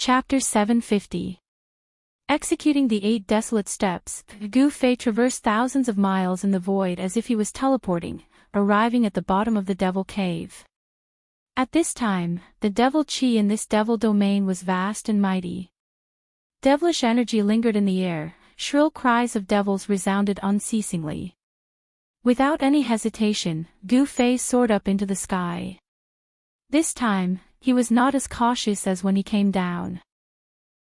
Chapter 750. Executing the 8 desolate steps, Gu Fei traversed thousands of miles in the void as if he was teleporting, arriving at the bottom of the Devil Cave. At this time, the devil chi in this devil domain was vast and mighty. Devilish energy lingered in the air, shrill cries of devils resounded unceasingly. Without any hesitation, Gu Fei soared up into the sky. This time, he was not as cautious as when he came down.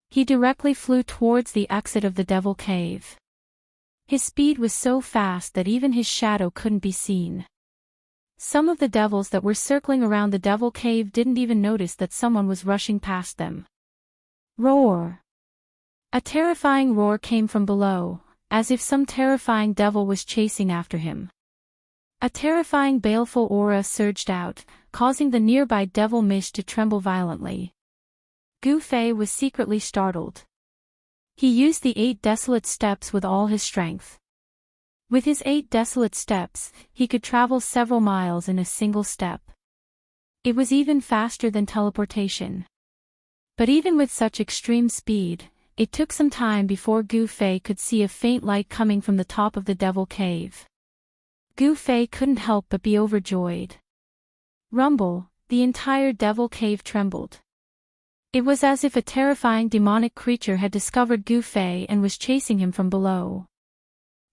He directly flew towards the exit of the Devil Cave. His speed was so fast that even his shadow couldn't be seen. Some of the devils that were circling around the Devil Cave didn't even notice that someone was rushing past them. Roar! A terrifying roar came from below, as if some terrifying devil was chasing after him. A terrifying baleful aura surged out, causing the nearby devil mist to tremble violently. Gu Fei was secretly startled. He used the 8 desolate steps with all his strength. With his 8 desolate steps, he could travel several miles in a single step. It was even faster than teleportation. But even with such extreme speed, it took some time before Gu Fei could see a faint light coming from the top of the Devil Cave. Gu Fei couldn't help but be overjoyed. Rumble, the entire Devil Cave trembled. It was as if a terrifying demonic creature had discovered Gu Fei and was chasing him from below.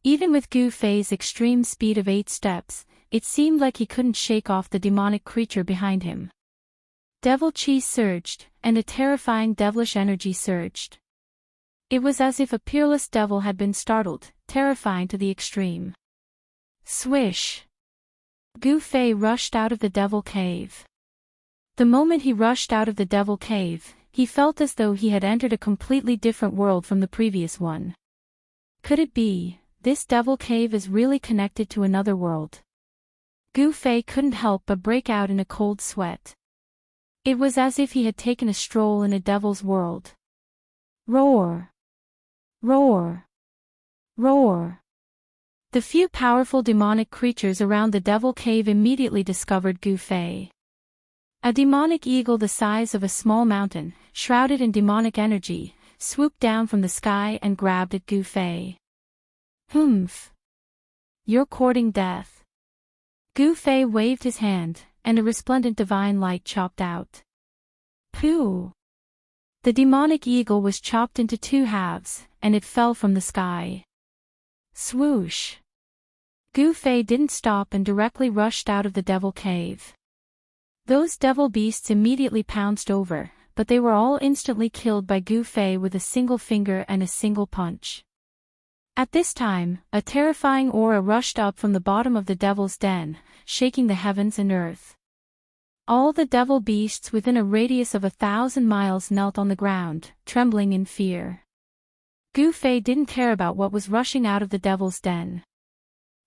Even with Gu Fei's extreme speed of 8 steps, it seemed like he couldn't shake off the demonic creature behind him. Devil Chi surged, and a terrifying devilish energy surged. It was as if a peerless devil had been startled, terrifying to the extreme. Swish! Gu Fei rushed out of the Devil Cave. The moment he rushed out of the Devil Cave, he felt as though he had entered a completely different world from the previous one. Could it be, this Devil Cave is really connected to another world? Gu Fei couldn't help but break out in a cold sweat. It was as if he had taken a stroll in a devil's world. Roar! Roar! Roar! The few powerful demonic creatures around the Devil Cave immediately discovered Gu Fei. A demonic eagle the size of a small mountain, shrouded in demonic energy, swooped down from the sky and grabbed at Gu Fei. Humph! You're courting death. Gu Fei waved his hand, and a resplendent divine light chopped out. Pooh! The demonic eagle was chopped into 2 halves, and it fell from the sky. Swoosh! Gu Fei didn't stop and directly rushed out of the Devil Cave. Those devil beasts immediately pounced over, but they were all instantly killed by Gu Fei with a single finger and a single punch. At this time, a terrifying aura rushed up from the bottom of the devil's den, shaking the heavens and earth. All the devil beasts within a radius of 1,000 miles knelt on the ground, trembling in fear. Gu Fei didn't care about what was rushing out of the devil's den.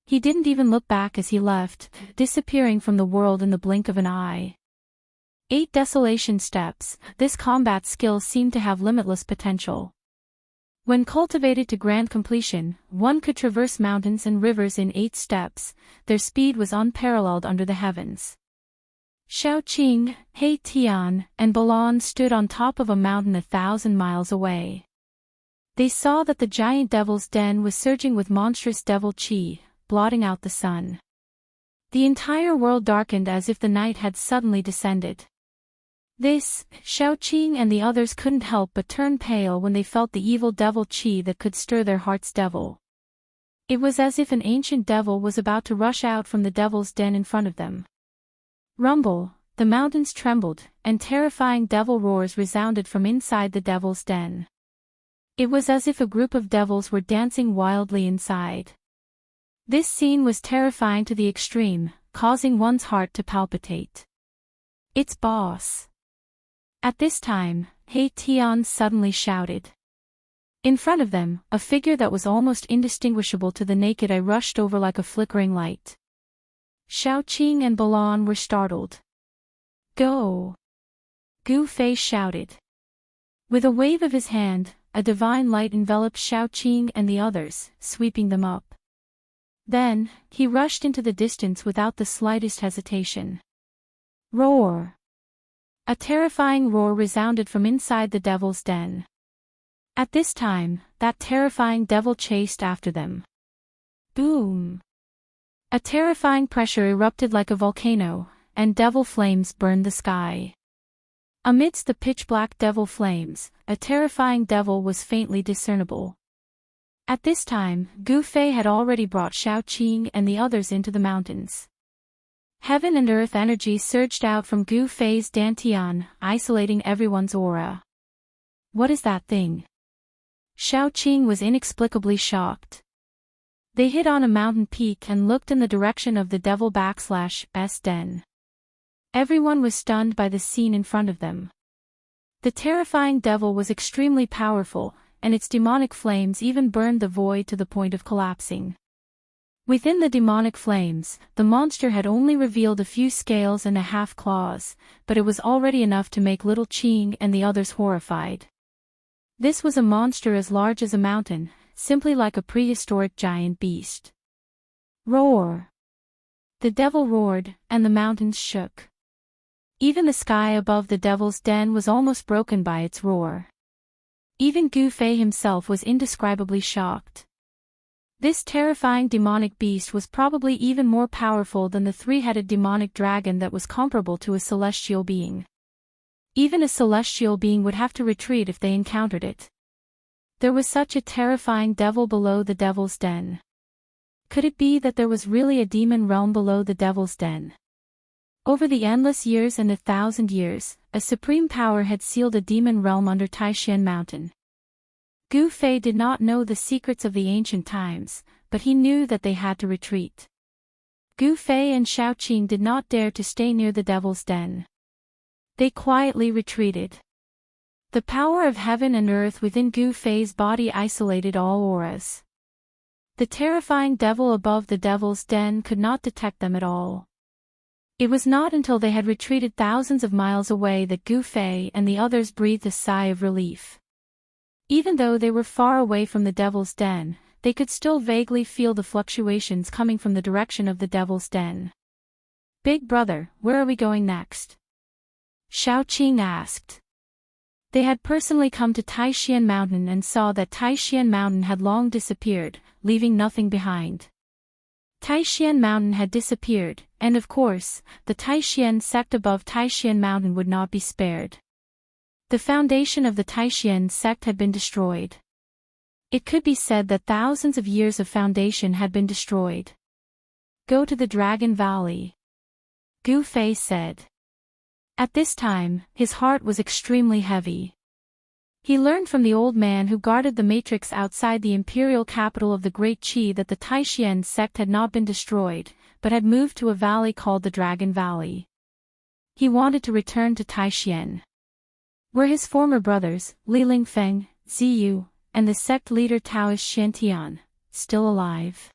He didn't even look back as he left, disappearing from the world in the blink of an eye. 8 desolation steps, this combat skill seemed to have limitless potential. When cultivated to grand completion, one could traverse mountains and rivers in 8 steps. Their speed was unparalleled under the heavens. Xiaoqing, He Tian, and Balan stood on top of a mountain 1,000 miles away. They saw that the giant devil's den was surging with monstrous devil chi, blotting out the sun. The entire world darkened as if the night had suddenly descended. This, Xiaoqing and the others couldn't help but turn pale when they felt the evil devil chi that could stir their heart's devil. It was as if an ancient devil was about to rush out from the devil's den in front of them. Rumble, the mountains trembled, and terrifying devil roars resounded from inside the devil's den. It was as if a group of devils were dancing wildly inside. This scene was terrifying to the extreme, causing one's heart to palpitate. It's boss. At this time, He Tian suddenly shouted. In front of them, a figure that was almost indistinguishable to the naked eye rushed over like a flickering light. Xiaoqing and Balan were startled. Go! Gu Fei shouted. With a wave of his hand, a divine light enveloped Xiaoqing and the others, sweeping them up. Then, he rushed into the distance without the slightest hesitation. Roar! A terrifying roar resounded from inside the devil's den. At this time, that terrifying devil chased after them. Boom! A terrifying pressure erupted like a volcano, and devil flames burned the sky. Amidst the pitch-black devil flames, a terrifying devil was faintly discernible. At this time, Gu Fei had already brought Xiaoqing and the others into the mountains. Heaven and earth energy surged out from Gu Fei's dantian, isolating everyone's aura. What is that thing? Xiaoqing was inexplicably shocked. They hit on a mountain peak and looked in the direction of the devil_s den. Everyone was stunned by the scene in front of them. The terrifying devil was extremely powerful, and its demonic flames even burned the void to the point of collapsing. Within the demonic flames, the monster had only revealed a few scales and a half claws, but it was already enough to make little Qing and the others horrified. This was a monster as large as a mountain, simply like a prehistoric giant beast. Roar! The devil roared, and the mountains shook. Even the sky above the devil's den was almost broken by its roar. Even Gu Fei himself was indescribably shocked. This terrifying demonic beast was probably even more powerful than the three-headed demonic dragon that was comparable to a celestial being. Even a celestial being would have to retreat if they encountered it. There was such a terrifying devil below the devil's den. Could it be that there was really a demon realm below the devil's den? Over the endless years and 1,000 years, a supreme power had sealed a demon realm under Taishan Mountain. Gu Fei did not know the secrets of the ancient times, but he knew that they had to retreat. Gu Fei and Xiaoqing did not dare to stay near the devil's den. They quietly retreated. The power of heaven and earth within Gu Fei's body isolated all auras. The terrifying devil above the devil's den could not detect them at all. It was not until they had retreated thousands of miles away that Gu Fei and the others breathed a sigh of relief. Even though they were far away from the devil's den, they could still vaguely feel the fluctuations coming from the direction of the devil's den. "Big brother, where are we going next?" Xiaoqing asked. They had personally come to Taishan Mountain and saw that Taishan Mountain had long disappeared, leaving nothing behind. Taishan Mountain had disappeared, and of course, the Taishan sect above Taishan Mountain would not be spared. The foundation of the Taishan sect had been destroyed. It could be said that thousands of years of foundation had been destroyed. "Go to the Dragon Valley," Gu Fei said. At this time, his heart was extremely heavy. He learned from the old man who guarded the matrix outside the imperial capital of the Great Qi that the Taishan sect had not been destroyed, but had moved to a valley called the Dragon Valley. He wanted to return to Taishan. Were his former brothers, Li Lingfeng, Ziyu, and the sect leader Daoist Xiantian, still alive?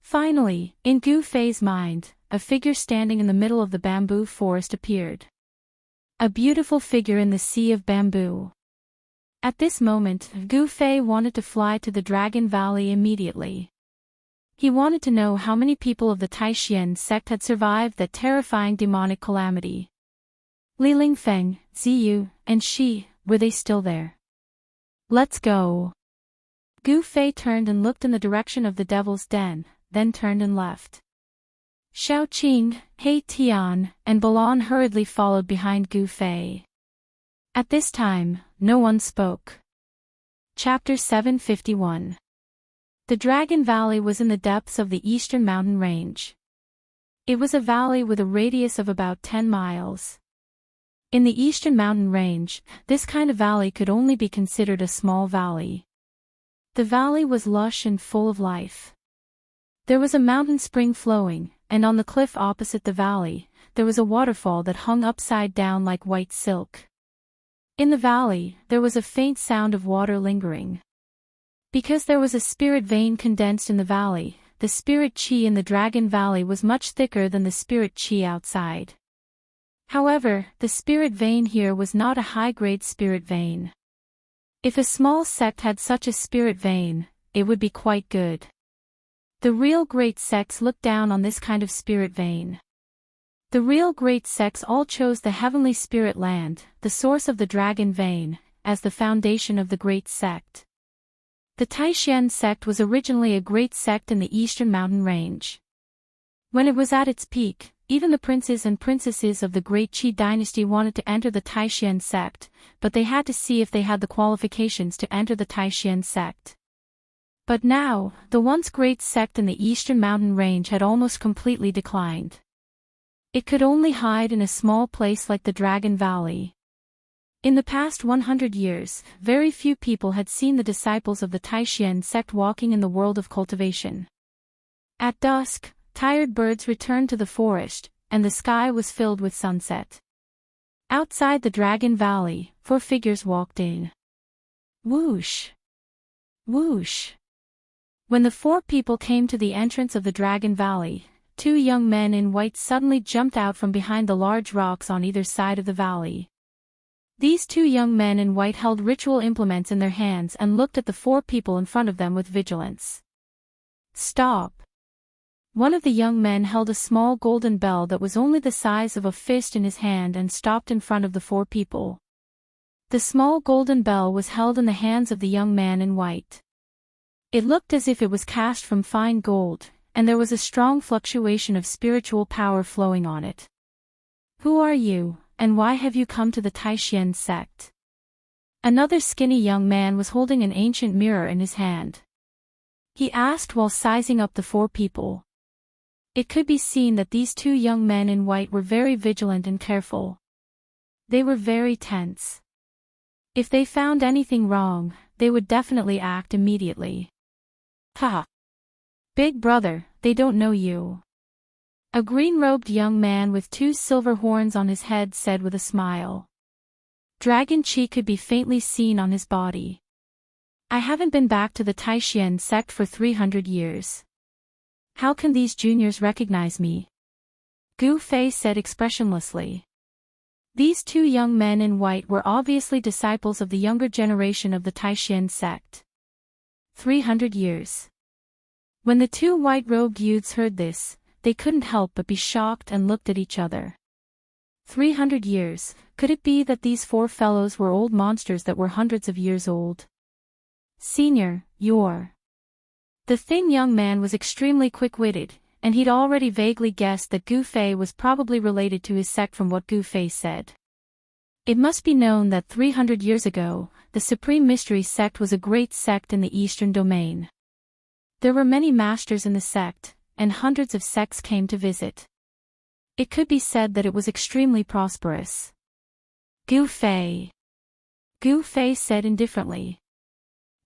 Finally, in Gu Fei's mind, a figure standing in the middle of the bamboo forest appeared. A beautiful figure in the sea of bamboo. At this moment, Gu Fei wanted to fly to the Dragon Valley immediately. He wanted to know how many people of the Taishan sect had survived that terrifying demonic calamity. Li Lingfeng, Ziyu, and Shi, were they still there? "Let's go." Gu Fei turned and looked in the direction of the devil's den, then turned and left. Xiaoqing, He Tian, and Balan hurriedly followed behind Gu Fei. At this time, no one spoke. Chapter 751. The Dragon Valley was in the depths of the eastern mountain range. It was a valley with a radius of about 10 miles. In the eastern mountain range, this kind of valley could only be considered a small valley. The valley was lush and full of life. There was a mountain spring flowing, and on the cliff opposite the valley, there was a waterfall that hung upside down like white silk. In the valley, there was a faint sound of water lingering. Because there was a spirit vein condensed in the valley, the spirit qi in the Dragon Valley was much thicker than the spirit qi outside. However, the spirit vein here was not a high-grade spirit vein. If a small sect had such a spirit vein, it would be quite good. The real great sects looked down on this kind of spirit vein. The real great sects all chose the heavenly spirit land, the source of the dragon vein, as the foundation of the great sect. The Taishan sect was originally a great sect in the eastern mountain range. When it was at its peak, even the princes and princesses of the great Qi dynasty wanted to enter the Taishan sect, but they had to see if they had the qualifications to enter the Taishan sect. But now, the once great sect in the eastern mountain range had almost completely declined. It could only hide in a small place like the Dragon Valley. In the past 100 years, very few people had seen the disciples of the Taishan sect walking in the world of cultivation. At dusk, tired birds returned to the forest, and the sky was filled with sunset. Outside the Dragon Valley, 4 figures walked in. Whoosh! Whoosh! When the 4 people came to the entrance of the Dragon Valley, 2 young men in white suddenly jumped out from behind the large rocks on either side of the valley. These 2 young men in white held ritual implements in their hands and looked at the 4 people in front of them with vigilance. Stop! One of the young men held a small golden bell that was only the size of a fist in his hand and stopped in front of the 4 people. The small golden bell was held in the hands of the young man in white. It looked as if it was cast from fine gold, and there was a strong fluctuation of spiritual power flowing on it. Who are you, and why have you come to the Taishan sect? Another skinny young man was holding an ancient mirror in his hand. He asked while sizing up the 4 people. It could be seen that these 2 young men in white were very vigilant and careful. They were very tense. If they found anything wrong, they would definitely act immediately. Ha! Big brother, they don't know you. A green-robed young man with 2 silver horns on his head said with a smile. Dragon Qi could be faintly seen on his body. I haven't been back to the Taishan sect for 300 years. How can these juniors recognize me? Gu Fei said expressionlessly. These 2 young men in white were obviously disciples of the younger generation of the Taishan sect. 300 years. When the 2 white-robed youths heard this, they couldn't help but be shocked and looked at each other. 300 years, could it be that these 4 fellows were old monsters that were hundreds of years old? Senior, you're... The thin young man was extremely quick-witted, and he'd already vaguely guessed that Gu Fei was probably related to his sect from what Gu Fei said. It must be known that 300 years ago, the Supreme Mystery sect was a great sect in the Eastern Domain. There were many masters in the sect, and hundreds of sects came to visit. It could be said that it was extremely prosperous. Gu Fei. Gu Fei said indifferently.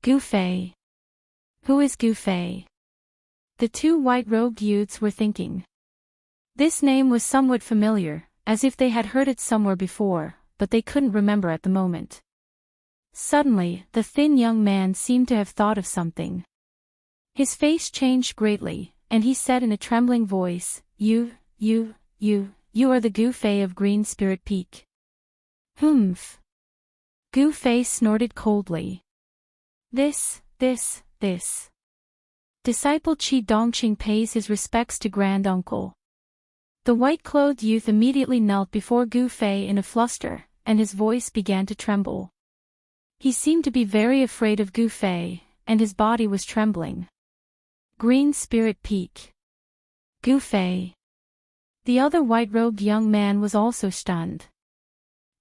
Gu Fei. Who is Gu Fei? The 2 white-robed youths were thinking. This name was somewhat familiar, as if they had heard it somewhere before, but they couldn't remember at the moment. Suddenly, the thin young man seemed to have thought of something. His face changed greatly, and he said in a trembling voice, You are the Gu Fei of Green Spirit Peak. Humph. Gu Fei snorted coldly. This. Disciple Qi Dongqing pays his respects to Grand Uncle. The white-clothed youth immediately knelt before Gu Fei in a fluster, and his voice began to tremble. He seemed to be very afraid of Gu Fei, and his body was trembling. Green Spirit Peak. Gu Fei. The other white-robed young man was also stunned.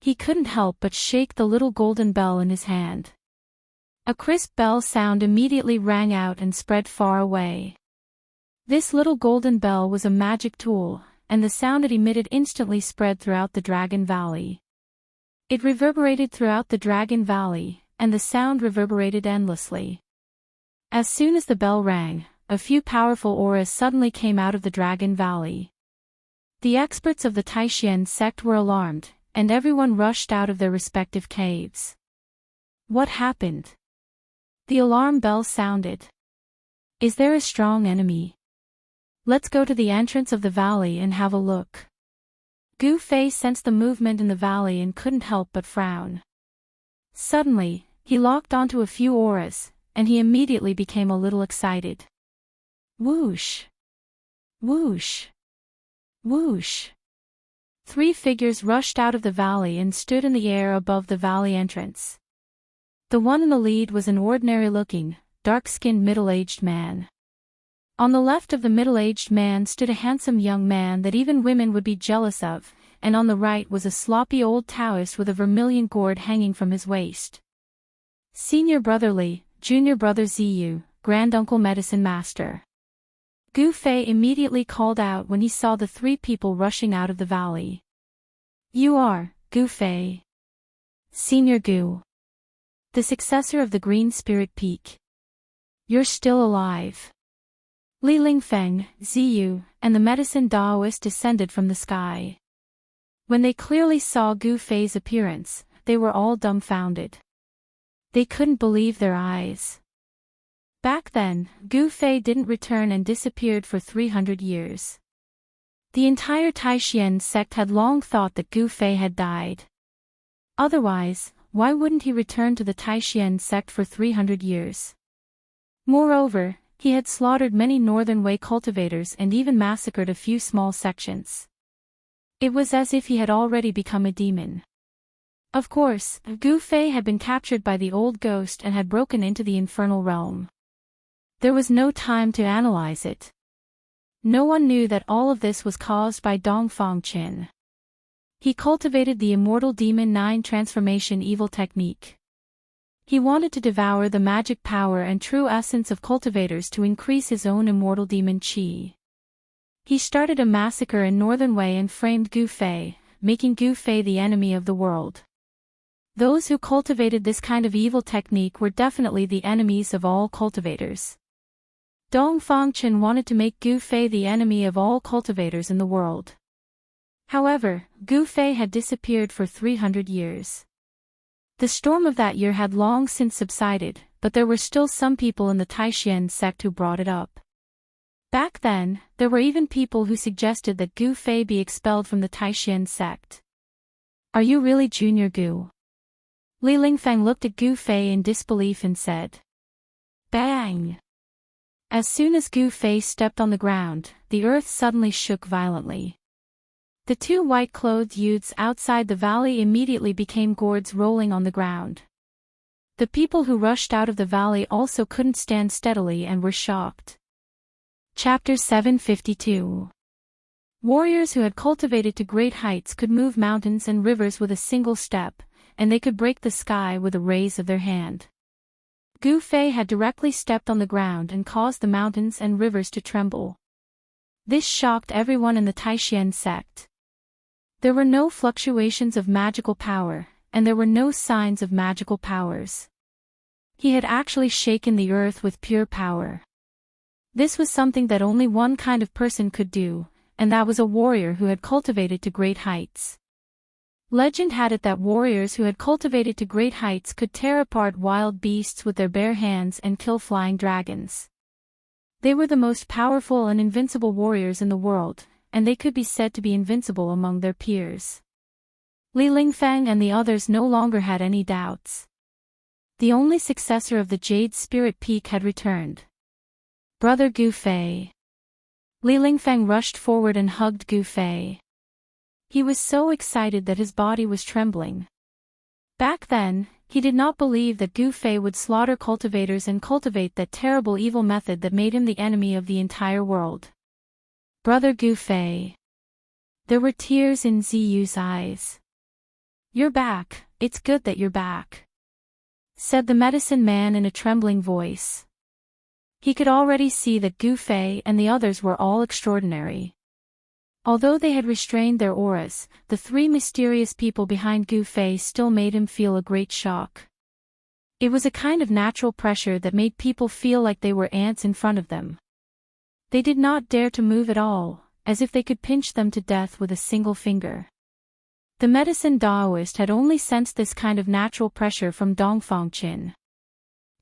He couldn't help but shake the little golden bell in his hand. A crisp bell sound immediately rang out and spread far away. This little golden bell was a magic tool, and the sound it emitted instantly spread throughout the Dragon Valley. It reverberated throughout the Dragon Valley, and the sound reverberated endlessly. As soon as the bell rang, a few powerful auras suddenly came out of the Dragon Valley. The experts of the Taishan sect were alarmed, and everyone rushed out of their respective caves. What happened? The alarm bell sounded. Is there a strong enemy? Let's go to the entrance of the valley and have a look. Gu Fei sensed the movement in the valley and couldn't help but frown. Suddenly, he locked onto a few auras, and he immediately became a little excited. Whoosh! Whoosh! Whoosh! 3 figures rushed out of the valley and stood in the air above the valley entrance. The one in the lead was an ordinary-looking, dark-skinned middle-aged man. On the left of the middle-aged man stood a handsome young man that even women would be jealous of, and on the right was a sloppy old Daoist with a vermilion gourd hanging from his waist. Senior Brother Li, Junior Brother Ziyu, Granduncle Medicine Master. Gu Fei immediately called out when he saw the 3 people rushing out of the valley. You are, Gu Fei. Senior Gu. The successor of the Green Spirit Peak. You're still alive. Li Lingfeng, Ziyu, and the medicine Daoist descended from the sky. When they clearly saw Gu Fei's appearance, they were all dumbfounded. They couldn't believe their eyes. Back then, Gu Fei didn't return and disappeared for 300 years. The entire Taishan sect had long thought that Gu Fei had died. Otherwise, why wouldn't he return to the Taishan sect for 300 years? Moreover, he had slaughtered many Northern Wei cultivators and even massacred a few small sections. It was as if he had already become a demon. Of course, Gu Fei had been captured by the old ghost and had broken into the infernal realm. There was no time to analyze it. No one knew that all of this was caused by Dongfang Qin. He cultivated the Immortal Demon 9 transformation evil technique. He wanted to devour the magic power and true essence of cultivators to increase his own immortal demon qi. He started a massacre in Northern Wei and framed Gu Fei, making Gu Fei the enemy of the world. Those who cultivated this kind of evil technique were definitely the enemies of all cultivators. Dongfang Qin wanted to make Gu Fei the enemy of all cultivators in the world. However, Gu Fei had disappeared for 300 years. The storm of that year had long since subsided, but there were still some people in the Taishan sect who brought it up. Back then, there were even people who suggested that Gu Fei be expelled from the Taishan sect. Are you really Junior Gu? Li Lingfeng looked at Gu Fei in disbelief and said. Bang! As soon as Gu Fei stepped on the ground, the earth suddenly shook violently. The 2 white-clothed youths outside the valley immediately became gourds rolling on the ground. The people who rushed out of the valley also couldn't stand steadily and were shocked. Chapter 752. Warriors who had cultivated to great heights could move mountains and rivers with a single step, and they could break the sky with a raise of their hand. Gu Fei had directly stepped on the ground and caused the mountains and rivers to tremble. This shocked everyone in the Taishan sect. There were no fluctuations of magical power, and there were no signs of magical powers. He had actually shaken the earth with pure power. This was something that only one kind of person could do, and that was a warrior who had cultivated to great heights. Legend had it that warriors who had cultivated to great heights could tear apart wild beasts with their bare hands and kill flying dragons. They were the most powerful and invincible warriors in the world, and they could be said to be invincible among their peers. Li Lingfeng and the others no longer had any doubts. The only successor of the Jade Spirit Peak had returned. Brother Gu Fei. Li Lingfeng rushed forward and hugged Gu Fei. He was so excited that his body was trembling. Back then, he did not believe that Gu Fei would slaughter cultivators and cultivate that terrible evil method that made him the enemy of the entire world. Brother Gu Fei. There were tears in Ziyu's eyes. You're back, it's good that you're back, said the medicine man in a trembling voice. He could already see that Gu Fei and the others were all extraordinary. Although they had restrained their auras, the 3 mysterious people behind Gu Fei still made him feel a great shock. It was a kind of natural pressure that made people feel like they were ants in front of them. They did not dare to move at all, as if they could pinch them to death with a single finger. The medicine Daoist had only sensed this kind of natural pressure from Dongfang Qin.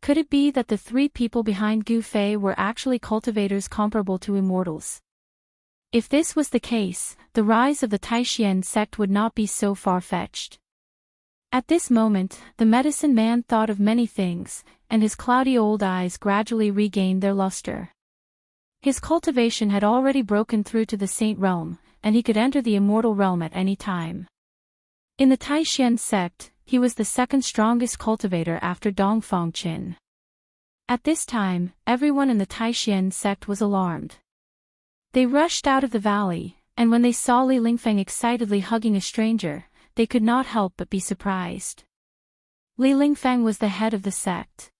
Could it be that the 3 people behind Gu Fei were actually cultivators comparable to immortals? If this was the case, the rise of the Taishan sect would not be so far-fetched. At this moment, the medicine man thought of many things, and his cloudy old eyes gradually regained their luster. His cultivation had already broken through to the saint realm, and he could enter the immortal realm at any time. In the Taishan sect, he was the second strongest cultivator after Dongfang Qin. At this time, everyone in the Taishan sect was alarmed. They rushed out of the valley, and when they saw Li Lingfeng excitedly hugging a stranger, they could not help but be surprised. Li Lingfeng was the head of the sect.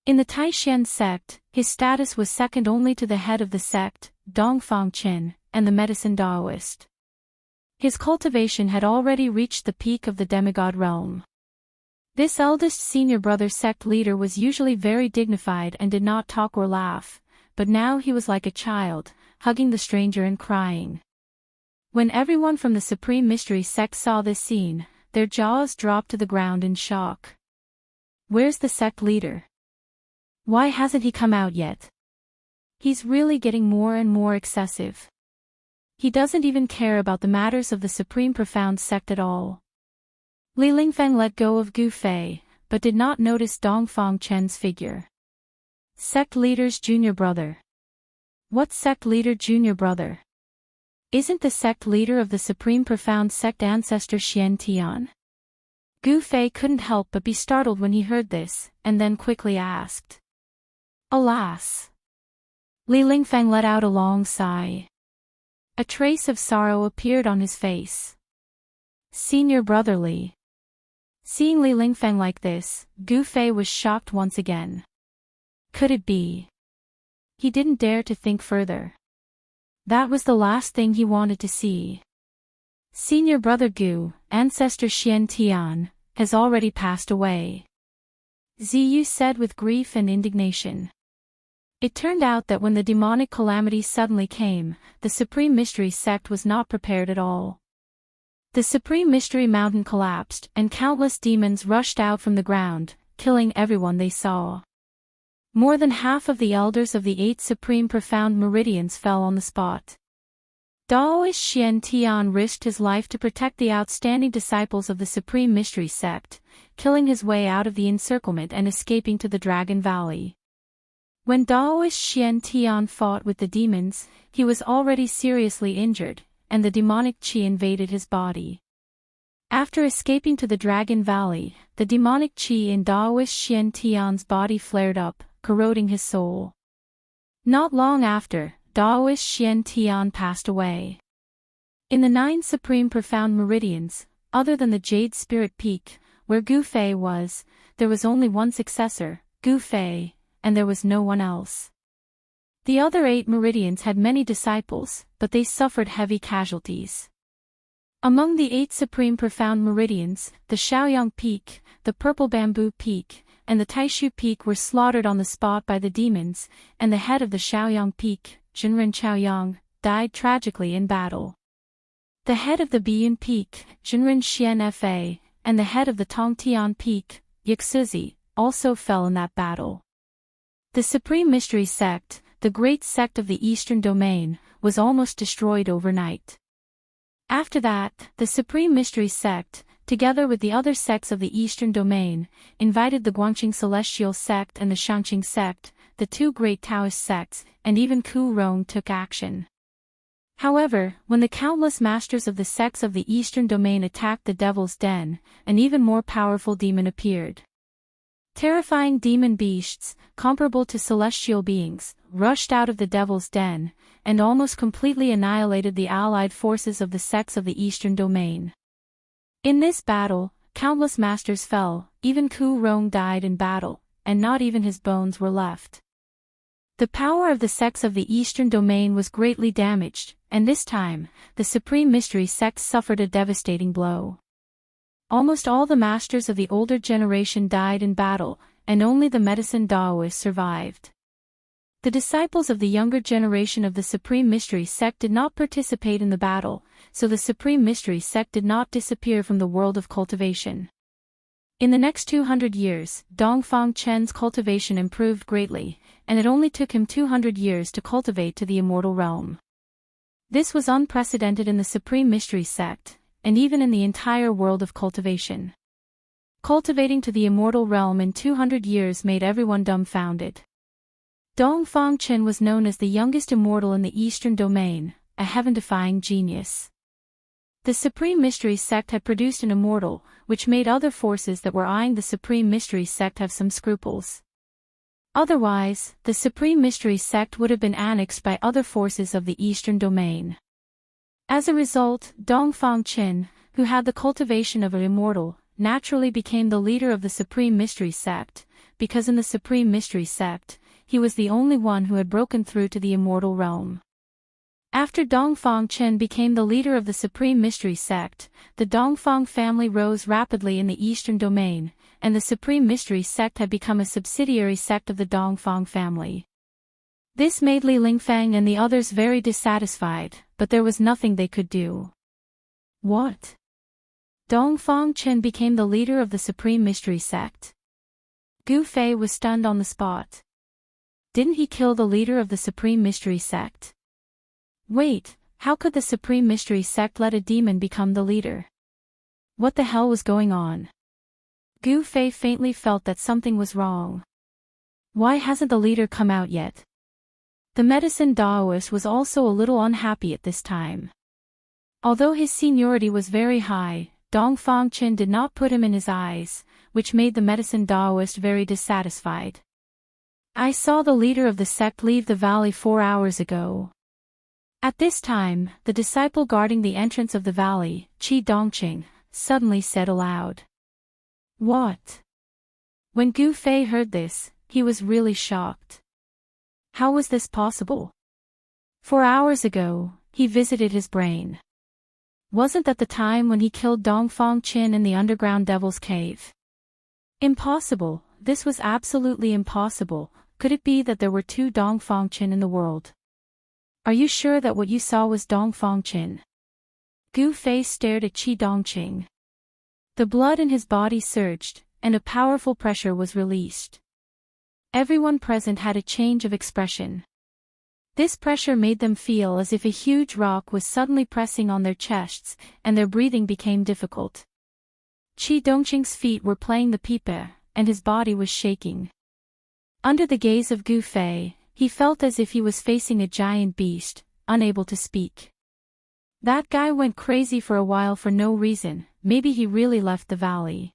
In the Taishan sect, his status was second only to the head of the sect, Dongfang Qin, and the medicine Daoist. His cultivation had already reached the peak of the demigod realm. This eldest senior brother sect leader was usually very dignified and did not talk or laugh, but now he was like a child, hugging the stranger and crying. When everyone from the Supreme Mystery sect saw this scene, their jaws dropped to the ground in shock. Where's the sect leader? Why hasn't he come out yet? He's really getting more and more excessive. He doesn't even care about the matters of the Supreme Profound sect at all. Li Lingfeng let go of Gu Fei, but did not notice Dongfang Chen's figure. Sect leader's junior brother. What sect leader junior brother? Isn't the sect leader of the Supreme Profound sect ancestor Xian Tian? Gu Fei couldn't help but be startled when he heard this, and then quickly asked. Alas! Li Lingfeng let out a long sigh. A trace of sorrow appeared on his face. Senior brother Li. Seeing Li Lingfeng like this, Gu Fei was shocked once again. Could it be? He didn't dare to think further. That was the last thing he wanted to see. Senior brother Gu, ancestor Xian Tian, has already passed away. Ziyu said with grief and indignation. It turned out that when the demonic calamity suddenly came, the Supreme Mystery sect was not prepared at all. The Supreme Mystery Mountain collapsed, and countless demons rushed out from the ground, killing everyone they saw. More than half of the elders of the 8 Supreme Profound Meridians fell on the spot. Daoist Xian Tian risked his life to protect the outstanding disciples of the Supreme Mystery sect, killing his way out of the encirclement and escaping to the Dragon Valley. When Daoist Xian Tian fought with the demons, he was already seriously injured, and the demonic qi invaded his body. After escaping to the Dragon Valley, the demonic qi in Daoist Xian Tian's body flared up, corroding his soul. Not long after, Daoist Xian Tian passed away. In the 9 Supreme Profound Meridians, other than the Jade Spirit Peak, where Gu Fei was, there was only one successor, Gu Fei, and there was no one else. The other 8 meridians had many disciples, but they suffered heavy casualties. Among the 8 Supreme Profound Meridians, the Shaoyang Peak, the Purple Bamboo Peak, and the Taishu Peak were slaughtered on the spot by the demons, and the head of the Shaoyang Peak, Jinren Chaoyang, died tragically in battle. The head of the Biyun Peak, Jinren Xian Fa, and the head of the Tongtian Peak, Yixuzi, also fell in that battle. The Supreme Mystery Sect, the great sect of the Eastern Domain, was almost destroyed overnight. After that, the Supreme Mystery Sect, together with the other sects of the Eastern Domain, invited the Guangqing Celestial Sect and the Shangqing Sect, the 2 great Taoist sects, and even Ku Rong took action. However, when the countless masters of the sects of the Eastern Domain attacked the Devil's Den, an even more powerful demon appeared. Terrifying demon beasts, comparable to celestial beings, rushed out of the Devil's Den, and almost completely annihilated the allied forces of the sects of the Eastern Domain. In this battle, countless masters fell, even Ku Rong died in battle, and not even his bones were left. The power of the sects of the Eastern Domain was greatly damaged, and this time, the Supreme Mystery Sect suffered a devastating blow. Almost all the masters of the older generation died in battle, and only the medicine Daoists survived. The disciples of the younger generation of the Supreme Mystery Sect did not participate in the battle, so the Supreme Mystery Sect did not disappear from the world of cultivation. In the next 200 years, Dongfang Chen's cultivation improved greatly, and it only took him 200 years to cultivate to the immortal realm. This was unprecedented in the Supreme Mystery Sect, and even in the entire world of cultivation. Cultivating to the immortal realm in 200 years made everyone dumbfounded. Dongfang Chen was known as the youngest immortal in the Eastern Domain, a heaven-defying genius. The Supreme Mystery Sect had produced an immortal, which made other forces that were eyeing the Supreme Mystery Sect have some scruples. Otherwise, the Supreme Mystery Sect would have been annexed by other forces of the Eastern Domain. As a result, Dongfang Qin, who had the cultivation of an immortal, naturally became the leader of the Supreme Mystery Sect, because in the Supreme Mystery Sect, he was the only one who had broken through to the immortal realm. After Dongfang Qin became the leader of the Supreme Mystery Sect, the Dongfang family rose rapidly in the Eastern Domain, and the Supreme Mystery Sect had become a subsidiary sect of the Dongfang family. This made Li Lingfeng and the others very dissatisfied, but there was nothing they could do. What? Dongfang Qin became the leader of the Supreme Mystery Sect? Gu Fei was stunned on the spot. Didn't he kill the leader of the Supreme Mystery Sect? Wait, how could the Supreme Mystery Sect let a demon become the leader? What the hell was going on? Gu Fei faintly felt that something was wrong. Why hasn't the leader come out yet? The medicine Daoist was also a little unhappy at this time. Although his seniority was very high, Dongfang Qin did not put him in his eyes, which made the medicine Daoist very dissatisfied. I saw the leader of the sect leave the valley 4 hours ago. At this time, the disciple guarding the entrance of the valley, Qi Dongqing, suddenly said aloud. What? When Gu Fei heard this, he was really shocked. How was this possible? 4 hours ago, he visited his brain. Wasn't that the time when he killed Dongfang Qin in the underground devil's cave? Impossible, this was absolutely impossible. Could it be that there were 2 Dongfang Qin in the world? Are you sure that what you saw was Dongfang Qin? Gu Fei stared at Qi Dongqing. The blood in his body surged, and a powerful pressure was released. Everyone present had a change of expression. This pressure made them feel as if a huge rock was suddenly pressing on their chests, and their breathing became difficult. Qi Dongqing's feet were playing the pipe, and his body was shaking. Under the gaze of Gu Fei, he felt as if he was facing a giant beast, unable to speak. That guy went crazy for a while for no reason, maybe he really left the valley.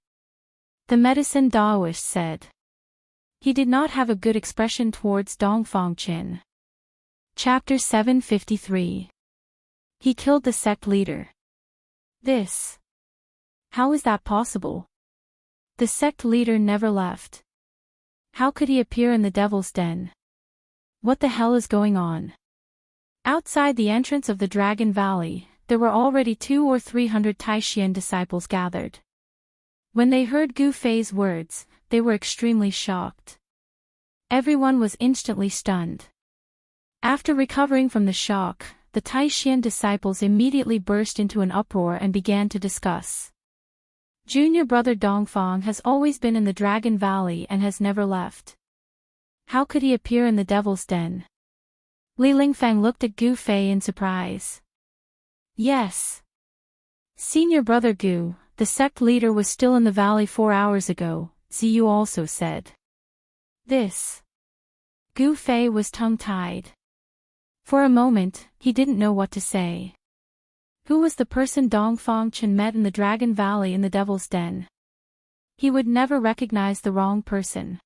The medicine Daoist said. He did not have a good expression towards Dongfang Qin. Chapter 753. He killed the sect leader. This. How is that possible? The sect leader never left. How could he appear in the devil's den? What the hell is going on? Outside the entrance of the Dragon Valley, there were already 200 or 300 Taishian disciples gathered. When they heard Gu Fei's words, they were extremely shocked. Everyone was instantly stunned. After recovering from the shock, the Taishian disciples immediately burst into an uproar and began to discuss. Junior brother Dongfang has always been in the Dragon Valley and has never left. How could he appear in the devil's den? Li Lingfeng looked at Gu Fei in surprise. Yes. Senior brother Gu, the sect leader was still in the valley 4 hours ago, Ziyu also said. This. Gu Fei was tongue-tied. For a moment, he didn't know what to say. Who was the person Dongfang Qin met in the Dragon Valley in the Devil's Den? He would never recognize the wrong person.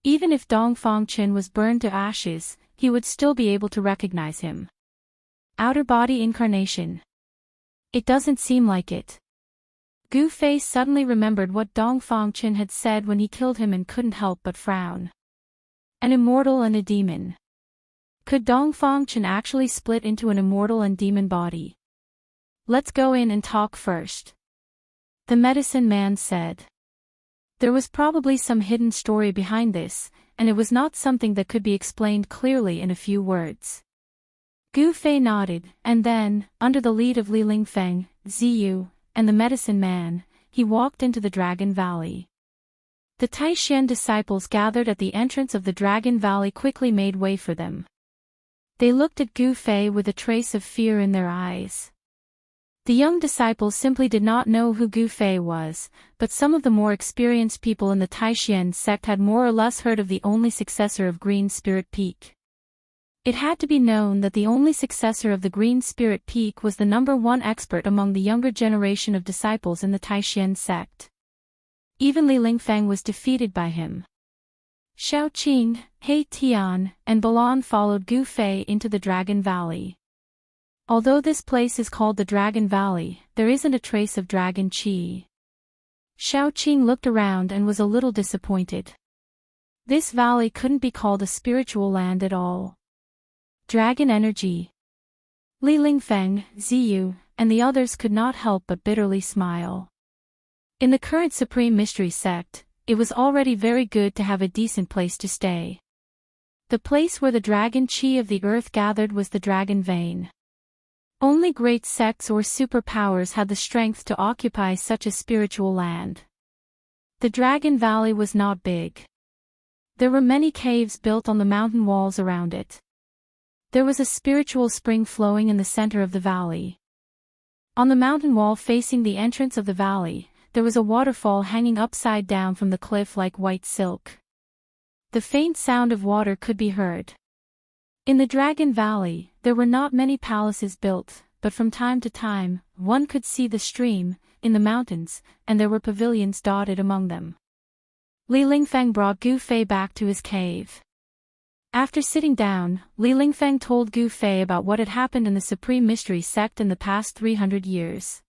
Even if Dongfang Qin was burned to ashes, he would still be able to recognize him. Outer body incarnation. It doesn't seem like it. Gu Fei suddenly remembered what Dongfang Qin had said when he killed him and couldn't help but frown. An immortal and a demon. Could Dongfang Qin actually split into an immortal and demon body? Let's go in and talk first. The medicine man said. There was probably some hidden story behind this, and it was not something that could be explained clearly in a few words. Gu Fei nodded, and then, under the lead of Li Lingfeng, Ziyu, and the medicine man, he walked into the Dragon Valley. The Taishian disciples gathered at the entrance of the Dragon Valley quickly made way for them. They looked at Gu Fei with a trace of fear in their eyes. The young disciples simply did not know who Gu Fei was, but some of the more experienced people in the Taishian sect had more or less heard of the only successor of Green Spirit Peak. It had to be known that the only successor of the Green Spirit Peak was the #1 expert among the younger generation of disciples in the Taishan sect. Even Li Lingfeng was defeated by him. Xiao Qing, He Tian, and Balan followed Gu Fei into the Dragon Valley. Although this place is called the Dragon Valley, there isn't a trace of dragon qi. Xiao Qing looked around and was a little disappointed. This valley couldn't be called a spiritual land at all. Dragon energy. Li Lingfeng, Ziyu, and the others could not help but bitterly smile. In the current Supreme Mystery sect, it was already very good to have a decent place to stay. The place where the dragon qi of the earth gathered was the Dragon Vein. Only great sects or superpowers had the strength to occupy such a spiritual land. The Dragon Valley was not big. There were many caves built on the mountain walls around it. There was a spiritual spring flowing in the center of the valley. On the mountain wall facing the entrance of the valley, there was a waterfall hanging upside down from the cliff like white silk. The faint sound of water could be heard. In the Dragon Valley, there were not many palaces built, but from time to time, one could see the stream, in the mountains, and there were pavilions dotted among them. Li Lingfeng brought Gu Fei back to his cave. After sitting down, Li Lingfeng told Gu Fei about what had happened in the Supreme Mystery sect in the past 300 years.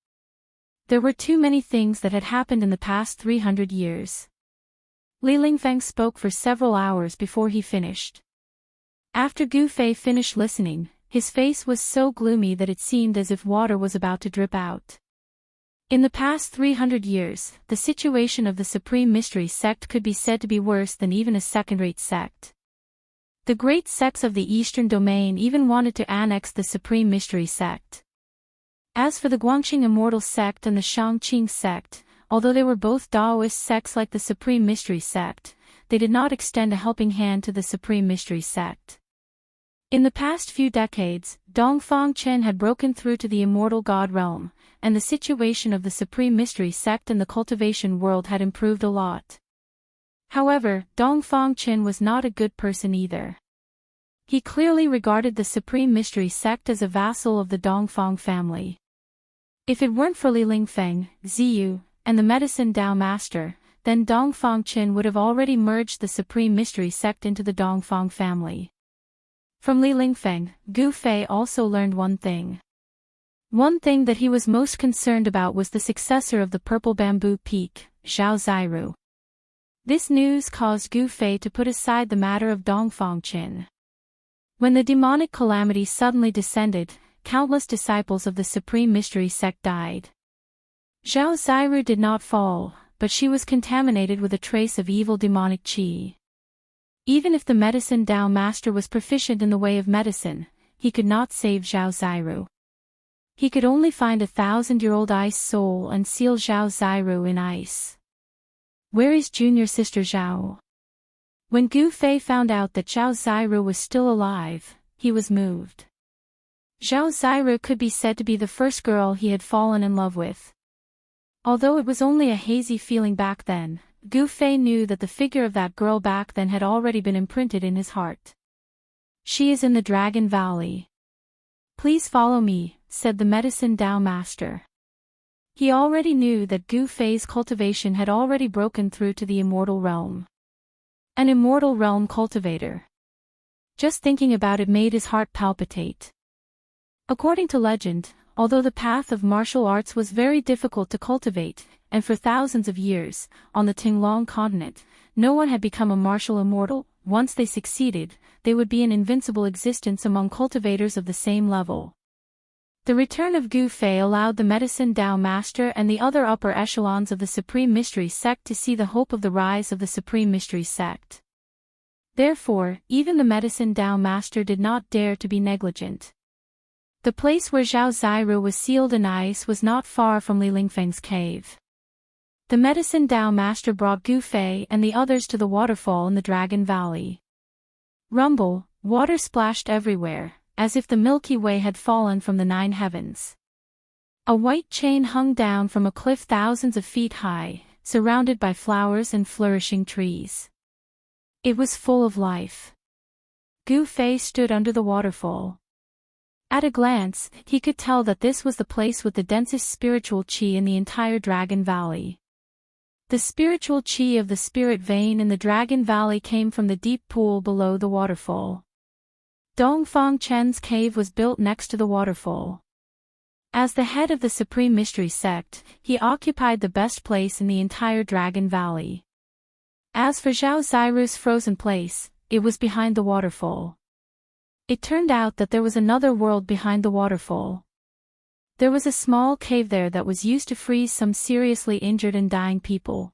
There were too many things that had happened in the past 300 years. Li Lingfeng spoke for several hours before he finished. After Gu Fei finished listening, his face was so gloomy that it seemed as if water was about to drip out. In the past 300 years, the situation of the Supreme Mystery sect could be said to be worse than even a second-rate sect. The great sects of the Eastern Domain even wanted to annex the Supreme Mystery sect. As for the Guangxing Immortal sect and the Shangqing sect, although they were both Daoist sects like the Supreme Mystery sect, they did not extend a helping hand to the Supreme Mystery sect. In the past few decades, Dongfang Chen had broken through to the Immortal God realm, and the situation of the Supreme Mystery sect in the cultivation world had improved a lot. However, Dongfang Chen was not a good person either. He clearly regarded the Supreme Mystery sect as a vassal of the Dongfang family. If it weren't for Li Lingfeng, Ziyu, and the Medicine Dao Master, then Dongfang Chen would have already merged the Supreme Mystery sect into the Dongfang family. From Li Lingfeng, Gu Fei also learned one thing. One thing that he was most concerned about was the successor of the Purple Bamboo Peak, Zhao Ziru. This news caused Gu Fei to put aside the matter of Dongfang Chen. When the demonic calamity suddenly descended, countless disciples of the Supreme Mystery sect died. Zhao Ziru did not fall, but she was contaminated with a trace of evil demonic qi. Even if the Medicine Dao Master was proficient in the way of medicine, he could not save Zhao Ziru. He could only find a 1,000-year-old ice soul and seal Zhao Ziru in ice. Where is junior sister Zhao? When Gu Fei found out that Zhao Ziru was still alive, he was moved. Zhao Ziru could be said to be the first girl he had fallen in love with. Although it was only a hazy feeling back then, Gu Fei knew that the figure of that girl back then had already been imprinted in his heart. She is in the Dragon Valley. Please follow me, said the Medicine Dao Master. He already knew that Gu Fei's cultivation had already broken through to the Immortal realm. An Immortal realm cultivator. Just thinking about it made his heart palpitate. According to legend, although the path of martial arts was very difficult to cultivate, and for thousands of years, on the Tinglong continent, no one had become a martial immortal, once they succeeded, they would be an invincible existence among cultivators of the same level. The return of Gu Fei allowed the Medicine Dao Master and the other upper echelons of the Supreme Mystery sect to see the hope of the rise of the Supreme Mystery sect. Therefore, even the Medicine Dao Master did not dare to be negligent. The place where Zhao Ziru was sealed in ice was not far from Li Lingfeng's cave. The Medicine Dao Master brought Gu Fei and the others to the waterfall in the Dragon Valley. Rumble, water splashed everywhere, as if the Milky Way had fallen from the 9 heavens. A white chain hung down from a cliff thousands of feet high, surrounded by flowers and flourishing trees. It was full of life. Gu Fei stood under the waterfall. At a glance, he could tell that this was the place with the densest spiritual qi in the entire Dragon Valley. The spiritual qi of the spirit vein in the Dragon Valley came from the deep pool below the waterfall. Dongfang Chen's cave was built next to the waterfall. As the head of the Supreme Mystery Sect, he occupied the best place in the entire Dragon Valley. As for Zhao Ziru's frozen place, it was behind the waterfall. It turned out that there was another world behind the waterfall. There was a small cave there that was used to freeze some seriously injured and dying people.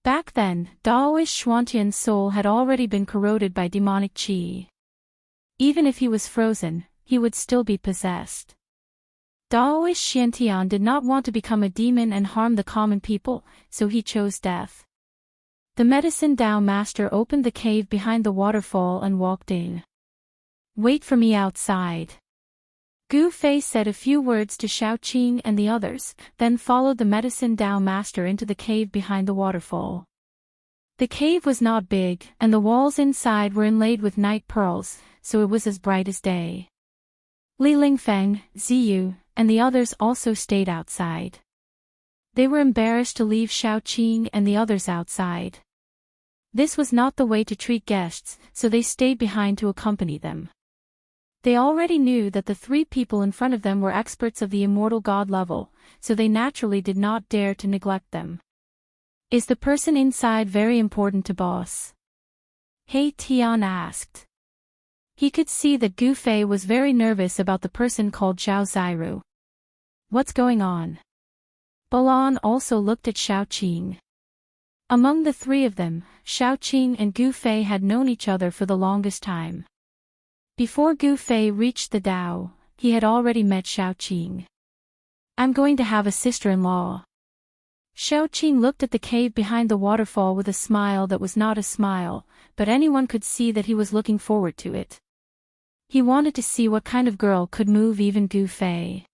Back then, Daoist Xuantian's soul had already been corroded by demonic qi. Even if he was frozen, he would still be possessed. Daoist Xiantian did not want to become a demon and harm the common people, so he chose death. The medicine Dao master opened the cave behind the waterfall and walked in. "Wait for me outside." Gu Fei said a few words to Shaoqing and the others, then followed the medicine Dao master into the cave behind the waterfall. The cave was not big, and the walls inside were inlaid with night pearls, so it was as bright as day. Li Lingfeng, Ziyu, and the others also stayed outside. They were embarrassed to leave Shaoqing and the others outside. This was not the way to treat guests, so they stayed behind to accompany them. They already knew that the three people in front of them were experts of the immortal god level, so they naturally did not dare to neglect them. "Is the person inside very important to boss?" He Tian asked. He could see that Gu Fei was very nervous about the person called Zhao Ziru. "What's going on?" Balan also looked at Shaoqing. Among the three of them, Shaoqing and Gu Fei had known each other for the longest time. Before Gu Fei reached the Dao, he had already met Shaoqing. "I'm going to have a sister-in-law." Shaoqing looked at the cave behind the waterfall with a smile that was not a smile, but anyone could see that he was looking forward to it. He wanted to see what kind of girl could move even Gu Fei.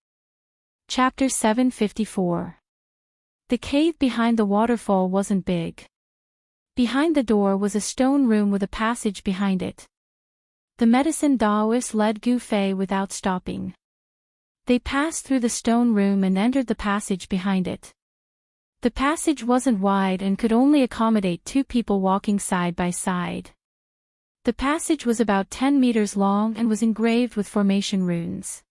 Chapter 754. The cave behind the waterfall wasn't big. Behind the door was a stone room with a passage behind it. The medicine Daoist led Gu Fei without stopping. They passed through the stone room and entered the passage behind it. The passage wasn't wide and could only accommodate two people walking side by side. The passage was about 10 meters long and was engraved with formation runes.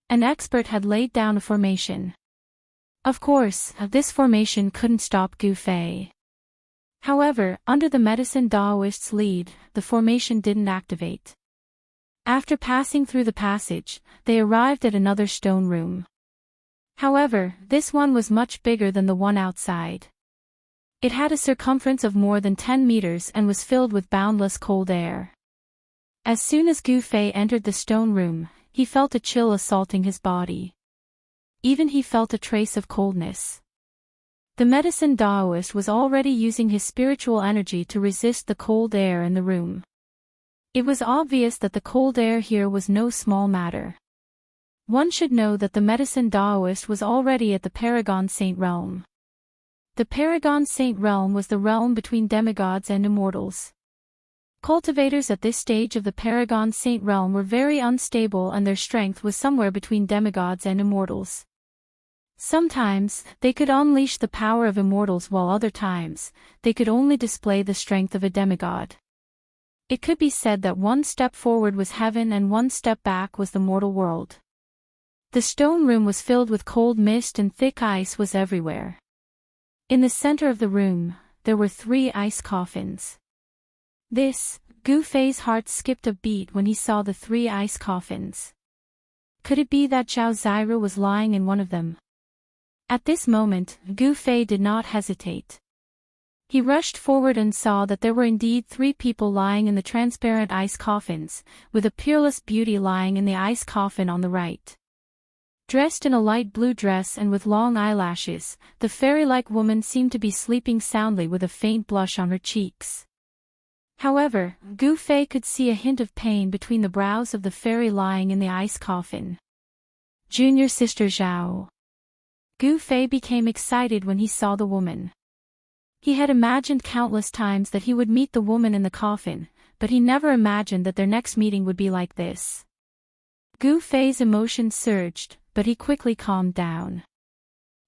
An expert had laid down a formation. Of course, this formation couldn't stop Gu Fei. However, under the medicine Daoist's lead, the formation didn't activate. After passing through the passage, they arrived at another stone room. However, this one was much bigger than the one outside. It had a circumference of more than 10 meters and was filled with boundless cold air. As soon as Gu Fei entered the stone room, he felt a chill assaulting his body. Even he felt a trace of coldness. The medicine Daoist was already using his spiritual energy to resist the cold air in the room. It was obvious that the cold air here was no small matter. One should know that the medicine Daoist was already at the Paragon Saint Realm. The Paragon Saint Realm was the realm between demigods and immortals. Cultivators at this stage of the Paragon Saint Realm were very unstable and their strength was somewhere between demigods and immortals. Sometimes, they could unleash the power of immortals while other times, they could only display the strength of a demigod. It could be said that one step forward was heaven and one step back was the mortal world. The stone room was filled with cold mist and thick ice was everywhere. In the center of the room, there were 3 ice coffins. Gu Fei's heart skipped a beat when he saw the 3 ice coffins. Could it be that Zhao Ziru was lying in one of them? At this moment, Gu Fei did not hesitate. He rushed forward and saw that there were indeed 3 people lying in the transparent ice coffins, with a peerless beauty lying in the ice coffin on the right. Dressed in a light blue dress and with long eyelashes, the fairy-like woman seemed to be sleeping soundly with a faint blush on her cheeks. However, Gu Fei could see a hint of pain between the brows of the fairy lying in the ice coffin. Junior sister Zhao. Gu Fei became excited when he saw the woman. He had imagined countless times that he would meet the woman in the coffin, but he never imagined that their next meeting would be like this. Gu Fei's emotions surged, but he quickly calmed down.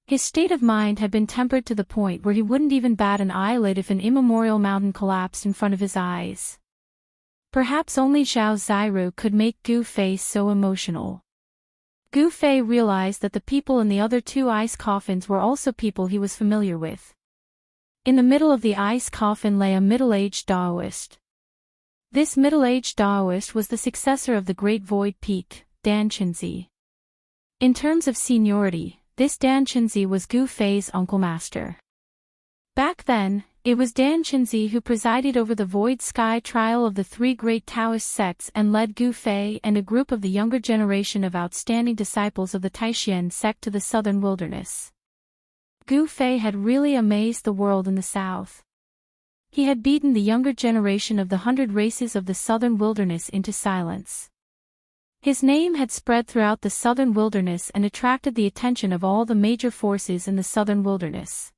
His state of mind had been tempered to the point where he wouldn't even bat an eyelid if an immemorial mountain collapsed in front of his eyes. Perhaps only Zhao Ziru could make Gu Fei so emotional. Gu Fei realized that the people in the other two ice coffins were also people he was familiar with. In the middle of the ice coffin lay a middle-aged Daoist. This middle-aged Daoist was the successor of the Great Void Peak, Dan Chenzi. In terms of seniority, this Dan Chenzi was Gu Fei's uncle master. Back then, it was Dan Chenzi who presided over the Void Sky trial of the three great Taoist sects and led Gu Fei and a group of the younger generation of outstanding disciples of the Taishan sect to the southern wilderness. Gu Fei had really amazed the world in the south. He had beaten the younger generation of the 100 races of the southern wilderness into silence. His name had spread throughout the southern wilderness and attracted the attention of all the major forces in the southern wilderness.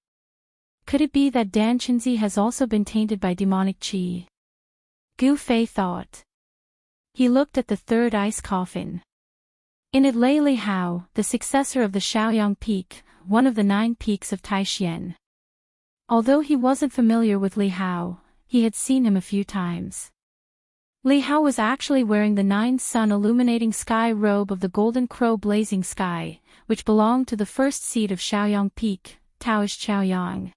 Could it be that Dan Chenzi has also been tainted by demonic qi? Gu Fei thought. He looked at the third ice coffin. In it lay Li Hao, the successor of the Shaoyang Peak, one of the 9 peaks of Taishan. Although he wasn't familiar with Li Hao, he had seen him a few times. Li Hao was actually wearing the 9 sun illuminating sky robe of the Golden Crow Blazing Sky, which belonged to the first seed of Shaoyang Peak, Taoist Shaoyang.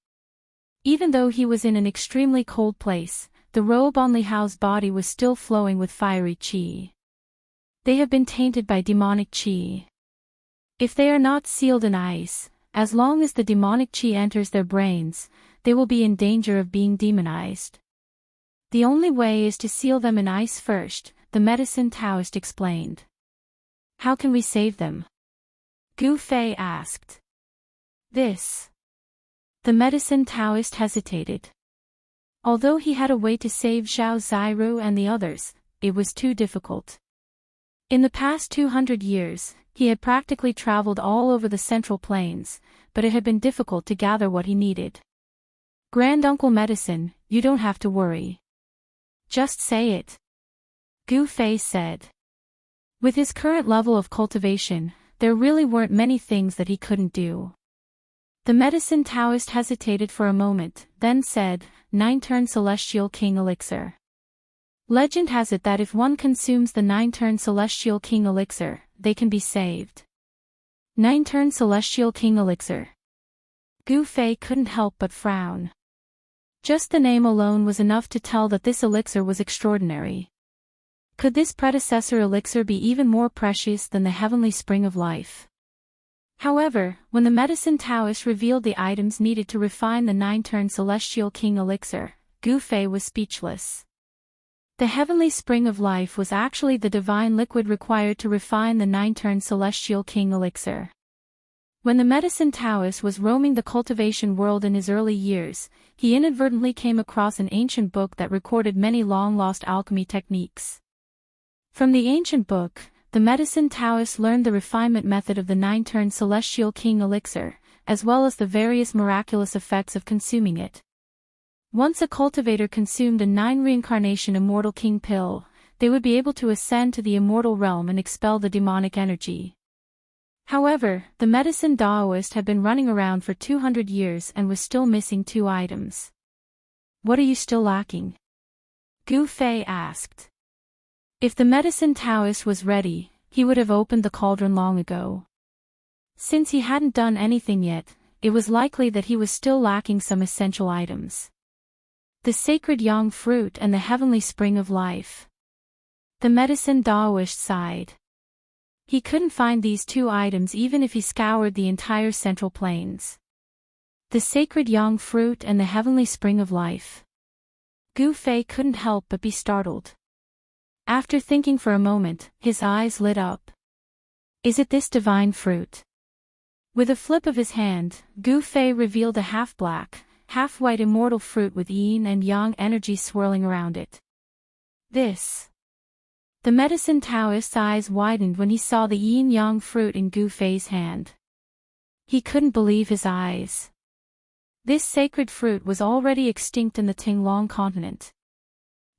Even though he was in an extremely cold place, the robe on Li Hao's body was still flowing with fiery qi. They have been tainted by demonic qi. If they are not sealed in ice, as long as the demonic qi enters their brains, they will be in danger of being demonized. The only way is to seal them in ice first, the medicine Taoist explained. How can we save them? Gu Fei asked. The medicine Taoist hesitated. Although he had a way to save Zhao Ziru and the others, it was too difficult. In the past 200 years, he had practically traveled all over the Central Plains, but it had been difficult to gather what he needed. Granduncle Medicine, you don't have to worry. Just say it. Gu Fei said. With his current level of cultivation, there really weren't many things that he couldn't do. The medicine Taoist hesitated for a moment, then said, 9-turn Celestial King Elixir. Legend has it that if one consumes the 9-turn Celestial King Elixir, they can be saved. 9-turn Celestial King Elixir. Gu Fei couldn't help but frown. Just the name alone was enough to tell that this elixir was extraordinary. Could this predecessor elixir be even more precious than the heavenly spring of life? However, when the medicine Taoist revealed the items needed to refine the 9-turn Celestial King Elixir, Gu Fei was speechless. The heavenly spring of life was actually the divine liquid required to refine the 9-turn Celestial King Elixir. When the medicine Taoist was roaming the cultivation world in his early years, he inadvertently came across an ancient book that recorded many long-lost alchemy techniques. From the ancient book, the medicine Taoist learned the refinement method of the 9-turn Celestial King Elixir, as well as the various miraculous effects of consuming it. Once a cultivator consumed a 9-reincarnation Immortal King pill, they would be able to ascend to the immortal realm and expel the demonic energy. However, the medicine Daoist had been running around for 200 years and was still missing 2 items. What are you still lacking? Gu Fei asked. If the medicine Taoist was ready, he would have opened the cauldron long ago. Since he hadn't done anything yet, it was likely that he was still lacking some essential items. The sacred yang fruit and the heavenly spring of life. The medicine Daoist sighed. He couldn't find these 2 items even if he scoured the entire Central Plains. The sacred yang fruit and the heavenly spring of life. Gu Fei couldn't help but be startled. After thinking for a moment, his eyes lit up. Is it this divine fruit? With a flip of his hand, Gu Fei revealed a half-black, half-white immortal fruit with yin and yang energy swirling around it. The medicine Taoist's eyes widened when he saw the yin-yang fruit in Gu Fei's hand. He couldn't believe his eyes. This sacred fruit was already extinct in the Tinglong continent.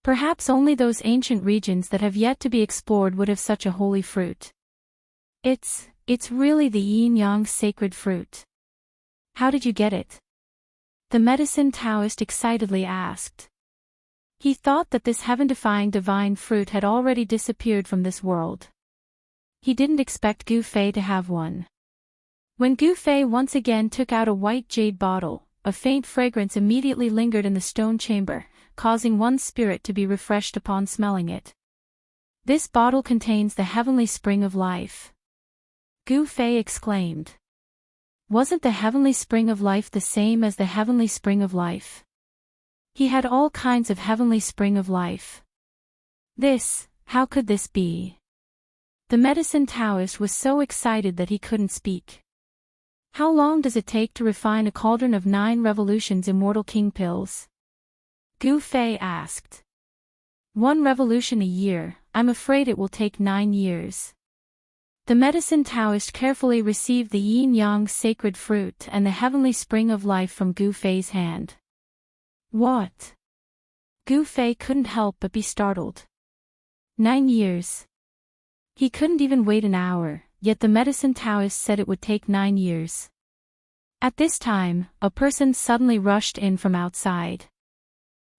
Perhaps only those ancient regions that have yet to be explored would have such a holy fruit. It's really the yin-yang sacred fruit. How did you get it? The medicine Taoist excitedly asked. He thought that this heaven-defying divine fruit had already disappeared from this world. He didn't expect Gu Fei to have one. When Gu Fei once again took out a white jade bottle, a faint fragrance immediately lingered in the stone chamber, causing one's spirit to be refreshed upon smelling it. This bottle contains the heavenly spring of life. Gu Fei exclaimed. Wasn't the heavenly spring of life the same as the heavenly spring of life? He had all kinds of heavenly spring of life. How could this be? The medicine Taoist was so excited that he couldn't speak. How long does it take to refine a cauldron of 9 revolutions immortal king pills? Gu Fei asked. 1 revolution a year, I'm afraid it will take 9 years. The medicine Taoist carefully received the yin-yang sacred fruit and the heavenly spring of life from Gu Fei's hand. What? Gu Fei couldn't help but be startled. 9 years. He couldn't even wait an hour, yet the medicine Taoist said it would take 9 years. At this time, a person suddenly rushed in from outside.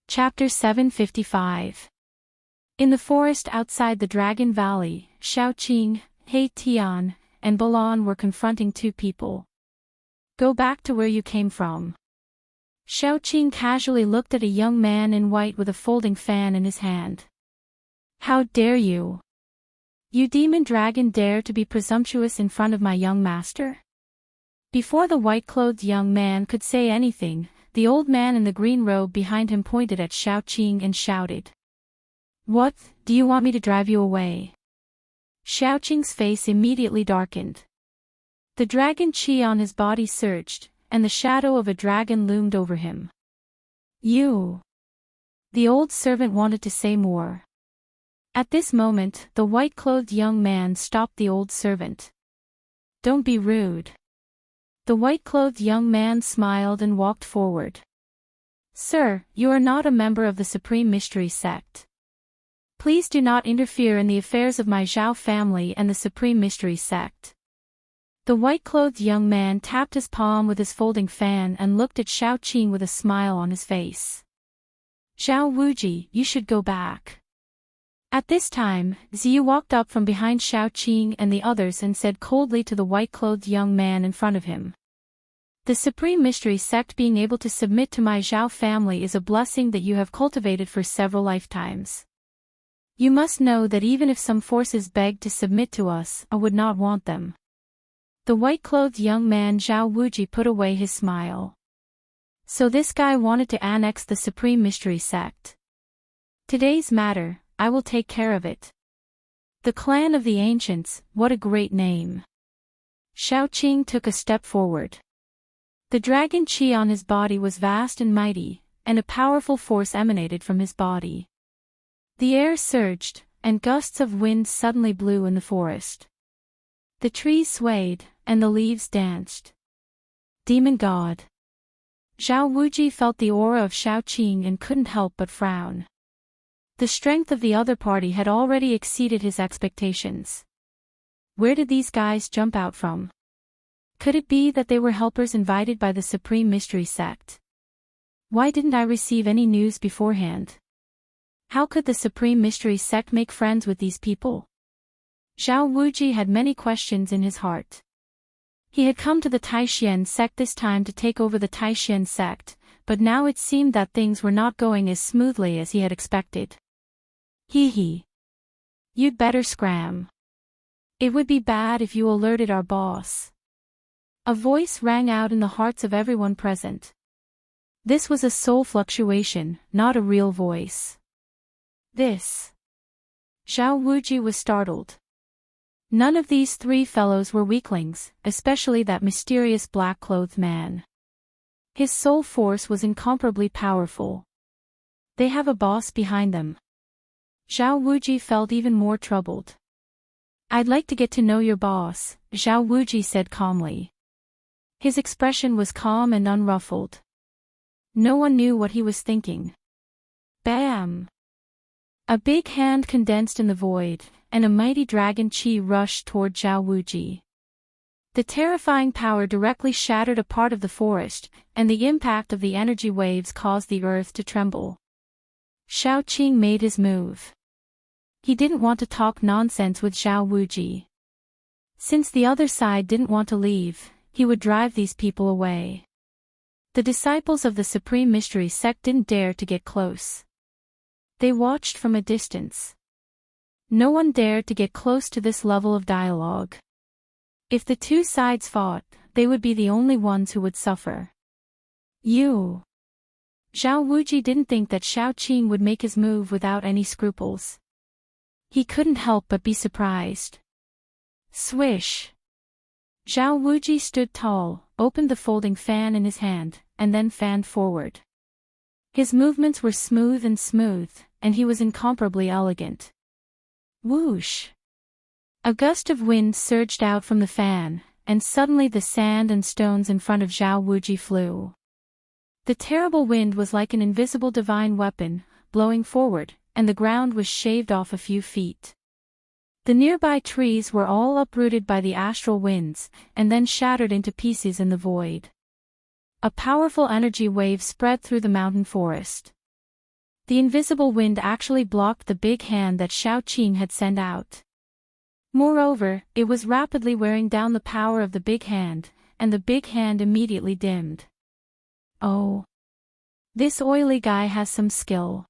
Chapter 755. In the forest outside the Dragon Valley, Xiaoqing, He Tian, and Balan were confronting 2 people. Go back to where you came from. Xiaoqing casually looked at a young man in white with a folding fan in his hand. How dare you? You demon dragon dare to be presumptuous in front of my young master? Before the white-clothed young man could say anything, the old man in the green robe behind him pointed at Xiaoqing and shouted. What, do you want me to drive you away? Xiaoqing's face immediately darkened. The dragon chi on his body surged, and the shadow of a dragon loomed over him. You! The old servant wanted to say more. At this moment, the white-clothed young man stopped the old servant. Don't be rude. The white-clothed young man smiled and walked forward. Sir, you are not a member of the Supreme Mystery Sect. Please do not interfere in the affairs of my Zhao family and the Supreme Mystery Sect. The white-clothed young man tapped his palm with his folding fan and looked at Xiaoqing with a smile on his face. Zhao Wuji, you should go back. At this time, Ziyu walked up from behind Xiaoqing and the others and said coldly to the white-clothed young man in front of him. The Supreme Mystery Sect being able to submit to my Zhao family is a blessing that you have cultivated for several lifetimes. You must know that even if some forces begged to submit to us, I would not want them. The white-clothed young man Zhao Wuji put away his smile. So this guy wanted to annex the Supreme Mystery Sect. Today's matter, I will take care of it. The Clan of the Ancients, what a great name. Xiaoqing took a step forward. The dragon chi on his body was vast and mighty, and a powerful force emanated from his body. The air surged, and gusts of wind suddenly blew in the forest. The trees swayed, and the leaves danced. Demon God. Zhao Wuji felt the aura of Xiaoqing and couldn't help but frown. The strength of the other party had already exceeded his expectations. Where did these guys jump out from? Could it be that they were helpers invited by the Supreme Mystery Sect? Why didn't I receive any news beforehand? How could the Supreme Mystery Sect make friends with these people? Zhao Wuji had many questions in his heart. He had come to the Taishan sect this time to take over the Taishan sect, but now it seemed that things were not going as smoothly as he had expected. Hee. You'd better scram. It would be bad if you alerted our boss. A voice rang out in the hearts of everyone present. This was a soul fluctuation, not a real voice. Zhao Wuji was startled. None of these 3 fellows were weaklings, especially that mysterious black-clothed man. His soul force was incomparably powerful. They have a boss behind them. Zhao Wuji felt even more troubled. I'd like to get to know your boss, Zhao Wuji said calmly. His expression was calm and unruffled. No one knew what he was thinking. Bam! A big hand condensed in the void, and a mighty dragon chi rushed toward Zhao Wuji. The terrifying power directly shattered a part of the forest, and the impact of the energy waves caused the earth to tremble. Xiao Qing made his move. He didn't want to talk nonsense with Zhao Wuji. Since the other side didn't want to leave, he would drive these people away. The disciples of the Supreme Mystery Sect didn't dare to get close. They watched from a distance. No one dared to get close to this level of dialogue. If the two sides fought, they would be the only ones who would suffer. Zhao Wuji didn't think that Xiao Qing would make his move without any scruples. He couldn't help but be surprised. Swish! Zhao Wuji stood tall, opened the folding fan in his hand, and then fanned forward. His movements were smooth, and he was incomparably elegant. Whoosh! A gust of wind surged out from the fan, and suddenly the sand and stones in front of Zhao Wuji flew. The terrible wind was like an invisible divine weapon, blowing forward, and the ground was shaved off a few feet. The nearby trees were all uprooted by the astral winds, and then shattered into pieces in the void. A powerful energy wave spread through the mountain forest. The invisible wind actually blocked the big hand that Xiao Qing had sent out. Moreover, it was rapidly wearing down the power of the big hand, and the big hand immediately dimmed. Oh! This oily guy has some skill.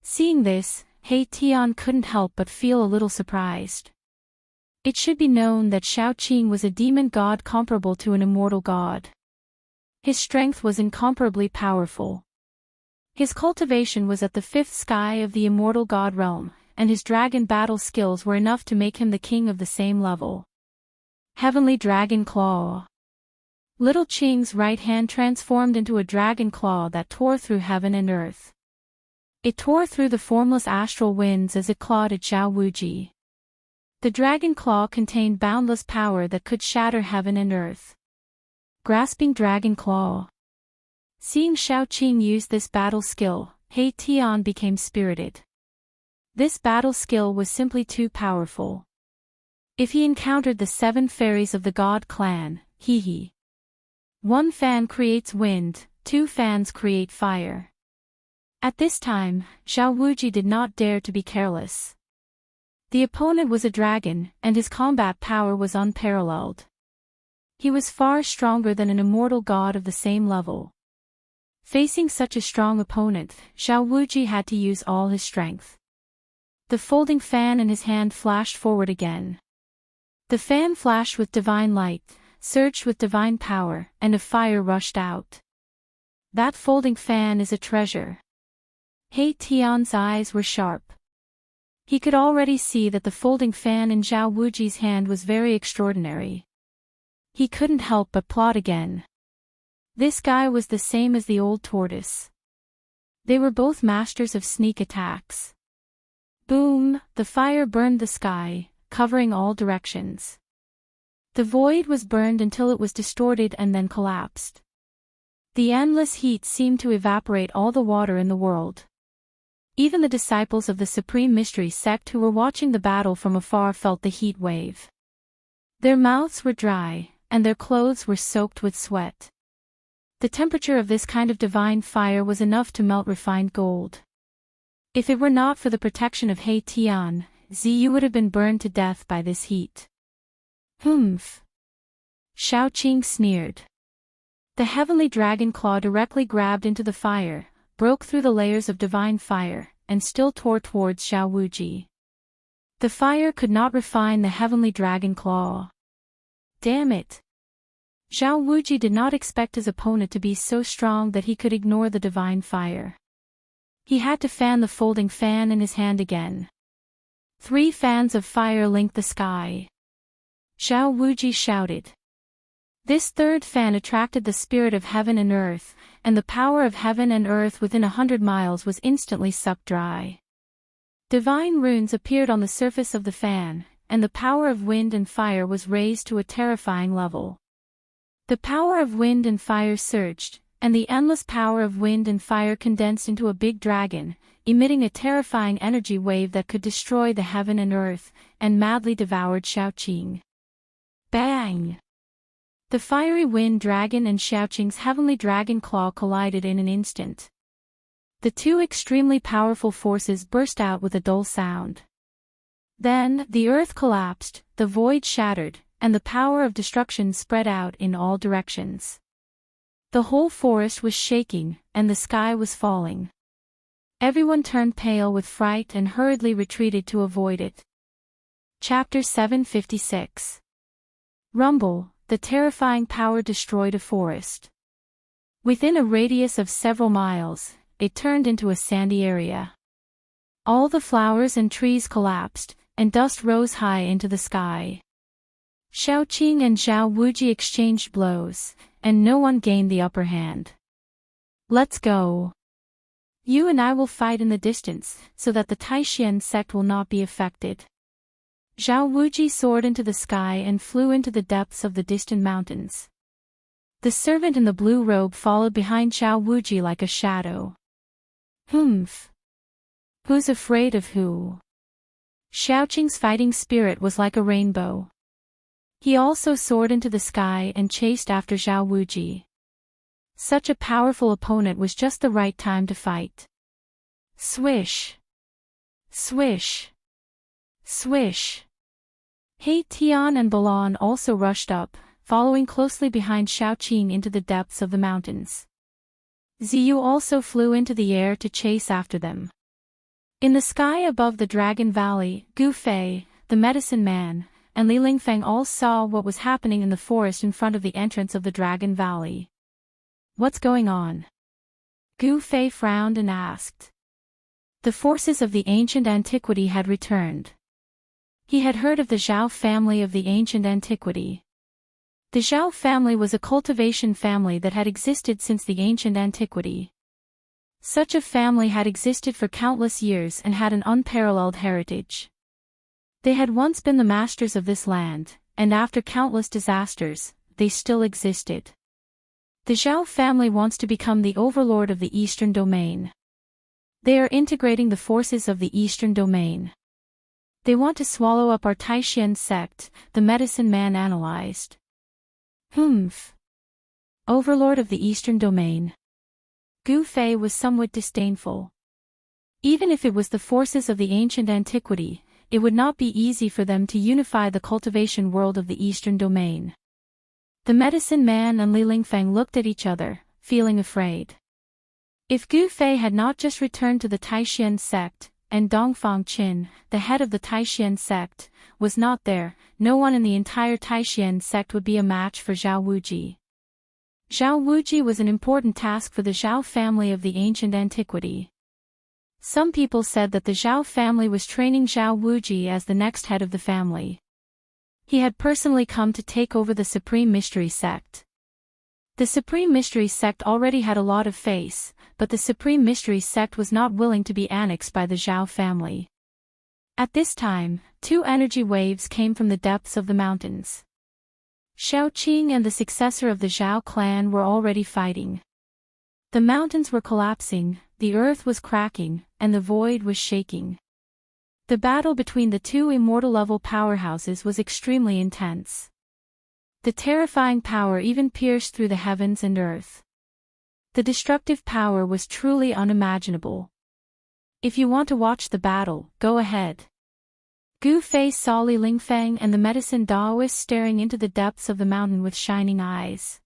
Seeing this, He Tian couldn't help but feel a little surprised. It should be known that Xiao Qing was a demon god comparable to an immortal god. His strength was incomparably powerful. His cultivation was at the fifth sky of the immortal god realm, and his dragon battle skills were enough to make him the king of the same level. Heavenly Dragon Claw. Little Qing's right hand transformed into a dragon claw that tore through heaven and earth. It tore through the formless astral winds as it clawed at Zhao Wuji. The dragon claw contained boundless power that could shatter heaven and earth. Grasping Dragon Claw. Seeing Xiao Qing use this battle skill, He Tian became spirited. This battle skill was simply too powerful. If he encountered the 7 fairies of the god clan, he. 1 fan creates wind, 2 fans create fire. At this time, Zhao Wuji did not dare to be careless. The opponent was a dragon, and his combat power was unparalleled. He was far stronger than an immortal god of the same level. Facing such a strong opponent, Zhao Wuji had to use all his strength. The folding fan in his hand flashed forward again. The fan flashed with divine light, surged with divine power, and a fire rushed out. That folding fan is a treasure. He Tian's eyes were sharp. He could already see that the folding fan in Zhao Wuji's hand was very extraordinary. He couldn't help but plot again. This guy was the same as the old tortoise. They were both masters of sneak attacks. Boom! The fire burned the sky, covering all directions. The void was burned until it was distorted and then collapsed. The endless heat seemed to evaporate all the water in the world. Even the disciples of the Supreme Mystery Sect who were watching the battle from afar felt the heat wave. Their mouths were dry, and their clothes were soaked with sweat. The temperature of this kind of divine fire was enough to melt refined gold. If it were not for the protection of He Tian, Ziyu would have been burned to death by this heat. Humph! Xiao Qing sneered. The heavenly dragon claw directly grabbed into the fire, broke through the layers of divine fire, and still tore towards Zhao Wuji. The fire could not refine the heavenly dragon claw. Damn it! Zhao Wuji did not expect his opponent to be so strong that he could ignore the divine fire. He had to fan the folding fan in his hand again. 3 fans of fire linked the sky. Zhao Wuji shouted. This 3rd fan attracted the spirit of heaven and earth, and the power of heaven and earth within 100 miles was instantly sucked dry. Divine runes appeared on the surface of the fan, and the power of wind and fire was raised to a terrifying level. The power of wind and fire surged, and the endless power of wind and fire condensed into a big dragon, emitting a terrifying energy wave that could destroy the heaven and earth, and madly devoured Xiaoqing. Bang! The fiery wind dragon and Xiaoqing's heavenly dragon claw collided in an instant. The two extremely powerful forces burst out with a dull sound. Then, the earth collapsed, the void shattered, and the power of destruction spread out in all directions. The whole forest was shaking, and the sky was falling. Everyone turned pale with fright and hurriedly retreated to avoid it. Chapter 756. Rumble, the terrifying power destroyed a forest. Within a radius of several miles, it turned into a sandy area. All the flowers and trees collapsed, and dust rose high into the sky. Xiaoqing and Zhao Wuji exchanged blows, and no one gained the upper hand. Let's go. You and I will fight in the distance, so that the Taishan sect will not be affected. Zhao Wuji soared into the sky and flew into the depths of the distant mountains. The servant in the blue robe followed behind Zhao Wuji like a shadow. Humph. Who's afraid of who? Xiaoqing's fighting spirit was like a rainbow. He also soared into the sky and chased after Zhao Wuji. Such a powerful opponent was just the right time to fight. Swish! Swish! Swish! He Tian and Balan also rushed up, following closely behind Xiaoqing into the depths of the mountains. Ziyu also flew into the air to chase after them. In the sky above the Dragon Valley, Gu Fei, the medicine man, and Li Lingfeng all saw what was happening in the forest in front of the entrance of the Dragon Valley. What's going on? Gu Fei frowned and asked. The forces of the ancient antiquity had returned. He had heard of the Zhao family of the ancient antiquity. The Zhao family was a cultivation family that had existed since the ancient antiquity. Such a family had existed for countless years and had an unparalleled heritage. They had once been the masters of this land, and after countless disasters, they still existed. The Zhao family wants to become the overlord of the Eastern Domain. They are integrating the forces of the Eastern Domain. They want to swallow up our Taishan sect, the medicine man analyzed. Humph. Overlord of the Eastern Domain. Gu Fei was somewhat disdainful. Even if it was the forces of the ancient antiquity, it would not be easy for them to unify the cultivation world of the Eastern Domain. The medicine man and Li Lingfeng looked at each other, feeling afraid. If Gu Fei had not just returned to the Taishan sect, and Dongfang Qin, the head of the Taishan sect, was not there, no one in the entire Taishan sect would be a match for Zhao Wuji. Zhao Wuji was an important task for the Zhao family of the ancient antiquity. Some people said that the Zhao family was training Zhao Wuji as the next head of the family. He had personally come to take over the Supreme Mystery Sect. The Supreme Mystery Sect already had a lot of face, but the Supreme Mystery Sect was not willing to be annexed by the Zhao family. At this time, two energy waves came from the depths of the mountains. Xiaoqing and the successor of the Zhao clan were already fighting. The mountains were collapsing, the earth was cracking, and the void was shaking. The battle between the two immortal-level powerhouses was extremely intense. The terrifying power even pierced through the heavens and earth. The destructive power was truly unimaginable. If you want to watch the battle, go ahead. Gu Fei saw Li Lingfeng and the medicine Daoist staring into the depths of the mountain with shining eyes.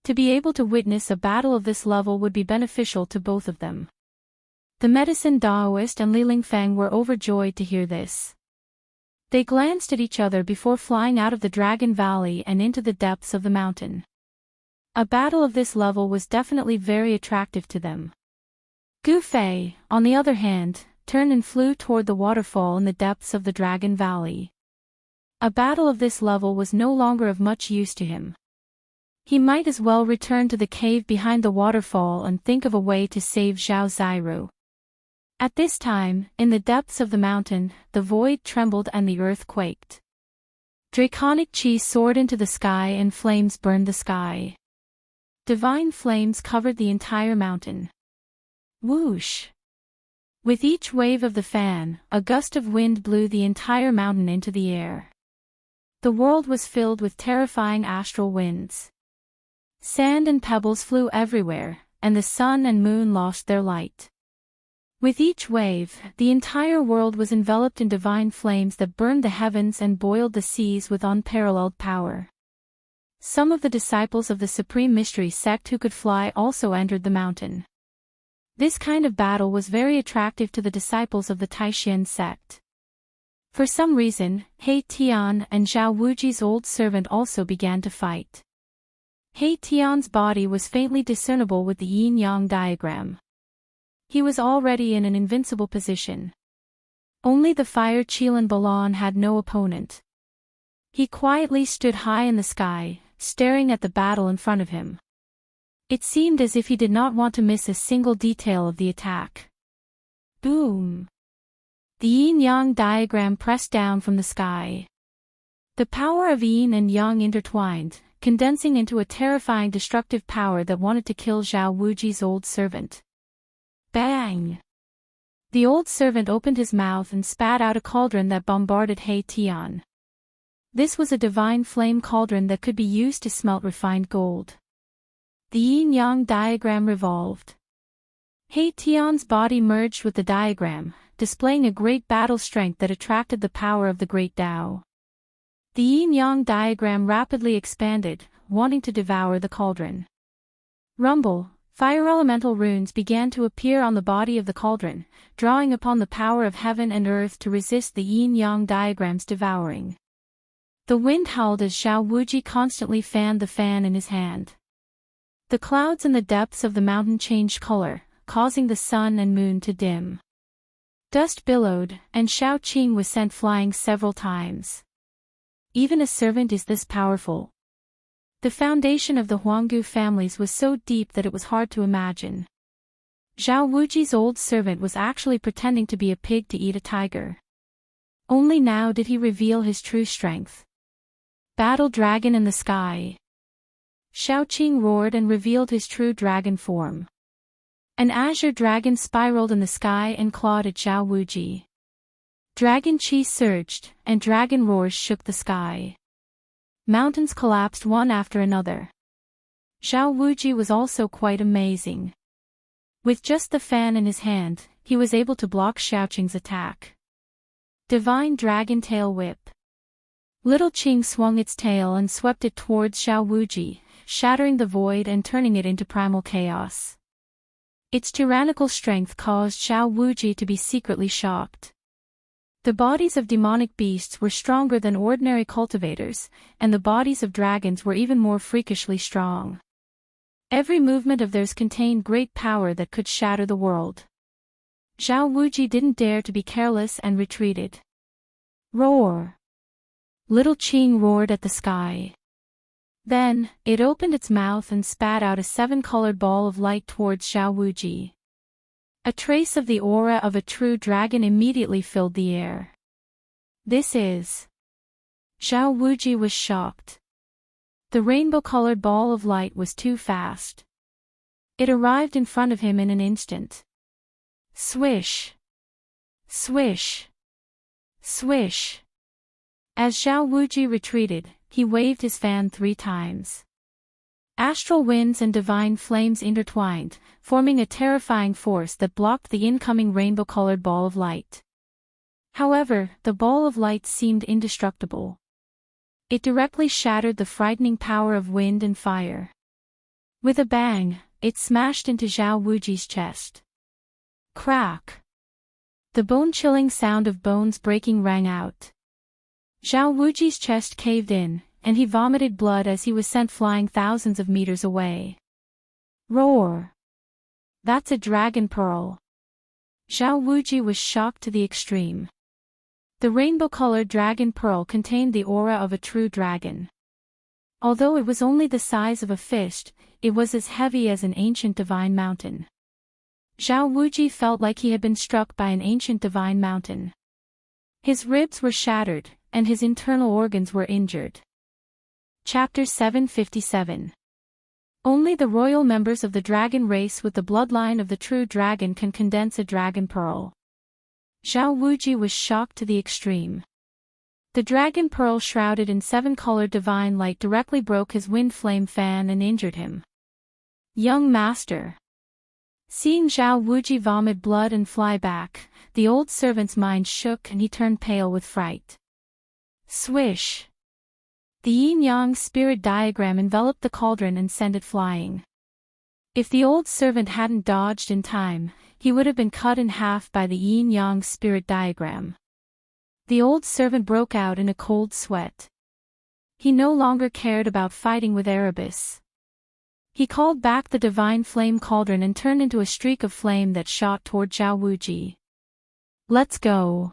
To be able to witness a battle of this level would be beneficial to both of them. The medicine Daoist and Li Lingfeng were overjoyed to hear this. They glanced at each other before flying out of the Dragon Valley and into the depths of the mountain. A battle of this level was definitely very attractive to them. Gu Fei, on the other hand, turned and flew toward the waterfall in the depths of the Dragon Valley. A battle of this level was no longer of much use to him. He might as well return to the cave behind the waterfall and think of a way to save Zhao Zairu. At this time, in the depths of the mountain, the void trembled and the earth quaked. Draconic chi soared into the sky and flames burned the sky. Divine flames covered the entire mountain. Whoosh! With each wave of the fan, a gust of wind blew the entire mountain into the air. The world was filled with terrifying astral winds. Sand and pebbles flew everywhere, and the sun and moon lost their light. With each wave, the entire world was enveloped in divine flames that burned the heavens and boiled the seas with unparalleled power. Some of the disciples of the Supreme Mystery sect who could fly also entered the mountain. This kind of battle was very attractive to the disciples of the Taishan sect. For some reason, He Tian and Zhao Wuji's old servant also began to fight. He Tian's body was faintly discernible with the yin-yang diagram. He was already in an invincible position. Only the fire Qilan Balan had no opponent. He quietly stood high in the sky, staring at the battle in front of him. It seemed as if he did not want to miss a single detail of the attack. Boom! The yin-yang diagram pressed down from the sky. The power of yin and yang intertwined, condensing into a terrifying destructive power that wanted to kill Zhao Wuji's old servant. Bang! The old servant opened his mouth and spat out a cauldron that bombarded He Tian. This was a divine flame cauldron that could be used to smelt refined gold. The yin-yang diagram revolved. He Tian's body merged with the diagram, displaying a great battle strength that attracted the power of the great Tao. The yin-yang diagram rapidly expanded, wanting to devour the cauldron. Rumble, fire elemental runes began to appear on the body of the cauldron, drawing upon the power of heaven and earth to resist the yin-yang diagram's devouring. The wind howled as Zhao Wuji constantly fanned the fan in his hand. The clouds in the depths of the mountain changed color, causing the sun and moon to dim. Dust billowed, and Xiao Qing was sent flying several times. Even a servant is this powerful. The foundation of the Huanggu families was so deep that it was hard to imagine. Zhao Wuji's old servant was actually pretending to be a pig to eat a tiger. Only now did he reveal his true strength. Battle dragon in the sky. Xiao Qing roared and revealed his true dragon form. An azure dragon spiraled in the sky and clawed at Zhao Wuji. Dragon chi surged, and dragon roars shook the sky. Mountains collapsed one after another. Zhao Wuji was also quite amazing. With just the fan in his hand, he was able to block Xiao Qing's attack. Divine Dragon Tail Whip. Little Qing swung its tail and swept it towards Zhao Wuji, shattering the void and turning it into primal chaos. Its tyrannical strength caused Zhao Wuji to be secretly shocked. The bodies of demonic beasts were stronger than ordinary cultivators, and the bodies of dragons were even more freakishly strong. Every movement of theirs contained great power that could shatter the world. Zhao Wuji didn't dare to be careless and retreated. Roar! Little Qing roared at the sky. Then, it opened its mouth and spat out a seven-colored ball of light towards Zhao Wuji. A trace of the aura of a true dragon immediately filled the air. This is... Zhao Wuji was shocked. The rainbow-colored ball of light was too fast. It arrived in front of him in an instant. Swish! Swish! Swish! As Zhao Wuji retreated, he waved his fan 3 times. Astral winds and divine flames intertwined, forming a terrifying force that blocked the incoming rainbow-colored ball of light. However, the ball of light seemed indestructible. It directly shattered the frightening power of wind and fire. With a bang, it smashed into Zhao Wuji's chest. Crack! The bone-chilling sound of bones breaking rang out. Zhao Wuji's chest caved in, and he vomited blood as he was sent flying thousands of meters away. Roar! That's a dragon pearl. Zhao Wuji was shocked to the extreme. The rainbow-colored dragon pearl contained the aura of a true dragon. Although it was only the size of a fist, it was as heavy as an ancient divine mountain. Zhao Wuji felt like he had been struck by an ancient divine mountain. His ribs were shattered, and his internal organs were injured. Chapter 757. Only the royal members of the dragon race with the bloodline of the true dragon can condense a dragon pearl. Zhao Wuji was shocked to the extreme. The dragon pearl shrouded in 7-colored divine light directly broke his wind flame fan and injured him. Young master. Seeing Zhao Wuji vomit blood and fly back, the old servant's mind shook and he turned pale with fright. Swish! The yin-yang spirit diagram enveloped the cauldron and sent it flying. If the old servant hadn't dodged in time, he would have been cut in half by the yin-yang spirit diagram. The old servant broke out in a cold sweat. He no longer cared about fighting with Erebus. He called back the divine flame cauldron and turned into a streak of flame that shot toward Zhao Wuji. Let's go.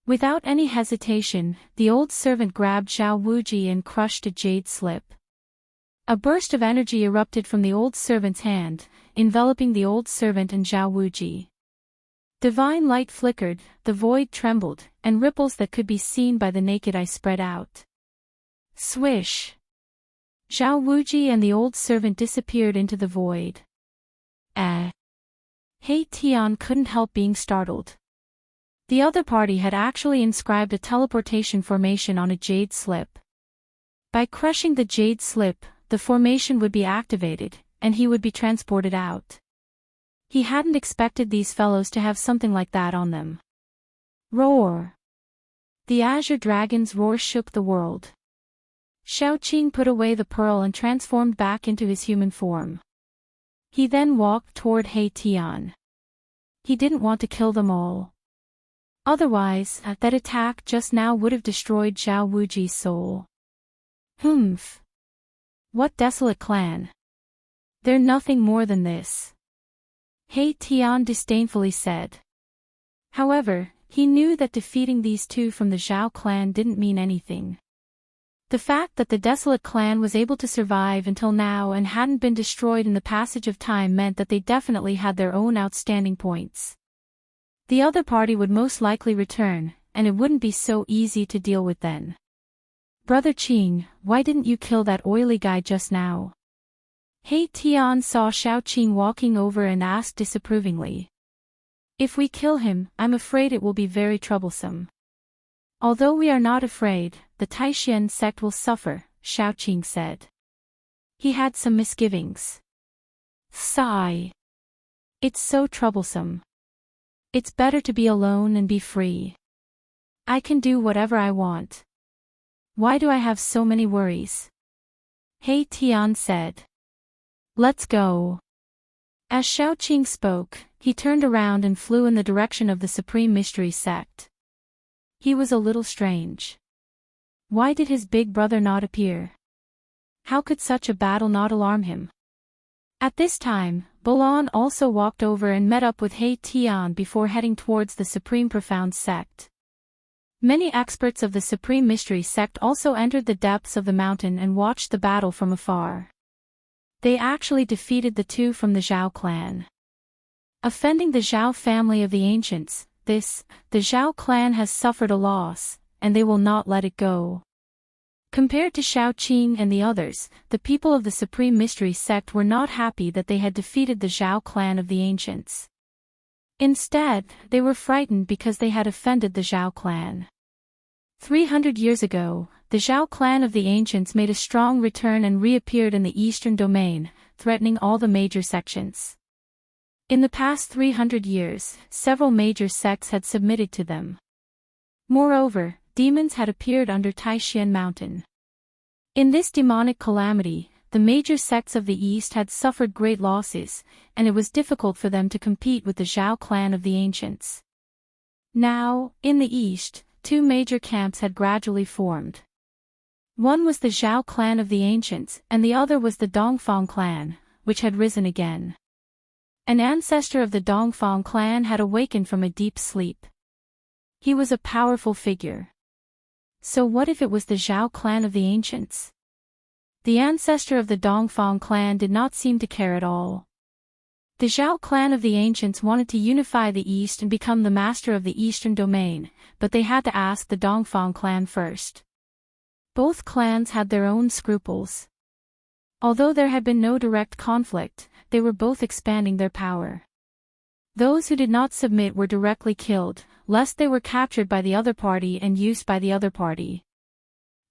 Without any hesitation, the old servant grabbed Zhao Wuji and crushed a jade slip. A burst of energy erupted from the old servant's hand, enveloping the old servant and Zhao Wuji. Divine light flickered, the void trembled, and ripples that could be seen by the naked eye spread out. Swish! Zhao Wuji and the old servant disappeared into the void. He Tian couldn't help being startled. The other party had actually inscribed a teleportation formation on a jade slip. By crushing the jade slip, the formation would be activated, and he would be transported out. He hadn't expected these fellows to have something like that on them. Roar! The azure dragon's roar shook the world. Xiaoqing put away the pearl and transformed back into his human form. He then walked toward He Tian. He didn't want to kill them all. Otherwise, that attack just now would have destroyed Zhao Wuji's soul. Humph! What desolate clan! They're nothing more than this. He Tian disdainfully said. However, he knew that defeating these two from the Zhao clan didn't mean anything. The fact that the desolate clan was able to survive until now and hadn't been destroyed in the passage of time meant that they definitely had their own outstanding points. The other party would most likely return, and it wouldn't be so easy to deal with then. Brother Qing, why didn't you kill that oily guy just now? He Tian saw Xiaoqing walking over and asked disapprovingly. If we kill him, I'm afraid it will be very troublesome. Although we are not afraid, the Taishan sect will suffer, Xiaoqing said. He had some misgivings. Sigh. It's so troublesome. It's better to be alone and be free. I can do whatever I want. Why do I have so many worries? He Tian said. Let's go. As Xiaoqing spoke, he turned around and flew in the direction of the Supreme Mystery Sect. He was a little strange. Why did his big brother not appear? How could such a battle not alarm him? At this time, Bolon also walked over and met up with He Tian before heading towards the Supreme Profound Sect. Many experts of the Supreme Mystery Sect also entered the depths of the mountain and watched the battle from afar. They actually defeated the two from the Zhao clan. Offending the Zhao family of the ancients, the Zhao clan has suffered a loss, and they will not let it go. Compared to Xiaoqing and the others, the people of the Supreme Mystery Sect were not happy that they had defeated the Zhao clan of the ancients. Instead, they were frightened because they had offended the Zhao clan. 300 years ago, the Zhao clan of the ancients made a strong return and reappeared in the eastern domain, threatening all the major sections. In the past 300 years, several major sects had submitted to them. Moreover, demons had appeared under Taishan Mountain. In this demonic calamity, the major sects of the east had suffered great losses, and it was difficult for them to compete with the Zhao clan of the ancients. Now, in the east, two major camps had gradually formed. One was the Zhao clan of the ancients, and the other was the Dongfang clan, which had risen again. An ancestor of the Dongfang clan had awakened from a deep sleep. He was a powerful figure. So what if it was the Zhao clan of the ancients? The ancestor of the Dongfang clan did not seem to care at all. The Zhao clan of the ancients wanted to unify the East and become the master of the Eastern domain, but they had to ask the Dongfang clan first. Both clans had their own scruples. Although there had been no direct conflict, they were both expanding their power. Those who did not submit were directly killed, lest they were captured by the other party and used by the other party.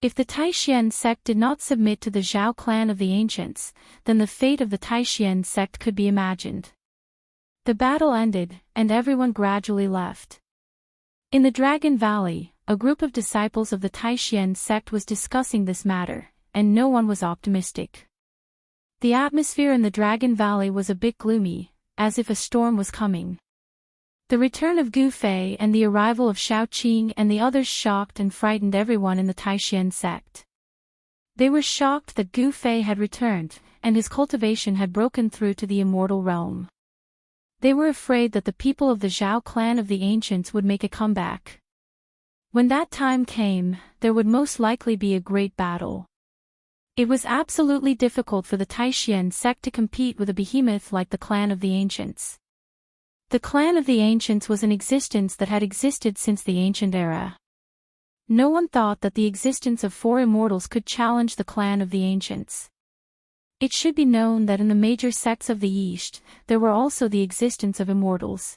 If the Taishan sect did not submit to the Zhao clan of the ancients, then the fate of the Taishan sect could be imagined. The battle ended, and everyone gradually left. In the Dragon Valley, a group of disciples of the Taishan sect was discussing this matter, and no one was optimistic. The atmosphere in the Dragon Valley was a bit gloomy, as if a storm was coming. The return of Gu Fei and the arrival of Shao Qing and the others shocked and frightened everyone in the Taishan sect. They were shocked that Gu Fei had returned, and his cultivation had broken through to the immortal realm. They were afraid that the people of the Zhao clan of the ancients would make a comeback. When that time came, there would most likely be a great battle. It was absolutely difficult for the Taishan sect to compete with a behemoth like the clan of the ancients. The clan of the ancients was an existence that had existed since the ancient era. No one thought that the existence of 4 immortals could challenge the clan of the ancients. It should be known that in the major sects of the East, there were also the existence of immortals.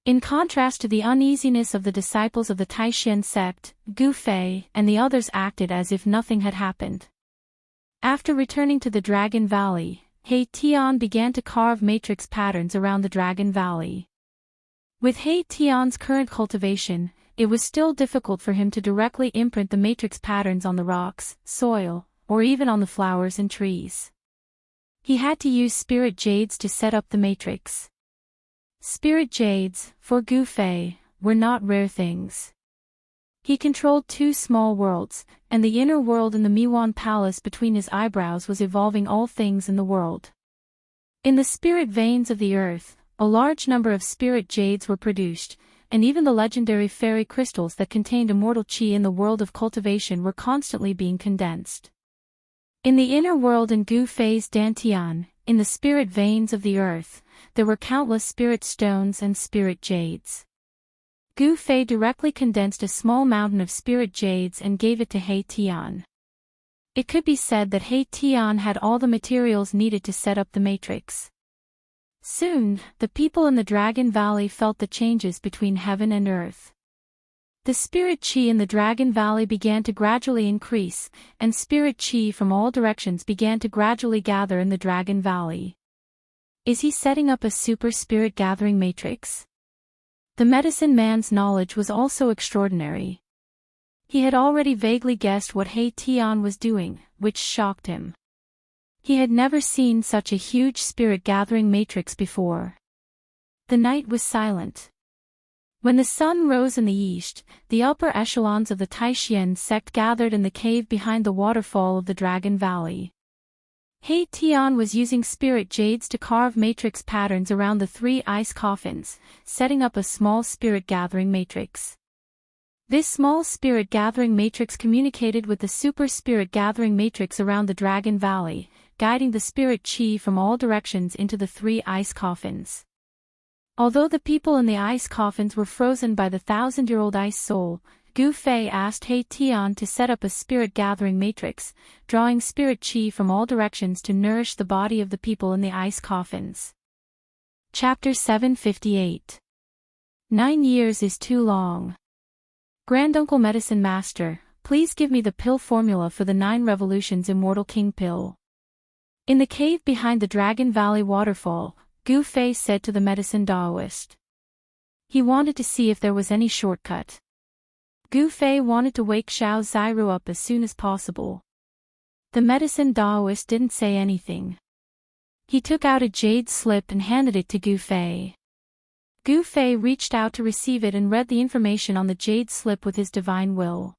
In contrast to the uneasiness of the disciples of the Taishan sect, Gu Fei and the others acted as if nothing had happened. After returning to the Dragon Valley, He Tian began to carve matrix patterns around the Dragon Valley. With He Tian's current cultivation, it was still difficult for him to directly imprint the matrix patterns on the rocks, soil, or even on the flowers and trees. He had to use spirit jades to set up the matrix. Spirit jades, for Gu Fei, were not rare things. He controlled 2 small worlds, and the inner world in the Miwan Palace between his eyebrows was evolving all things in the world. In the spirit veins of the earth, a large number of spirit jades were produced, and even the legendary fairy crystals that contained immortal qi in the world of cultivation were constantly being condensed. In the inner world in Gu Fei's Dantian, in the spirit veins of the earth, there were countless spirit stones and spirit jades. Gu Fei directly condensed a small mountain of spirit jades and gave it to He Tian. It could be said that He Tian had all the materials needed to set up the matrix. Soon, the people in the Dragon Valley felt the changes between heaven and earth. The spirit qi in the Dragon Valley began to gradually increase, and spirit qi from all directions began to gradually gather in the Dragon Valley. Is he setting up a super spirit gathering matrix? The medicine man's knowledge was also extraordinary. He had already vaguely guessed what He Tian was doing, which shocked him. He had never seen such a huge spirit-gathering matrix before. The night was silent. When the sun rose in the east, the upper echelons of the Taishan sect gathered in the cave behind the waterfall of the Dragon Valley. He Tian was using spirit jades to carve matrix patterns around the 3 ice coffins, setting up a small spirit-gathering matrix. This small spirit-gathering matrix communicated with the super spirit-gathering matrix around the Dragon Valley, guiding the spirit qi from all directions into the 3 ice coffins. Although the people in the ice coffins were frozen by the 1,000-year-old ice soul, Gu Fei asked He Tian to set up a spirit-gathering matrix, drawing spirit qi from all directions to nourish the body of the people in the ice coffins. Chapter 758. 9 years is too long. Granduncle Medicine Master, please give me the pill formula for the 9 Revolutions Immortal King Pill. In the cave behind the Dragon Valley waterfall, Gu Fei said to the medicine Daoist. He wanted to see if there was any shortcut. Gu Fei wanted to wake Xiao Ziru up as soon as possible. The medicine Daoist didn't say anything. He took out a jade slip and handed it to Gu Fei. Gu Fei reached out to receive it and read the information on the jade slip with his divine will.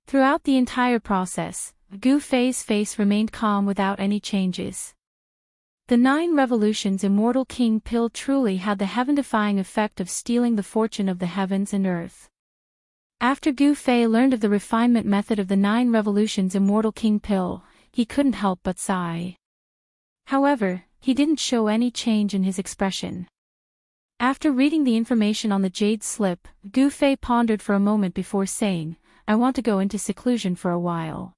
Throughout the entire process, Gu Fei's face remained calm without any changes. The 9 Revolutions Immortal King Pill truly had the heaven-defying effect of stealing the fortune of the heavens and earth. After Gu Fei learned of the refinement method of the 9 Revolutions Immortal King Pill, he couldn't help but sigh. However, he didn't show any change in his expression. After reading the information on the jade slip, Gu Fei pondered for a moment before saying, "I want to go into seclusion for a while."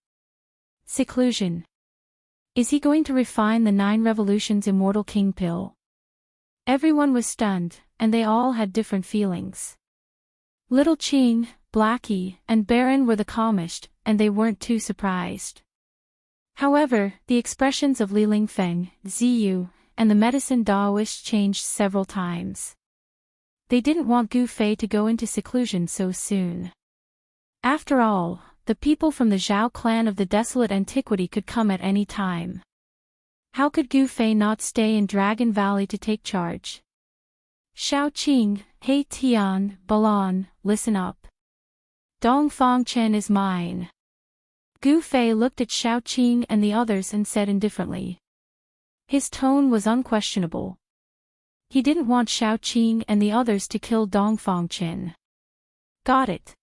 Seclusion. Is he going to refine the 9 revolutions immortal king pill? Everyone was stunned, and they all had different feelings. Little Qing, Blackie, and Baron were the calmest, and they weren't too surprised. However, the expressions of Li Lingfeng, Ziyu, and the medicine Daoist changed several times. They didn't want Gu Fei to go into seclusion so soon. After all, the people from the Zhao clan of the desolate antiquity could come at any time. How could Gu Fei not stay in Dragon Valley to take charge? Xiao Qing, He Tian, Balan, listen up. Dongfang Chen is mine. Gu Fei looked at Xiao Qing and the others and said indifferently. His tone was unquestionable. He didn't want Xiao Qing and the others to kill Dongfang Chen. Got it.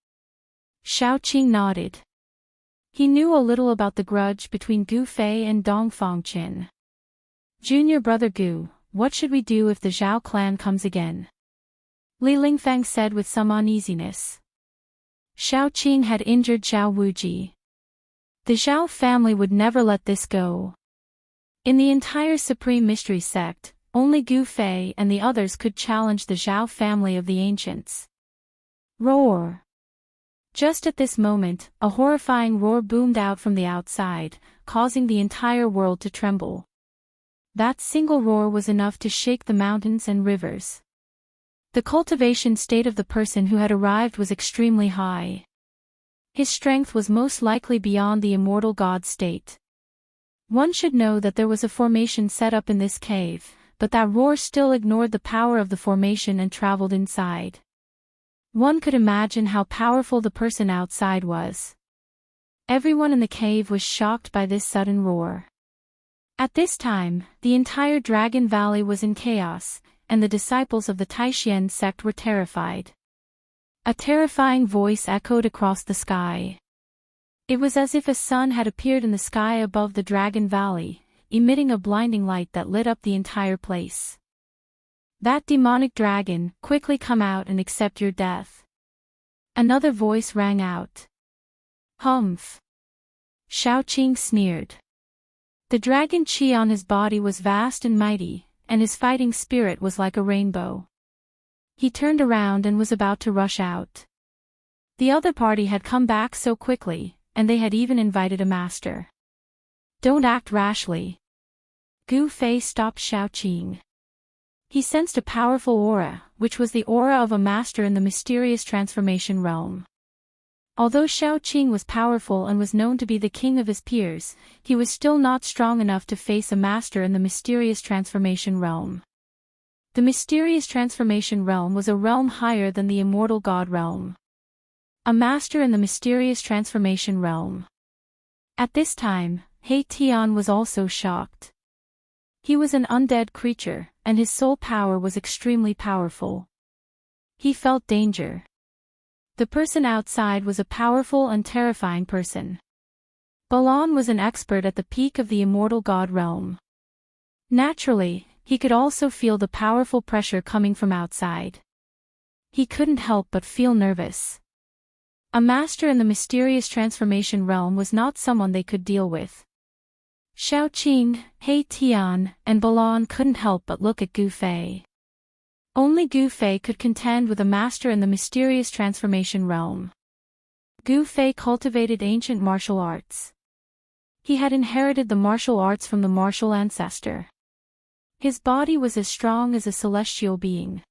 Xiao Qing nodded. He knew a little about the grudge between Gu Fei and Dongfang Chen. Junior brother Gu, what should we do if the Zhao clan comes again? Li Lingfeng said with some uneasiness. Xiao Qing had injured Zhao Wuji. The Zhao family would never let this go. In the entire Supreme Mystery Sect, only Gu Fei and the others could challenge the Zhao family of the ancients. Roar! Just at this moment, a horrifying roar boomed out from the outside, causing the entire world to tremble. That single roar was enough to shake the mountains and rivers. The cultivation state of the person who had arrived was extremely high. His strength was most likely beyond the immortal god state. One should know that there was a formation set up in this cave, but that roar still ignored the power of the formation and traveled inside. One could imagine how powerful the person outside was. Everyone in the cave was shocked by this sudden roar. At this time, the entire Dragon Valley was in chaos, and the disciples of the Taishan sect were terrified. A terrifying voice echoed across the sky. It was as if a sun had appeared in the sky above the Dragon Valley, emitting a blinding light that lit up the entire place. That demonic dragon, quickly come out and accept your death. Another voice rang out. Humph! Xiao Qing sneered. The dragon chi on his body was vast and mighty, and his fighting spirit was like a rainbow. He turned around and was about to rush out. The other party had come back so quickly, and they had even invited a master. Don't act rashly. Gu Fei stopped Xiao Qing. He sensed a powerful aura, which was the aura of a master in the mysterious transformation realm. Although Xiao Qing was powerful and was known to be the king of his peers, he was still not strong enough to face a master in the mysterious transformation realm. The mysterious transformation realm was a realm higher than the immortal god realm. A master in the mysterious transformation realm. At this time, He Tian was also shocked. He was an undead creature, and his soul power was extremely powerful. He felt danger. The person outside was a powerful and terrifying person. Balan was an expert at the peak of the immortal god realm. Naturally, he could also feel the powerful pressure coming from outside. He couldn't help but feel nervous. A master in the mysterious transformation realm was not someone they could deal with. Xiao Qing, He Tian, and Balan couldn't help but look at Gu Fei. Only Gu Fei could contend with a master in the mysterious transformation realm. Gu Fei cultivated ancient martial arts. He had inherited the martial arts from the martial ancestor. His body was as strong as a celestial being.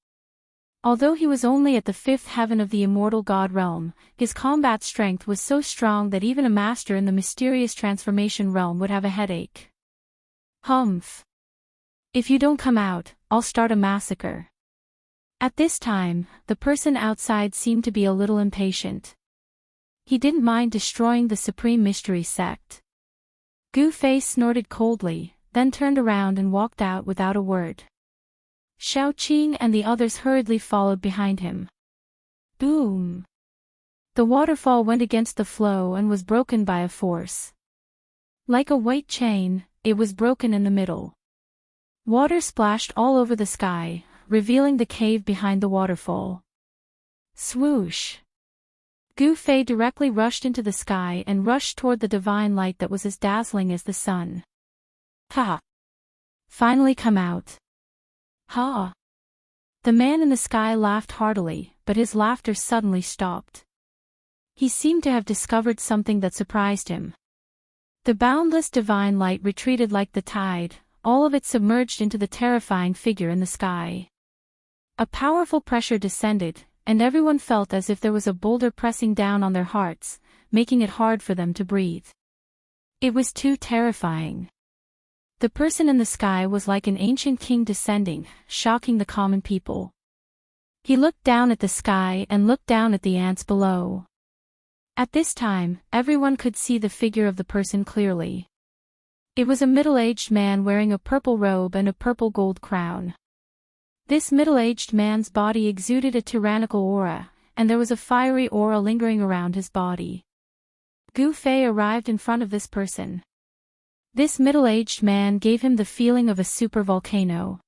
Although he was only at the 5th heaven of the immortal god realm, his combat strength was so strong that even a master in the mysterious transformation realm would have a headache. Humph! If you don't come out, I'll start a massacre. At this time, the person outside seemed to be a little impatient. He didn't mind destroying the Supreme Mystery Sect. Gu Fei snorted coldly, then turned around and walked out without a word. Xiao Qing and the others hurriedly followed behind him. Boom! The waterfall went against the flow and was broken by a force. Like a white chain, it was broken in the middle. Water splashed all over the sky, revealing the cave behind the waterfall. Swoosh! Gu Fei directly rushed into the sky and rushed toward the divine light that was as dazzling as the sun. Ha! Finally come out. Ha! The man in the sky laughed heartily, but his laughter suddenly stopped. He seemed to have discovered something that surprised him. The boundless divine light retreated like the tide, all of it submerged into the terrifying figure in the sky. A powerful pressure descended, and everyone felt as if there was a boulder pressing down on their hearts, making it hard for them to breathe. It was too terrifying. The person in the sky was like an ancient king descending, shocking the common people. He looked down at the sky and looked down at the ants below. At this time, everyone could see the figure of the person clearly. It was a middle-aged man wearing a purple robe and a purple gold crown. This middle-aged man's body exuded a tyrannical aura, and there was a fiery aura lingering around his body. Gu Fei arrived in front of this person. This middle-aged man gave him the feeling of a supervolcano.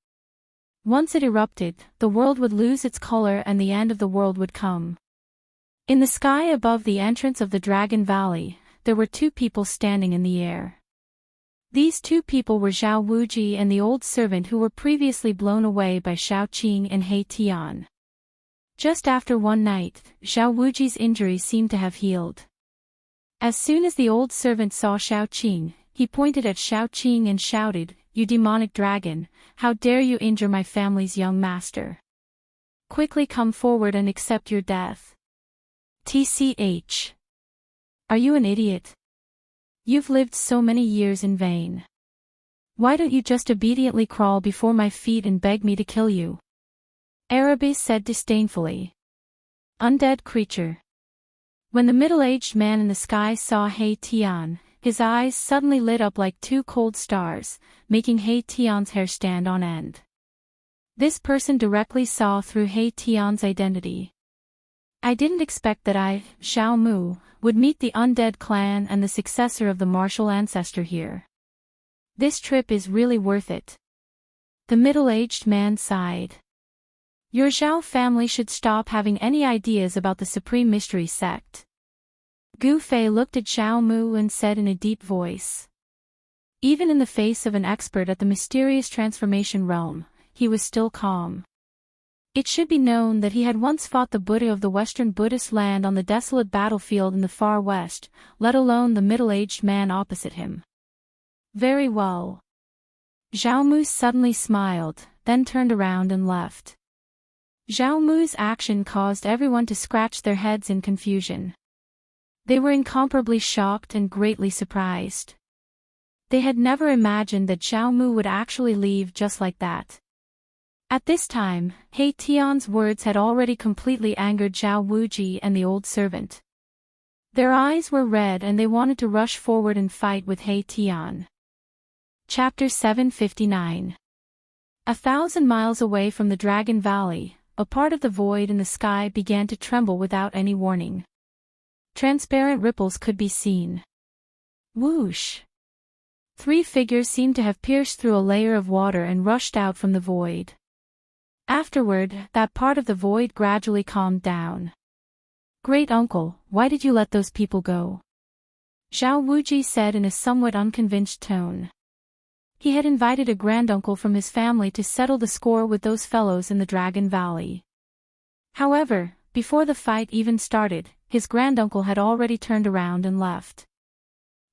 Once it erupted, the world would lose its color and the end of the world would come. In the sky above the entrance of the Dragon Valley, there were two people standing in the air. These two people were Zhao Wuji and the old servant who were previously blown away by Xiao Qing and He Tian. Just after one night, Zhao Wuji's injuries seemed to have healed. As soon as the old servant saw Xiao Qing, he pointed at Xiao Qing and shouted, "You demonic dragon, how dare you injure my family's young master? Quickly come forward and accept your death." TCH. Are you an idiot? You've lived so many years in vain. Why don't you just obediently crawl before my feet and beg me to kill you? Arabi said disdainfully. Undead creature. When the middle-aged man in the sky saw He Tian, his eyes suddenly lit up like two cold stars, making He Tian's hair stand on end. This person directly saw through He Tian's identity. I didn't expect that I, Xiao Mu, would meet the undead clan and the successor of the martial ancestor here. This trip is really worth it. The middle-aged man sighed. Your Zhao family should stop having any ideas about the Supreme Mystery Sect. Gu Fei looked at Xiao Mu and said in a deep voice. Even in the face of an expert at the mysterious transformation realm, he was still calm. It should be known that he had once fought the Buddha of the Western Buddhist land on the desolate battlefield in the far west, let alone the middle-aged man opposite him. Very well. Zhao Mu suddenly smiled, then turned around and left. Zhao Mu's action caused everyone to scratch their heads in confusion. They were incomparably shocked and greatly surprised. They had never imagined that Zhao Mu would actually leave just like that. At this time, He Tian's words had already completely angered Zhao Wuji and the old servant. Their eyes were red and they wanted to rush forward and fight with He Tian. Chapter 759. 1,000 miles away from the Dragon Valley, a part of the void in the sky began to tremble without any warning. Transparent ripples could be seen. Whoosh! 3 figures seemed to have pierced through a layer of water and rushed out from the void. Afterward, that part of the void gradually calmed down. Great uncle, why did you let those people go? Zhao Wuji said in a somewhat unconvinced tone. He had invited a granduncle from his family to settle the score with those fellows in the Dragon Valley. However, before the fight even started, his granduncle had already turned around and left.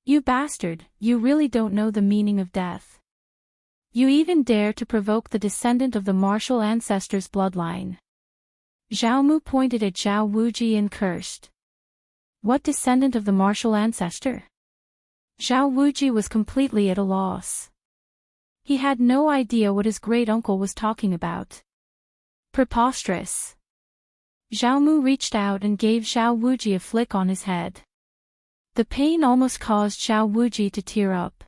You bastard, you really don't know the meaning of death. You even dare to provoke the descendant of the martial ancestor's bloodline. Zhao Mu pointed at Zhao Wuji and cursed. What descendant of the martial ancestor? Zhao Wuji was completely at a loss. He had no idea what his great-uncle was talking about. Preposterous. Zhao Mu reached out and gave Zhao Wuji a flick on his head. The pain almost caused Zhao Wuji to tear up.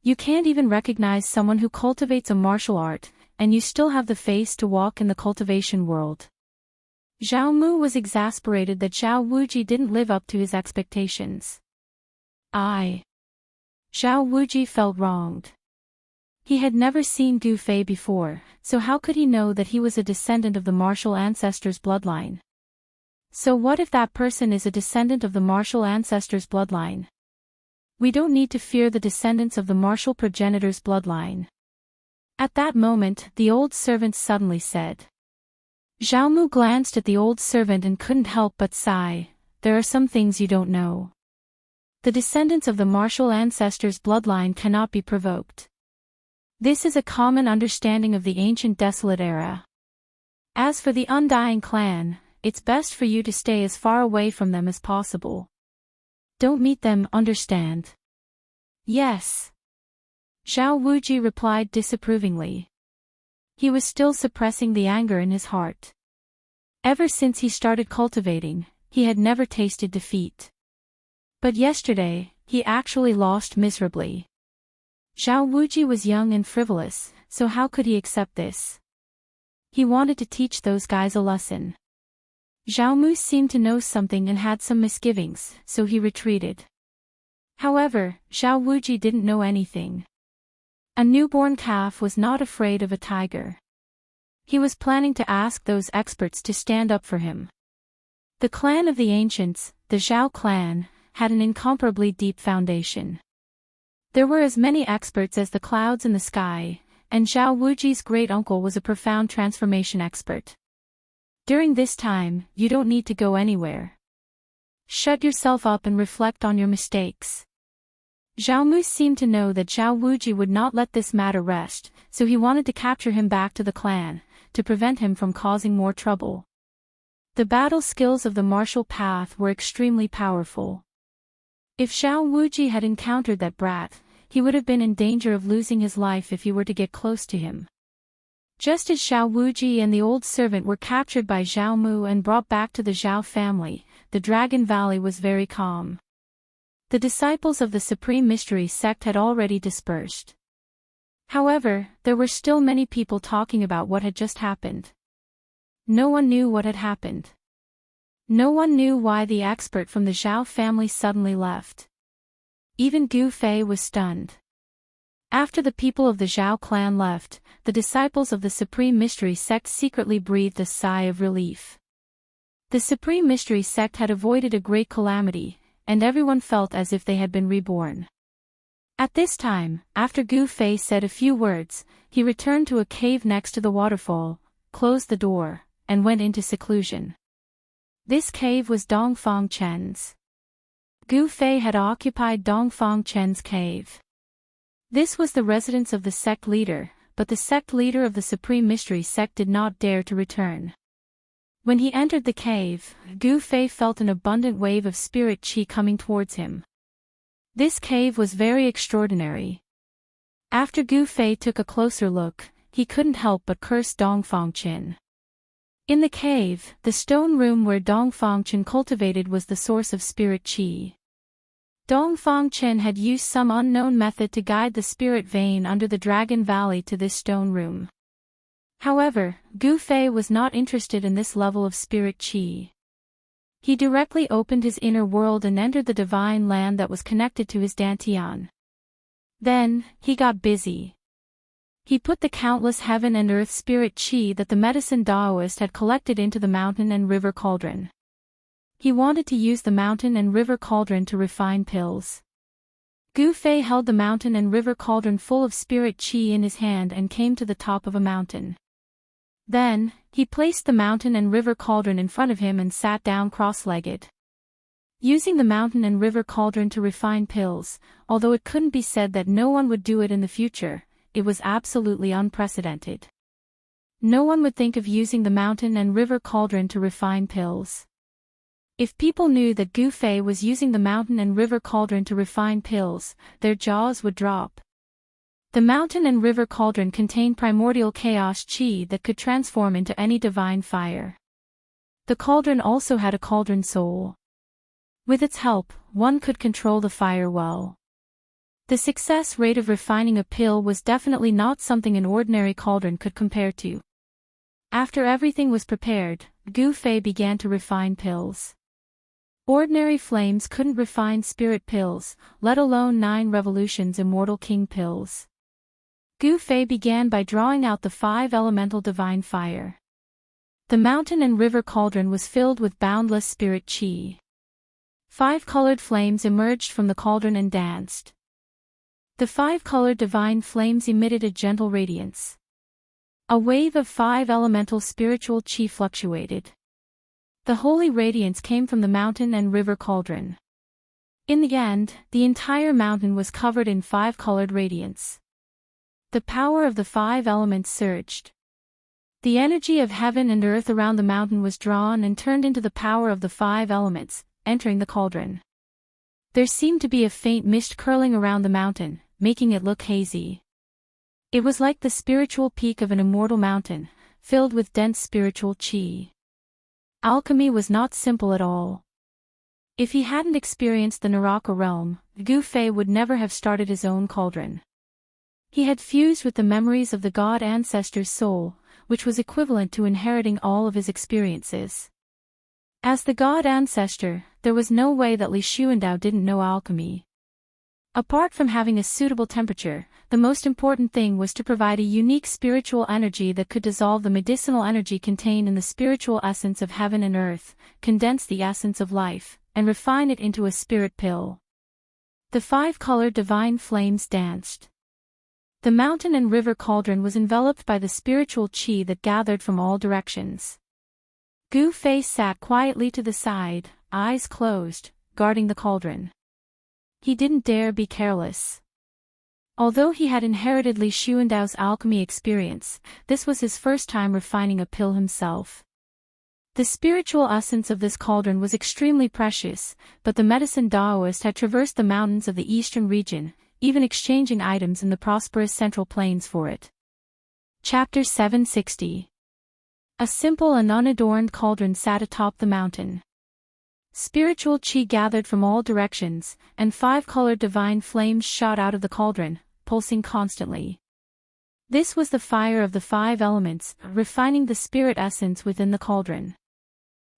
You can't even recognize someone who cultivates a martial art, and you still have the face to walk in the cultivation world. Zhao Mu was exasperated that Zhao Wuji didn't live up to his expectations. Zhao Wuji felt wronged. He had never seen Gu Fei before, so how could he know that he was a descendant of the martial ancestor's bloodline? So what if that person is a descendant of the martial ancestor's bloodline? We don't need to fear the descendants of the martial progenitor's bloodline. At that moment, the old servant suddenly said. Zhao Mu glanced at the old servant and couldn't help but sigh. There are some things you don't know. The descendants of the martial ancestors' bloodline cannot be provoked. This is a common understanding of the ancient desolate era. As for the undying clan, it's best for you to stay as far away from them as possible. Don't meet them, understand? Yes. Zhao Wuji replied disapprovingly. He was still suppressing the anger in his heart. Ever since he started cultivating, he had never tasted defeat. But yesterday, he actually lost miserably. Zhao Wuji was young and frivolous, so how could he accept this? He wanted to teach those guys a lesson. Zhao Mu seemed to know something and had some misgivings, so he retreated. However, Zhao Wuji didn't know anything. A newborn calf was not afraid of a tiger. He was planning to ask those experts to stand up for him. The clan of the ancients, the Zhao clan, had an incomparably deep foundation. There were as many experts as the clouds in the sky, and Zhao Wuji's great-uncle was a profound transformation expert. During this time, you don't need to go anywhere. Shut yourself up and reflect on your mistakes. Zhao Mu seemed to know that Zhao Wuji would not let this matter rest, so he wanted to capture him back to the clan, to prevent him from causing more trouble. The battle skills of the martial path were extremely powerful. If Zhao Wuji had encountered that brat, he would have been in danger of losing his life if he were to get close to him. Just as Zhao Wuji and the old servant were captured by Zhao Mu and brought back to the Zhao family, the Dragon Valley was very calm. The disciples of the Supreme Mystery sect had already dispersed. However, there were still many people talking about what had just happened. No one knew what had happened. No one knew why the expert from the Zhao family suddenly left. Even Gu Fei was stunned. After the people of the Zhao clan left, the disciples of the Supreme Mystery sect secretly breathed a sigh of relief. The Supreme Mystery sect had avoided a great calamity, and everyone felt as if they had been reborn. At this time, after Gu Fei said a few words, he returned to a cave next to the waterfall, closed the door, and went into seclusion. This cave was Dongfang Chen's. Gu Fei had occupied Dongfang Chen's cave. This was the residence of the sect leader, but the sect leader of the Supreme Mystery sect did not dare to return. When he entered the cave, Gu Fei felt an abundant wave of spirit qi coming towards him. This cave was very extraordinary. After Gu Fei took a closer look, he couldn't help but curse Dongfang Chen. In the cave, the stone room where Dongfang Chen cultivated was the source of spirit qi. Dongfang Chen had used some unknown method to guide the spirit vein under the Dragon Valley to this stone room. However, Gu Fei was not interested in this level of spirit qi. He directly opened his inner world and entered the divine land that was connected to his dantian. Then, he got busy. He put the countless heaven and earth spirit qi that the medicine Daoist had collected into the mountain and river cauldron. He wanted to use the mountain and river cauldron to refine pills. Gu Fei held the mountain and river cauldron full of spirit qi in his hand and came to the top of a mountain. Then, he placed the mountain and river cauldron in front of him and sat down cross-legged. Using the mountain and river cauldron to refine pills, although it couldn't be said that no one would do it in the future, it was absolutely unprecedented. No one would think of using the mountain and river cauldron to refine pills. If people knew that Gu Fei was using the mountain and river cauldron to refine pills, their jaws would drop. The mountain and river cauldron contained primordial chaos qi that could transform into any divine fire. The cauldron also had a cauldron soul. With its help, one could control the fire well. The success rate of refining a pill was definitely not something an ordinary cauldron could compare to. After everything was prepared, Gu Fei began to refine pills. Ordinary flames couldn't refine spirit pills, let alone 9 revolutions immortal king pills. Gu Fei began by drawing out the 5 elemental divine fire. The mountain and river cauldron was filled with boundless spirit qi. 5 colored flames emerged from the cauldron and danced. The 5 colored divine flames emitted a gentle radiance. A wave of 5 elemental spiritual chi fluctuated. The holy radiance came from the mountain and river cauldron. In the end, the entire mountain was covered in 5 colored radiance. The power of the 5 elements surged. The energy of heaven and earth around the mountain was drawn and turned into the power of the 5 elements, entering the cauldron. There seemed to be a faint mist curling around the mountain, making it look hazy. It was like the spiritual peak of an immortal mountain, filled with dense spiritual chi. Alchemy was not simple at all. If he hadn't experienced the Naraka realm, Gu Fei would never have started his own cauldron. He had fused with the memories of the god ancestor's soul, which was equivalent to inheriting all of his experiences. As the god ancestor, there was no way that Li Xuandao didn't know alchemy. Apart from having a suitable temperature, the most important thing was to provide a unique spiritual energy that could dissolve the medicinal energy contained in the spiritual essence of heaven and earth, condense the essence of life, and refine it into a spirit pill. The 5 colored divine flames danced. The mountain and river cauldron was enveloped by the spiritual chi that gathered from all directions. Gu Fei sat quietly to the side, eyes closed, guarding the cauldron. He didn't dare be careless. Although he had inherited Li Xuandao's alchemy experience, this was his first time refining a pill himself. The spiritual essence of this cauldron was extremely precious, but the medicine Daoist had traversed the mountains of the eastern region, even exchanging items in the prosperous central plains for it. Chapter 760. A simple and unadorned cauldron sat atop the mountain. Spiritual chi gathered from all directions, and 5 colored divine flames shot out of the cauldron, pulsing constantly. This was the fire of the 5 elements, refining the spirit essence within the cauldron.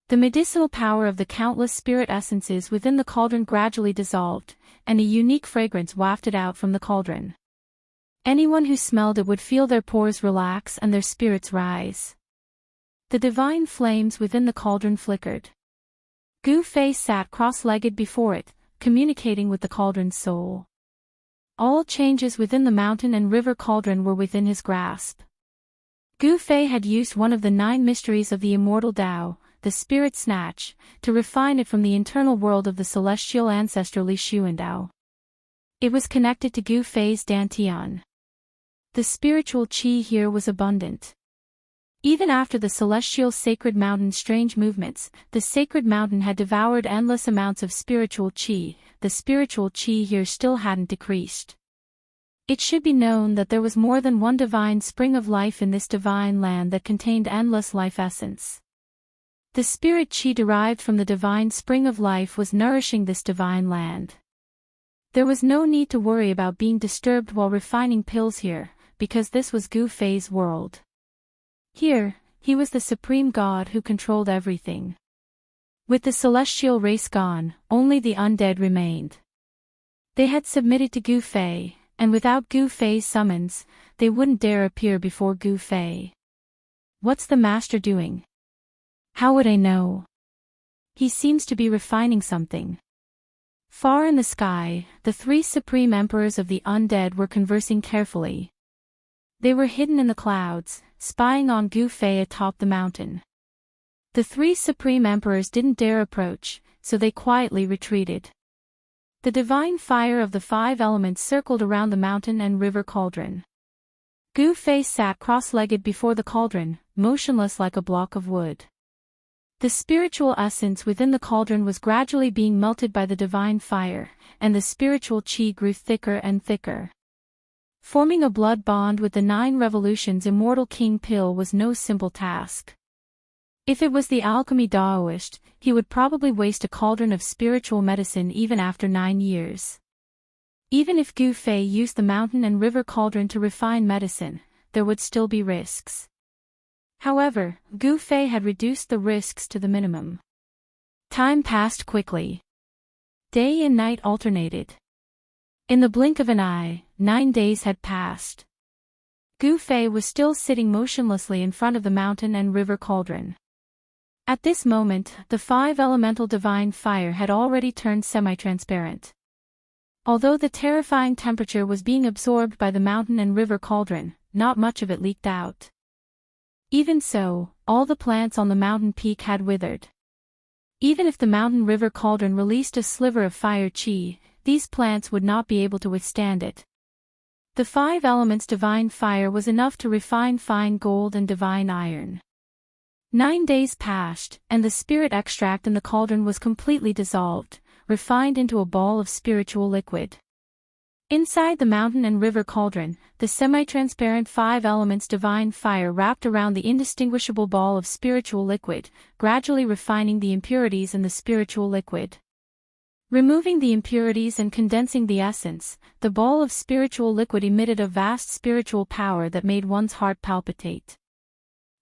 The medicinal power of the countless spirit essences within the cauldron gradually dissolved, and a unique fragrance wafted out from the cauldron. Anyone who smelled it would feel their pores relax and their spirits rise. The divine flames within the cauldron flickered. Gu Fei sat cross-legged before it, communicating with the cauldron's soul. All changes within the mountain and river cauldron were within his grasp. Gu Fei had used one of the 9 mysteries of the immortal Tao, the spirit snatch, to refine it from the internal world of the celestial ancestor Li Xuandao. It was connected to Gu Fei's dantian. The spiritual chi here was abundant. Even after the celestial sacred mountain's strange movements, the sacred mountain had devoured endless amounts of spiritual chi, the spiritual chi here still hadn't decreased. It should be known that there was more than one divine spring of life in this divine land that contained endless life essence. The spirit chi derived from the divine spring of life was nourishing this divine land. There was no need to worry about being disturbed while refining pills here, because this was Gu Fei's world. Here, he was the supreme god who controlled everything. With the celestial race gone, only the undead remained. They had submitted to Gu Fei, and without Gu Fei's summons, they wouldn't dare appear before Gu Fei. What's the master doing? How would I know? He seems to be refining something. Far in the sky, the 3 supreme emperors of the undead were conversing carefully. They were hidden in the clouds, spying on Gu Fei atop the mountain. The 3 supreme emperors didn't dare approach, so they quietly retreated. The divine fire of the 5 elements circled around the mountain and river cauldron. Gu Fei sat cross-legged before the cauldron, motionless like a block of wood. The spiritual essence within the cauldron was gradually being melted by the divine fire, and the spiritual chi grew thicker and thicker. Forming a blood bond with the 9 revolutions immortal king pill was no simple task. If it was the alchemy Daoist, he would probably waste a cauldron of spiritual medicine even after 9 years. Even if Gu Fei used the mountain and river cauldron to refine medicine, there would still be risks. However, Gu Fei had reduced the risks to the minimum. Time passed quickly. Day and night alternated. In the blink of an eye, 9 days had passed. Gu Fei was still sitting motionlessly in front of the mountain and river cauldron. At this moment, the 5-elemental divine fire had already turned semi-transparent. Although the terrifying temperature was being absorbed by the mountain and river cauldron, not much of it leaked out. Even so, all the plants on the mountain peak had withered. Even if the mountain river cauldron released a sliver of fire chi, these plants would not be able to withstand it. The 5 elements divine fire was enough to refine fine gold and divine iron. 9 days passed, and the spirit extract in the cauldron was completely dissolved, refined into a ball of spiritual liquid. Inside the mountain and river cauldron, the semi-transparent 5 elements divine fire wrapped around the indistinguishable ball of spiritual liquid, gradually refining the impurities in the spiritual liquid. Removing the impurities and condensing the essence, the ball of spiritual liquid emitted a vast spiritual power that made one's heart palpitate.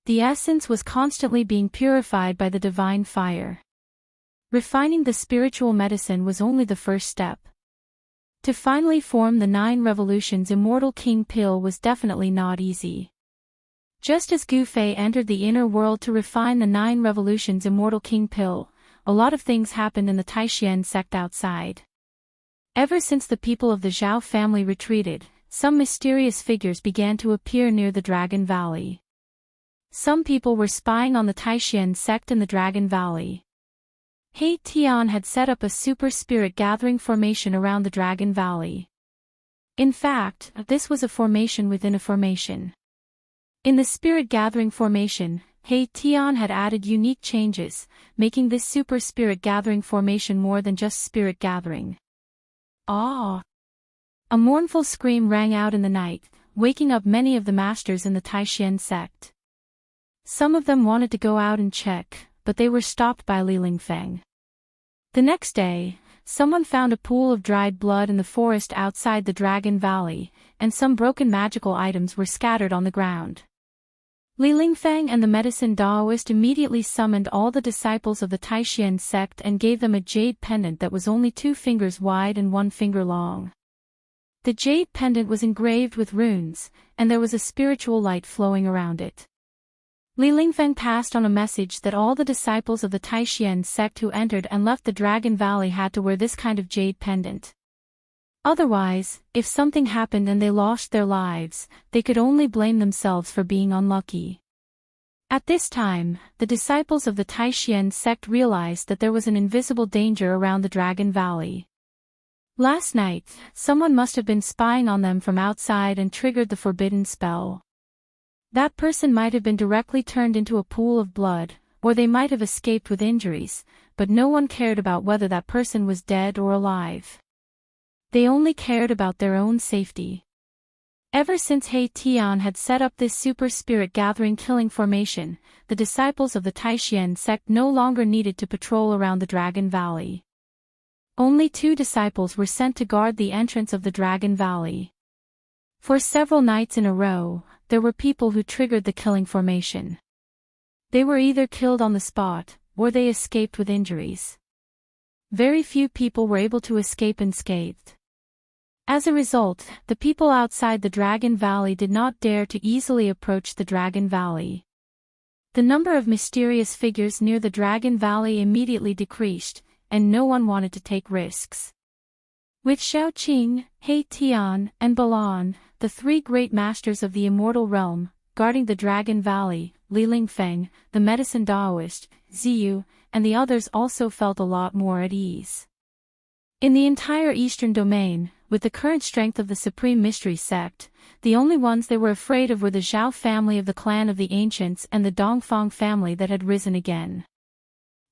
The essence was constantly being purified by the divine fire. Refining the spiritual medicine was only the first step. To finally form the 9 revolutions Immortal King Pill was definitely not easy. Just as Gu Fei entered the inner world to refine the 9 revolutions Immortal King Pill, a lot of things happened in the Taishan sect outside. Ever since the people of the Zhao family retreated, some mysterious figures began to appear near the Dragon Valley. Some people were spying on the Taishan sect in the Dragon Valley. He Tian had set up a super spirit gathering formation around the Dragon Valley. In fact, this was a formation within a formation. In the spirit gathering formation, He Tian had added unique changes, making this super spirit gathering formation more than just spirit gathering. Ah! A mournful scream rang out in the night, waking up many of the masters in the Taishan sect. Some of them wanted to go out and check, but they were stopped by Li Lingfeng. The next day, someone found a pool of dried blood in the forest outside the Dragon Valley, and some broken magical items were scattered on the ground. Li Lingfeng and the medicine Daoist immediately summoned all the disciples of the Taishan sect and gave them a jade pendant that was only 2 fingers wide and 1 finger long. The jade pendant was engraved with runes, and there was a spiritual light flowing around it. Li Lingfeng passed on a message that all the disciples of the Taishan sect who entered and left the Dragon Valley had to wear this kind of jade pendant. Otherwise, if something happened and they lost their lives, they could only blame themselves for being unlucky. At this time, the disciples of the Taishan sect realized that there was an invisible danger around the Dragon Valley. Last night, someone must have been spying on them from outside and triggered the forbidden spell. That person might have been directly turned into a pool of blood, or they might have escaped with injuries, but no one cared about whether that person was dead or alive. They only cared about their own safety. Ever since He Tian had set up this super spirit gathering killing formation, the disciples of the Taishan sect no longer needed to patrol around the Dragon Valley. Only 2 disciples were sent to guard the entrance of the Dragon Valley. For several nights in a row, there were people who triggered the killing formation. They were either killed on the spot, or they escaped with injuries. Very few people were able to escape unscathed. As a result, the people outside the Dragon Valley did not dare to easily approach the Dragon Valley. The number of mysterious figures near the Dragon Valley immediately decreased, and no one wanted to take risks. With Xiaoqing, He Tian, and Balan, the 3 great masters of the immortal realm, guarding the Dragon Valley, Li Lingfeng, the medicine Daoist, Ziyu, and the others also felt a lot more at ease. In the entire eastern domain, with the current strength of the Supreme Mystery Sect, the only ones they were afraid of were the Zhao family of the clan of the Ancients and the Dongfang family that had risen again.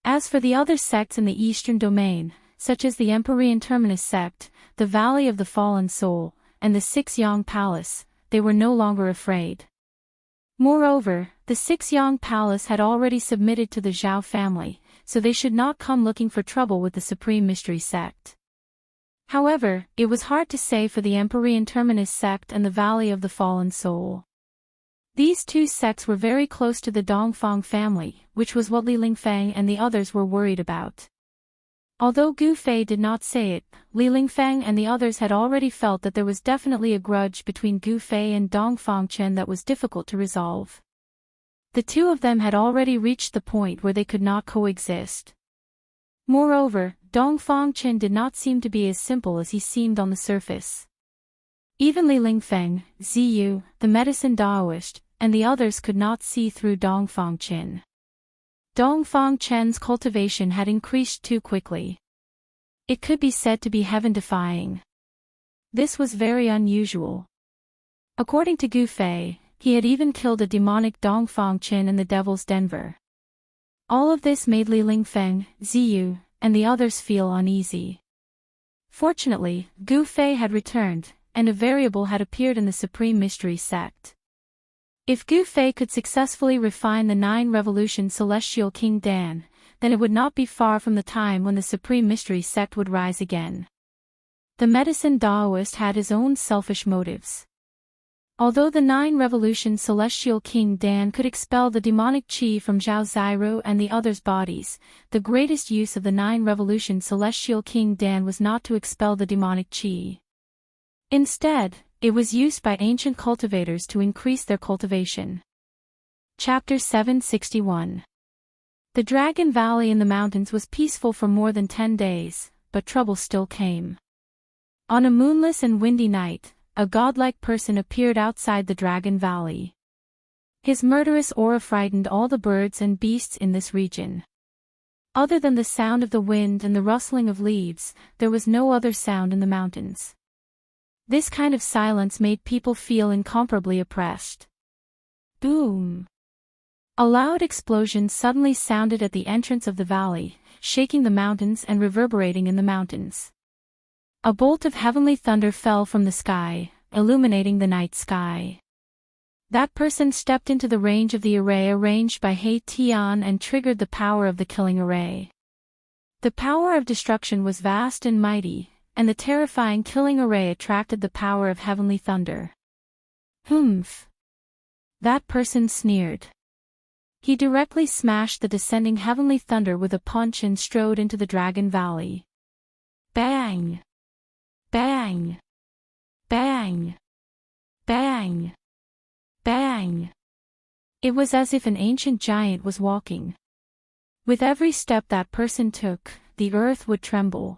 As for the other sects in the eastern domain, such as the Empyrean Terminus sect, the Valley of the Fallen Soul, and the 6 Yang Palace, they were no longer afraid. Moreover, the 6 Yang Palace had already submitted to the Zhao family, so they should not come looking for trouble with the Supreme Mystery Sect. However, it was hard to say for the Empyrean Terminus sect and the Valley of the Fallen Soul. These 2 sects were very close to the Dongfang family, which was what Li Lingfeng and the others were worried about. Although Gu Fei did not say it, Li Lingfeng and the others had already felt that there was definitely a grudge between Gu Fei and Dongfang Chen that was difficult to resolve. The two of them had already reached the point where they could not coexist. Moreover, Dongfang Chen did not seem to be as simple as he seemed on the surface. Even Li Lingfeng, Ziyu, the medicine Daoist, and the others could not see through Dongfang Chen. Dongfang Chen's cultivation had increased too quickly. It could be said to be heaven-defying. This was very unusual. According to Gu Fei, he had even killed a demonic Dongfang Chen in the Devil's Denver. All of this made Li Lingfeng, Ziyu, and the others feel uneasy. Fortunately, Gu Fei had returned, and a variable had appeared in the Supreme Mystery Sect. If Gu Fei could successfully refine the 9 Revolution Celestial King Dan, then it would not be far from the time when the Supreme Mystery Sect would rise again. The medicine Daoist had his own selfish motives. Although the 9 Revolution Celestial King Dan could expel the demonic qi from Zhao Ziru and the others' bodies, the greatest use of the 9 Revolution Celestial King Dan was not to expel the demonic qi. Instead, it was used by ancient cultivators to increase their cultivation. Chapter 761. The Dragon Valley in the mountains was peaceful for more than 10 days, but trouble still came. On a moonless and windy night, a godlike person appeared outside the Dragon Valley. His murderous aura frightened all the birds and beasts in this region. Other than the sound of the wind and the rustling of leaves, there was no other sound in the mountains. This kind of silence made people feel incomparably oppressed. Boom! A loud explosion suddenly sounded at the entrance of the valley, shaking the mountains and reverberating in the mountains. A bolt of heavenly thunder fell from the sky, illuminating the night sky. That person stepped into the range of the array arranged by He Tian and triggered the power of the killing array. The power of destruction was vast and mighty, and the terrifying killing array attracted the power of heavenly thunder. Humph! That person sneered. He directly smashed the descending heavenly thunder with a punch and strode into the Dragon Valley. Bang! Bang! Bang! Bang! Bang! It was as if an ancient giant was walking. With every step that person took, the earth would tremble.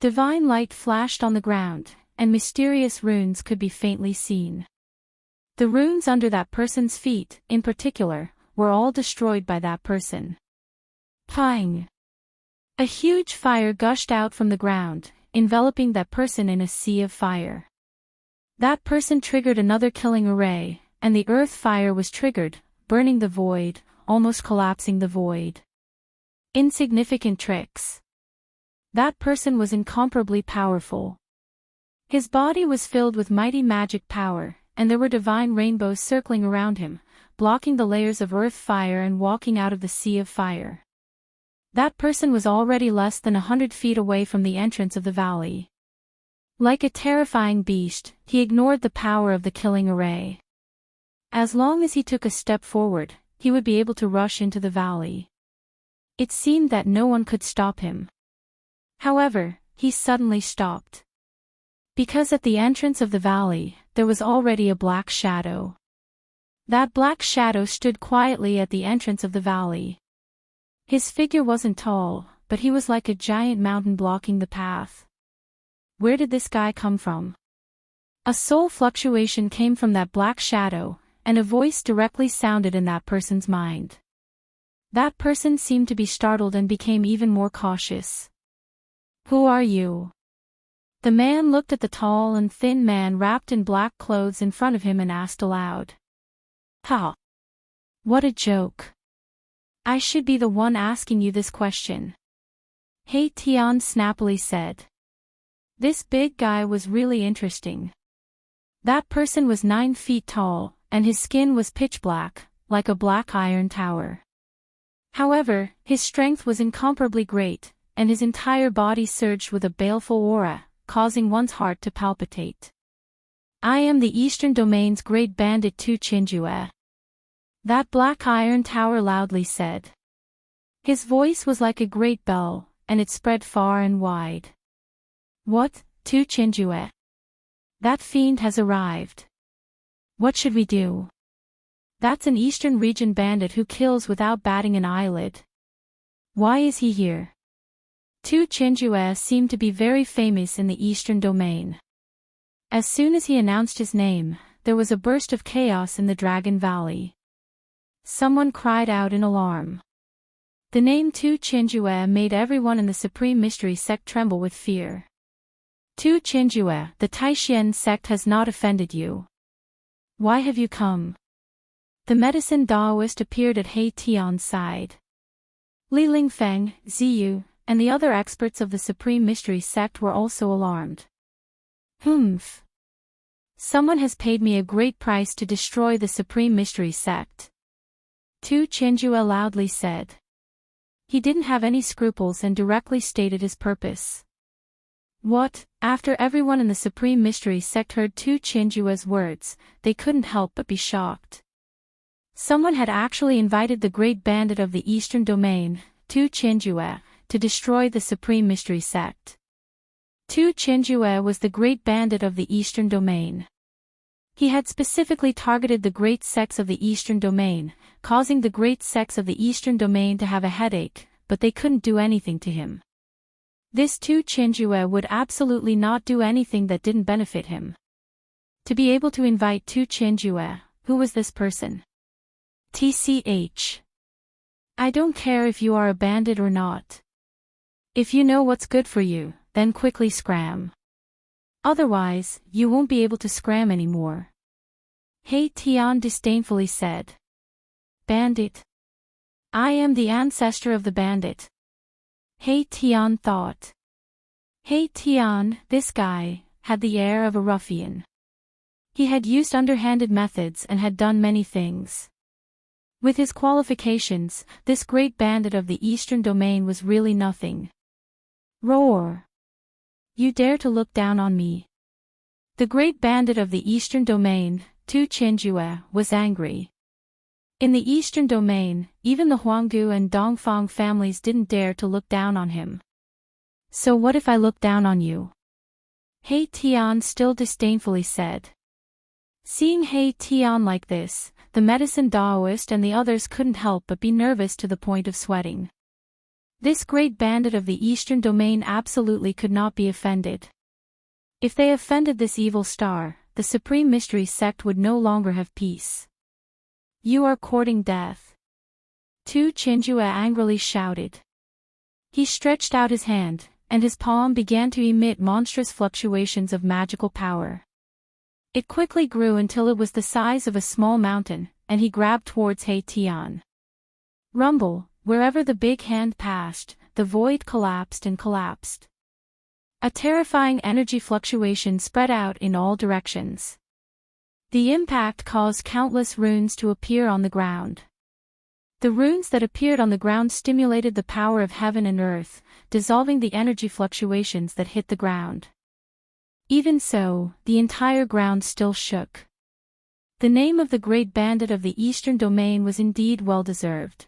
Divine light flashed on the ground, and mysterious runes could be faintly seen. The runes under that person's feet, in particular, were all destroyed by that person. Pang! A huge fire gushed out from the ground, enveloping that person in a sea of fire. That person triggered another killing array, and the earth fire was triggered, burning the void, almost collapsing the void. Insignificant tricks. That person was incomparably powerful. His body was filled with mighty magic power, and there were divine rainbows circling around him, blocking the layers of earth fire and walking out of the sea of fire. That person was already less than 100 feet away from the entrance of the valley. Like a terrifying beast, he ignored the power of the killing array. As long as he took a step forward, he would be able to rush into the valley. It seemed that no one could stop him. However, he suddenly stopped. Because at the entrance of the valley, there was already a black shadow. That black shadow stood quietly at the entrance of the valley. His figure wasn't tall, but he was like a giant mountain blocking the path. Where did this guy come from? A soul fluctuation came from that black shadow, and a voice directly sounded in that person's mind. That person seemed to be startled and became even more cautious. Who are you? The man looked at the tall and thin man wrapped in black clothes in front of him and asked aloud. Ha! What a joke. I should be the one asking you this question. He Tian snappily said. This big guy was really interesting. That person was 9 feet tall, and his skin was pitch black, like a black iron tower. However, his strength was incomparably great, and his entire body surged with a baleful aura, causing one's heart to palpitate. I am the Eastern Domain's great bandit Tu Qinjue. That black iron tower loudly said. His voice was like a great bell, and it spread far and wide. What, Tu Qinjue? That fiend has arrived. What should we do? That's an Eastern region bandit who kills without batting an eyelid. Why is he here? Tu Qianjue seemed to be very famous in the Eastern domain. As soon as he announced his name, there was a burst of chaos in the Dragon Valley. Someone cried out in alarm. The name Tu Qianjue made everyone in the Supreme Mystery Sect tremble with fear. Tu Qianjue, the Taishan sect has not offended you. Why have you come? The medicine Daoist appeared at He Tian's side. Li Lingfeng, Ziyu, and the other experts of the Supreme Mystery Sect were also alarmed. Humph. Someone has paid me a great price to destroy the Supreme Mystery Sect. Tu Qianjue loudly said. He didn't have any scruples and directly stated his purpose. What? After everyone in the Supreme Mystery Sect heard Tu Qianjue's words, they couldn't help but be shocked. Someone had actually invited the great bandit of the Eastern Domain, Tu Qianjue, to destroy the Supreme Mystery Sect. Tu Qianjue was the great bandit of the Eastern Domain. He had specifically targeted the great sects of the Eastern Domain, causing the great sects of the Eastern Domain to have a headache, but they couldn't do anything to him. This Tu Qianjue would absolutely not do anything that didn't benefit him. To be able to invite Tu Qianjue, who was this person? TCH. I don't care if you are a bandit or not. If you know what's good for you, then quickly scram. Otherwise, you won't be able to scram anymore. He Tian disdainfully said. Bandit. I am the ancestor of the bandit. He Tian thought. He Tian, this guy, had the air of a ruffian. He had used underhanded methods and had done many things. With his qualifications, this great bandit of the Eastern Domain was really nothing. Roar. You dare to look down on me? The great bandit of the Eastern Domain, Tu Qianjue, was angry. In the Eastern Domain, even the Huanggu and Dongfang families didn't dare to look down on him. So what if I look down on you? He Tian still disdainfully said. Seeing He Tian like this, the medicine Daoist and the others couldn't help but be nervous to the point of sweating. This great bandit of the Eastern Domain absolutely could not be offended. If they offended this evil star, the Supreme Mystery Sect would no longer have peace. You are courting death. Tu Qianjue angrily shouted. He stretched out his hand, and his palm began to emit monstrous fluctuations of magical power. It quickly grew until it was the size of a small mountain, and he grabbed towards He Tian. Rumble, wherever the big hand passed, the void collapsed and collapsed. A terrifying energy fluctuation spread out in all directions. The impact caused countless runes to appear on the ground. The runes that appeared on the ground stimulated the power of heaven and earth, dissolving the energy fluctuations that hit the ground. Even so, the entire ground still shook. The name of the great bandit of the Eastern Domain was indeed well-deserved.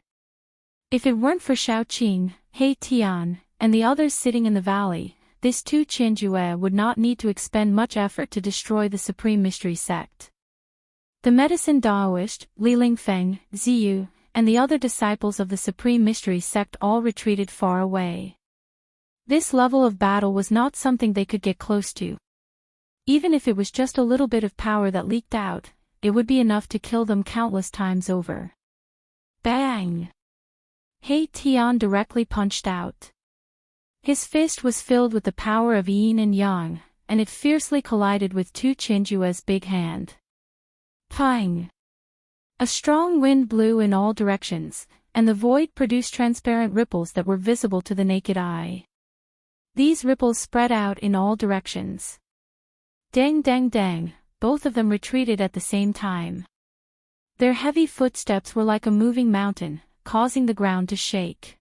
If it weren't for Shaoqing, He Tian, and the others sitting in the valley, this Tu Qianjue would not need to expend much effort to destroy the Supreme Mystery Sect. The medicine Daoist, Li Lingfeng, Ziyu, and the other disciples of the Supreme Mystery Sect all retreated far away. This level of battle was not something they could get close to. Even if it was just a little bit of power that leaked out, it would be enough to kill them countless times over. Bang! He Tian directly punched out. His fist was filled with the power of yin and yang, and it fiercely collided with Tu Qianjue's big hand. Pang! A strong wind blew in all directions, and the void produced transparent ripples that were visible to the naked eye. These ripples spread out in all directions. Dang dang dang, both of them retreated at the same time. Their heavy footsteps were like a moving mountain, causing the ground to shake.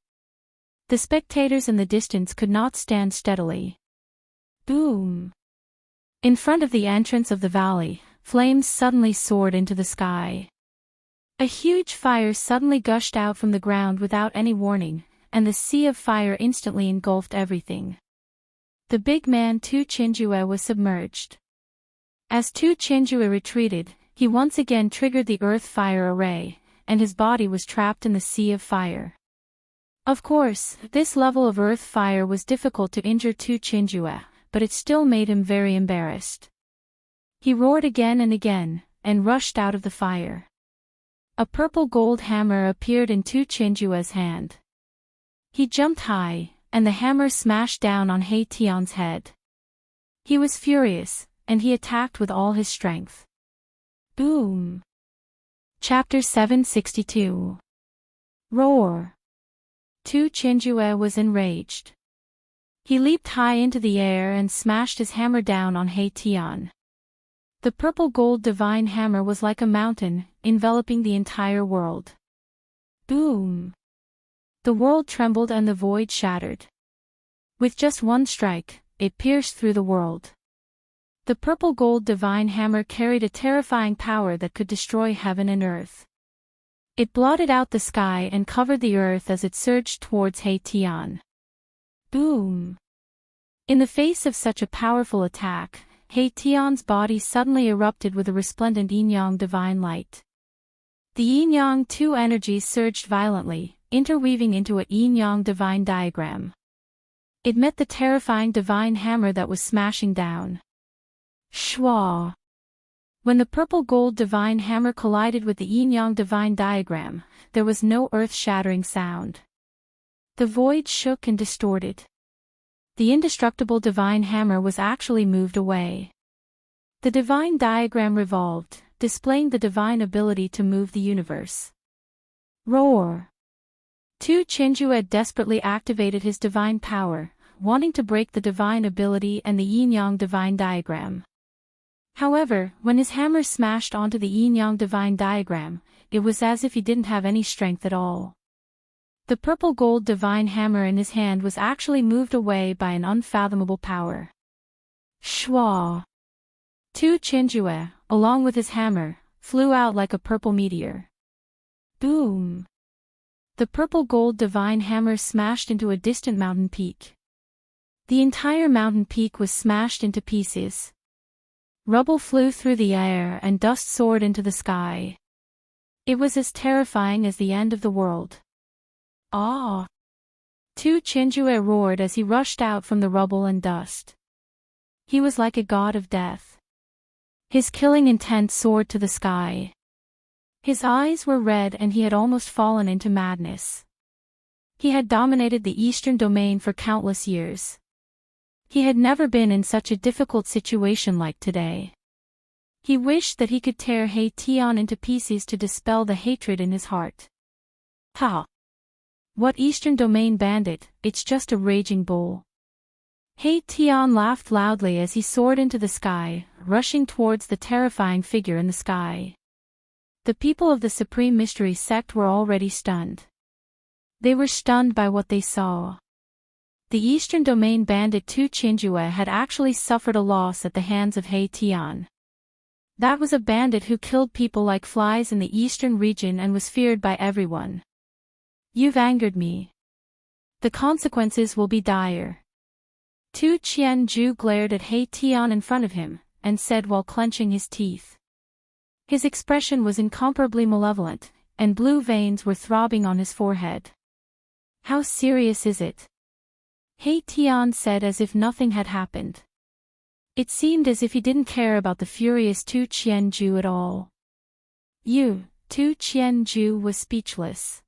The spectators in the distance could not stand steadily. Boom! In front of the entrance of the valley, flames suddenly soared into the sky. A huge fire suddenly gushed out from the ground without any warning, and the sea of fire instantly engulfed everything. The big man Tu Qianjue was submerged. As Tu Qianjue retreated, He once again triggered the earth fire array, and his body was trapped in the sea of fire. Of course, this level of earth fire was difficult to injure Tu Qinjue, but it still made him very embarrassed. He roared again and again, and rushed out of the fire. A purple gold hammer appeared in Tu Qinjue's hand. He jumped high, and the hammer smashed down on He Tian's head. He was furious, and he attacked with all his strength. Boom! Chapter 762. Roar! Tu Qinjue was enraged. He leaped high into the air and smashed his hammer down on He Tian. The purple gold divine hammer was like a mountain, enveloping the entire world. Boom! The world trembled and the void shattered. With just one strike, it pierced through the world. The purple gold divine hammer carried a terrifying power that could destroy heaven and earth. It blotted out the sky and covered the earth as it surged towards He Tian. Boom! In the face of such a powerful attack, He Tian's body suddenly erupted with a resplendent yin-yang divine light. The yin-yang two energies surged violently, interweaving into a yin-yang divine diagram. It met the terrifying divine hammer that was smashing down. Shwa! When the purple gold divine hammer collided with the yin-yang divine diagram, there was no earth-shattering sound. The void shook and distorted. The indestructible divine hammer was actually moved away. The divine diagram revolved, displaying the divine ability to move the universe. Roar! Tu Qinjue desperately activated his divine power, wanting to break the divine ability and the yin-yang divine diagram. However, when his hammer smashed onto the yin-yang divine diagram, it was as if he didn't have any strength at all. The purple gold divine hammer in his hand was actually moved away by an unfathomable power. Shwa! Tu Qinjue, along with his hammer, flew out like a purple meteor. Boom! The purple gold divine hammer smashed into a distant mountain peak. The entire mountain peak was smashed into pieces. Rubble flew through the air and dust soared into the sky. It was as terrifying as the end of the world. Ah! Tu Qinjue roared as he rushed out from the rubble and dust. He was like a god of death. His killing intent soared to the sky. His eyes were red and he had almost fallen into madness. He had dominated the eastern domain for countless years. He had never been in such a difficult situation like today. He wished that he could tear He Tian into pieces to dispel the hatred in his heart. Ha! What eastern domain bandit, it's just a raging bull. He Tian laughed loudly as he soared into the sky, rushing towards the terrifying figure in the sky. The people of the Supreme Mystery Sect were already stunned. They were stunned by what they saw. The Eastern Domain bandit Tu Qinjue had actually suffered a loss at the hands of He Tian. That was a bandit who killed people like flies in the eastern region and was feared by everyone. You've angered me. The consequences will be dire. Tu Qianju glared at He Tian in front of him, and said while clenching his teeth. His expression was incomparably malevolent, and blue veins were throbbing on his forehead. How serious is it? He Tian said as if nothing had happened. It seemed as if he didn't care about the furious Tu Qianju at all. Tu Qianju was speechless.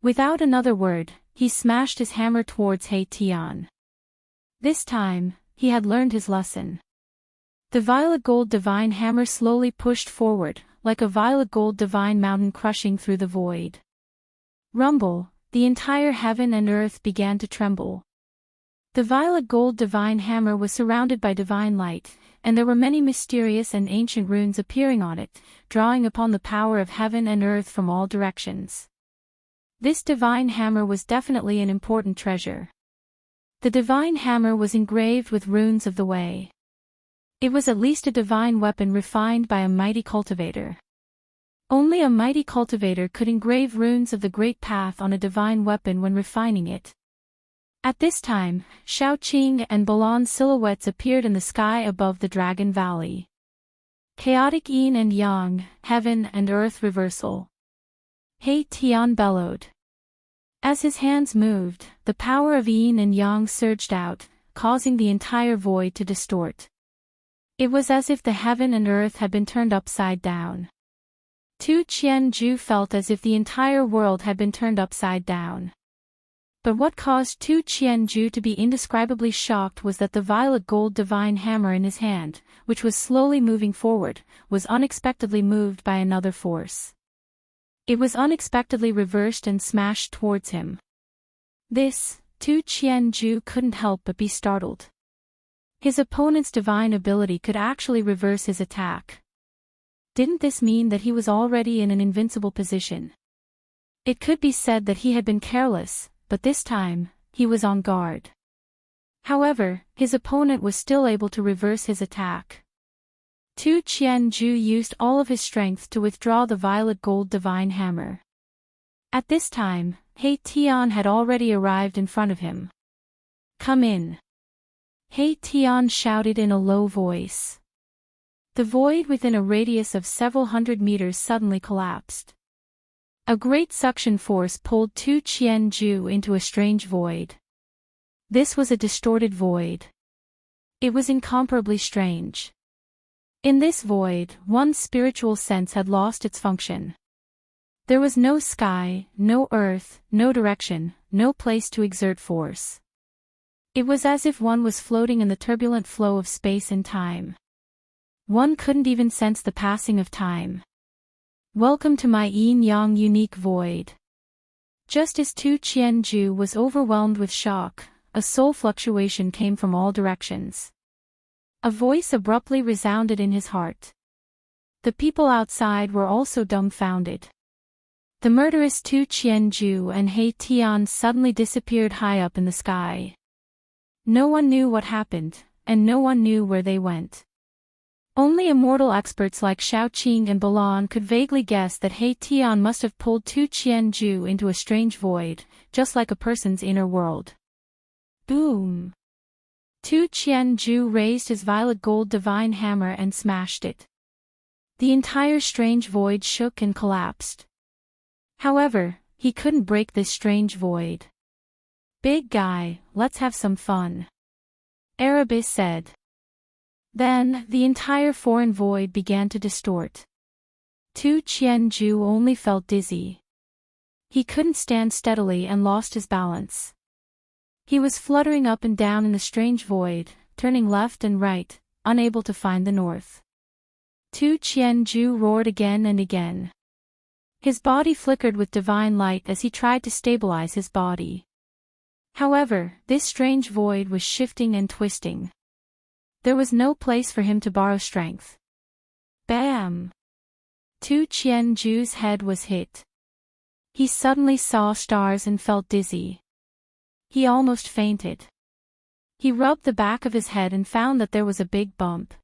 Without another word, he smashed his hammer towards He Tian. This time, he had learned his lesson. The violet gold divine hammer slowly pushed forward, like a violet gold divine mountain crushing through the void. Rumble, the entire heaven and earth began to tremble. The violet gold divine hammer was surrounded by divine light, and there were many mysterious and ancient runes appearing on it, drawing upon the power of heaven and earth from all directions. This divine hammer was definitely an important treasure. The divine hammer was engraved with runes of the way. It was at least a divine weapon refined by a mighty cultivator. Only a mighty cultivator could engrave runes of the great path on a divine weapon when refining it. At this time, Shaoqing and Balan's silhouettes appeared in the sky above the Dragon Valley. Chaotic yin and yang, heaven and earth reversal. He Tian bellowed. As his hands moved, the power of yin and yang surged out, causing the entire void to distort. It was as if the heaven and earth had been turned upside down. Tu Qianju felt as if the entire world had been turned upside down. But what caused Tu Qianju to be indescribably shocked was that the violet gold divine hammer in his hand, which was slowly moving forward, was unexpectedly moved by another force. It was unexpectedly reversed and smashed towards him. This, Tu Qianju couldn't help but be startled. His opponent's divine ability could actually reverse his attack. Didn't this mean that he was already in an invincible position? It could be said that he had been careless, but this time, he was on guard. However, his opponent was still able to reverse his attack. Tu Qianju used all of his strength to withdraw the violet gold divine hammer. At this time, He Tian had already arrived in front of him. "Come in." He Tian shouted in a low voice. The void within a radius of several hundred meters suddenly collapsed. A great suction force pulled Tu Qianju into a strange void. This was a distorted void. It was incomparably strange. In this void, one's spiritual sense had lost its function. There was no sky, no earth, no direction, no place to exert force. It was as if one was floating in the turbulent flow of space and time. One couldn't even sense the passing of time. "Welcome to my yin-yang unique void." Just as Tu Qianju was overwhelmed with shock, a soul fluctuation came from all directions. A voice abruptly resounded in his heart. The people outside were also dumbfounded. The murderous Tu Qianju and He Tian suddenly disappeared high up in the sky. No one knew what happened, and no one knew where they went. Only immortal experts like Shaoqing and Balan could vaguely guess that He Tian must have pulled Tu Qianju into a strange void, just like a person's inner world. Boom! Tu Qianju raised his violet gold divine hammer and smashed it. The entire strange void shook and collapsed. However, he couldn't break this strange void. "Big guy, let's have some fun," Erebus said. Then, the entire foreign void began to distort. Tu Qianju only felt dizzy. He couldn't stand steadily and lost his balance. He was fluttering up and down in the strange void, turning left and right, unable to find the north. Tu Qianju roared again and again. His body flickered with divine light as he tried to stabilize his body. However, this strange void was shifting and twisting. There was no place for him to borrow strength. Bam! Tu Qianju's head was hit. He suddenly saw stars and felt dizzy. He almost fainted. He rubbed the back of his head and found that there was a big bump.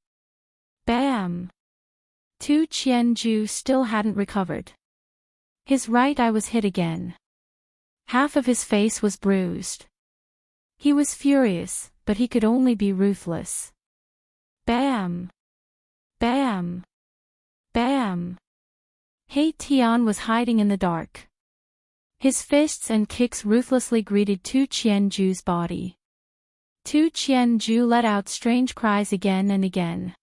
Bam! Tu Qianju still hadn't recovered. His right eye was hit again. Half of his face was bruised. He was furious, but he could only be ruthless. Bam! Bam! Bam! He Tian was hiding in the dark. His fists and kicks ruthlessly greeted Tu Qianju's body. Tu Qianju let out strange cries again and again.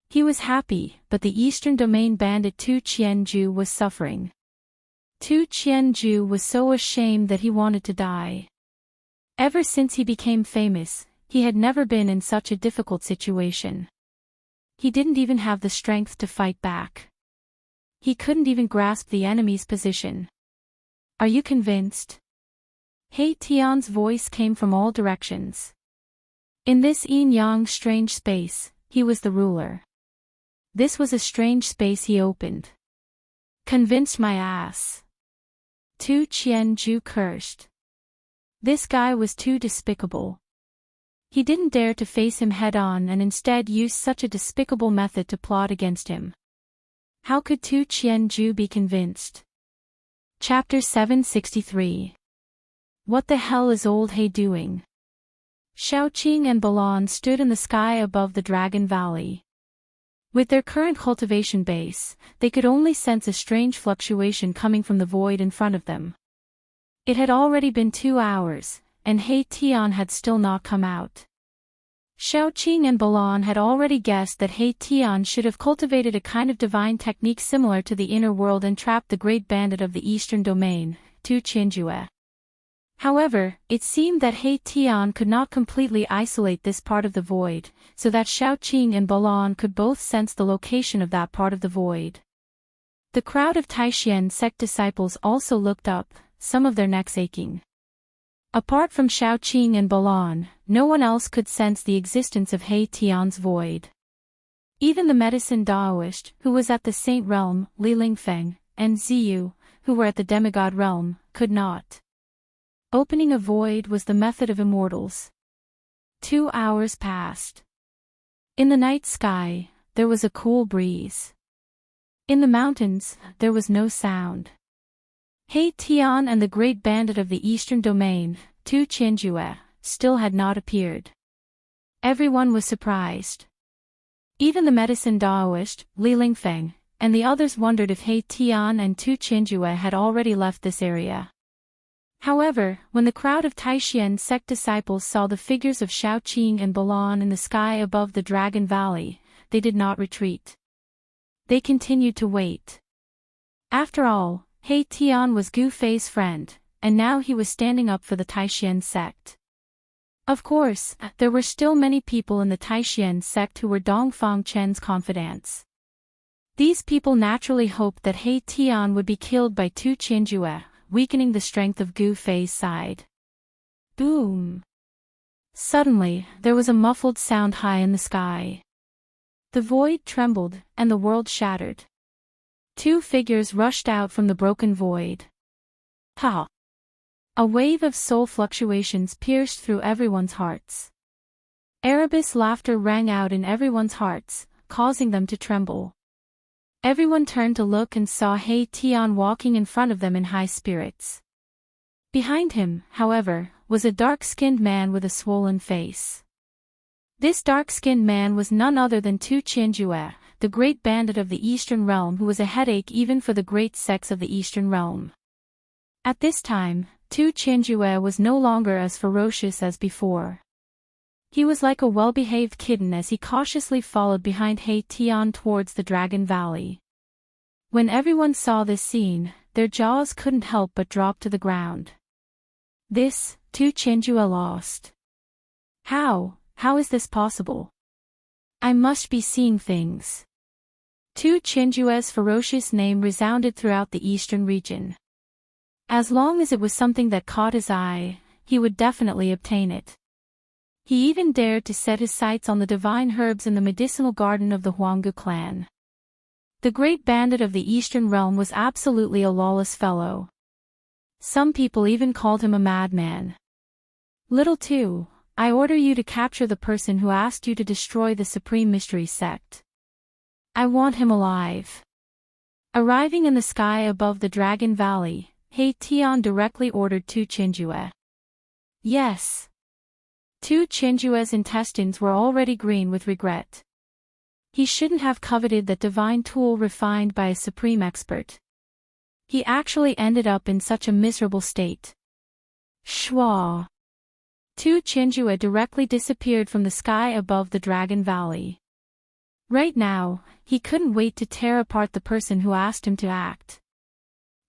He was happy, but the Eastern Domain bandit Tu Qianju was suffering. Tu Qianju was so ashamed that he wanted to die. Ever since he became famous, he had never been in such a difficult situation. He didn't even have the strength to fight back. He couldn't even grasp the enemy's position. "Are you convinced?" He Tian's voice came from all directions. In this yin-yang strange space, he was the ruler. This was a strange space he opened. "Convinced my ass." Tu Qianju cursed. This guy was too despicable. He didn't dare to face him head-on and instead used such a despicable method to plot against him. How could Tu Qianju be convinced? Chapter 763. What the hell is old He doing? Shaoqing and Balan stood in the sky above the Dragon Valley. With their current cultivation base, they could only sense a strange fluctuation coming from the void in front of them. It had already been 2 hours, and He Tian had still not come out. Xiaoqing and Balan had already guessed that He Tian should have cultivated a kind of divine technique similar to the inner world and trapped the great bandit of the eastern domain, Tu Qianjue. However, it seemed that He Tian could not completely isolate this part of the void, so that Xiaoqing and Balan could both sense the location of that part of the void. The crowd of Taishan sect disciples also looked up, some of their necks aching. Apart from Xiaoqing and Balan, no one else could sense the existence of He Tian's void. Even the medicine Daoist, who was at the saint realm, Li Lingfeng, and Ziyu, who were at the demigod realm, could not. Opening a void was the method of immortals. 2 hours passed. In the night sky, there was a cool breeze. In the mountains, there was no sound. He Tian and the great bandit of the eastern domain, Tu Qianjue, still had not appeared. Everyone was surprised. Even the medicine Daoist, Li Lingfeng, and the others wondered if He Tian and Tu Qianjue had already left this area. However, when the crowd of Taishan sect disciples saw the figures of Xiaoqing and Balan in the sky above the Dragon Valley, they did not retreat. They continued to wait. After all, He Tian was Gu Fei's friend, and now he was standing up for the Taishan sect. Of course, there were still many people in the Taishan sect who were Dongfang Chen's confidants. These people naturally hoped that He Tian would be killed by Tu Qianjue, weakening the strength of Gu Fei's side. Boom! Suddenly, there was a muffled sound high in the sky. The void trembled, and the world shattered. 2 figures rushed out from the broken void. Ha! A wave of soul fluctuations pierced through everyone's hearts. Erebus laughter rang out in everyone's hearts, causing them to tremble. Everyone turned to look and saw He Tian walking in front of them in high spirits. Behind him, however, was a dark-skinned man with a swollen face. This dark-skinned man was none other than Tu Qianjue, the great bandit of the Eastern Realm who was a headache even for the great sects of the Eastern Realm. At this time, Tu Qianjue was no longer as ferocious as before. He was like a well-behaved kitten as he cautiously followed behind He Tian towards the Dragon Valley. When everyone saw this scene, their jaws couldn't help but drop to the ground. This, Tu Qianjue lost. How is this possible? I must be seeing things. Tu Qianjue's ferocious name resounded throughout the eastern region. As long as it was something that caught his eye, he would definitely obtain it. He even dared to set his sights on the divine herbs in the medicinal garden of the Huanggu clan. The great bandit of the Eastern Realm was absolutely a lawless fellow. Some people even called him a madman. Little two, I order you to capture the person who asked you to destroy the Supreme Mystery Sect. I want him alive. Arriving in the sky above the Dragon Valley, He Tian directly ordered Tu Qianjue. Yes. Tu Qianjue's intestines were already green with regret. He shouldn't have coveted that divine tool refined by a supreme expert. He actually ended up in such a miserable state. Shwa! Tu Qianjue directly disappeared from the sky above the Dragon Valley. Right now, he couldn't wait to tear apart the person who asked him to act.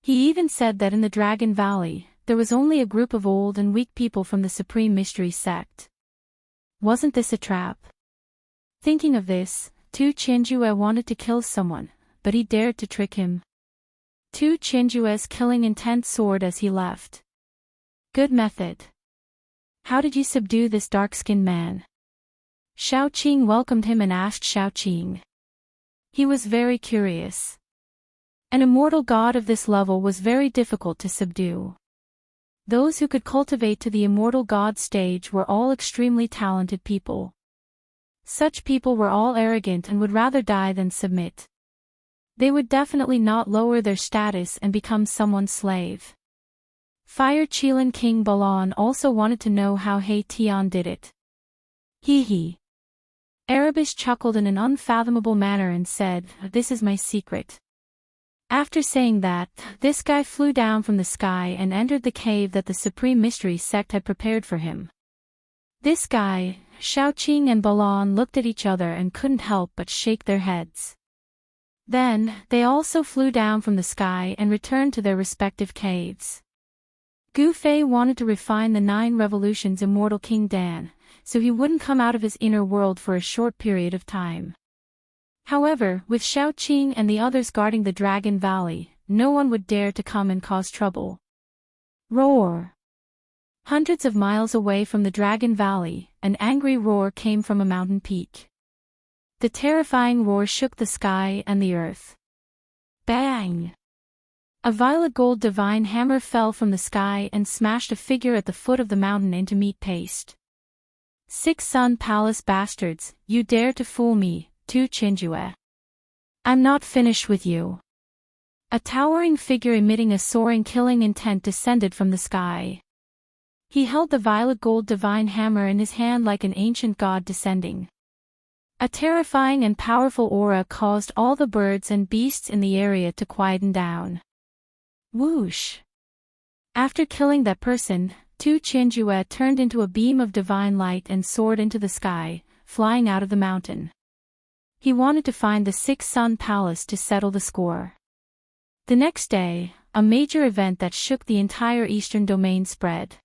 He even said that in the Dragon Valley, there was only a group of old and weak people from the Supreme Mystery Sect. Wasn't this a trap? Thinking of this, Tu Qianjue wanted to kill someone, but he dared to trick him. Tu Qianjue's killing intent soared as he left. Good method. How did you subdue this dark-skinned man? Xiaoqing welcomed him and asked Xiaoqing. He was very curious. An immortal god of this level was very difficult to subdue. Those who could cultivate to the immortal god stage were all extremely talented people. Such people were all arrogant and would rather die than submit. They would definitely not lower their status and become someone's slave. Fire Qilin King Balan also wanted to know how He Tian did it. Hee. Erebus chuckled in an unfathomable manner and said, "This is my secret." After saying that, this guy flew down from the sky and entered the cave that the Supreme Mystery Sect had prepared for him. This guy, Xiaoqing and Balan looked at each other and couldn't help but shake their heads. Then, they also flew down from the sky and returned to their respective caves. Gu Fei wanted to refine the 9 revolutions Immortal King Dan, so he wouldn't come out of his inner world for a short period of time. However, with Xiaoqing and the others guarding the Dragon Valley, no one would dare to come and cause trouble. Roar! Hundreds of miles away from the Dragon Valley, an angry roar came from a mountain peak. The terrifying roar shook the sky and the earth. Bang! A violet gold divine hammer fell from the sky and smashed a figure at the foot of the mountain into meat paste. 6 Sun Palace bastards, you dare to fool me, Tu Qinjue. I'm not finished with you. A towering figure emitting a soaring killing intent descended from the sky. He held the violet gold divine hammer in his hand like an ancient god descending. A terrifying and powerful aura caused all the birds and beasts in the area to quieten down. Whoosh! After killing that person, Tu Qinjue turned into a beam of divine light and soared into the sky, flying out of the mountain. He wanted to find the 6 Sun Palace to settle the score. The next day, a major event that shook the entire Eastern Domain spread.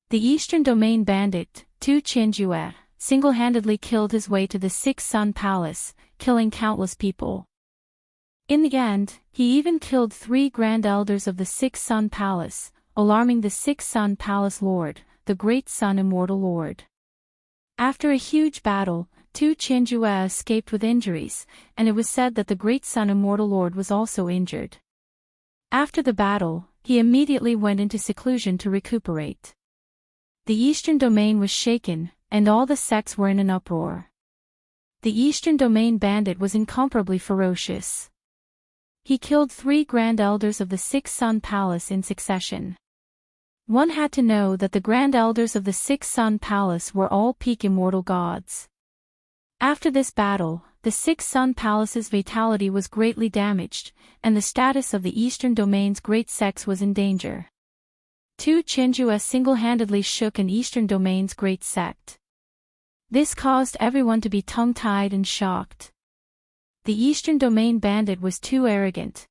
The Eastern Domain bandit, Tu Qinjue, single-handedly killed his way to the 6 Sun Palace, killing countless people. In the end, he even killed 3 Grand Elders of the 6 Sun Palace, alarming the 6 Sun Palace Lord, the Great Sun Immortal Lord. After a huge battle, Tu Qinjue escaped with injuries, and it was said that the Great Sun Immortal Lord was also injured. After the battle, he immediately went into seclusion to recuperate. The Eastern Domain was shaken, and all the sects were in an uproar. The Eastern Domain bandit was incomparably ferocious. He killed 3 Grand Elders of the 6 Sun Palace in succession. One had to know that the Grand Elders of the 6 Sun Palace were all peak immortal gods. After this battle, the 6 Sun Palace's vitality was greatly damaged, and the status of the Eastern Domain's great sects was in danger. Tu Qinjue single-handedly shook an Eastern Domain's great sect. This caused everyone to be tongue-tied and shocked. The Eastern Domain bandit was too arrogant.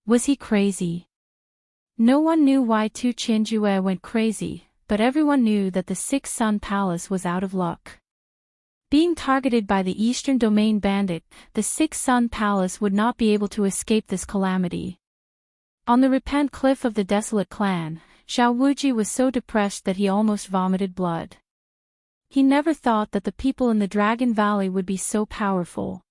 Was he crazy? No one knew why Tu Qinjue went crazy, but everyone knew that the 6 Sun Palace was out of luck. Being targeted by the Eastern Domain bandit, the 6 Sun Palace would not be able to escape this calamity. On the Repent Cliff of the Desolate Clan, Xiao Wuji was so depressed that he almost vomited blood. He never thought that the people in the Dragon Valley would be so powerful.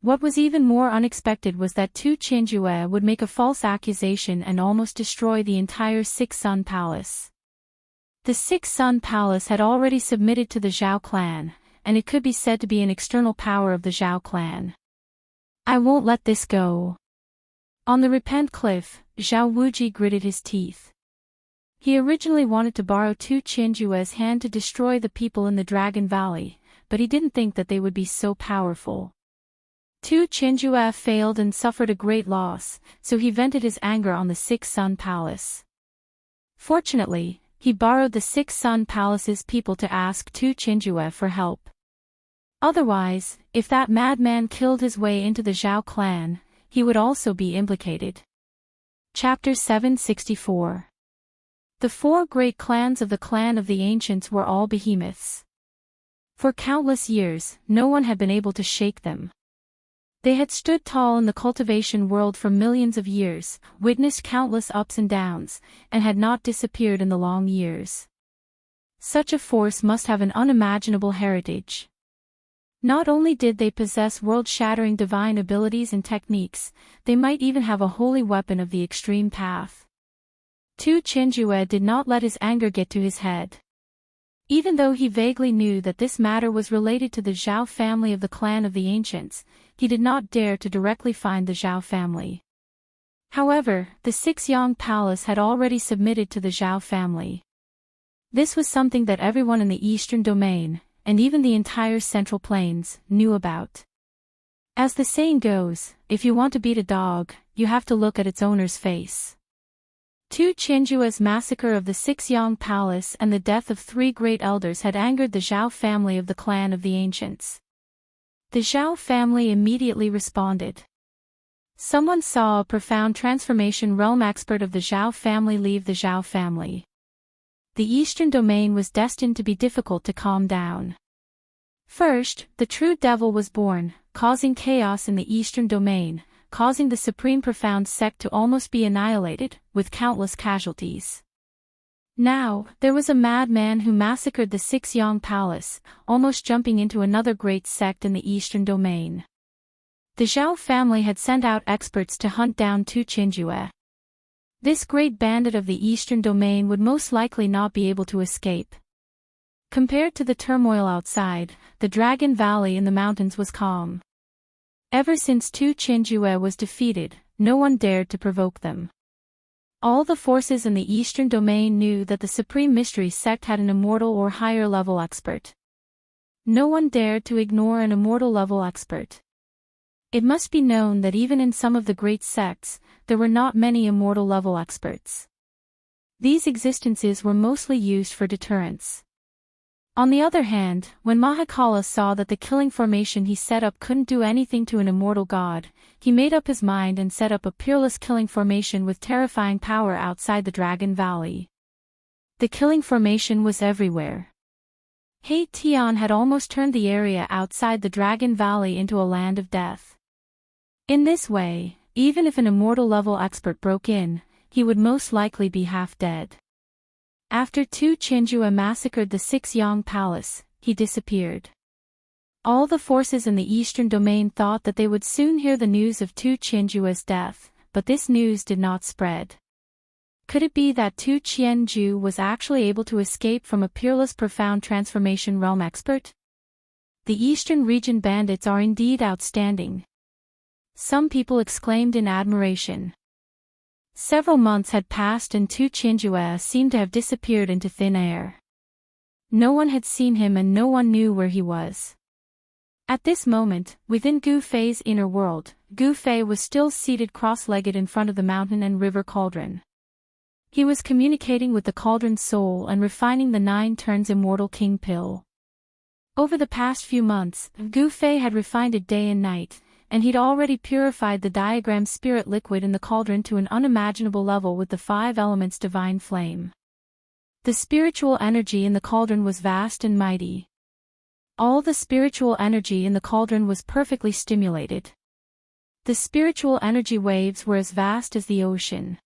What was even more unexpected was that Tu Qinjue would make a false accusation and almost destroy the entire 6 Sun Palace. The 6 Sun Palace had already submitted to the Zhao clan, and it could be said to be an external power of the Zhao clan. I won't let this go. On the Repent Cliff, Xiao Wuji gritted his teeth. He originally wanted to borrow Tu Qinjue's hand to destroy the people in the Dragon Valley, but he didn't think that they would be so powerful. Tu Qinjue failed and suffered a great loss, so he vented his anger on the 6 Sun Palace. Fortunately, he borrowed the 6 Sun Palace's people to ask Tu Qinjue for help. Otherwise, if that madman killed his way into the Zhao clan, he would also be implicated. Chapter 764. The 4 great clans of the clan of the ancients were all behemoths. For countless years, no one had been able to shake them. They had stood tall in the cultivation world for millions of years, witnessed countless ups and downs, and had not disappeared in the long years. Such a force must have an unimaginable heritage. Not only did they possess world-shattering divine abilities and techniques, they might even have a holy weapon of the extreme path. Tu Qinjue did not let his anger get to his head. Even though he vaguely knew that this matter was related to the Zhao family of the clan of the ancients, he did not dare to directly find the Zhao family. However, the 6 Yang Palace had already submitted to the Zhao family. This was something that everyone in the Eastern Domain, and even the entire Central Plains, knew about. As the saying goes, if you want to beat a dog, you have to look at its owner's face. Tu Qianjue's massacre of the 6 Yang Palace and the death of 3 great elders had angered the Zhao family of the clan of the ancients. The Zhao family immediately responded. Someone saw a profound transformation realm expert of the Zhao family leave the Zhao family. The eastern domain was destined to be difficult to calm down. First, the true devil was born, causing chaos in the eastern domain, causing the supreme profound sect to almost be annihilated, with countless casualties. Now, there was a madman who massacred the 6 Yang Palace, almost jumping into another great sect in the eastern domain. The Zhao family had sent out experts to hunt down Tu Qianjue. This great bandit of the eastern domain would most likely not be able to escape. Compared to the turmoil outside, the Dragon Valley in the mountains was calm. Ever since Tu Qianjue was defeated, no one dared to provoke them. All the forces in the eastern domain knew that the Supreme Mystery Sect had an immortal or higher level expert. No one dared to ignore an immortal level expert. It must be known that even in some of the great sects, there were not many immortal level experts. These existences were mostly used for deterrence. On the other hand, when Mahakala saw that the killing formation he set up couldn't do anything to an immortal god, he made up his mind and set up a peerless killing formation with terrifying power outside the Dragon Valley. The killing formation was everywhere. Hei Tian had almost turned the area outside the Dragon Valley into a land of death. In this way, even if an immortal level expert broke in, he would most likely be half dead. After Tu Qianjue massacred the 6 Yang Palace, he disappeared. All the forces in the eastern domain thought that they would soon hear the news of Tu Qianjue's death, but this news did not spread. Could it be that Tu Qianjue was actually able to escape from a peerless profound transformation realm expert? The eastern region bandits are indeed outstanding. Some people exclaimed in admiration. Several months had passed and Tu Qianjue seemed to have disappeared into thin air. No one had seen him and no one knew where he was. At this moment, within Gu Fei's inner world, Gu Fei was still seated cross-legged in front of the mountain and river cauldron. He was communicating with the cauldron's soul and refining the 9 turns immortal king pill. Over the past few months, Gu Fei had refined it day and night, and he'd already purified the diagram spirit liquid in the cauldron to an unimaginable level with the 5 elements divine flame. The spiritual energy in the cauldron was vast and mighty. All the spiritual energy in the cauldron was perfectly stimulated. The spiritual energy waves were as vast as the ocean.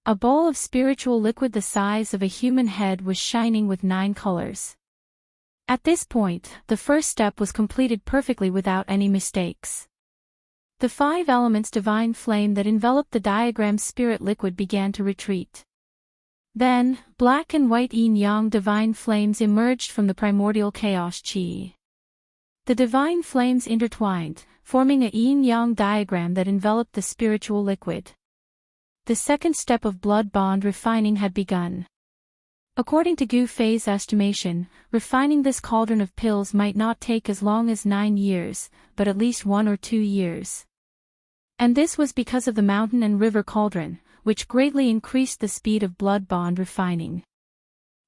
A bowl of spiritual liquid the size of a human head was shining with 9 colors. At this point, the first step was completed perfectly without any mistakes. The 5 elements divine flame that enveloped the diagram spirit liquid began to retreat. Then, black and white yin-yang divine flames emerged from the primordial chaos chi. The divine flames intertwined, forming a yin-yang diagram that enveloped the spiritual liquid. The second step of blood bond refining had begun. According to Gu Fei's estimation, refining this cauldron of pills might not take as long as 9 years, but at least 1 or 2 years. And this was because of the mountain and river cauldron, which greatly increased the speed of blood bond refining.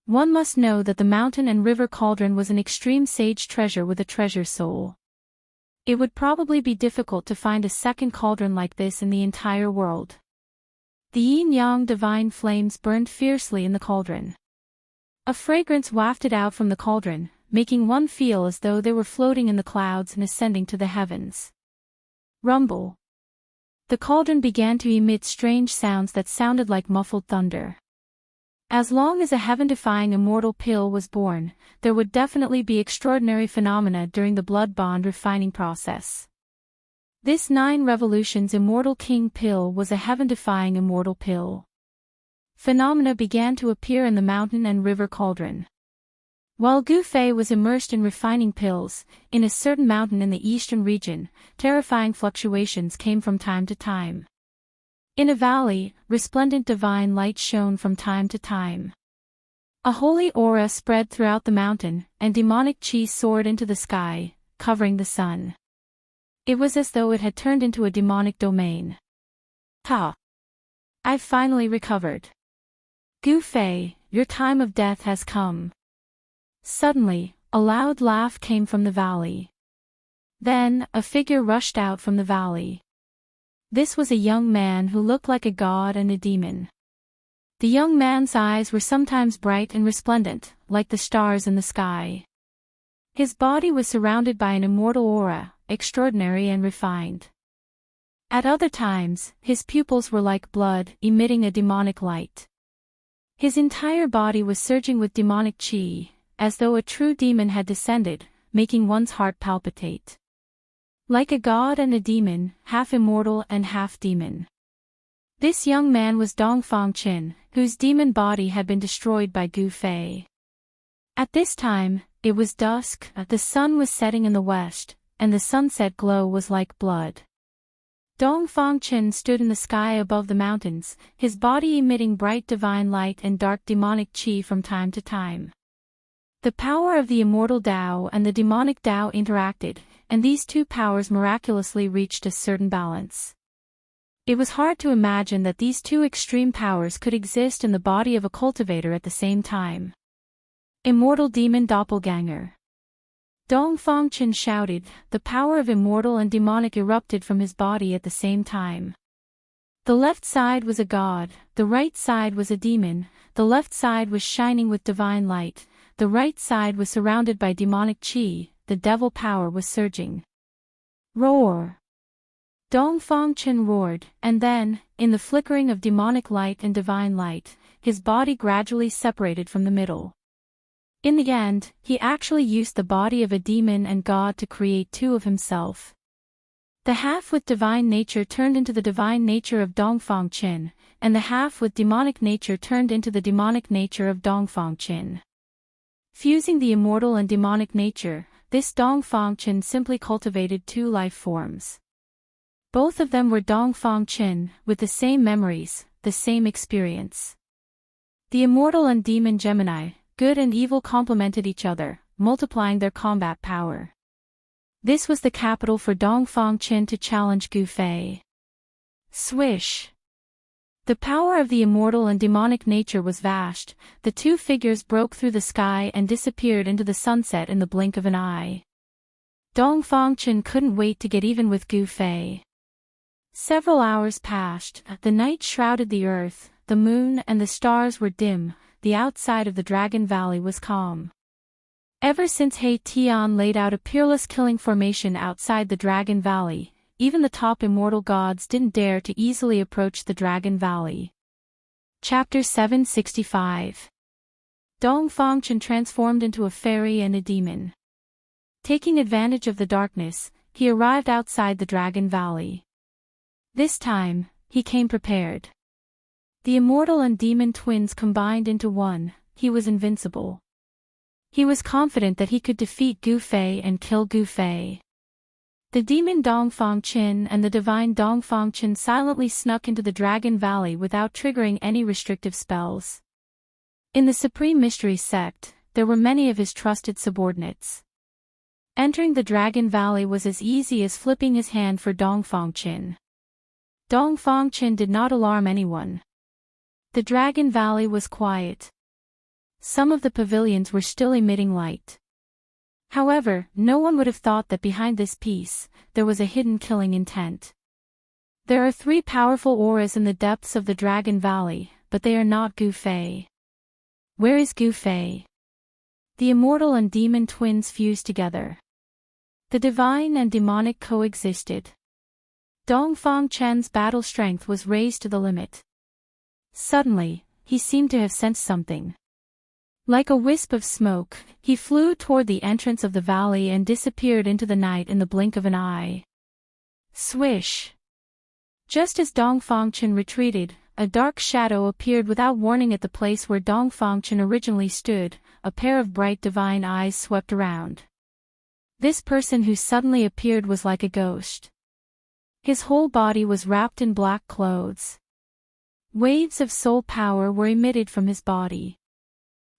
One must know that the mountain and river cauldron was an extreme sage treasure with a treasure soul. It would probably be difficult to find a second cauldron like this in the entire world. The yin-yang divine flames burned fiercely in the cauldron. A fragrance wafted out from the cauldron, making one feel as though they were floating in the clouds and ascending to the heavens. Rumble. The cauldron began to emit strange sounds that sounded like muffled thunder. As long as a heaven-defying immortal pill was born, there would definitely be extraordinary phenomena during the blood bond refining process. This 9 revolutions immortal king pill was a heaven-defying immortal pill. Phenomena began to appear in the mountain and river cauldron. While Gu Fei was immersed in refining pills, in a certain mountain in the eastern region, terrifying fluctuations came from time to time. In a valley, resplendent divine light shone from time to time. A holy aura spread throughout the mountain, and demonic chi soared into the sky, covering the sun. It was as though it had turned into a demonic domain. Ha! I've finally recovered. Gu Fei, your time of death has come. Suddenly, a loud laugh came from the valley. Then, a figure rushed out from the valley. This was a young man who looked like a god and a demon. The young man's eyes were sometimes bright and resplendent, like the stars in the sky. His body was surrounded by an immortal aura, extraordinary and refined. At other times, his pupils were like blood, emitting a demonic light. His entire body was surging with demonic chi, as though a true demon had descended, making one's heart palpitate. Like a god and a demon, half immortal and half demon. This young man was Dongfang Qin, whose demon body had been destroyed by Gu Fei. At this time, it was dusk, the sun was setting in the west, and the sunset glow was like blood. Dongfang Qin stood in the sky above the mountains, his body emitting bright divine light and dark demonic chi from time to time. The power of the immortal Tao and the demonic Tao interacted, and these two powers miraculously reached a certain balance. It was hard to imagine that these two extreme powers could exist in the body of a cultivator at the same time. Immortal demon doppelganger. Dongfang Qin shouted, the power of immortal and demonic erupted from his body at the same time. The left side was a god, the right side was a demon, the left side was shining with divine light, the right side was surrounded by demonic chi, the devil power was surging. Roar! Dongfang Qin roared, and then, in the flickering of demonic light and divine light, his body gradually separated from the middle. In the end, he actually used the body of a demon and god to create two of himself. The half with divine nature turned into the divine nature of Dongfang Qin, and the half with demonic nature turned into the demonic nature of Dongfang Qin. Fusing the immortal and demonic nature, this Dongfang Qin simply cultivated two life forms. Both of them were Dongfang Qin, with the same memories, the same experience. The immortal and demon Gemini, good and evil complemented each other, multiplying their combat power. This was the capital for Dongfang Qin to challenge Gu Fei. Swish! The power of the immortal and demonic nature was vast, the two figures broke through the sky and disappeared into the sunset in the blink of an eye. Dongfang Qin couldn't wait to get even with Gu Fei. Several hours passed, the night shrouded the earth, the moon and the stars were dim, the outside of the Dragon Valley was calm. Ever since He Tian laid out a peerless killing formation outside the Dragon Valley, even the top immortal gods didn't dare to easily approach the Dragon Valley. Chapter 765. Dongfang Qin transformed into a fairy and a demon. Taking advantage of the darkness, he arrived outside the Dragon Valley. This time, he came prepared. The immortal and demon twins combined into one, he was invincible. He was confident that he could defeat Gu Fei and kill Gu Fei. The demon Dongfang Qin and the divine Dongfang Qin silently snuck into the Dragon Valley without triggering any restrictive spells. In the Supreme Mystery Sect, there were many of his trusted subordinates. Entering the Dragon Valley was as easy as flipping his hand for Dongfang Qin. Dongfang Qin did not alarm anyone. The Dragon Valley was quiet. Some of the pavilions were still emitting light. However, no one would have thought that behind this peace, there was a hidden killing intent. There are three powerful auras in the depths of the Dragon Valley, but they are not Gu Fei. Where is Gu Fei? The immortal and demon twins fused together. The divine and demonic coexisted. Dongfang Qin's battle strength was raised to the limit. Suddenly, he seemed to have sensed something. Like a wisp of smoke, he flew toward the entrance of the valley and disappeared into the night in the blink of an eye. Swish! Just as Dongfang Qin retreated, a dark shadow appeared without warning at the place where Dongfang Qin originally stood, a pair of bright divine eyes swept around. This person who suddenly appeared was like a ghost. His whole body was wrapped in black clothes. Waves of soul power were emitted from his body.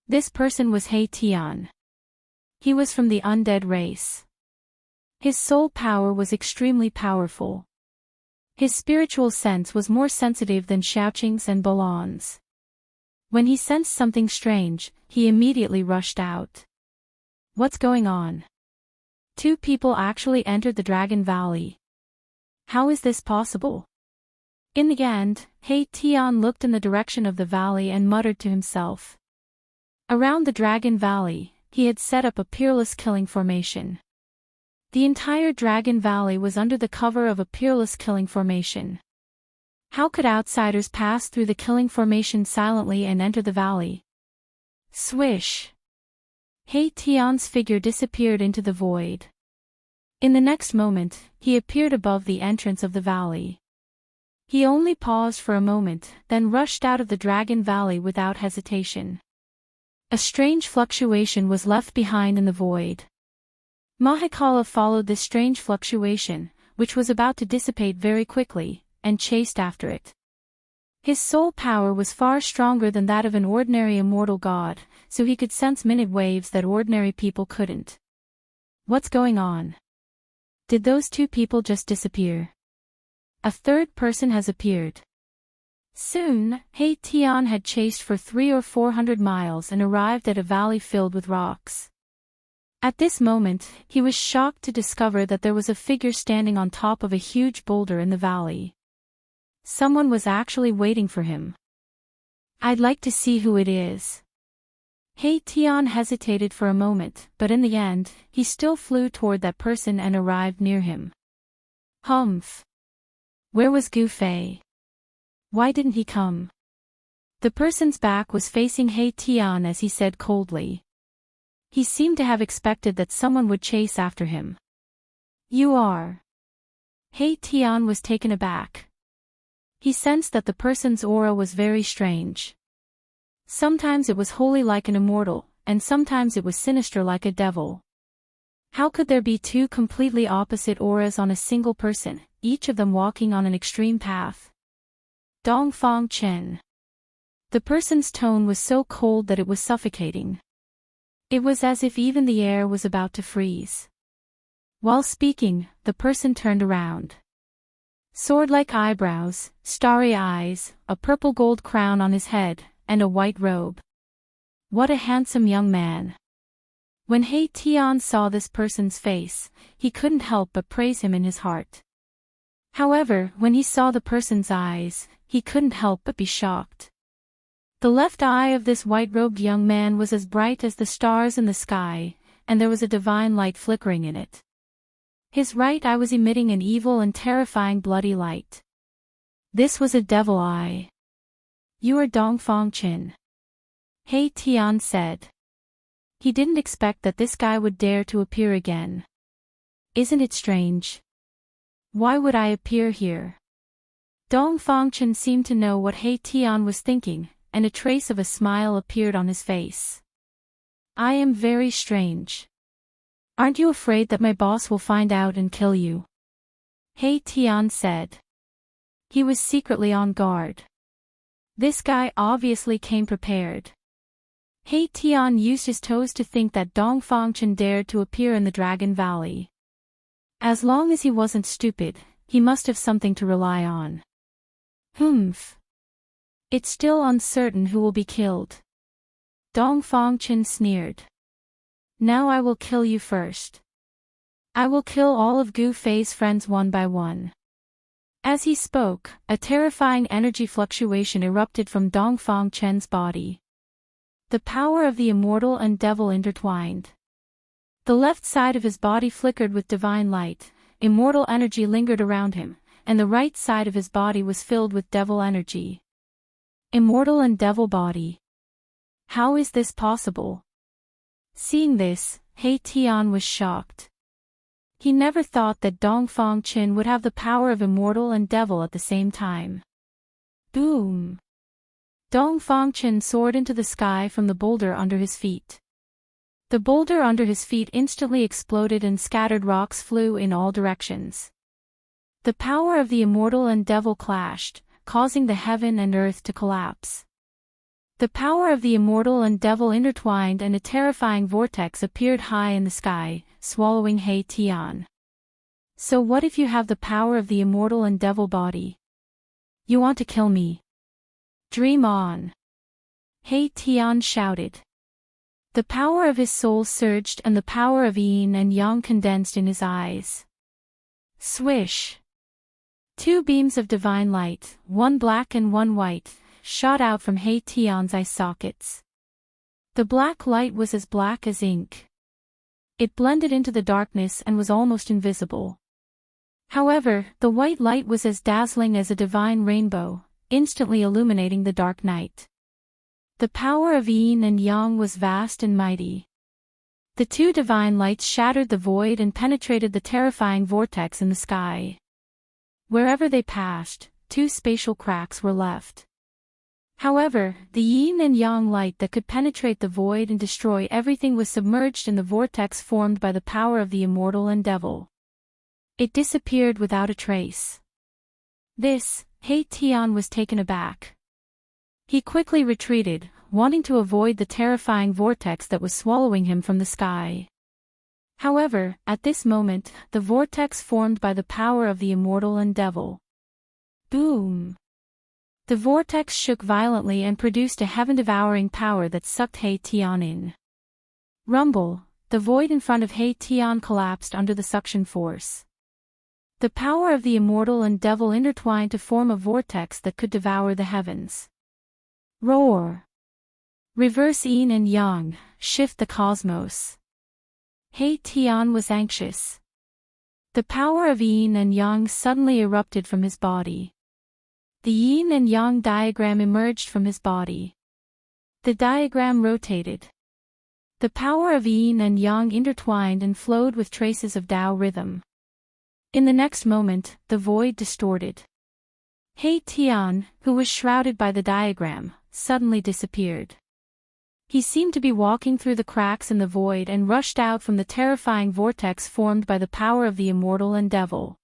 This person was He Tian. He was from the undead race. His soul power was extremely powerful. His spiritual sense was more sensitive than Xiaoqing's and Balan's. When he sensed something strange, he immediately rushed out. What's going on? Two people actually entered the Dragon Valley. How is this possible? In the end, He Tian looked in the direction of the valley and muttered to himself. Around the Dragon Valley, he had set up a peerless killing formation. The entire Dragon Valley was under the cover of a peerless killing formation. How could outsiders pass through the killing formation silently and enter the valley? Swish! He Tian's figure disappeared into the void. In the next moment, he appeared above the entrance of the valley. He only paused for a moment, then rushed out of the Dragon Valley without hesitation. A strange fluctuation was left behind in the void. Mahakala followed this strange fluctuation, which was about to dissipate very quickly, and chased after it. His soul power was far stronger than that of an ordinary immortal god, so he could sense minute waves that ordinary people couldn't. What's going on? Did those two people just disappear? A third person has appeared. Soon, He Tian had chased for 300 or 400 miles and arrived at a valley filled with rocks. At this moment, he was shocked to discover that there was a figure standing on top of a huge boulder in the valley. Someone was actually waiting for him. I'd like to see who it is. He Tian hesitated for a moment, but in the end, he still flew toward that person and arrived near him. Humph! Where was Gu Fei? Why didn't he come? The person's back was facing He Tian as he said coldly. He seemed to have expected that someone would chase after him. You are. He Tian was taken aback. He sensed that the person's aura was very strange. Sometimes it was holy like an immortal, and sometimes it was sinister like a devil. How could there be two completely opposite auras on a single person, each of them walking on an extreme path? Dongfang Chen. The person's tone was so cold that it was suffocating. It was as if even the air was about to freeze. While speaking, the person turned around. Sword-like eyebrows, starry eyes, a purple gold crown on his head, and a white robe. What a handsome young man. When He Tian saw this person's face, he couldn't help but praise him in his heart. However, when he saw the person's eyes, he couldn't help but be shocked. The left eye of this white-robed young man was as bright as the stars in the sky, and there was a divine light flickering in it. His right eye was emitting an evil and terrifying bloody light. This was a devil eye. You are Dongfang Chen. He Tian said. He didn't expect that this guy would dare to appear again. Isn't it strange? Why would I appear here? Dongfang Chen seemed to know what He Tian was thinking, and a trace of a smile appeared on his face. I am very strange. Aren't you afraid that my boss will find out and kill you? He Tian said. He was secretly on guard. This guy obviously came prepared. He Tian used his toes to think that Dongfang Chen dared to appear in the Dragon Valley. As long as he wasn't stupid, he must have something to rely on. Humph. It's still uncertain who will be killed. Dongfang Chen sneered. Now I will kill you first. I will kill all of Gu Fei's friends one by one. As he spoke, a terrifying energy fluctuation erupted from Dongfang Chen's body. The power of the immortal and devil intertwined. The left side of his body flickered with divine light, immortal energy lingered around him, and the right side of his body was filled with devil energy. Immortal and devil body. How is this possible? Seeing this, He Tian was shocked. He never thought that Dongfang Chen would have the power of immortal and devil at the same time. Boom! Dongfang Chen soared into the sky from the boulder under his feet. The boulder under his feet instantly exploded and scattered rocks flew in all directions. The power of the immortal and devil clashed, causing the heaven and earth to collapse. The power of the immortal and devil intertwined and a terrifying vortex appeared high in the sky, swallowing He Tian. So what if you have the power of the immortal and devil body? You want to kill me? Dream on. He Tian shouted. The power of his soul surged and the power of yin and yang condensed in his eyes. Swish! Two beams of divine light, one black and one white, shot out from He Tian's eye sockets. The black light was as black as ink. It blended into the darkness and was almost invisible. However, the white light was as dazzling as a divine rainbow, instantly illuminating the dark night. The power of yin and yang was vast and mighty. The two divine lights shattered the void and penetrated the terrifying vortex in the sky. Wherever they passed, two spatial cracks were left. However, the yin and yang light that could penetrate the void and destroy everything was submerged in the vortex formed by the power of the immortal and devil. It disappeared without a trace. This, He Tian was taken aback. He quickly retreated, wanting to avoid the terrifying vortex that was swallowing him from the sky. However, at this moment, the vortex formed by the power of the immortal and devil. Boom! The vortex shook violently and produced a heaven-devouring power that sucked He Tian in. Rumble! The void in front of He Tian collapsed under the suction force. The power of the immortal and devil intertwined to form a vortex that could devour the heavens. Roar! Reverse yin and yang, shift the cosmos. He Tian was anxious. The power of yin and yang suddenly erupted from his body. The yin and yang diagram emerged from his body. The diagram rotated. The power of yin and yang intertwined and flowed with traces of Tao rhythm. In the next moment, the void distorted. He Tian, who was shrouded by the diagram, suddenly disappeared. He seemed to be walking through the cracks in the void and rushed out from the terrifying vortex formed by the power of the immortal and devil.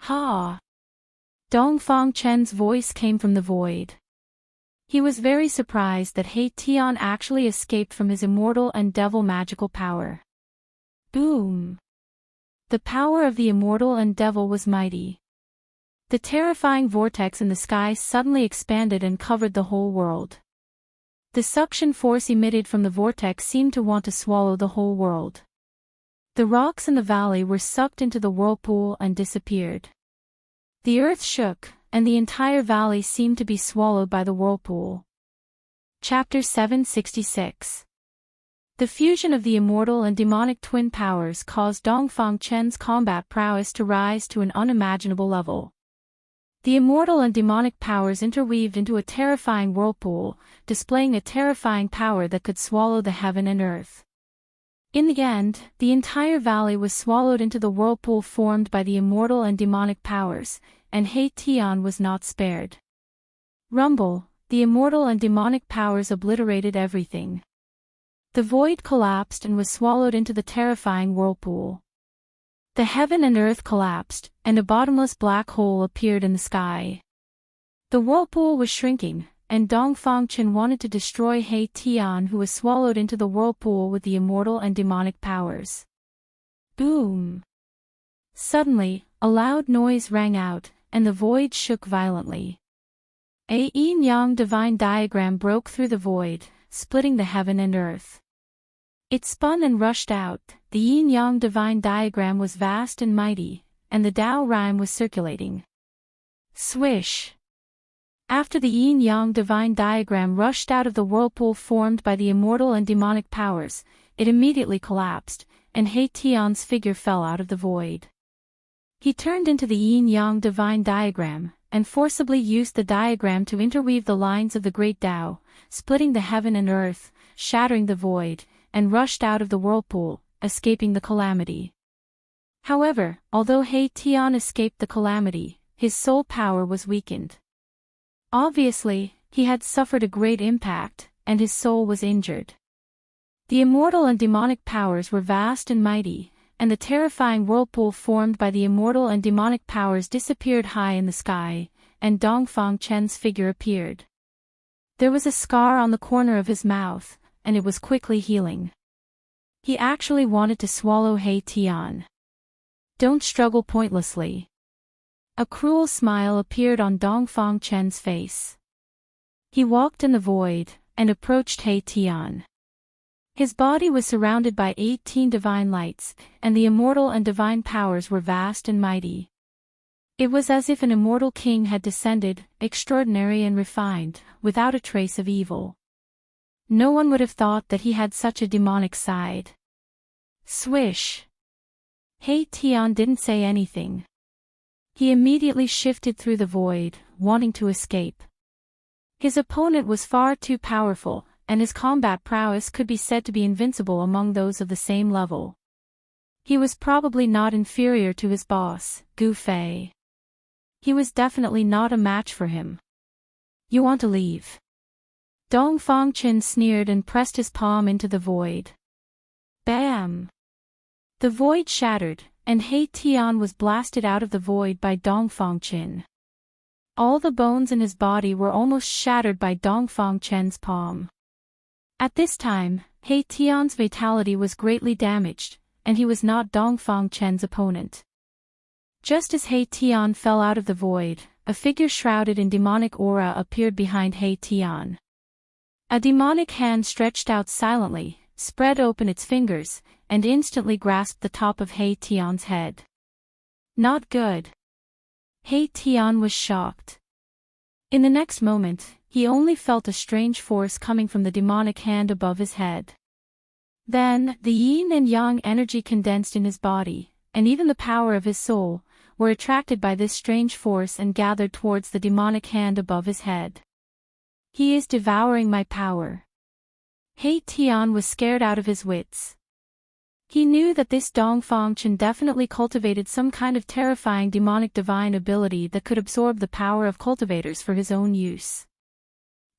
Ha! Dongfang Chen's voice came from the void. He was very surprised that He Tian actually escaped from his immortal and devil magical power. Boom! The power of the immortal and devil was mighty. The terrifying vortex in the sky suddenly expanded and covered the whole world. The suction force emitted from the vortex seemed to want to swallow the whole world. The rocks in the valley were sucked into the whirlpool and disappeared. The earth shook, and the entire valley seemed to be swallowed by the whirlpool. Chapter 766. The fusion of the immortal and demonic twin powers caused Dongfang Chen's combat prowess to rise to an unimaginable level. The immortal and demonic powers interweaved into a terrifying whirlpool, displaying a terrifying power that could swallow the heaven and earth. In the end, the entire valley was swallowed into the whirlpool formed by the immortal and demonic powers, and He Tian was not spared. Rumble! The immortal and demonic powers obliterated everything. The void collapsed and was swallowed into the terrifying whirlpool. The heaven and earth collapsed, and a bottomless black hole appeared in the sky. The whirlpool was shrinking, and Dongfang Chen wanted to destroy He Tian, who was swallowed into the whirlpool with the immortal and demonic powers. Boom! Suddenly, a loud noise rang out, and the void shook violently. A yin-yang divine diagram broke through the void, splitting the heaven and earth. It spun and rushed out. The yin-yang divine diagram was vast and mighty, and the Tao rhyme was circulating. Swish! After the yin-yang divine diagram rushed out of the whirlpool formed by the immortal and demonic powers, it immediately collapsed, and He Tian's figure fell out of the void. He turned into the yin-yang divine diagram, and forcibly used the diagram to interweave the lines of the great Tao, splitting the heaven and earth, shattering the void, and rushed out of the whirlpool, escaping the calamity. However, although He Tian escaped the calamity, his soul power was weakened. Obviously, he had suffered a great impact, and his soul was injured. The immortal and demonic powers were vast and mighty, and the terrifying whirlpool formed by the immortal and demonic powers disappeared high in the sky, and Dongfang Chen's figure appeared. There was a scar on the corner of his mouth, and it was quickly healing. He actually wanted to swallow He Tian. Don't struggle pointlessly. A cruel smile appeared on Dongfang Chen's face. He walked in the void, and approached He Tian. His body was surrounded by 18 divine lights, and the immortal and divine powers were vast and mighty. It was as if an immortal king had descended, extraordinary and refined, without a trace of evil. No one would have thought that he had such a demonic side. Swish! He Tian didn't say anything. He immediately shifted through the void, wanting to escape. His opponent was far too powerful, and his combat prowess could be said to be invincible among those of the same level. He was probably not inferior to his boss, Gu Fei. He was definitely not a match for him. You want to leave? Dongfang Chen sneered and pressed his palm into the void. Bam! The void shattered, and He Tian was blasted out of the void by Dongfang Chen. All the bones in his body were almost shattered by Dongfang Chen's palm. At this time, He Tian's vitality was greatly damaged, and he was not Dongfang Chen's opponent. Just as He Tian fell out of the void, a figure shrouded in demonic aura appeared behind He Tian. A demonic hand stretched out silently, spread open its fingers, and instantly grasped the top of He Tian's head. Not good. He Tian was shocked. In the next moment, he only felt a strange force coming from the demonic hand above his head. Then, the yin and yang energy condensed in his body, and even the power of his soul, were attracted by this strange force and gathered towards the demonic hand above his head. He is devouring my power. He Tian was scared out of his wits. He knew that this Dongfang Chen definitely cultivated some kind of terrifying demonic divine ability that could absorb the power of cultivators for his own use.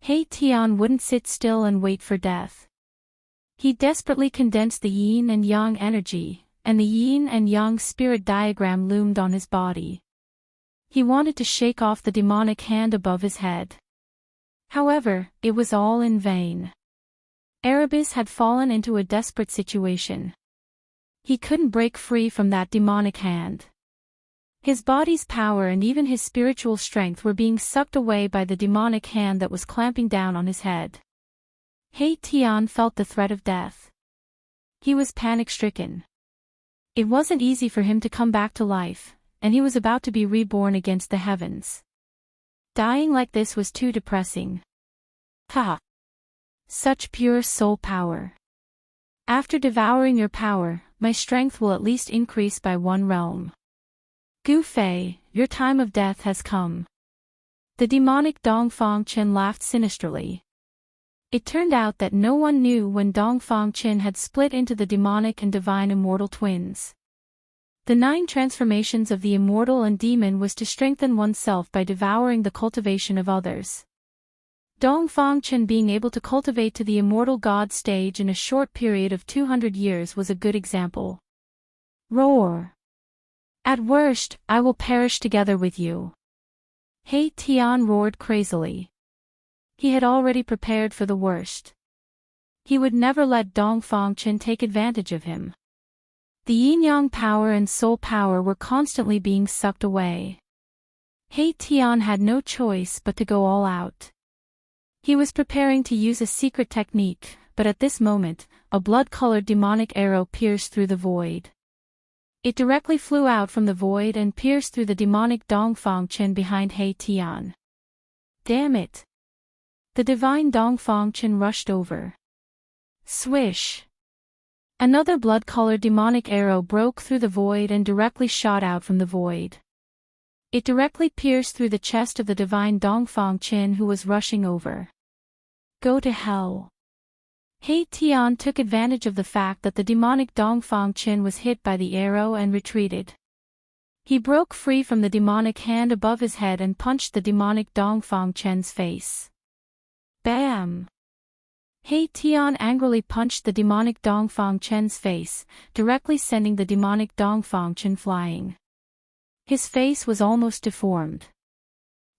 He Tian wouldn't sit still and wait for death. He desperately condensed the yin and yang energy, and the yin and yang spirit diagram loomed on his body. He wanted to shake off the demonic hand above his head. However, it was all in vain. Erebus had fallen into a desperate situation. He couldn't break free from that demonic hand. His body's power and even his spiritual strength were being sucked away by the demonic hand that was clamping down on his head. He Tian felt the threat of death. He was panic-stricken. It wasn't easy for him to come back to life, and he was about to be reborn against the heavens. Dying like this was too depressing. Ha! Such pure soul power. After devouring your power, my strength will at least increase by 1 realm. Gu Fei, your time of death has come. The demonic Dongfang Chen laughed sinisterly. It turned out that no one knew when Dongfang Chen had split into the demonic and divine immortal twins. The 9 transformations of the immortal and demon was to strengthen oneself by devouring the cultivation of others. Dongfang Chen being able to cultivate to the immortal god stage in a short period of 200 years was a good example. Roar! At worst, I will perish together with you. He Tian roared crazily. He had already prepared for the worst. He would never let Dongfang Chen take advantage of him. The yin-yang power and soul power were constantly being sucked away. He Tian had no choice but to go all out. He was preparing to use a secret technique, but at this moment, a blood-colored demonic arrow pierced through the void. It directly flew out from the void and pierced through the demonic Dongfang Chen behind He Tian. Damn it! The divine Dongfang Chen rushed over. Swish! Another blood-colored demonic arrow broke through the void and directly shot out from the void. It directly pierced through the chest of the divine Dongfang Chen who was rushing over. Go to hell. He Tian took advantage of the fact that the demonic Dongfang Chen was hit by the arrow and retreated. He broke free from the demonic hand above his head and punched the demonic Dongfang Chen's face. Bam! He Tian angrily punched the demonic Dongfang Chen's face, directly sending the demonic Dongfang Chen flying. His face was almost deformed.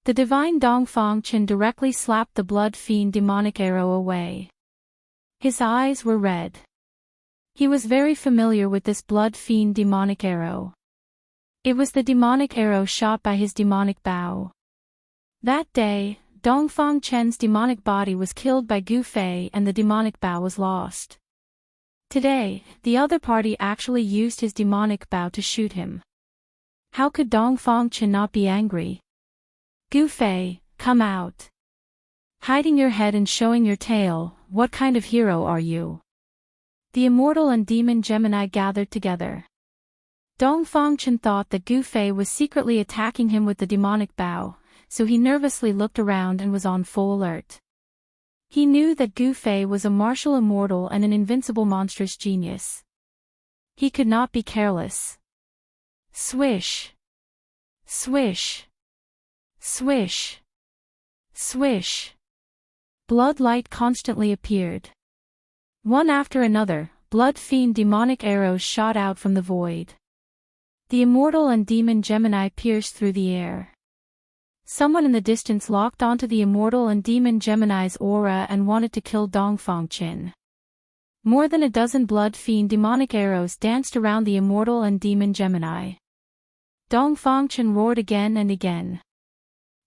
The divine Dongfang Chen directly slapped the blood fiend demonic arrow away. His eyes were red. He was very familiar with this blood fiend demonic arrow. It was the demonic arrow shot by his demonic bow. That day, Dongfang Chen's demonic body was killed by Gu Fei and the demonic bow was lost. Today, the other party actually used his demonic bow to shoot him. How could Dongfang Chen not be angry? Gu Fei, come out. Hiding your head and showing your tail, what kind of hero are you? The immortal and demon Gemini gathered together. Dongfang Chen thought that Gu Fei was secretly attacking him with the demonic bow, so he nervously looked around and was on full alert. He knew that Gu Fei was a martial immortal and an invincible monstrous genius. He could not be careless. Swish. Swish. Swish. Swish. Blood light constantly appeared. One after another, blood fiend demonic arrows shot out from the void. The immortal and demon Gemini pierced through the air. Someone in the distance locked onto the immortal and demon Gemini's aura and wanted to kill Dongfang Chen. More than a dozen blood fiend demonic arrows danced around the immortal and demon Gemini. Dongfang Chen roared again and again.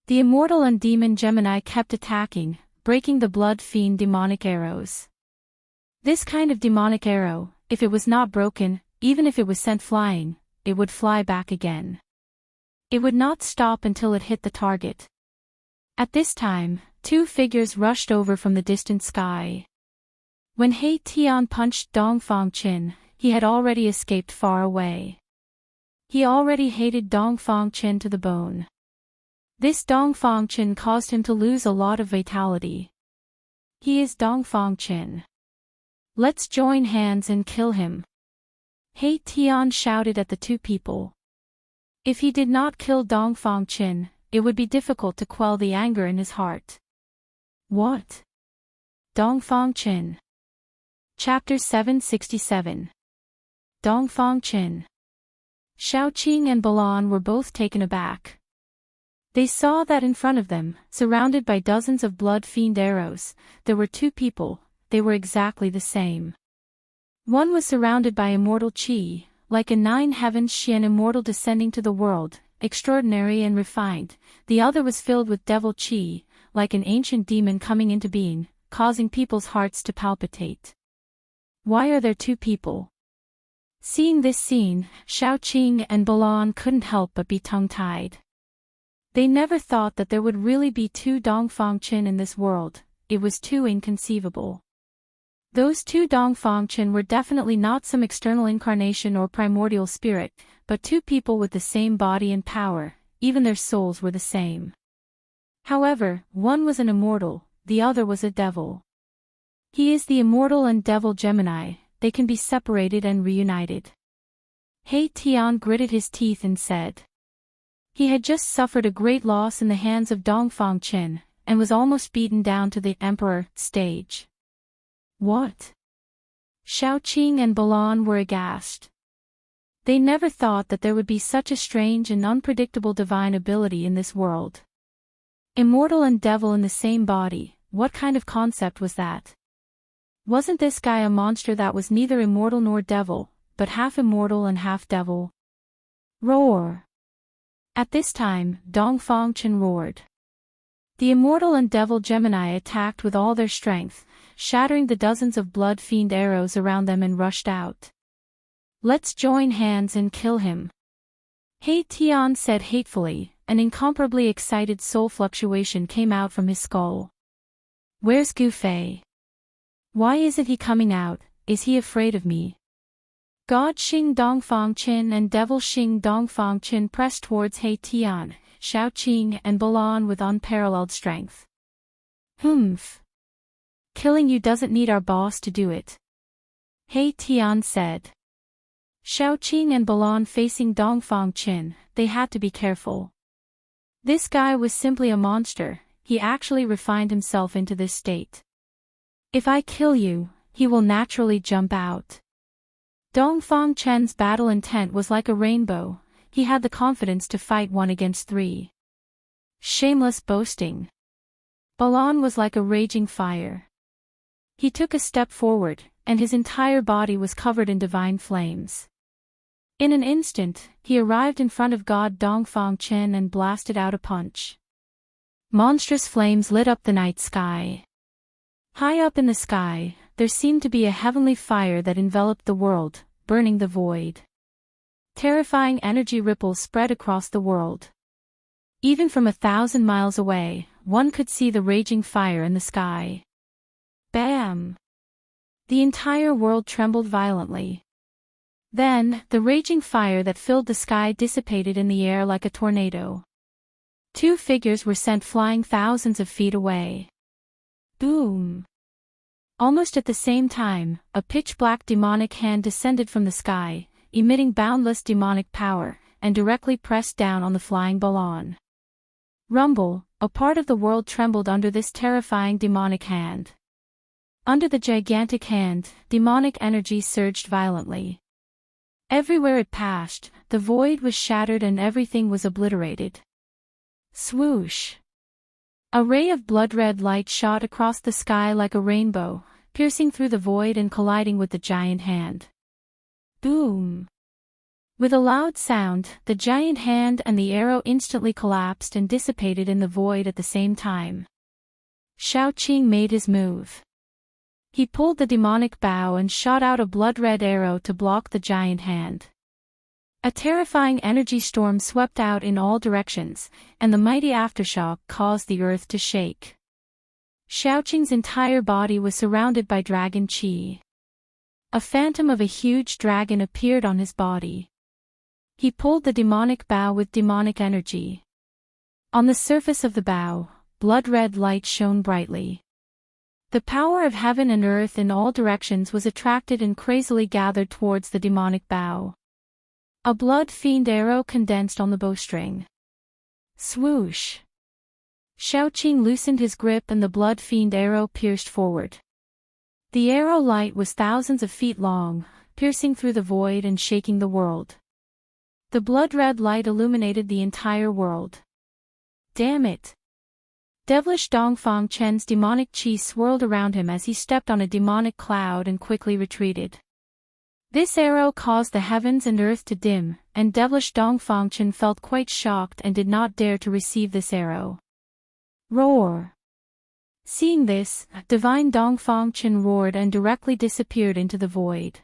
The immortal and demon Gemini kept attacking, breaking the blood fiend demonic arrows. This kind of demonic arrow, if it was not broken, even if it was sent flying, it would fly back again. It would not stop until it hit the target. At this time, two figures rushed over from the distant sky. When He Tian punched Dongfang Chen, he had already escaped far away. He already hated Dongfang Chen to the bone. This Dongfang Chen caused him to lose a lot of vitality. He is Dongfang Chen. Let's join hands and kill him. He Tian shouted at the two people. If he did not kill Dongfang Chen, it would be difficult to quell the anger in his heart. What? Dongfang Chen. Chapter 767. Dongfang Chen. Xiaoqing and Balan were both taken aback. They saw that in front of them, surrounded by dozens of blood fiend arrows, there were two people. They were exactly the same. One was surrounded by immortal qi, like a nine heavens Xian immortal descending to the world, extraordinary and refined. The other was filled with devil qi, like an ancient demon coming into being, causing people's hearts to palpitate. Why are there two people? Seeing this scene, Xiaoqing and Balan couldn't help but be tongue-tied. They never thought that there would really be two Dongfang Chen in this world. It was too inconceivable. Those two Dongfang Chen were definitely not some external incarnation or primordial spirit, but two people with the same body and power, even their souls were the same. However, one was an immortal, the other was a devil. He is the immortal and devil Gemini, they can be separated and reunited. He Tian gritted his teeth and said. He had just suffered a great loss in the hands of Dongfang Chen, and was almost beaten down to the emperor stage. What? Xiaoqing and Balan were aghast. They never thought that there would be such a strange and unpredictable divine ability in this world. Immortal and devil in the same body, what kind of concept was that? Wasn't this guy a monster that was neither immortal nor devil, but half immortal and half devil? Roar! At this time, Dongfang Chen roared. The immortal and devil Gemini attacked with all their strength, shattering the dozens of blood fiend arrows around them and rushed out. Let's join hands and kill him. He Tian said hatefully, an incomparably excited soul fluctuation came out from his skull. Where's Gu Fei? Why isn't he coming out? Is he afraid of me? God Xing Dongfang Chen and Devil Xing Dongfang Chen pressed towards He Tian, Xiaoqing and Balan with unparalleled strength. Humph. Killing you doesn't need our boss to do it. He Tian said. Xiaoqing and Balan facing Dongfang Chen, they had to be careful. This guy was simply a monster, he actually refined himself into this state. If I kill you, he will naturally jump out. Dongfang Chen's battle intent was like a rainbow, he had the confidence to fight one against three. Shameless boasting. Balan was like a raging fire. He took a step forward, and his entire body was covered in divine flames. In an instant, he arrived in front of God Dongfang Chen and blasted out a punch. Monstrous flames lit up the night sky. High up in the sky, there seemed to be a heavenly fire that enveloped the world, burning the void. Terrifying energy ripples spread across the world. Even from 1,000 miles away, one could see the raging fire in the sky. Bam! The entire world trembled violently. Then, the raging fire that filled the sky dissipated in the air like a tornado. Two figures were sent flying thousands of feet away. Boom! Almost at the same time, a pitch-black demonic hand descended from the sky, emitting boundless demonic power, and directly pressed down on the flying Balan. Rumble, a part of the world trembled under this terrifying demonic hand. Under the gigantic hand, demonic energy surged violently. Everywhere it passed, the void was shattered and everything was obliterated. Swoosh! A ray of blood-red light shot across the sky like a rainbow, piercing through the void and colliding with the giant hand. Boom! With a loud sound, the giant hand and the arrow instantly collapsed and dissipated in the void at the same time. Xiaoqing made his move. He pulled the demonic bow and shot out a blood-red arrow to block the giant hand. A terrifying energy storm swept out in all directions, and the mighty aftershock caused the earth to shake. Xiaoqing's entire body was surrounded by dragon qi. A phantom of a huge dragon appeared on his body. He pulled the demonic bow with demonic energy. On the surface of the bow, blood-red light shone brightly. The power of heaven and earth in all directions was attracted and crazily gathered towards the demonic bow. A blood-fiend arrow condensed on the bowstring. Swoosh! Xiaoqing loosened his grip and the blood-fiend arrow pierced forward. The arrow light was thousands of feet long, piercing through the void and shaking the world. The blood-red light illuminated the entire world. Damn it! Devilish Dongfang Chen's demonic qi swirled around him as he stepped on a demonic cloud and quickly retreated. This arrow caused the heavens and earth to dim, and devilish Dongfang Chen felt quite shocked and did not dare to receive this arrow. Roar! Seeing this, divine Dongfang Chen roared and directly disappeared into the void.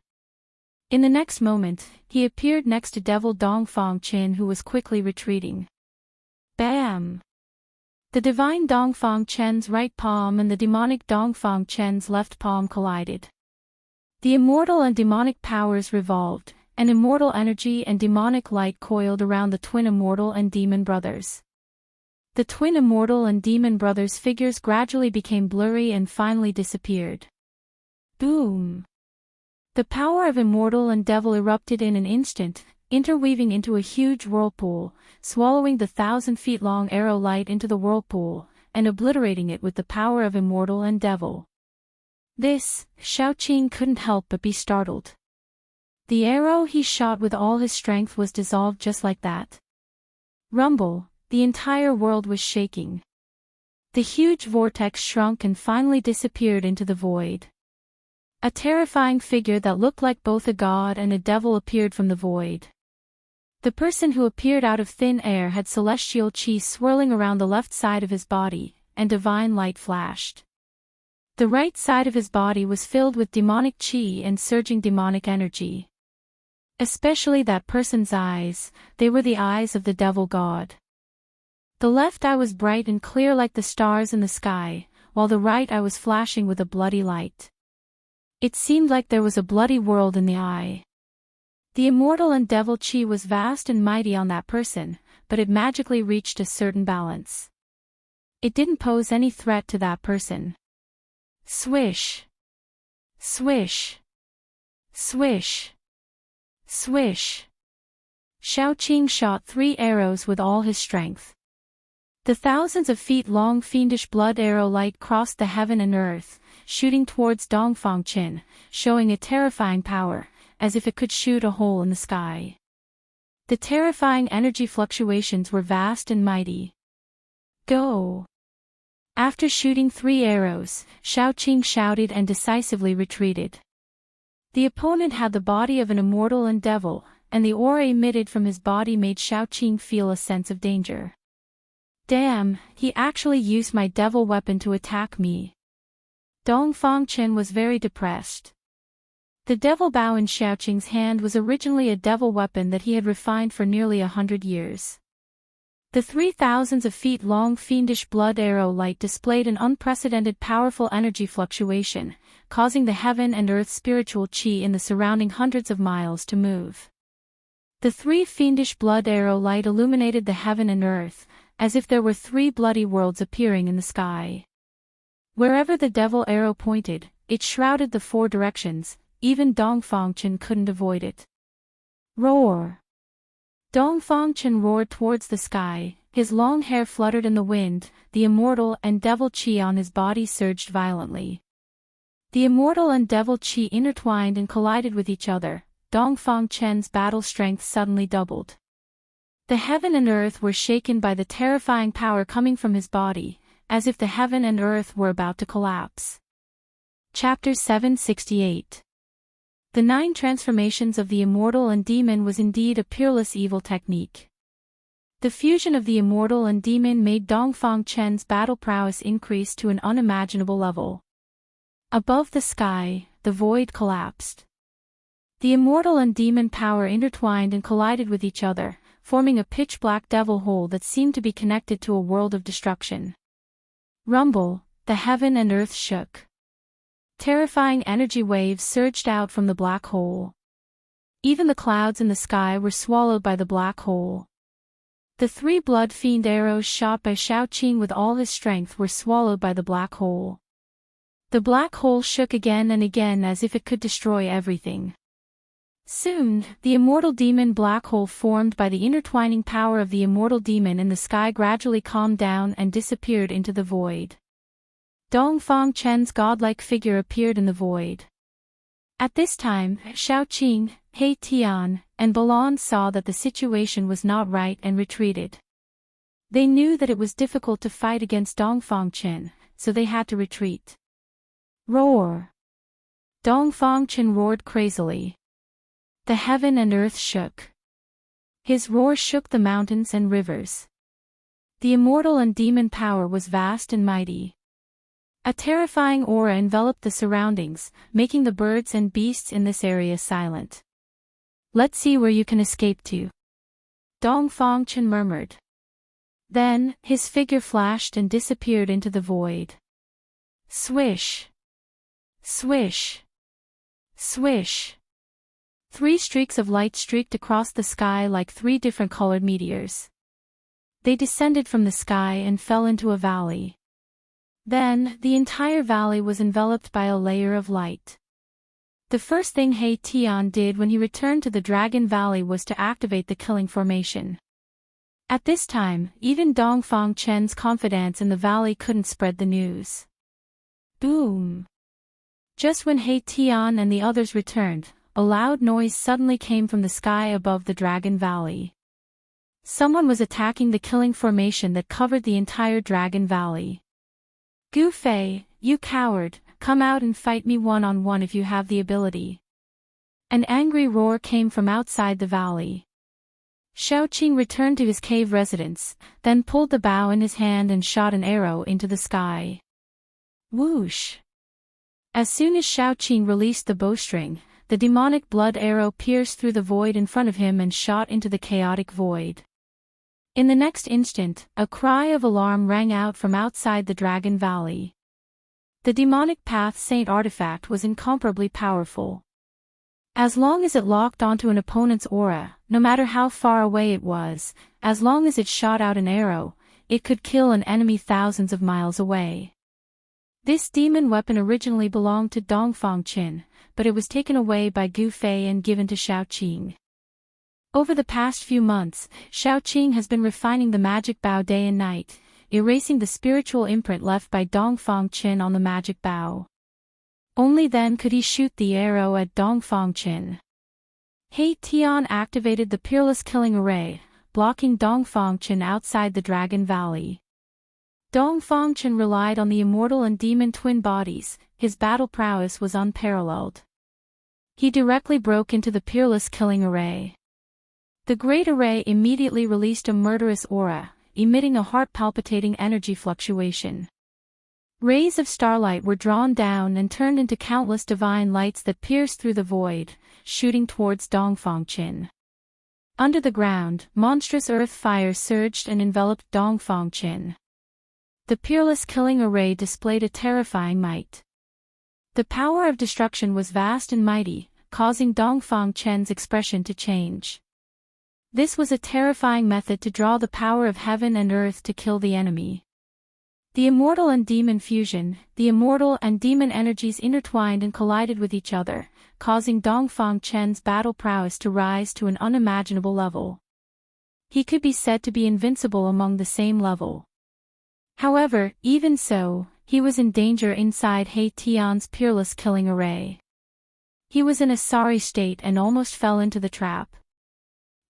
In the next moment, he appeared next to devil Dongfang Chen who was quickly retreating. Bam! The divine Dongfang Chen's right palm and the demonic Dongfang Chen's left palm collided. The immortal and demonic powers revolved, and immortal energy and demonic light coiled around the twin immortal and demon brothers. The twin immortal and demon brothers' figures gradually became blurry and finally disappeared. Boom! The power of immortal and devil erupted in an instant, interweaving into a huge whirlpool, swallowing the 1,000-feet-long arrow light into the whirlpool, and obliterating it with the power of immortal and devil. This, Xiaoqing couldn't help but be startled. The arrow he shot with all his strength was dissolved just like that. Rumble, the entire world was shaking. The huge vortex shrunk and finally disappeared into the void. A terrifying figure that looked like both a god and a devil appeared from the void. The person who appeared out of thin air had celestial qi swirling around the left side of his body, and divine light flashed. The right side of his body was filled with demonic qi and surging demonic energy. Especially that person's eyes, they were the eyes of the devil god. The left eye was bright and clear like the stars in the sky, while the right eye was flashing with a bloody light. It seemed like there was a bloody world in the eye. The immortal and devil qi was vast and mighty on that person, but it magically reached a certain balance. It didn't pose any threat to that person. Swish! Swish! Swish! Swish! Xiaoqing shot 3 arrows with all his strength. The thousands of feet long fiendish blood arrow light crossed the heaven and earth, shooting towards Dongfang Chen, showing a terrifying power, as if it could shoot a hole in the sky. The terrifying energy fluctuations were vast and mighty. Go! After shooting 3 arrows, Xiaoqing shouted and decisively retreated. The opponent had the body of an immortal and devil, and the aura emitted from his body made Xiaoqing feel a sense of danger. Damn, he actually used my devil weapon to attack me. Dong Fangchen was very depressed. The devil bow in Xiaoqing's hand was originally a devil weapon that he had refined for nearly 100 years. The 3,000s of feet long fiendish blood arrow light displayed an unprecedented powerful energy fluctuation, causing the heaven and earth spiritual qi in the surrounding hundreds of miles to move. The 3 fiendish blood arrow light illuminated the heaven and earth, as if there were 3 bloody worlds appearing in the sky. Wherever the devil arrow pointed, it shrouded the 4 directions, even Dong Fangchen couldn't avoid it. Roar! Dong Fangchen roared towards the sky, his long hair fluttered in the wind, the immortal and devil qi on his body surged violently. The immortal and devil qi intertwined and collided with each other. Dong Fangchen's battle strength suddenly doubled. The heaven and earth were shaken by the terrifying power coming from his body, as if the heaven and earth were about to collapse. Chapter 768. The 9 transformations of the immortal and demon was indeed a peerless evil technique. The fusion of the immortal and demon made Dong Fangchen's battle prowess increase to an unimaginable level. Above the sky, the void collapsed. The immortal and demon power intertwined and collided with each other, forming a pitch-black devil hole that seemed to be connected to a world of destruction. Rumble, the heaven and earth shook. Terrifying energy waves surged out from the black hole. Even the clouds in the sky were swallowed by the black hole. The 3 blood fiend arrows shot by Xiaoqing with all his strength were swallowed by the black hole. The black hole shook again and again as if it could destroy everything. Soon, the immortal demon black hole formed by the intertwining power of the immortal demon in the sky gradually calmed down and disappeared into the void. Dong Fangchen's godlike figure appeared in the void. At this time, Xiaoqing, He Tian, and Balan saw that the situation was not right and retreated. They knew that it was difficult to fight against Dong Fangchen, so they had to retreat. Roar! Dong Fangchen roared crazily. The heaven and earth shook. His roar shook the mountains and rivers. The immortal and demon power was vast and mighty. A terrifying aura enveloped the surroundings, making the birds and beasts in this area silent. Let's see where you can escape to. Dong Fangchen murmured. Then, his figure flashed and disappeared into the void. Swish! Swish! Swish! 3 streaks of light streaked across the sky like 3 different colored meteors. They descended from the sky and fell into a valley. Then, the entire valley was enveloped by a layer of light. The first thing He Tian did when he returned to the Dragon Valley was to activate the killing formation. At this time, even Dong Fangchen's confidants in the valley couldn't spread the news. Boom! Just when He Tian and the others returned, a loud noise suddenly came from the sky above the Dragon Valley. Someone was attacking the killing formation that covered the entire Dragon Valley. Gu Fei, you coward, come out and fight me one-on-one if you have the ability. An angry roar came from outside the valley. Xiaoqing returned to his cave residence, then pulled the bow in his hand and shot an arrow into the sky. Whoosh! As soon as Xiaoqing released the bowstring, the demonic blood arrow pierced through the void in front of him and shot into the chaotic void. In the next instant, a cry of alarm rang out from outside the Dragon Valley. The demonic Path Saint artifact was incomparably powerful. As long as it locked onto an opponent's aura, no matter how far away it was, as long as it shot out an arrow, it could kill an enemy thousands of miles away. This demon weapon originally belonged to Dong Fangchen, but it was taken away by Gu Fei and given to Xiaoqing. Over the past few months, Xiaoqing has been refining the magic bow day and night, erasing the spiritual imprint left by Dong Fangchen on the magic bow. Only then could he shoot the arrow at Dong Fangchen. He Tian activated the Peerless Killing Array, blocking Dong Fangchen outside the Dragon Valley. Dongfang relied on the immortal and demon twin bodies. His battle prowess was unparalleled. He directly broke into the peerless killing array. The great array immediately released a murderous aura, emitting a heart-palpitating energy fluctuation. Rays of starlight were drawn down and turned into countless divine lights that pierced through the void, shooting towards Dongfang. Under the ground, monstrous earth fire surged and enveloped Dongfang. The peerless killing array displayed a terrifying might. The power of destruction was vast and mighty, causing Dongfang's expression to change. This was a terrifying method to draw the power of heaven and earth to kill the enemy. The immortal and demon fusion, the immortal and demon energies intertwined and collided with each other, causing Dongfang's battle prowess to rise to an unimaginable level. He could be said to be invincible among the same level. However, even so, he was in danger inside He Tian's peerless killing array. He was in a sorry state and almost fell into the trap.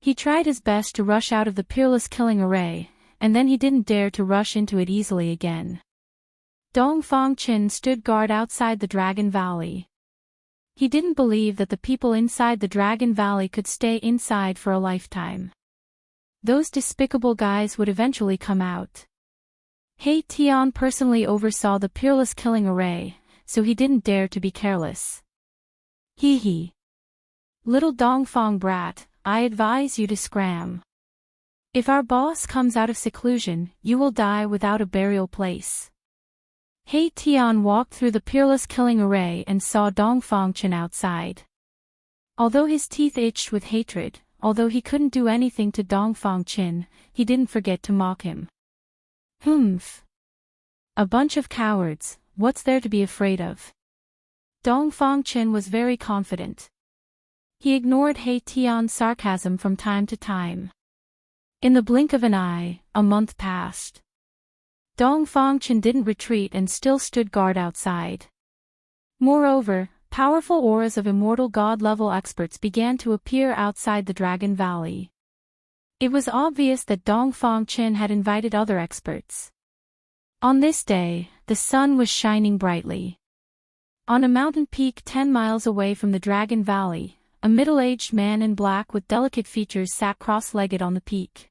He tried his best to rush out of the peerless killing array, and then he didn't dare to rush into it easily again. Dongfang stood guard outside the Dragon Valley. He didn't believe that the people inside the Dragon Valley could stay inside for a lifetime. Those despicable guys would eventually come out. He Tian personally oversaw the peerless killing array, so he didn't dare to be careless. Hee. Little Dongfang brat, I advise you to scram. If our boss comes out of seclusion, you will die without a burial place. He Tian walked through the peerless killing array and saw Dongfang outside. Although his teeth itched with hatred, although he couldn't do anything to Dongfang, he didn't forget to mock him. Humph. A bunch of cowards, what's there to be afraid of? Dongfang was very confident. He ignored He Tian's sarcasm from time to time. In the blink of an eye, a month passed. Dongfang didn't retreat and still stood guard outside. Moreover, powerful auras of immortal god-level experts began to appear outside the Dragon Valley. It was obvious that Dongfang had invited other experts. On this day, the sun was shining brightly. On a mountain peak 10 miles away from the Dragon Valley, a middle-aged man in black with delicate features sat cross-legged on the peak.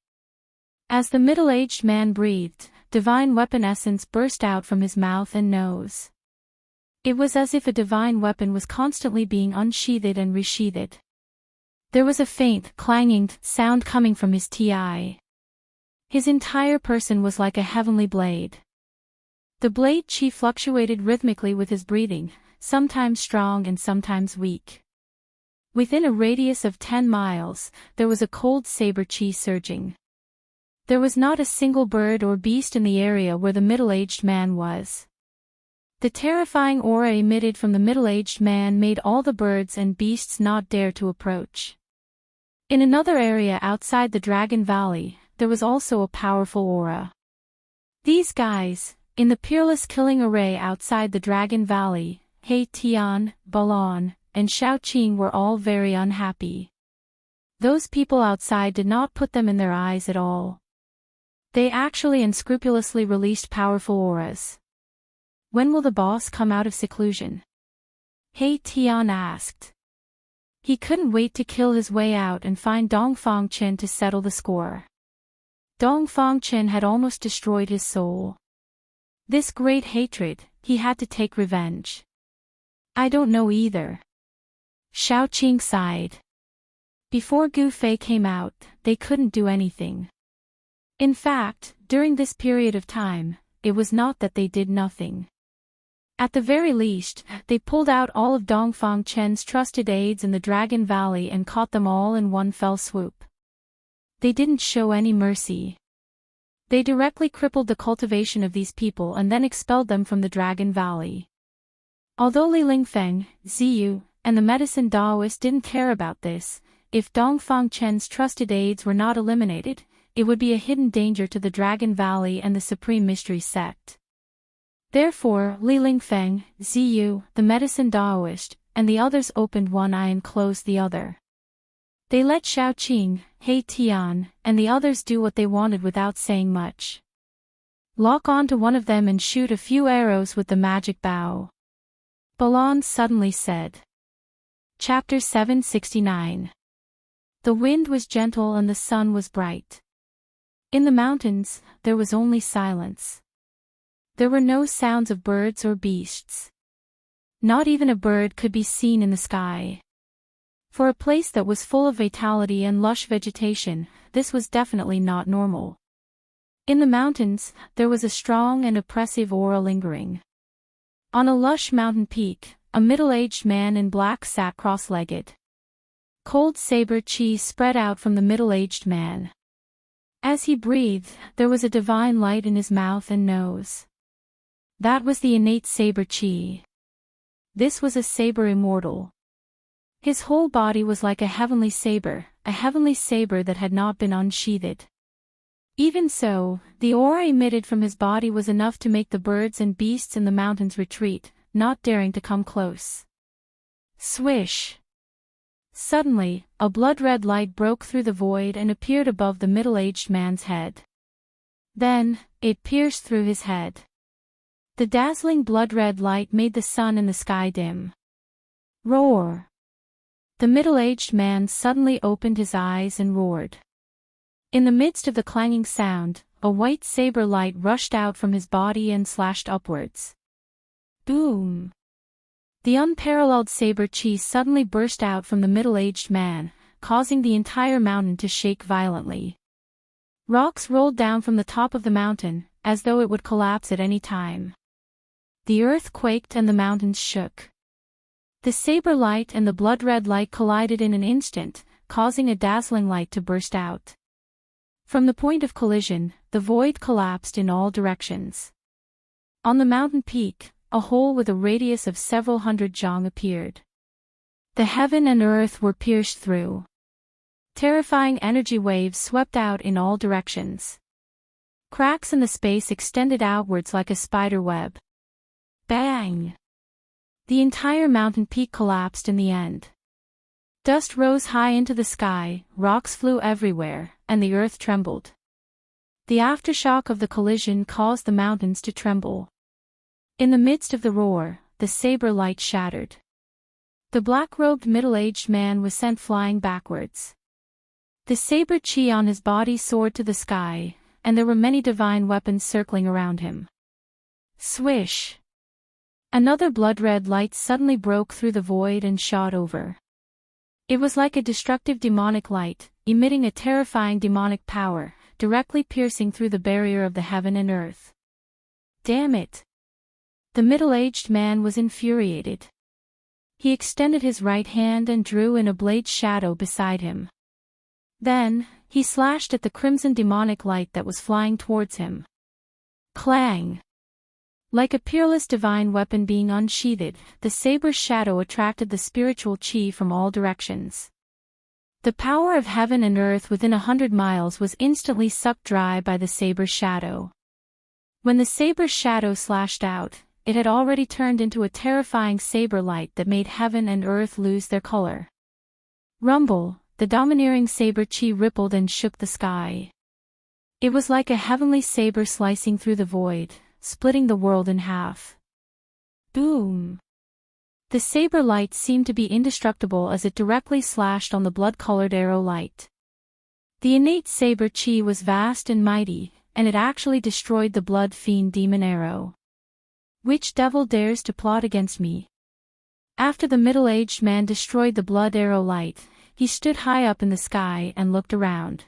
As the middle-aged man breathed, divine weapon essence burst out from his mouth and nose. It was as if a divine weapon was constantly being unsheathed and resheathed. There was a faint, clanging sound coming from his ti. His entire person was like a heavenly blade. The blade chi fluctuated rhythmically with his breathing, sometimes strong and sometimes weak. Within a radius of 10 miles, there was a cold saber chi surging. There was not a single bird or beast in the area where the middle-aged man was. The terrifying aura emitted from the middle-aged man made all the birds and beasts not dare to approach. In another area outside the Dragon Valley, there was also a powerful aura. These guys, in the peerless killing array outside the Dragon Valley, He Tian, Balon, and Xiaoqing were all very unhappy. Those people outside did not put them in their eyes at all. They actually unscrupulously released powerful auras. When will the boss come out of seclusion? He Tian asked. He couldn't wait to kill his way out and find Dongfang to settle the score. Dongfang had almost destroyed his soul. This great hatred, he had to take revenge. I don't know either. Xiaoqing sighed. Before Gu Fei came out, they couldn't do anything. In fact, during this period of time, it was not that they did nothing. At the very least, they pulled out all of Dongfang's trusted aides in the Dragon Valley and caught them all in one fell swoop. They didn't show any mercy. They directly crippled the cultivation of these people and then expelled them from the Dragon Valley. Although Li Lingfeng, Ziyu, and the medicine Daoist didn't care about this, if Dongfang's trusted aides were not eliminated, it would be a hidden danger to the Dragon Valley and the Supreme Mystery Sect. Therefore, Li Lingfeng, Ziyu, the medicine Daoist, and the others opened one eye and closed the other. They let Xiaoqing, He Tian, and the others do what they wanted without saying much. Lock onto one of them and shoot a few arrows with the magic bow," Balan suddenly said. Chapter 769. The wind was gentle and the sun was bright. In the mountains, there was only silence. There were no sounds of birds or beasts. Not even a bird could be seen in the sky. For a place that was full of vitality and lush vegetation, this was definitely not normal. In the mountains, there was a strong and oppressive aura lingering. On a lush mountain peak, a middle-aged man in black sat cross-legged. Cold saber chi spread out from the middle-aged man. As he breathed, there was a divine light in his mouth and nose. That was the innate saber chi. This was a saber immortal. His whole body was like a heavenly saber that had not been unsheathed. Even so, the aura emitted from his body was enough to make the birds and beasts in the mountains retreat, not daring to come close. Swish! Suddenly, a blood-red light broke through the void and appeared above the middle-aged man's head. Then, it pierced through his head. The dazzling blood-red light made the sun in the sky dim. Roar! The middle-aged man suddenly opened his eyes and roared. In the midst of the clanging sound, a white saber light rushed out from his body and slashed upwards. Boom! The unparalleled saber chi suddenly burst out from the middle-aged man, causing the entire mountain to shake violently. Rocks rolled down from the top of the mountain, as though it would collapse at any time. The earth quaked and the mountains shook. The saber light and the blood-red light collided in an instant, causing a dazzling light to burst out. From the point of collision, the void collapsed in all directions. On the mountain peak, a hole with a radius of several hundred zhang appeared. The heaven and earth were pierced through. Terrifying energy waves swept out in all directions. Cracks in the space extended outwards like a spider web. Bang! The entire mountain peak collapsed in the end. Dust rose high into the sky, rocks flew everywhere, and the earth trembled. The aftershock of the collision caused the mountains to tremble. In the midst of the roar, the saber light shattered. The black-robed middle-aged man was sent flying backwards. The saber chi on his body soared to the sky, and there were many divine weapons circling around him. Swish! Another blood-red light suddenly broke through the void and shot over. It was like a destructive demonic light, emitting a terrifying demonic power, directly piercing through the barrier of the heaven and earth. Damn it! The middle-aged man was infuriated. He extended his right hand and drew in a blade's shadow beside him. Then, he slashed at the crimson demonic light that was flying towards him. Clang! Like a peerless divine weapon being unsheathed, the saber's shadow attracted the spiritual chi from all directions. The power of heaven and earth within 100 miles was instantly sucked dry by the saber's shadow. When the saber's shadow slashed out, it had already turned into a terrifying saber light that made heaven and earth lose their color. Rumble, the domineering saber chi rippled and shook the sky. It was like a heavenly saber slicing through the void, splitting the world in half. Boom! The saber light seemed to be indestructible as it directly slashed on the blood-colored arrow light. The innate saber chi was vast and mighty, and it actually destroyed the blood fiend demon arrow. Which devil dares to plot against me? After the middle-aged man destroyed the blood arrow light, he stood high up in the sky and looked around.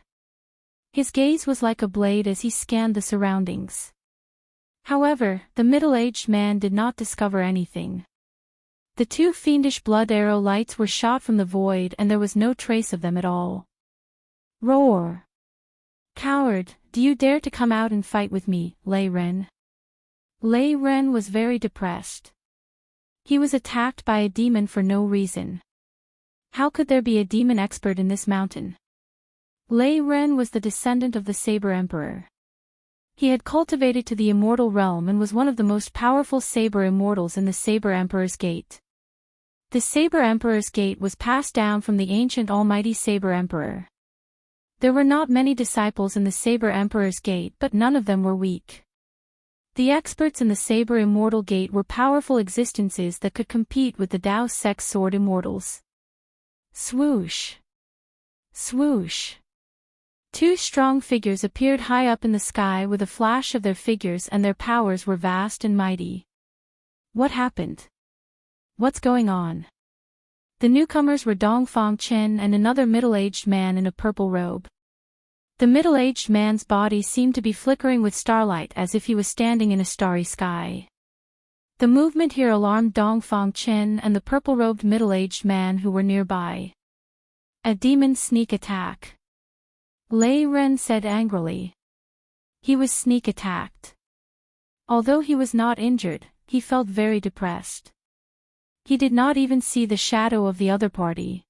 His gaze was like a blade as he scanned the surroundings. However, the middle-aged man did not discover anything. The two fiendish blood arrow lights were shot from the void and there was no trace of them at all. Roar! Coward, do you dare to come out and fight with me, Lei Ren? Lei Ren was very depressed. He was attacked by a demon for no reason. How could there be a demon expert in this mountain? Lei Ren was the descendant of the Saber Emperor. He had cultivated to the immortal realm and was one of the most powerful Saber Immortals in the Saber Emperor's Gate. The Saber Emperor's Gate was passed down from the ancient almighty Saber Emperor. There were not many disciples in the Saber Emperor's Gate, but none of them were weak. The experts in the Saber Immortal Gate were powerful existences that could compete with the Daoist sex sword immortals. Swoosh! Swoosh! Two strong figures appeared high up in the sky with a flash of their figures, and their powers were vast and mighty. What happened? What's going on? The newcomers were Dongfang Chen and another middle-aged man in a purple robe. The middle-aged man's body seemed to be flickering with starlight as if he was standing in a starry sky. The movement here alarmed Dongfang Chen and the purple-robed middle-aged man who were nearby. A demon sneak attack. Lei Ren said angrily. He was sneak attacked. Although he was not injured, he felt very depressed. He did not even see the shadow of the other party.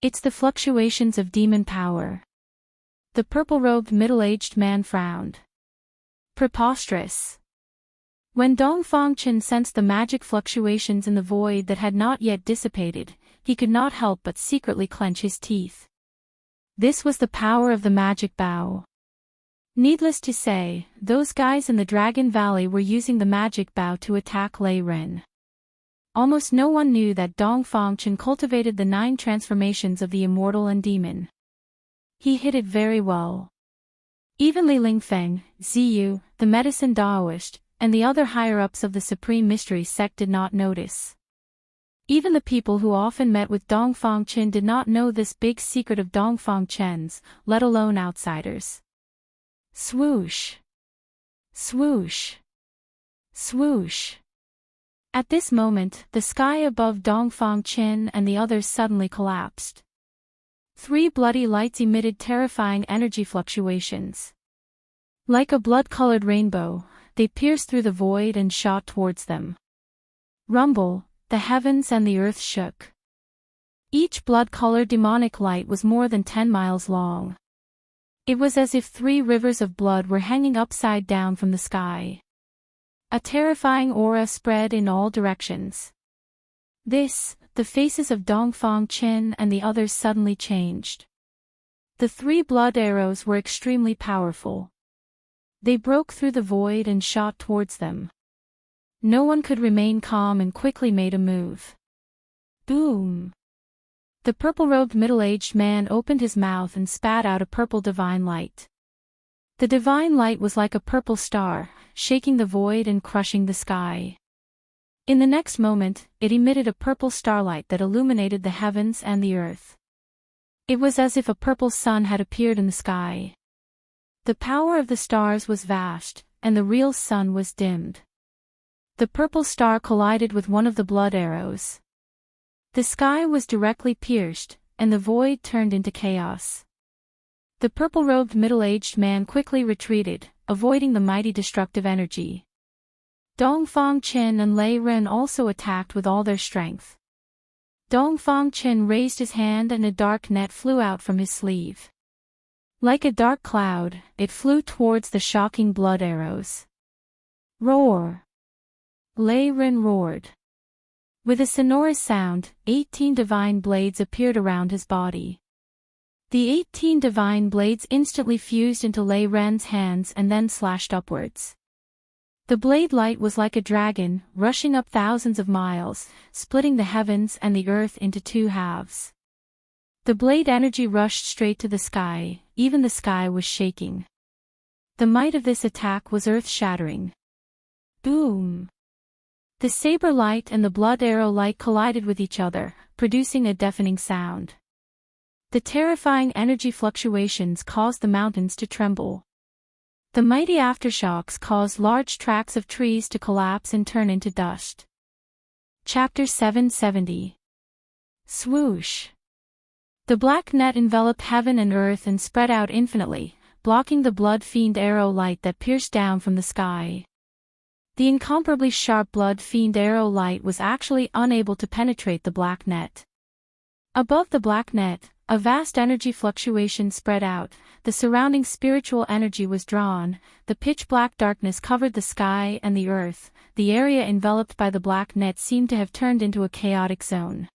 It's the fluctuations of demon power. The purple-robed middle-aged man frowned. Preposterous. When Dongfang Chen sensed the magic fluctuations in the void that had not yet dissipated, he could not help but secretly clench his teeth. This was the power of the magic bow. Needless to say, those guys in the Dragon Valley were using the magic bow to attack Lei Ren. Almost no one knew that Dongfang Chen cultivated the 9 transformations of the immortal and demon. He hid it very well. Even Li Lingfeng, Ziyu, the medicine Daoist, and the other higher-ups of the Supreme Mystery Sect did not notice. Even the people who often met with Dongfang Chen did not know this big secret of Dongfang Chen's, let alone outsiders. Swoosh! Swoosh! Swoosh! At this moment, the sky above Dongfang Chen and the others suddenly collapsed. 3 bloody lights emitted terrifying energy fluctuations. Like a blood-colored rainbow, they pierced through the void and shot towards them. Rumble, the heavens and the earth shook. Each blood-colored demonic light was more than 10 miles long. It was as if 3 rivers of blood were hanging upside down from the sky. A terrifying aura spread in all directions. The faces of Dongfang Chen and the others suddenly changed. The 3 blood arrows were extremely powerful. They broke through the void and shot towards them. No one could remain calm and quickly made a move. Boom! The purple-robed middle-aged man opened his mouth and spat out a purple divine light. The divine light was like a purple star, shaking the void and crushing the sky. In the next moment, it emitted a purple starlight that illuminated the heavens and the earth. It was as if a purple sun had appeared in the sky. The power of the stars was vast, and the real sun was dimmed. The purple star collided with one of the blood arrows. The sky was directly pierced, and the void turned into chaos. The purple-robed middle-aged man quickly retreated, avoiding the mighty destructive energy. Dongfang Chen and Lei Ren also attacked with all their strength. Dongfang Chen raised his hand and a dark net flew out from his sleeve. Like a dark cloud, it flew towards the shocking blood arrows. Roar! Lei Ren roared. With a sonorous sound, 18 divine blades appeared around his body. The 18 divine blades instantly fused into Lei Ren's hands and then slashed upwards. The blade light was like a dragon, rushing up thousands of miles, splitting the heavens and the earth into 2 halves. The blade energy rushed straight to the sky, even the sky was shaking. The might of this attack was earth-shattering. Boom! The saber light and the blood arrow light collided with each other, producing a deafening sound. The terrifying energy fluctuations caused the mountains to tremble. The mighty aftershocks caused large tracts of trees to collapse and turn into dust. Chapter 770. Swoosh! The black net enveloped heaven and earth and spread out infinitely, blocking the blood fiend arrow light that pierced down from the sky. The incomparably sharp blood fiend arrow light was actually unable to penetrate the black net. Above the black net, a vast energy fluctuation spread out, the surrounding spiritual energy was drawn, the pitch-black darkness covered the sky and the earth, the area enveloped by the black net seemed to have turned into a chaotic zone.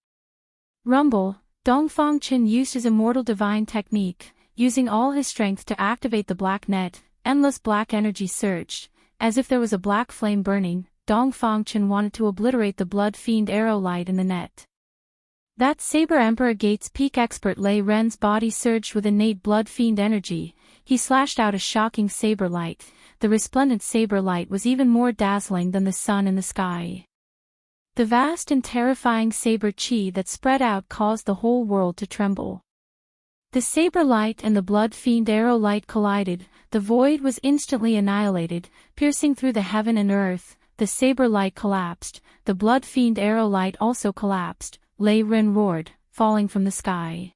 Rumble, Dongfang Chen used his immortal divine technique, using all his strength to activate the black net, endless black energy surged, as if there was a black flame burning. Dong Fangchen wanted to obliterate the blood fiend arrow light in the net. That Saber Emperor Gate's peak expert Lei Ren's body surged with innate blood fiend energy. He slashed out a shocking saber light. The resplendent saber light was even more dazzling than the sun in the sky. The vast and terrifying saber chi that spread out caused the whole world to tremble. The saber light and the blood fiend arrow light collided. The void was instantly annihilated, piercing through the heaven and earth. The saber light collapsed. The blood fiend arrow light also collapsed. Lei Ren roared, falling from the sky.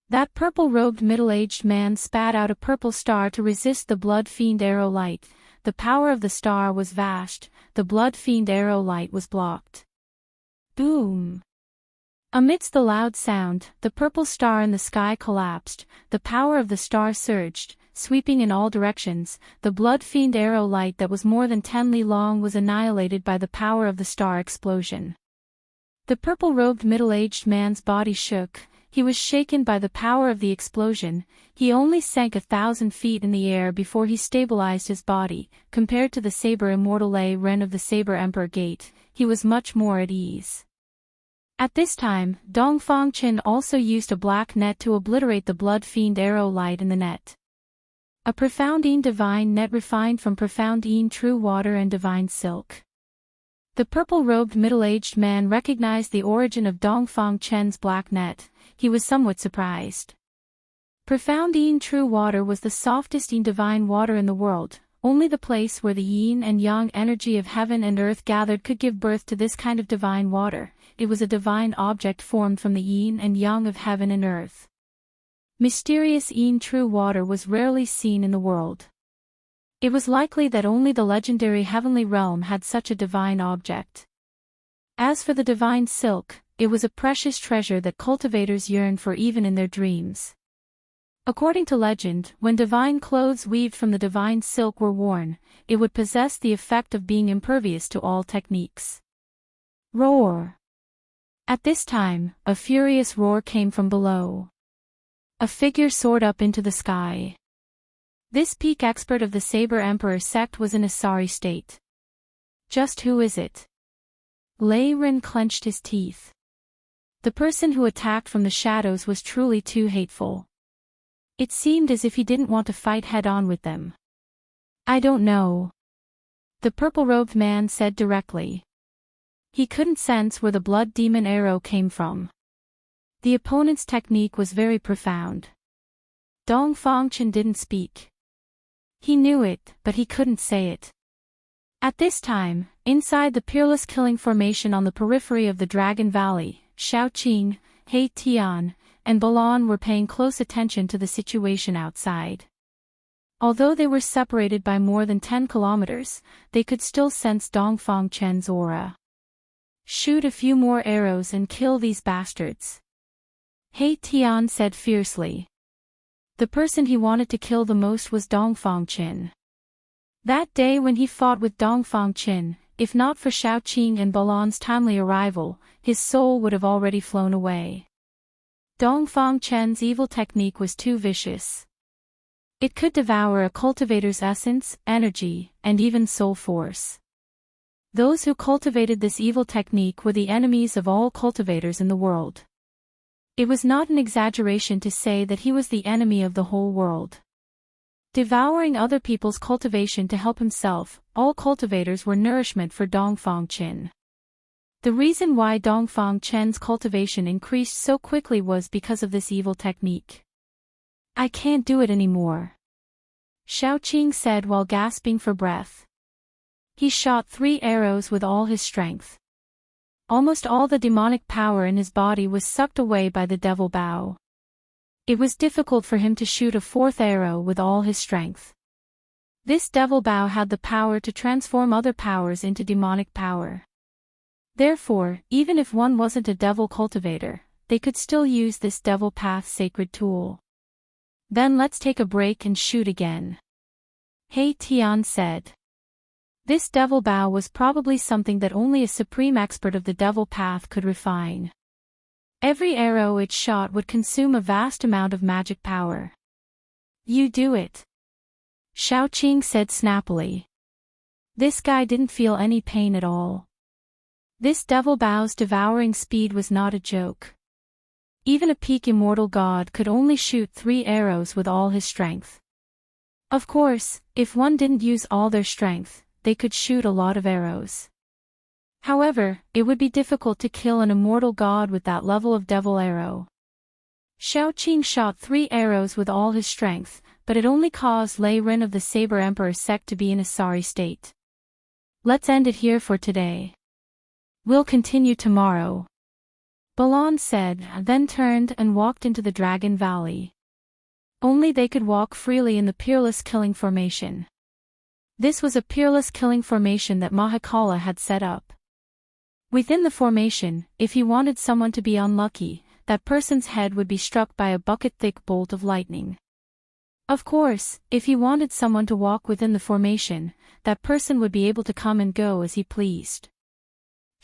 That purple-robed middle-aged man spat out a purple star to resist the blood fiend arrow light. The power of the star was vast. The blood fiend arrow light was blocked. Boom! Amidst the loud sound, the purple star in the sky collapsed. The power of the star surged, sweeping in all directions. The blood fiend arrow light that was more than 10 li long was annihilated by the power of the star explosion. The purple-robed middle-aged man's body shook. He was shaken by the power of the explosion. He only sank 1,000 feet in the air before he stabilized his body. Compared to the saber immortal Lei Ren of the Saber Emperor Gate, he was much more at ease. At this time, Dong Fangchen also used a black net to obliterate the blood fiend arrow light in the net. A profound divine net refined from profound true water and divine silk. The purple-robed middle-aged man recognized the origin of Dong Fangchen's black net. He was somewhat surprised. Profound true water was the softest divine water in the world. Only the place where the yin and yang energy of heaven and earth gathered could give birth to this kind of divine water. It was a divine object formed from the yin and yang of heaven and earth. Mysterious true water was rarely seen in the world. It was likely that only the legendary heavenly realm had such a divine object. As for the divine silk, it was a precious treasure that cultivators yearned for even in their dreams. According to legend, when divine clothes weaved from the divine silk were worn, it would possess the effect of being impervious to all techniques. Roar! At this time, a furious roar came from below. A figure soared up into the sky. This peak expert of the Saber Emperor sect was in a sorry state. Just who is it? Lei Ren clenched his teeth. The person who attacked from the shadows was truly too hateful. It seemed as if he didn't want to fight head-on with them. I don't know. The purple-robed man said directly. He couldn't sense where the blood demon arrow came from. The opponent's technique was very profound. Dong Fangchen didn't speak. He knew it, but he couldn't say it. At this time, inside the Peerless Killing Formation on the periphery of the Dragon Valley, Xiaoqing, He Tian, and Balan were paying close attention to the situation outside. Although they were separated by more than 10 kilometers, they could still sense Dong Fangchen's aura. Shoot a few more arrows and kill these bastards. He Tian said fiercely. The person he wanted to kill the most was Dong Fangchen. That day when he fought with Dong Fangchen, if not for Xiaoqing and Balan's timely arrival, his soul would have already flown away. Dong Fangchen's evil technique was too vicious. It could devour a cultivator's essence, energy, and even soul force. Those who cultivated this evil technique were the enemies of all cultivators in the world. It was not an exaggeration to say that he was the enemy of the whole world. Devouring other people's cultivation to help himself, all cultivators were nourishment for Dong Fangchen. The reason why Dong Fangchen's cultivation increased so quickly was because of this evil technique. I can't do it anymore, Xiaoqing said while gasping for breath. He shot 3 arrows with all his strength. Almost all the demonic power in his body was sucked away by the devil bow. It was difficult for him to shoot a 4th arrow with all his strength. This devil bow had the power to transform other powers into demonic power. Therefore, even if one wasn't a devil cultivator, they could still use this devil path sacred tool. Then let's take a break and shoot again, He Tian said. This devil bow was probably something that only a supreme expert of the devil path could refine. Every arrow it shot would consume a vast amount of magic power. You do it, Xiaoqing said snappily. This guy didn't feel any pain at all. This devil bow's devouring speed was not a joke. Even a peak immortal god could only shoot 3 arrows with all his strength. Of course, if one didn't use all their strength, they could shoot a lot of arrows. However, it would be difficult to kill an immortal god with that level of devil arrow. Xiaoqing shot 3 arrows with all his strength, but it only caused Lei Ren of the Saber Emperor sect to be in a sorry state. Let's end it here for today. We'll continue tomorrow. Balan said, then turned and walked into the Dragon Valley. Only they could walk freely in the Peerless Killing Formation. This was a peerless killing formation that Mahakala had set up. Within the formation, if he wanted someone to be unlucky, that person's head would be struck by a bucket-thick bolt of lightning. Of course, if he wanted someone to walk within the formation, that person would be able to come and go as he pleased.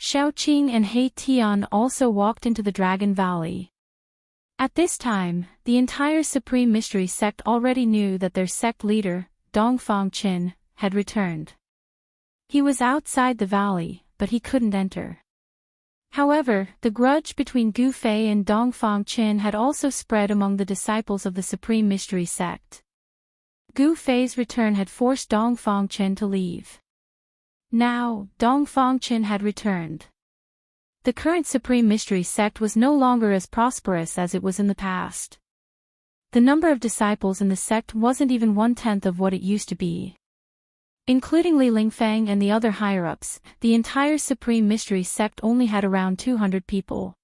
Xiaoqing and He Tian also walked into the Dragon Valley. At this time, the entire Supreme Mystery Sect already knew that their sect leader, Dongfang Qin, had returned. He was outside the valley, but he couldn't enter. However, the grudge between Gu Fei and Dongfang Qin had also spread among the disciples of the Supreme Mystery Sect. Gu Fei's return had forced Dongfang Qin to leave. Now, Dongfang Qin had returned. The current Supreme Mystery Sect was no longer as prosperous as it was in the past. The number of disciples in the sect wasn't even 1/10 of what it used to be. Including Li Lingfang and the other higher-ups, the entire Supreme Mystery Sect only had around 200 people.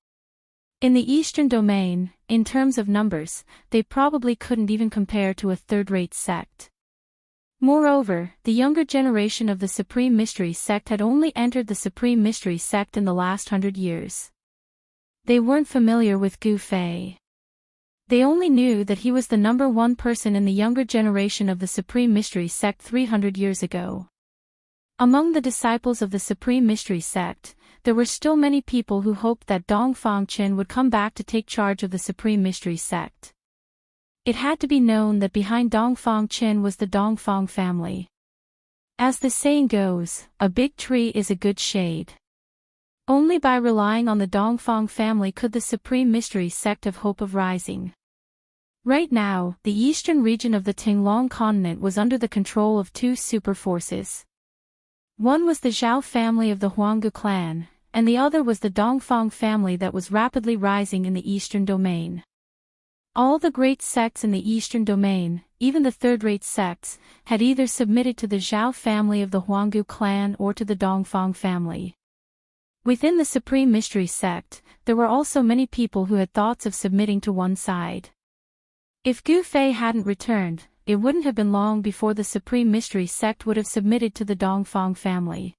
In the Eastern Domain, in terms of numbers, they probably couldn't even compare to a third-rate sect. Moreover, the younger generation of the Supreme Mystery Sect had only entered the Supreme Mystery Sect in the last 100 years. They weren't familiar with Gu Fei. They only knew that he was the number 1 person in the younger generation of the Supreme Mystery Sect 300 years ago. Among the disciples of the Supreme Mystery Sect, there were still many people who hoped that Dongfang Qin would come back to take charge of the Supreme Mystery Sect. It had to be known that behind Dongfang Qin was the Dongfang family. As the saying goes, a big tree is a good shade. Only by relying on the Dongfang family could the Supreme Mystery Sect have hope of rising. Right now, the eastern region of the Tinglong continent was under the control of 2 super forces. One was the Zhao family of the Huanggu clan, and the other was the Dongfang family that was rapidly rising in the eastern domain. All the great sects in the eastern domain, even the third-rate sects, had either submitted to the Zhao family of the Huanggu clan or to the Dongfang family. Within the Supreme Mystery Sect, there were also many people who had thoughts of submitting to one side. If Gu Fei hadn't returned, it wouldn't have been long before the Supreme Mystery Sect would have submitted to the Dongfang family.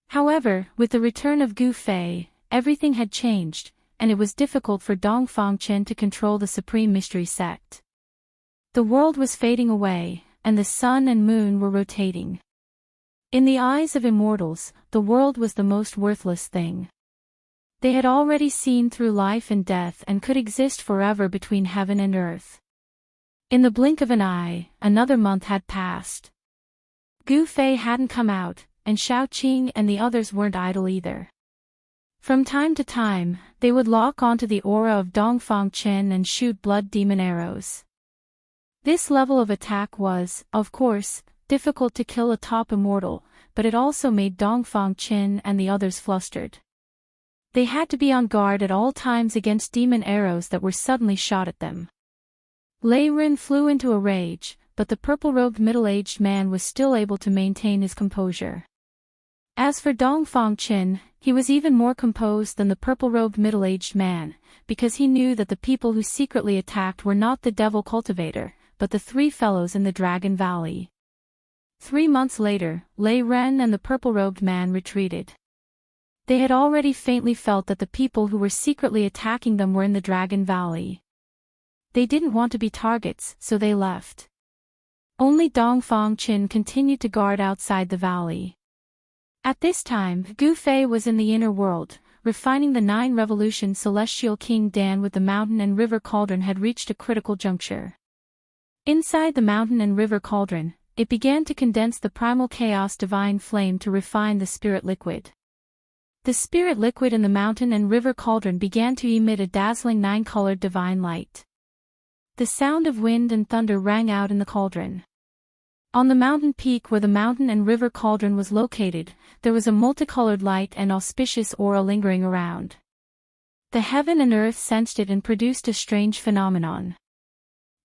However, with the return of Gu Fei, everything had changed, and it was difficult for Dongfang Qin to control the Supreme Mystery Sect. The world was fading away, and the sun and moon were rotating. In the eyes of immortals, the world was the most worthless thing. They had already seen through life and death and could exist forever between heaven and earth. In the blink of an eye, another month had passed. Gu Fei hadn't come out, and Xiaoqing and the others weren't idle either. From time to time, they would lock onto the aura of Dongfang Qin and shoot blood demon arrows. This level of attack was, of course, difficult to kill a top immortal, but it also made Dongfang Qin and the others flustered. They had to be on guard at all times against demon arrows that were suddenly shot at them. Lei Ren flew into a rage, but the purple-robed middle-aged man was still able to maintain his composure. As for Dongfang Qin, he was even more composed than the purple-robed middle-aged man, because he knew that the people who secretly attacked were not the devil cultivator, but the 3 fellows in the Dragon Valley. 3 months later, Lei Ren and the purple-robed man retreated. They had already faintly felt that the people who were secretly attacking them were in the Dragon Valley. They didn't want to be targets, so they left. Only Dongfang Qin continued to guard outside the valley. At this time, Gu Fei was in the inner world, refining the 9 revolution celestial King Dan with the mountain and river cauldron had reached a critical juncture. Inside the mountain and river cauldron, it began to condense the primal chaos divine flame to refine the spirit liquid. The spirit liquid in the mountain and river cauldron began to emit a dazzling 9-colored divine light. The sound of wind and thunder rang out in the cauldron. On the mountain peak where the mountain and river cauldron was located, there was a multicolored light and auspicious aura lingering around. The heaven and earth sensed it and produced a strange phenomenon.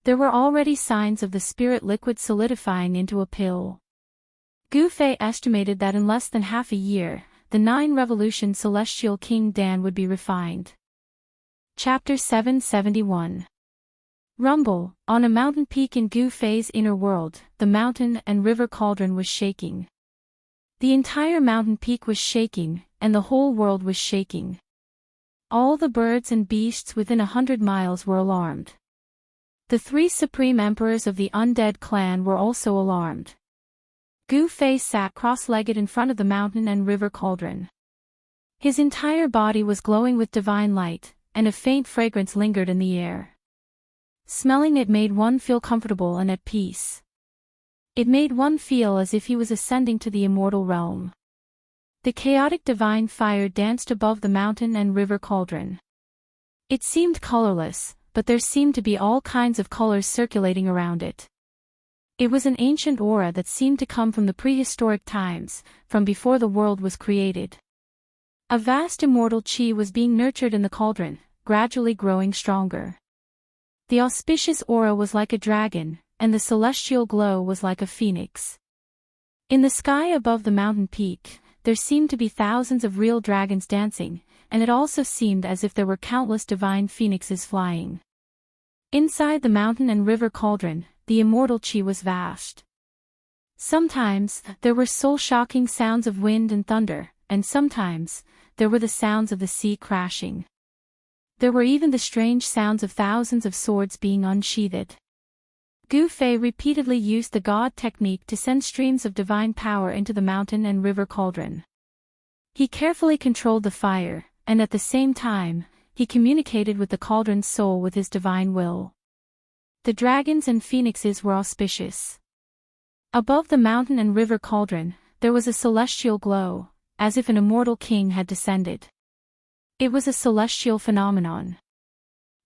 There were already signs of the spirit liquid solidifying into a pill. Gu Fei estimated that in less than half a year, the 9-revolution celestial King Dan would be refined. Chapter 771. Rumble. On a mountain peak in Gu Fei's inner world, the mountain and river cauldron was shaking. The entire mountain peak was shaking, and the whole world was shaking. All the birds and beasts within 100 miles were alarmed. The 3 supreme emperors of the undead clan were also alarmed. Gu Fei sat cross-legged in front of the mountain and river cauldron. His entire body was glowing with divine light, and a faint fragrance lingered in the air. Smelling it made one feel comfortable and at peace. It made one feel as if he was ascending to the immortal realm. The chaotic divine fire danced above the mountain and river cauldron. It seemed colorless, but there seemed to be all kinds of colors circulating around it. It was an ancient aura that seemed to come from the prehistoric times, from before the world was created. A vast immortal chi was being nurtured in the cauldron, gradually growing stronger. The auspicious aura was like a dragon, and the celestial glow was like a phoenix. In the sky above the mountain peak, there seemed to be thousands of real dragons dancing, and it also seemed as if there were countless divine phoenixes flying. Inside the mountain and river cauldron, the immortal chi was vast. Sometimes, there were soul-shocking sounds of wind and thunder, and sometimes, there were the sounds of the sea crashing. There were even the strange sounds of thousands of swords being unsheathed. Gu Fei repeatedly used the God technique to send streams of divine power into the mountain and river cauldron. He carefully controlled the fire, and at the same time, he communicated with the cauldron's soul with his divine will. The dragons and phoenixes were auspicious. Above the mountain and river cauldron, there was a celestial glow, as if an immortal king had descended. It was a celestial phenomenon.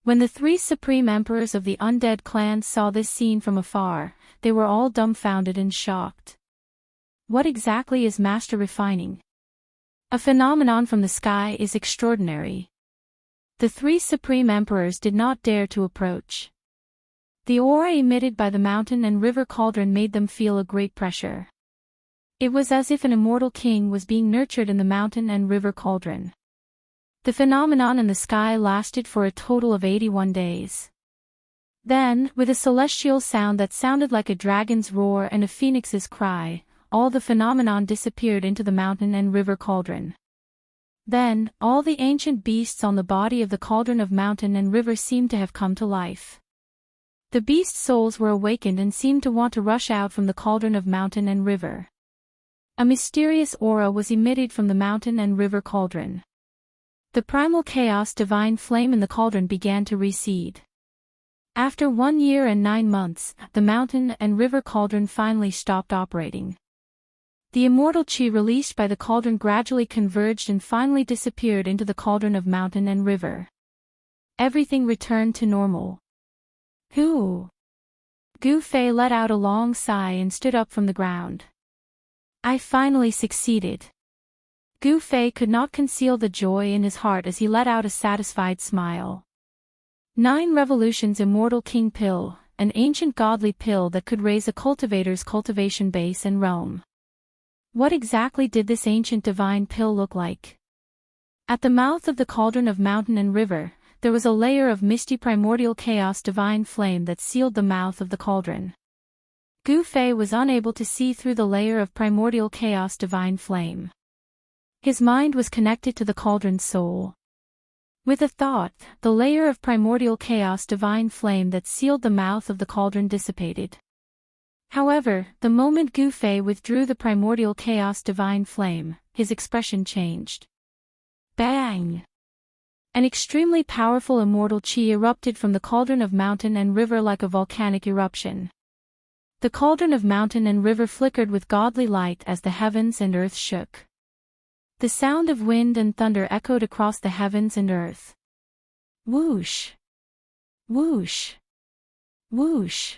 When the 3 supreme emperors of the undead clan saw this scene from afar, they were all dumbfounded and shocked. What exactly is master refining? A phenomenon from the sky is extraordinary. The 3 supreme emperors did not dare to approach. The aura emitted by the mountain and river cauldron made them feel a great pressure. It was as if an immortal king was being nurtured in the mountain and river cauldron. The phenomenon in the sky lasted for a total of 81 days. Then, with a celestial sound that sounded like a dragon's roar and a phoenix's cry, all the phenomenon disappeared into the mountain and river cauldron. Then, all the ancient beasts on the body of the cauldron of mountain and river seemed to have come to life. The beast souls were awakened and seemed to want to rush out from the cauldron of mountain and river. A mysterious aura was emitted from the mountain and river cauldron. The primal chaos divine flame in the cauldron began to recede. After 1 year and 9 months, the mountain and river cauldron finally stopped operating. The immortal chi released by the cauldron gradually converged and finally disappeared into the cauldron of mountain and river. Everything returned to normal. Whew! Gu Fei let out a long sigh and stood up from the ground. I finally succeeded. Gu Fei could not conceal the joy in his heart as he let out a satisfied smile. 9 revolutions immortal king pill, an ancient godly pill that could raise a cultivator's cultivation base and realm. What exactly did this ancient divine pill look like? At the mouth of the cauldron of mountain and river, there was a layer of misty primordial chaos divine flame that sealed the mouth of the cauldron. Gu Fei was unable to see through the layer of primordial chaos divine flame. His mind was connected to the cauldron's soul. With a thought, the layer of primordial chaos divine flame that sealed the mouth of the cauldron dissipated. However, the moment Gu Fei withdrew the primordial chaos divine flame, his expression changed. Bang! An extremely powerful immortal chi erupted from the cauldron of mountain and river like a volcanic eruption. The cauldron of mountain and river flickered with godly light as the heavens and earth shook. The sound of wind and thunder echoed across the heavens and earth. Whoosh! Whoosh! Whoosh!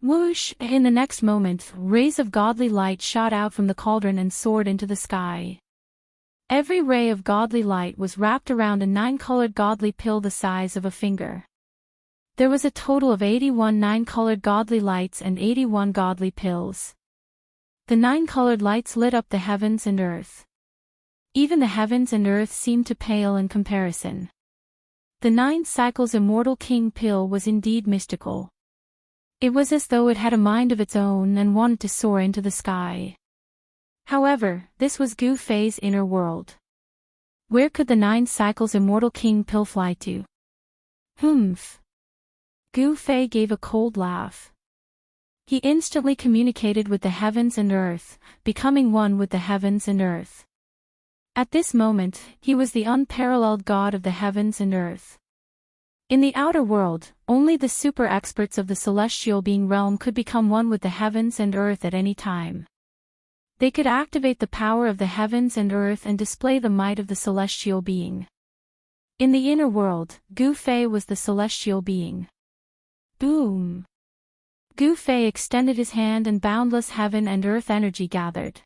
Whoosh! In the next moment, rays of godly light shot out from the cauldron and soared into the sky. Every ray of godly light was wrapped around a 9-colored godly pill the size of a finger. There was a total of 81 9-colored godly lights and 81 godly pills. The 9-colored lights lit up the heavens and earth. Even the heavens and earth seemed to pale in comparison. The 9 cycles immortal king pill was indeed mystical. It was as though it had a mind of its own and wanted to soar into the sky. However, this was Gu Fei's inner world. Where could the 9 cycles immortal king pill fly to? Humph. Gu Fei gave a cold laugh. He instantly communicated with the heavens and earth, becoming one with the heavens and earth. At this moment, he was the unparalleled god of the heavens and earth. In the outer world, only the super experts of the celestial being realm could become one with the heavens and earth at any time. They could activate the power of the heavens and earth and display the might of the celestial being. In the inner world, Gu Fei was the celestial being. Boom! Gu Fei extended his hand and boundless heaven and earth energy gathered.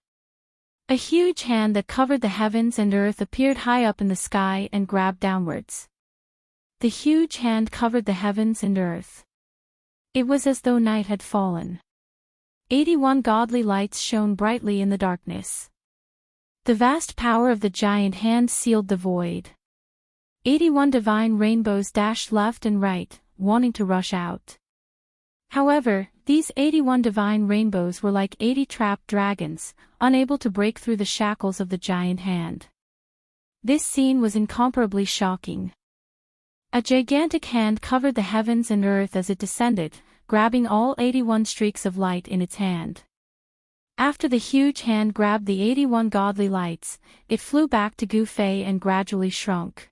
A huge hand that covered the heavens and earth appeared high up in the sky and grabbed downwards. The huge hand covered the heavens and earth. It was as though night had fallen. 81 godly lights shone brightly in the darkness. The vast power of the giant hand sealed the void. 81 divine rainbows dashed left and right, wanting to rush out. However, these 81 divine rainbows were like 80 trapped dragons, unable to break through the shackles of the giant hand. This scene was incomparably shocking. A gigantic hand covered the heavens and earth as it descended, grabbing all 81 streaks of light in its hand. After the huge hand grabbed the 81 godly lights, it flew back to Gu Fei and gradually shrunk.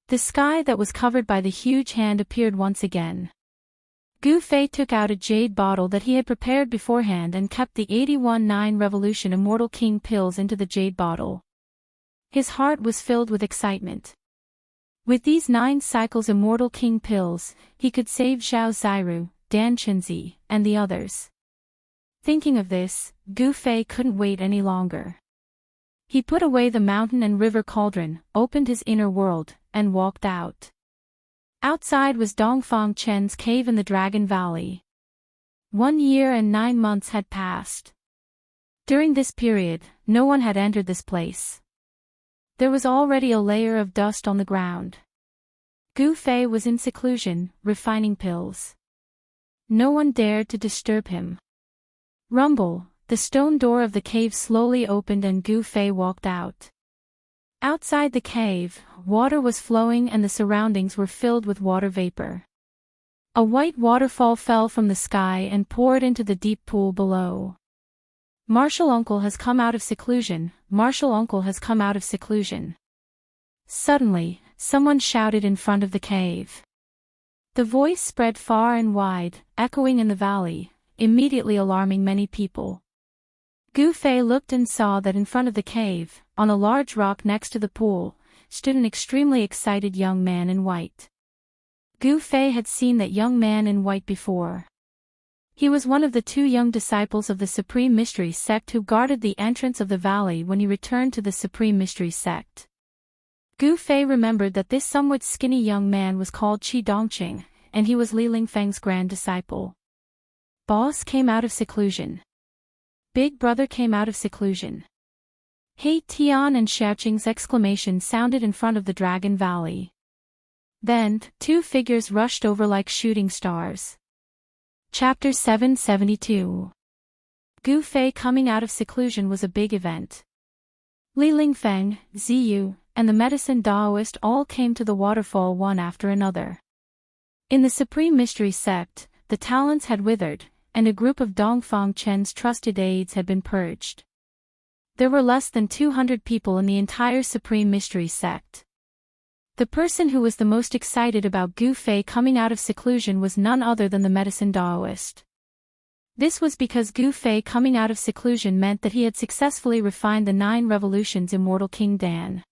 The sky that was covered by the huge hand appeared once again. Gu Fei took out a jade bottle that he had prepared beforehand and kept the 81 9 Revolution Immortal King pills into the jade bottle. His heart was filled with excitement. With these 9 cycles Immortal King pills, he could save Zhao Ziru, Dan Chenzi, and the others. Thinking of this, Gu Fei couldn't wait any longer. He put away the mountain and river cauldron, opened his inner world, and walked out. Outside was Dongfang Chen's cave in the Dragon Valley. 1 year and 9 months had passed. During this period, no one had entered this place. There was already a layer of dust on the ground. Gu Fei was in seclusion, refining pills. No one dared to disturb him. Rumble, the stone door of the cave slowly opened and Gu Fei walked out. Outside the cave, water was flowing and the surroundings were filled with water vapor. A white waterfall fell from the sky and poured into the deep pool below. Martial Uncle has come out of seclusion, Martial Uncle has come out of seclusion. Suddenly, someone shouted in front of the cave. The voice spread far and wide, echoing in the valley, immediately alarming many people. Gu Fei looked and saw that in front of the cave, on a large rock next to the pool, stood an extremely excited young man in white. Gu Fei had seen that young man in white before. He was one of the 2 young disciples of the Supreme Mystery Sect who guarded the entrance of the valley when he returned to the Supreme Mystery Sect. Gu Fei remembered that this somewhat skinny young man was called Qi Dongqing, and he was Li Lingfeng's grand disciple. Boss came out of seclusion. Big brother came out of seclusion. He Tian and Xiaoqing's exclamation sounded in front of the Dragon Valley. Then, 2 figures rushed over like shooting stars. Chapter 772. Gu Fei coming out of seclusion was a big event. Li Lingfeng, Ziyu, and the medicine Daoist all came to the waterfall one after another. In the Supreme Mystery Sect, the talents had withered, and a group of Dongfang Chen's trusted aides had been purged. There were less than 200 people in the entire Supreme Mystery Sect. The person who was the most excited about Gu Fei coming out of seclusion was none other than the medicine Daoist. This was because Gu Fei coming out of seclusion meant that he had successfully refined the 9 revolutions Immortal King Dan.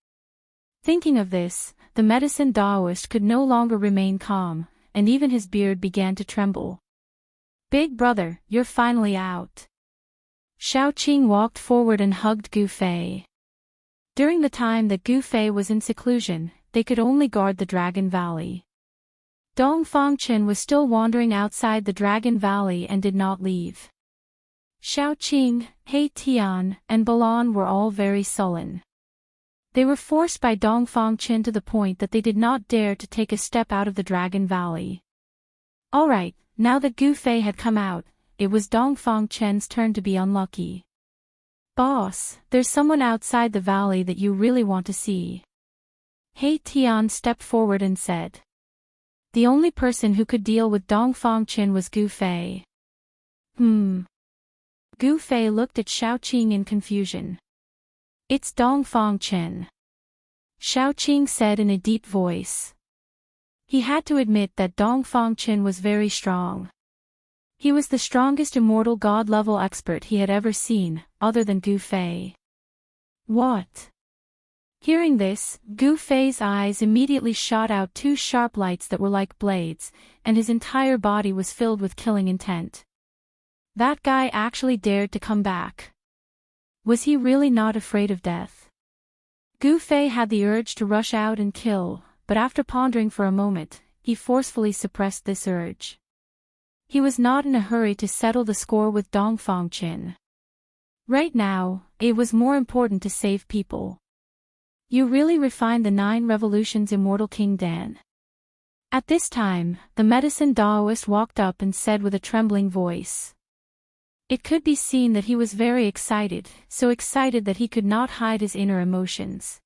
Thinking of this, the medicine Daoist could no longer remain calm, and even his beard began to tremble. "Big brother, you're finally out." Xiaoqing walked forward and hugged Gu Fei. During the time that Gu Fei was in seclusion, they could only guard the Dragon Valley. Dong Fangchen was still wandering outside the Dragon Valley and did not leave. Xiaoqing, He Tian, and Balan were all very sullen. They were forced by Dong Fangchen to the point that they did not dare to take a step out of the Dragon Valley. Alright, now that Gu Fei had come out, it was Dong Fangchen's turn to be unlucky. "Boss, there's someone outside the valley that you really want to see." He Tian stepped forward and said. The only person who could deal with Dong Fangchen was Gu Fei. Gu Fei looked at Xiaoqing in confusion. "It's Dong Fangchen," Xiaoqing said in a deep voice. He had to admit that Dong Fangchen was very strong. He was the strongest immortal god-level expert he had ever seen, other than Gu Fei. "What?" Hearing this, Gu Fei's eyes immediately shot out 2 sharp lights that were like blades, and his entire body was filled with killing intent. That guy actually dared to come back. Was he really not afraid of death? Gu Fei had the urge to rush out and kill, but after pondering for a moment, he forcefully suppressed this urge. He was not in a hurry to settle the score with Dong Fangchen. Right now, it was more important to save people. "You really refined the 9 revolutions Immortal King Dan." At this time, the medicine Daoist walked up and said with a trembling voice. It could be seen that he was very excited, so excited that he could not hide his inner emotions.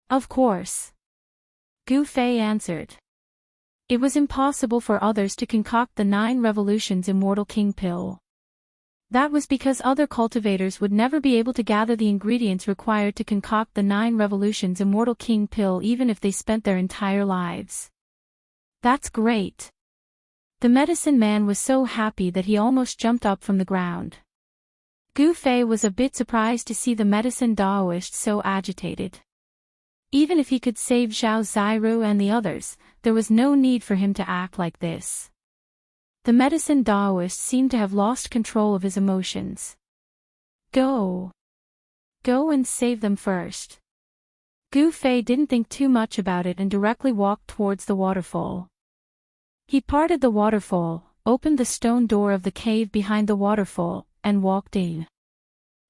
"Of course," Gu Fei answered. It was impossible for others to concoct the 9 revolutions Immortal King pill. That was because other cultivators would never be able to gather the ingredients required to concoct the 9 revolutions Immortal King pill even if they spent their entire lives. "That's great." The medicine man was so happy that he almost jumped up from the ground. Gu Fei was a bit surprised to see the medicine Daoist so agitated. Even if he could save Zhao Ziru and the others, there was no need for him to act like this. The medicine Daoist seemed to have lost control of his emotions. Go and save them first." Gu Fei didn't think too much about it and directly walked towards the waterfall. He parted the waterfall, opened the stone door of the cave behind the waterfall, and walked in.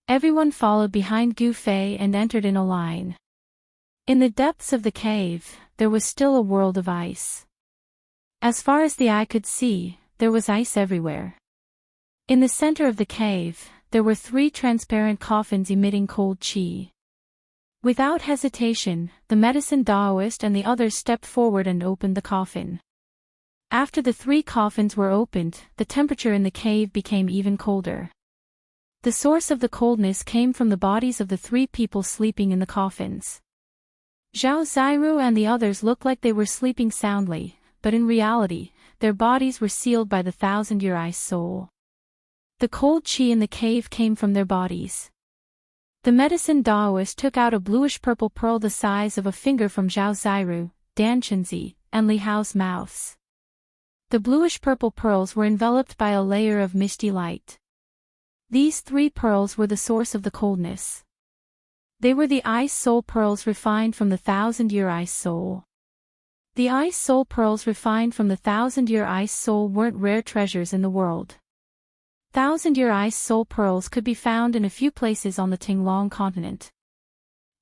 Everyone followed behind Gu Fei and entered in a line. In the depths of the cave, there was still a world of ice. As far as the eye could see, there was ice everywhere. In the center of the cave, there were 3 transparent coffins emitting cold qi. Without hesitation, the medicine Daoist and the others stepped forward and opened the coffin. After the 3 coffins were opened, the temperature in the cave became even colder. The source of the coldness came from the bodies of the 3 people sleeping in the coffins. Zhao Ziru and the others looked like they were sleeping soundly, but in reality, their bodies were sealed by the 1,000-year ice soul. The cold qi in the cave came from their bodies. The medicine Daoist took out a bluish-purple pearl the size of a finger from Zhao Ziru, Dan Chenzi, and Li Hao's mouths. The bluish-purple pearls were enveloped by a layer of misty light. These 3 pearls were the source of the coldness. They were the ice soul pearls refined from the 1,000-year ice soul. The ice soul pearls refined from the 1,000-year ice soul weren't rare treasures in the world. 1,000-year ice soul pearls could be found in a few places on the Tinglong continent.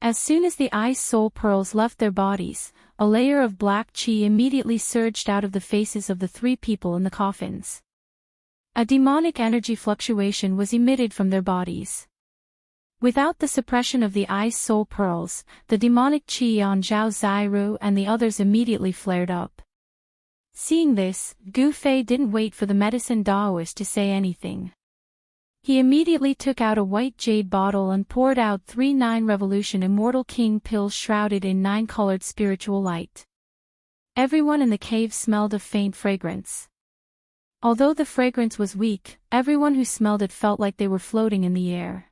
As soon as the ice soul pearls left their bodies, a layer of black qi immediately surged out of the faces of the 3 people in the coffins. A demonic energy fluctuation was emitted from their bodies. Without the suppression of the ice soul pearls, the demonic qi on Zhao Ziru and the others immediately flared up. Seeing this, Gu Fei didn't wait for the medicine Daoist to say anything. He immediately took out a white jade bottle and poured out 3 9 revolution Immortal King pills shrouded in 9-colored spiritual light. Everyone in the cave smelled a faint fragrance. Although the fragrance was weak, everyone who smelled it felt like they were floating in the air.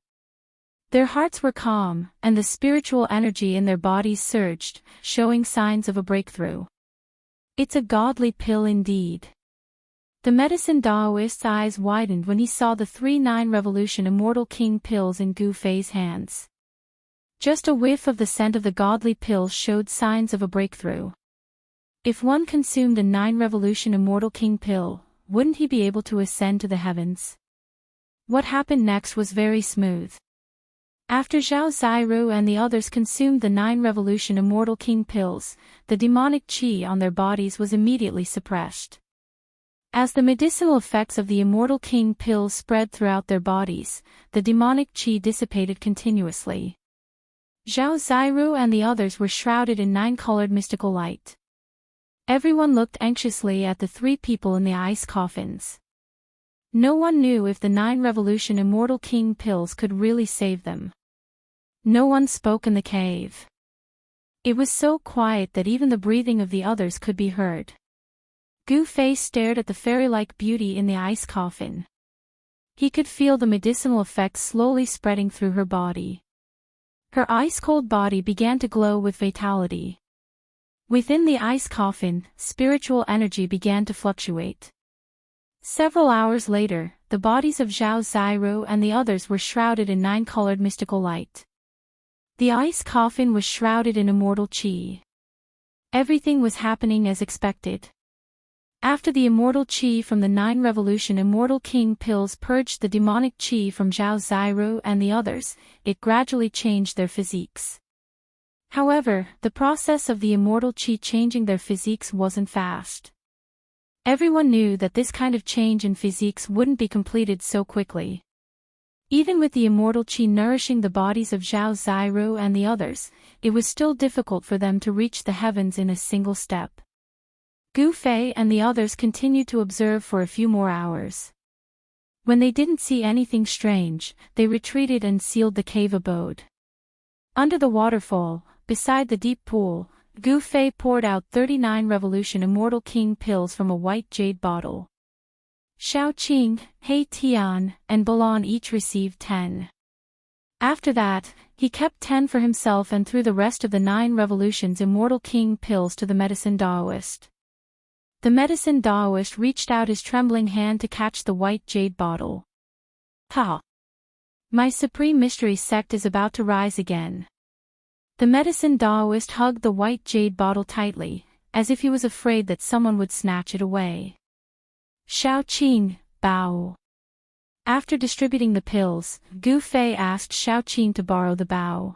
Their hearts were calm, and the spiritual energy in their bodies surged, showing signs of a breakthrough. It's a godly pill indeed. The medicine Daoist's eyes widened when he saw the 3-9 Revolution Immortal King pills in Gu Fei's hands. Just a whiff of the scent of the godly pill showed signs of a breakthrough. If one consumed a 9 Revolution Immortal King pill, wouldn't he be able to ascend to the heavens? What happened next was very smooth. After Zhao Ziru and the others consumed the 9 Revolution Immortal King pills, the demonic qi on their bodies was immediately suppressed. As the medicinal effects of the Immortal King pills spread throughout their bodies, the demonic qi dissipated continuously. Zhao Ziru and the others were shrouded in 9-colored mystical light. Everyone looked anxiously at the 3 people in the ice coffins. No one knew if the 9 Revolution Immortal King pills could really save them. No one spoke in the cave. It was so quiet that even the breathing of the others could be heard. Gu Fei stared at the fairy-like beauty in the ice coffin. He could feel the medicinal effects slowly spreading through her body. Her ice-cold body began to glow with vitality. Within the ice coffin, spiritual energy began to fluctuate. Several hours later, the bodies of Zhao Ziru and the others were shrouded in 9-colored mystical light. The ice coffin was shrouded in immortal qi. Everything was happening as expected. After the immortal qi from the 9 Revolution Immortal King pills purged the demonic qi from Zhao Ziru and the others, it gradually changed their physiques. However, the process of the immortal qi changing their physiques wasn't fast. Everyone knew that this kind of change in physiques wouldn't be completed so quickly. Even with the immortal qi nourishing the bodies of Zhao Ziru and the others, it was still difficult for them to reach the heavens in a single step. Gu Fei and the others continued to observe for a few more hours. When they didn't see anything strange, they retreated and sealed the cave abode. Under the waterfall, beside the deep pool, Gu Fei poured out 39 Revolution Immortal King pills from a white jade bottle. Xiaoqing, He Tian, and Balan each received 10. After that, he kept 10 for himself and threw the rest of the 9 Revolutions Immortal King pills to the medicine Daoist. The medicine Daoist reached out his trembling hand to catch the white jade bottle. Ha! My supreme mystery sect is about to rise again. The medicine Daoist hugged the white jade bottle tightly, as if he was afraid that someone would snatch it away. Xiaoqing, bow. After distributing the pills, Gu Fei asked Xiaoqing to borrow the bow.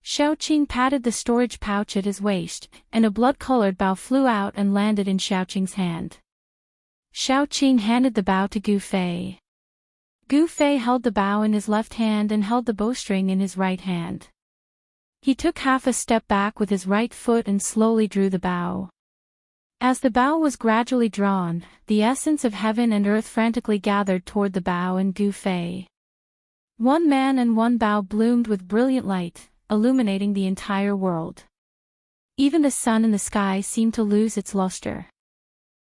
Xiaoqing patted the storage pouch at his waist, and a blood-colored bow flew out and landed in Xiaoqing's hand. Xiaoqing handed the bow to Gu Fei. Gu Fei held the bow in his left hand and held the bowstring in his right hand. He took half a step back with his right foot and slowly drew the bow. As the bow was gradually drawn, the essence of heaven and earth frantically gathered toward the bow and Gu Fei. One man and one bow bloomed with brilliant light, illuminating the entire world. Even the sun in the sky seemed to lose its luster.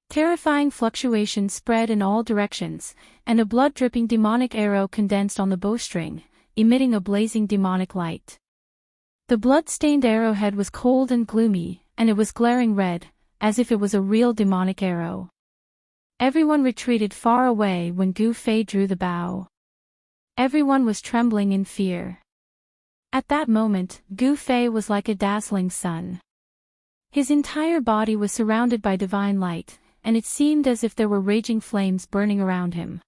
Terrifying fluctuations spread in all directions, and a blood-dripping demonic arrow condensed on the bowstring, emitting a blazing demonic light. The blood-stained arrowhead was cold and gloomy, and it was glaring red, as if it was a real demonic arrow. Everyone retreated far away when Gu Fei drew the bow. Everyone was trembling in fear. At that moment, Gu Fei was like a dazzling sun. His entire body was surrounded by divine light, and it seemed as if there were raging flames burning around him.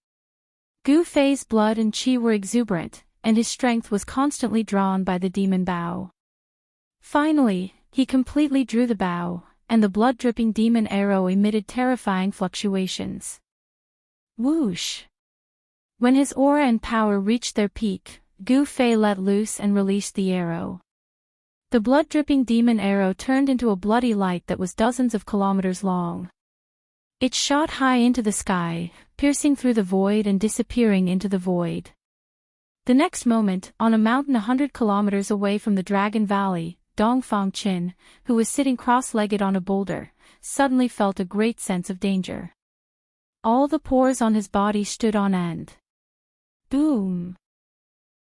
Gu Fei's blood and qi were exuberant, and his strength was constantly drawn by the demon bow. Finally, he completely drew the bow, and the blood-dripping demon arrow emitted terrifying fluctuations. Whoosh! When his aura and power reached their peak, Gu Fei let loose and released the arrow. The blood-dripping demon arrow turned into a bloody light that was dozens of kilometers long. It shot high into the sky, piercing through the void and disappearing into the void. The next moment, on a mountain 100 kilometers away from the Dragon Valley, Dongfang Qin, who was sitting cross-legged on a boulder, suddenly felt a great sense of danger. All the pores on his body stood on end. Boom.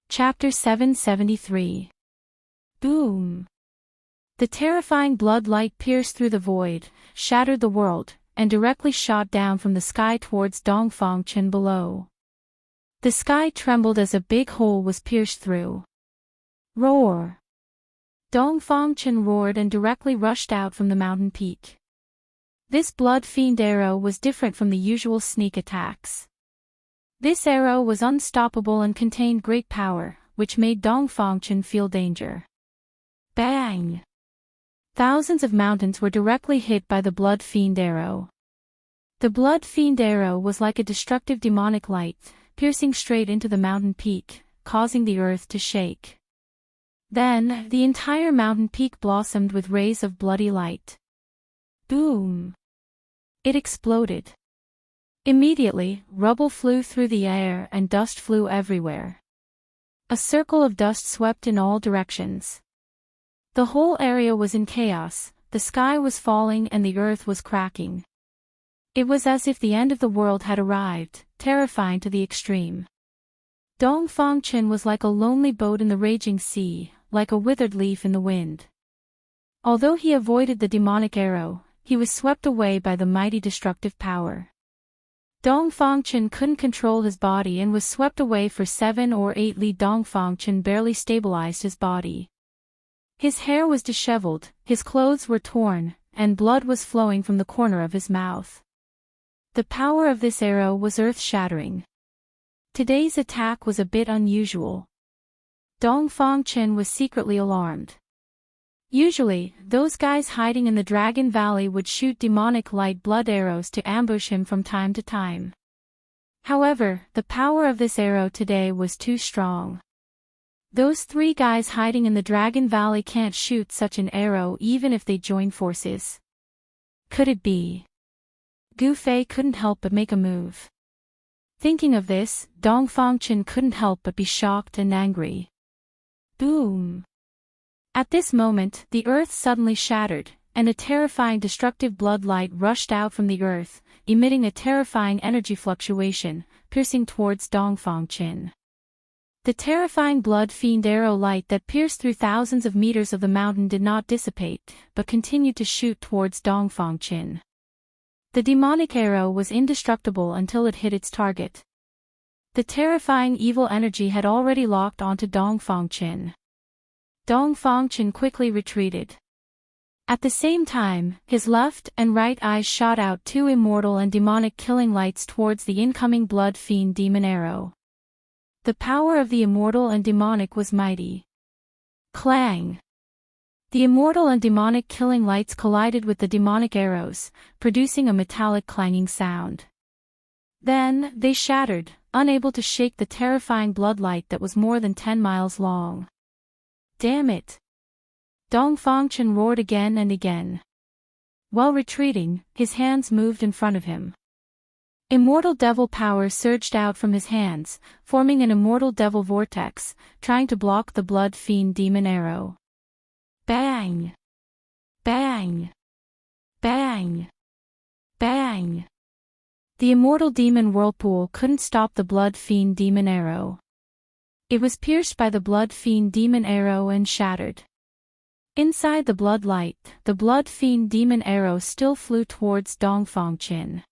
Chapter 773. Boom. The terrifying blood light pierced through the void, shattered the world, and directly shot down from the sky towards Dongfangchen below. The sky trembled as a big hole was pierced through. Roar! Dongfangchen roared and directly rushed out from the mountain peak. This blood fiend arrow was different from the usual sneak attacks. This arrow was unstoppable and contained great power, which made Dongfangchen feel danger. Bang! Thousands of mountains were directly hit by the blood fiend arrow. The blood fiend arrow was like a destructive demonic light, piercing straight into the mountain peak, causing the earth to shake. Then, the entire mountain peak blossomed with rays of bloody light. Boom! It exploded. Immediately, rubble flew through the air and dust flew everywhere. A circle of dust swept in all directions. The whole area was in chaos, the sky was falling and the earth was cracking. It was as if the end of the world had arrived, terrifying to the extreme. Dongfangchen was like a lonely boat in the raging sea, like a withered leaf in the wind. Although he avoided the demonic arrow, he was swept away by the mighty destructive power. Dongfangchen couldn't control his body and was swept away for 7 or 8 li. Dongfangchen barely stabilized his body. His hair was disheveled, his clothes were torn, and blood was flowing from the corner of his mouth. The power of this arrow was earth-shattering. Today's attack was a bit unusual. Dongfangchen was secretly alarmed. Usually, those guys hiding in the Dragon Valley would shoot demonic light blood arrows to ambush him from time to time. However, the power of this arrow today was too strong. Those 3 guys hiding in the Dragon Valley can't shoot such an arrow even if they join forces. Could it be? Gu Fei couldn't help but make a move. Thinking of this, Dongfangchen couldn't help but be shocked and angry. Boom! At this moment, the earth suddenly shattered, and a terrifying destructive blood light rushed out from the earth, emitting a terrifying energy fluctuation, piercing towards Dongfangchen. The terrifying blood fiend arrow light that pierced through thousands of meters of the mountain did not dissipate, but continued to shoot towards Dongfangchen. The demonic arrow was indestructible until it hit its target. The terrifying evil energy had already locked onto Dongfangchen. Dongfangchen quickly retreated. At the same time, his left and right eyes shot out 2 immortal and demonic killing lights towards the incoming blood fiend demon arrow. The power of the immortal and demonic was mighty. Clang! The immortal and demonic killing lights collided with the demonic arrows, producing a metallic clanging sound. Then, they shattered, unable to shake the terrifying blood light that was more than 10 miles long. Damn it! Dongfangchen roared again and again. While retreating, his hands moved in front of him. Immortal devil power surged out from his hands, forming an immortal devil vortex, trying to block the blood fiend demon arrow. Bang! Bang! Bang! Bang! The immortal demon whirlpool couldn't stop the blood fiend demon arrow. It was pierced by the blood fiend demon arrow and shattered. Inside the blood light, the blood fiend demon arrow still flew towards Dongfangchen.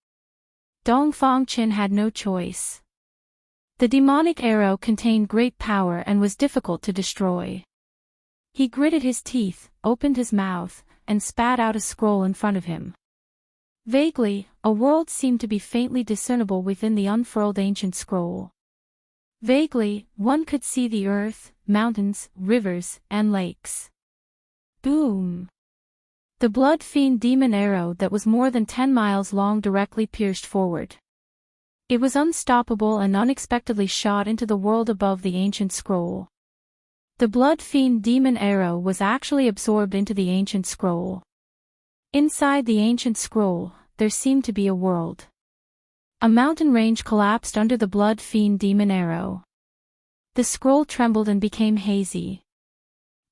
Dongfangchen had no choice. The demonic arrow contained great power and was difficult to destroy. He gritted his teeth, opened his mouth, and spat out a scroll in front of him. Vaguely, a world seemed to be faintly discernible within the unfurled ancient scroll. Vaguely, one could see the earth, mountains, rivers, and lakes. Boom! The blood fiend demon arrow that was more than 10 miles long directly pierced forward. It was unstoppable and unexpectedly shot into the world above the ancient scroll. The blood fiend demon arrow was actually absorbed into the ancient scroll. Inside the ancient scroll, there seemed to be a world. A mountain range collapsed under the blood fiend demon arrow. The scroll trembled and became hazy.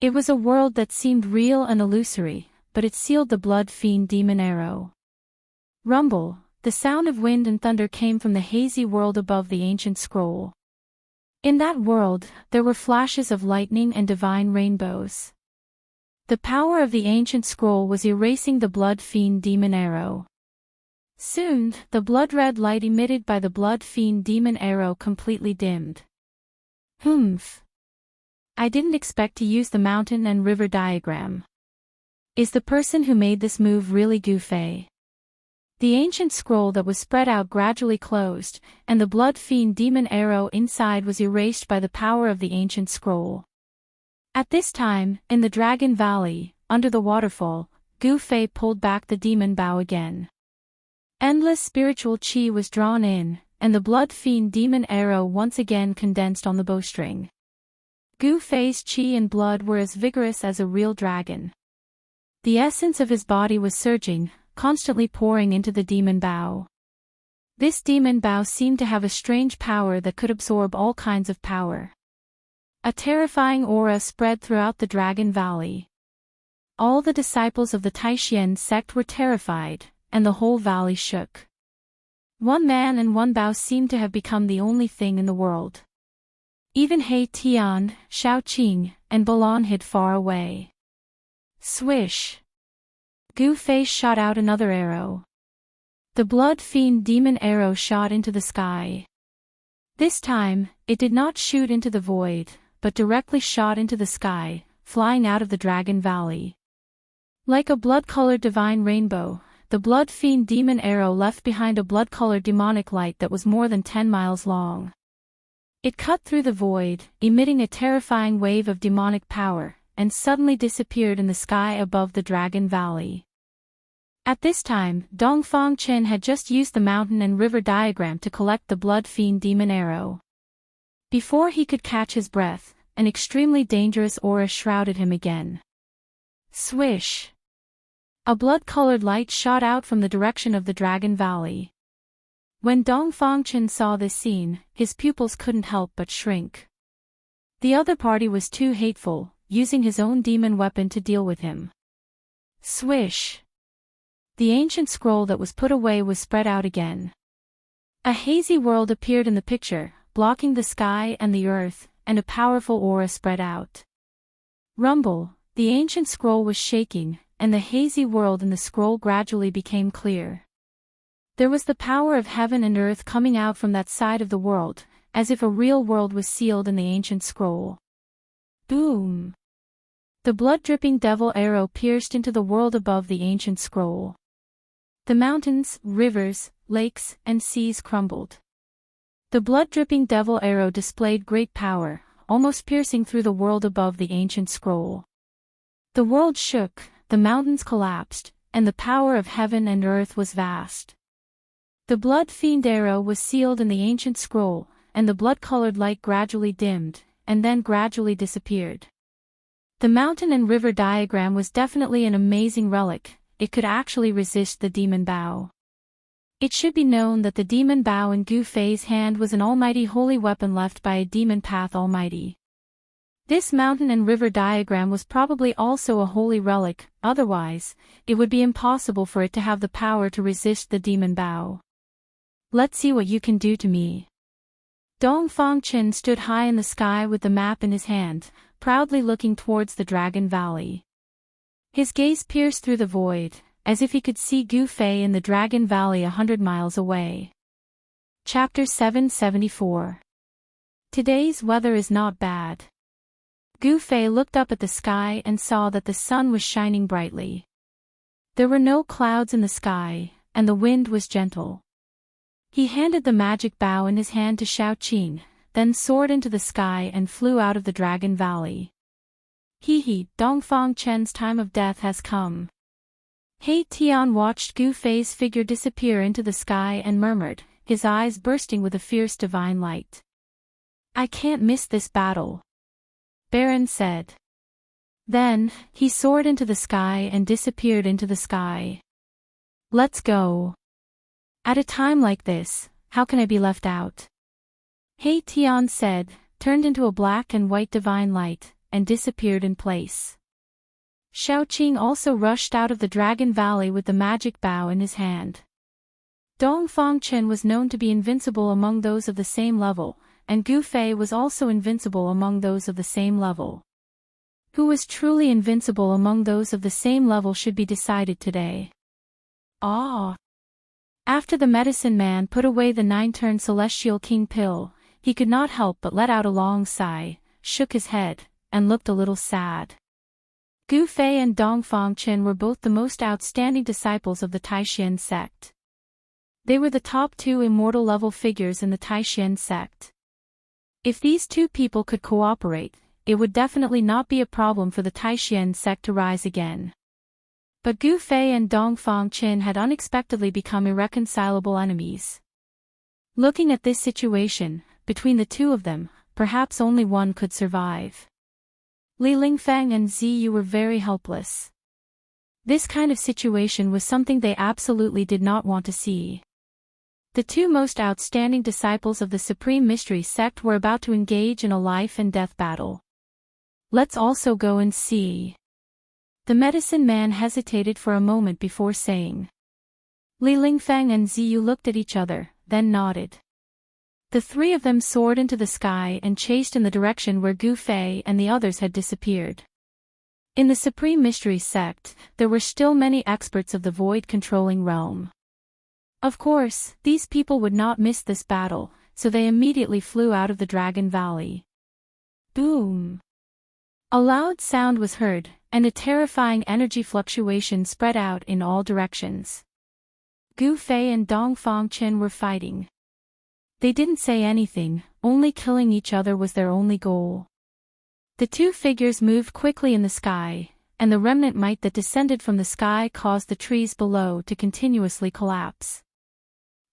It was a world that seemed real and illusory, but it sealed the blood fiend demon arrow. Rumble, the sound of wind and thunder came from the hazy world above the ancient scroll. In that world, there were flashes of lightning and divine rainbows. The power of the ancient scroll was erasing the blood fiend demon arrow. Soon, the blood-red light emitted by the blood fiend demon arrow completely dimmed. Humph. I didn't expect to use the mountain and river diagram. Is the person who made this move really goofy? The ancient scroll that was spread out gradually closed, and the blood fiend demon arrow inside was erased by the power of the ancient scroll. At this time, in the Dragon Valley, under the waterfall, Gu Fei pulled back the demon bow again. Endless spiritual qi was drawn in, and the blood fiend demon arrow once again condensed on the bowstring. Gu Fei's qi and blood were as vigorous as a real dragon. The essence of his body was surging, constantly pouring into the demon bow. This demon bow seemed to have a strange power that could absorb all kinds of power. A terrifying aura spread throughout the Dragon Valley. All the disciples of the Taishan sect were terrified, and the whole valley shook. One man and one bow seemed to have become the only thing in the world. Even He Tian, Shao Qing, and Balan hid far away. Swish! Gu Fei shot out another arrow. The blood fiend demon arrow shot into the sky. This time, it did not shoot into the void, but directly shot into the sky, flying out of the Dragon Valley. Like a blood-colored divine rainbow, the blood fiend demon arrow left behind a blood-colored demonic light that was more than 10 miles long. It cut through the void, emitting a terrifying wave of demonic power, and suddenly disappeared in the sky above the Dragon Valley. At this time, Dongfang Chen had just used the mountain and river diagram to collect the blood fiend demon arrow. Before he could catch his breath, an extremely dangerous aura shrouded him again. Swish! A blood-colored light shot out from the direction of the Dragon Valley. When Dongfang Chen saw this scene, his pupils couldn't help but shrink. The other party was too hateful, using his own demon weapon to deal with him. Swish! The ancient scroll that was put away was spread out again. A hazy world appeared in the picture, blocking the sky and the earth, and a powerful aura spread out. Rumble! The ancient scroll was shaking, and the hazy world in the scroll gradually became clear. There was the power of heaven and earth coming out from that side of the world, as if a real world was sealed in the ancient scroll. Boom! The blood-dripping devil arrow pierced into the world above the ancient scroll. The mountains, rivers, lakes, and seas crumbled. The blood-dripping devil arrow displayed great power, almost piercing through the world above the ancient scroll. The world shook, the mountains collapsed, and the power of heaven and earth was vast. The blood fiend arrow was sealed in the ancient scroll, and the blood-colored light gradually dimmed, and then gradually disappeared. The mountain and river diagram was definitely an amazing relic. It could actually resist the demon bow. It should be known that the demon bow in Gu Fei's hand was an almighty holy weapon left by a demon path almighty. This mountain and river diagram was probably also a holy relic, otherwise, it would be impossible for it to have the power to resist the demon bow. Let's see what you can do to me. Dongfang Chen stood high in the sky with the map in his hand, proudly looking towards the Dragon Valley. His gaze pierced through the void, as if he could see Gu Fei in the Dragon Valley 100 miles away. Chapter 774. Today's weather is not bad. Gu Fei looked up at the sky and saw that the sun was shining brightly. There were no clouds in the sky, and the wind was gentle. He handed the magic bow in his hand to Shao Qing, then soared into the sky and flew out of the Dragon Valley. He, Dongfang Chen's time of death has come. He Tian watched Gu Fei's figure disappear into the sky and murmured, his eyes bursting with a fierce divine light. I can't miss this battle. Baron said. Then, he soared into the sky and disappeared into the sky. Let's go. At a time like this, how can I be left out? He Tian said, turned into a black and white divine light, and disappeared in place. Shao Qing also rushed out of the Dragon Valley with the magic bow in his hand. Dongfang Chen was known to be invincible among those of the same level, and Gu Fei was also invincible among those of the same level. Who was truly invincible among those of the same level should be decided today. Ah! After the medicine man put away the 9-turn celestial king pill, he could not help but let out a long sigh, shook his head, and looked a little sad. Gu Fei and Dongfang Chen were both the most outstanding disciples of the Taishan sect. They were the top 2 immortal level figures in the Taishan sect. If these two people could cooperate, it would definitely not be a problem for the Taishan sect to rise again. But Gu Fei and Dongfang Chen had unexpectedly become irreconcilable enemies. Looking at this situation, between the two of them, perhaps only one could survive. Li Lingfeng and Ziyu were very helpless. This kind of situation was something they absolutely did not want to see. The two most outstanding disciples of the Supreme Mystery Sect were about to engage in a life-and-death battle. Let's also go and see. The medicine man hesitated for a moment before saying. Li Lingfeng and Ziyu looked at each other, then nodded. The three of them soared into the sky and chased in the direction where Gu Fei and the others had disappeared. In the Supreme Mystery Sect, there were still many experts of the void-controlling realm. Of course, these people would not miss this battle, so they immediately flew out of the Dragon Valley. Boom! A loud sound was heard, and a terrifying energy fluctuation spread out in all directions. Gu Fei and Dongfang Chen were fighting. They didn't say anything, only killing each other was their only goal. The two figures moved quickly in the sky, and the remnant might that descended from the sky caused the trees below to continuously collapse.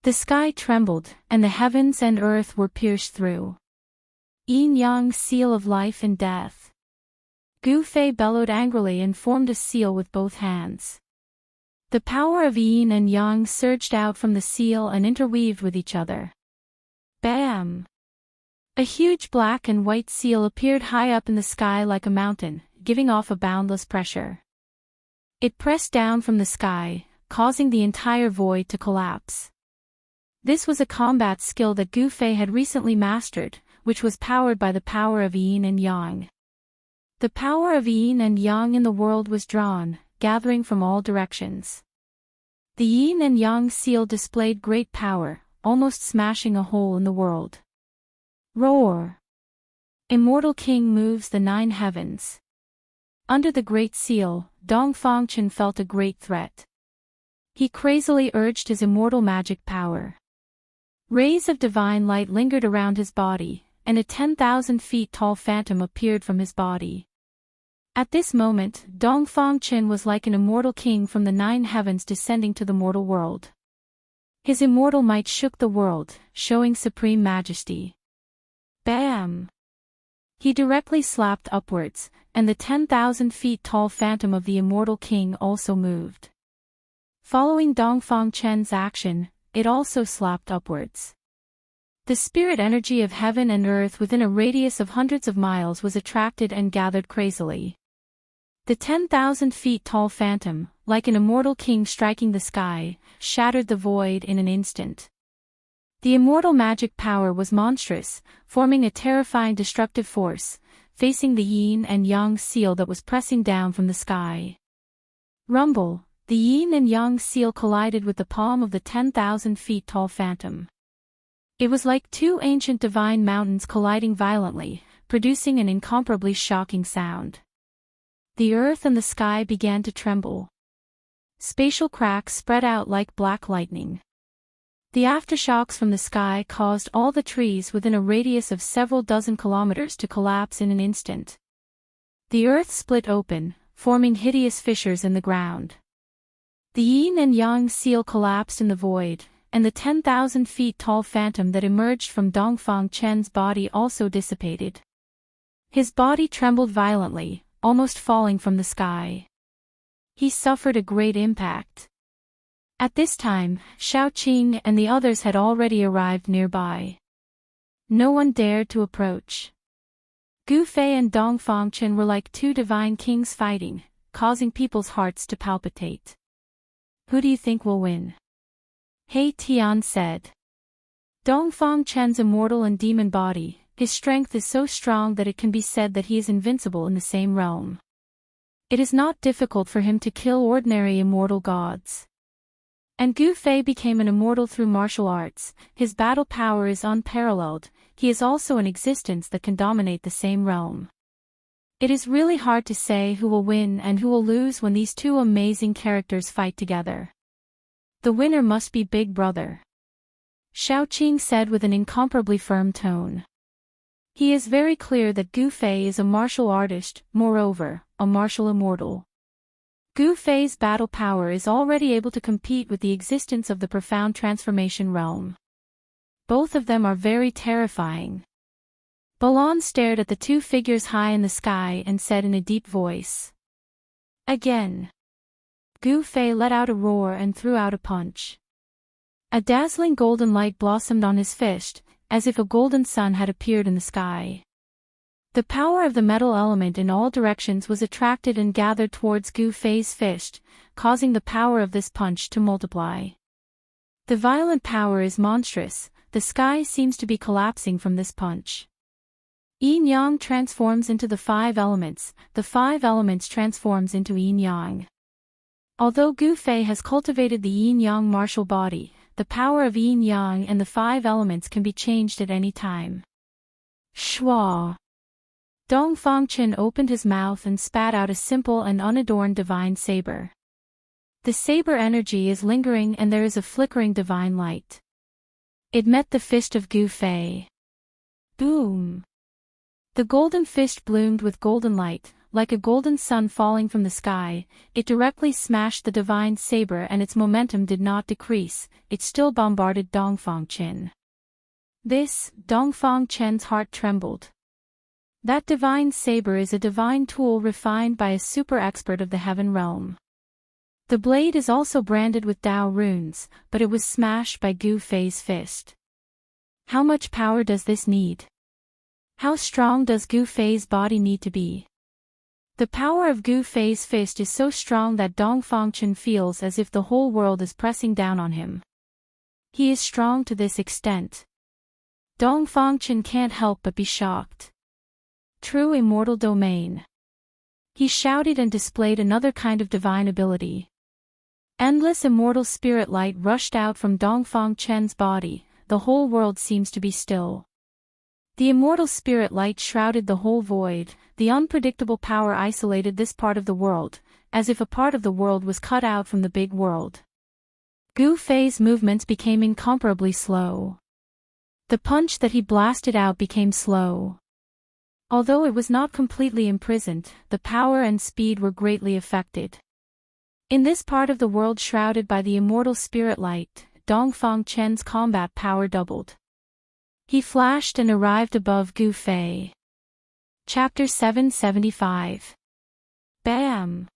The sky trembled, and the heavens and earth were pierced through. Yin-yang seal of life and death. Gu Fei bellowed angrily and formed a seal with both hands. The power of yin and yang surged out from the seal and interweaved with each other. Bam! A huge black and white seal appeared high up in the sky like a mountain, giving off a boundless pressure. It pressed down from the sky, causing the entire void to collapse. This was a combat skill that Gu Fei had recently mastered, which was powered by the power of yin and yang. The power of yin and yang in the world was drawn, gathering from all directions. The yin and yang seal displayed great power, almost smashing a hole in the world. Roar! Immortal King moves the 9 heavens. Under the Great Seal, Dongfang Chen felt a great threat. He crazily urged his immortal magic power. Rays of divine light lingered around his body, and a 10,000 feet tall phantom appeared from his body. At this moment, Dongfang Chen was like an immortal king from the 9 heavens descending to the mortal world. His immortal might shook the world, showing supreme majesty. Bam! He directly slapped upwards, and the 10,000 feet tall phantom of the immortal king also moved. Following Dongfang Chen's action, it also slapped upwards. The spirit energy of heaven and earth within a radius of hundreds of miles was attracted and gathered crazily. The 10,000 feet tall phantom, like an immortal king striking the sky, shattered the void in an instant. The immortal magic power was monstrous, forming a terrifying destructive force, facing the yin and yang seal that was pressing down from the sky. Rumble! The yin and yang seal collided with the palm of the 10,000 feet tall phantom. It was like two ancient divine mountains colliding violently, producing an incomparably shocking sound. The earth and the sky began to tremble. Spatial cracks spread out like black lightning. The aftershocks from the sky caused all the trees within a radius of several dozen kilometers to collapse in an instant. The earth split open, forming hideous fissures in the ground. The yin and yang seal collapsed in the void, and the 10,000 feet tall phantom that emerged from Dongfang Chen's body also dissipated. His body trembled violently, almost falling from the sky. He suffered a great impact. At this time, Shaoqing and the others had already arrived nearby. No one dared to approach. Gu Fei and Dongfang Chen were like two divine kings fighting, causing people's hearts to palpitate. Who do you think will win? He Tian said. Dongfang Chen's immortal and demon body, his strength is so strong that it can be said that he is invincible in the same realm. It is not difficult for him to kill ordinary immortal gods. And Gu Fei became an immortal through martial arts. His battle power is unparalleled. He is also an existence that can dominate the same realm. It is really hard to say who will win and who will lose when these two amazing characters fight together. The winner must be Big Brother, Xiaoqing said with an incomparably firm tone. He is very clear that Gu Fei is a martial artist, moreover, a martial immortal. Gu Fei's battle power is already able to compete with the existence of the profound transformation realm. Both of them are very terrifying. Balan stared at the two figures high in the sky and said in a deep voice. Again. Gu Fei let out a roar and threw out a punch. A dazzling golden light blossomed on his fist, as if a golden sun had appeared in the sky. The power of the metal element in all directions was attracted and gathered towards Gu Fei's fist, causing the power of this punch to multiply. The violent power is monstrous, the sky seems to be collapsing from this punch. Yin-yang transforms into the five elements, the five elements transforms into yin-yang. Although Gu Fei has cultivated the yin-yang martial body, the power of yin-yang and the five elements can be changed at any time. Shua! Dongfang Chen opened his mouth and spat out a simple and unadorned divine saber. The saber energy is lingering and there is a flickering divine light. It met the fist of Gu Fei. Boom! The golden fist bloomed with golden light, like a golden sun falling from the sky. It directly smashed the divine saber and its momentum did not decrease, it still bombarded Dongfang Chen. Dongfang Chen's heart trembled. That divine saber is a divine tool refined by a super expert of the heaven realm. The blade is also branded with Dao runes, but it was smashed by Gu Fei's fist. How much power does this need? How strong does Gu Fei's body need to be? The power of Gu Fei's fist is so strong that Dongfang Chen feels as if the whole world is pressing down on him. He is strong to this extent. Dongfang Chen can't help but be shocked. True immortal domain. He shouted and displayed another kind of divine ability. Endless immortal spirit light rushed out from Dongfang Chen's body, the whole world seems to be still. The immortal spirit light shrouded the whole void, the unpredictable power isolated this part of the world, as if a part of the world was cut out from the big world. Gu Fei's movements became incomparably slow. The punch that he blasted out became slow. Although it was not completely imprisoned, the power and speed were greatly affected. In this part of the world shrouded by the immortal spirit light, Dongfang Chen's combat power doubled. He flashed and arrived above Gu Fei. Chapter 775. Bam!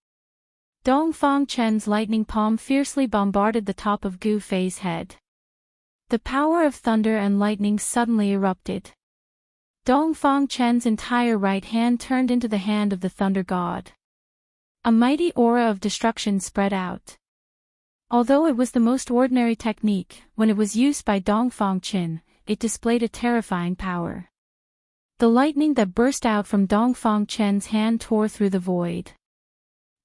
Dongfang Chen's lightning palm fiercely bombarded the top of Gu Fei's head. The power of thunder and lightning suddenly erupted. Dongfang Chen's entire right hand turned into the hand of the thunder god. A mighty aura of destruction spread out. Although it was the most ordinary technique, when it was used by Dongfang Chen, it displayed a terrifying power. The lightning that burst out from Dongfang Chen's hand tore through the void.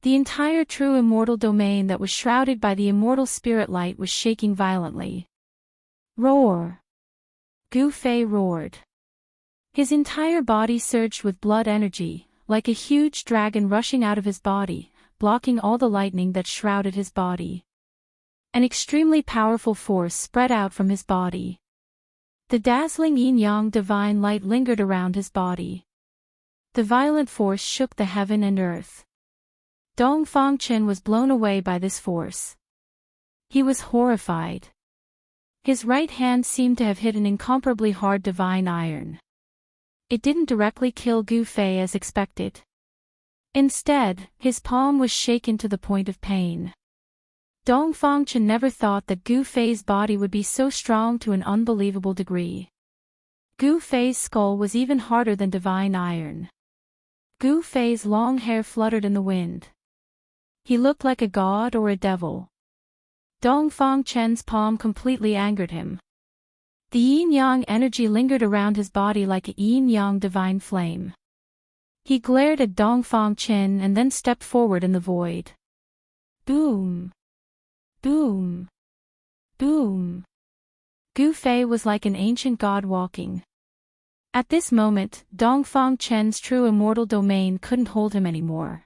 The entire true immortal domain that was shrouded by the immortal spirit light was shaking violently. Roar! Gu Fei roared. His entire body surged with blood energy, like a huge dragon rushing out of his body, blocking all the lightning that shrouded his body. An extremely powerful force spread out from his body. The dazzling yin-yang divine light lingered around his body. The violent force shook the heaven and earth. Dongfang Chen was blown away by this force. He was horrified. His right hand seemed to have hit an incomparably hard divine iron. It didn't directly kill Gu Fei as expected. Instead, his palm was shaken to the point of pain. Dongfang Chen never thought that Gu Fei's body would be so strong to an unbelievable degree. Gu Fei's skull was even harder than divine iron. Gu Fei's long hair fluttered in the wind. He looked like a god or a devil. Dongfang Chen's palm completely angered him. The yin-yang energy lingered around his body like a yin-yang divine flame. He glared at Dongfang Chen and then stepped forward in the void. Boom! Boom! Boom! Gu Fei was like an ancient god walking. At this moment, Dongfang Chen's true immortal domain couldn't hold him anymore.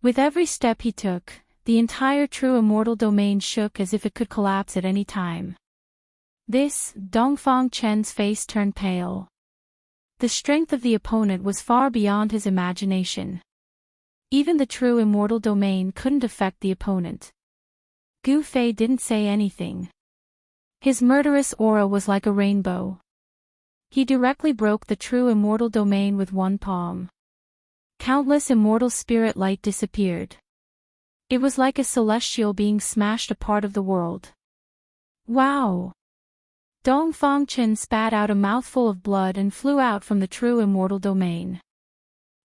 With every step he took, the entire true immortal domain shook as if it could collapse at any time. Dongfang Chen's face turned pale. The strength of the opponent was far beyond his imagination. Even the true immortal domain couldn't affect the opponent. Gu Fei didn't say anything. His murderous aura was like a rainbow. He directly broke the true immortal domain with one palm. Countless immortal spirit light disappeared. It was like a celestial being smashed a part of the world. Wow! Dongfang Chen spat out a mouthful of blood and flew out from the true immortal domain.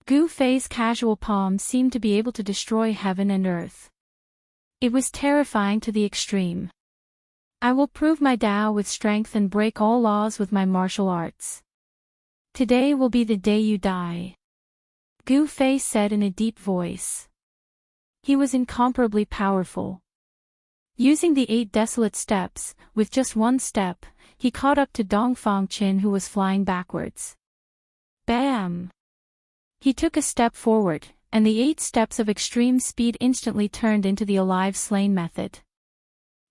Gu Fei's casual palm seemed to be able to destroy heaven and earth. It was terrifying to the extreme. I will prove my Tao with strength and break all laws with my martial arts. Today will be the day you die. Gu Fei said in a deep voice. He was incomparably powerful. Using the 8 desolate steps, with just one step, he caught up to Dongfang Chen who was flying backwards. Bam! He took a step forward, and the 8 steps of extreme speed instantly turned into the alive slain method.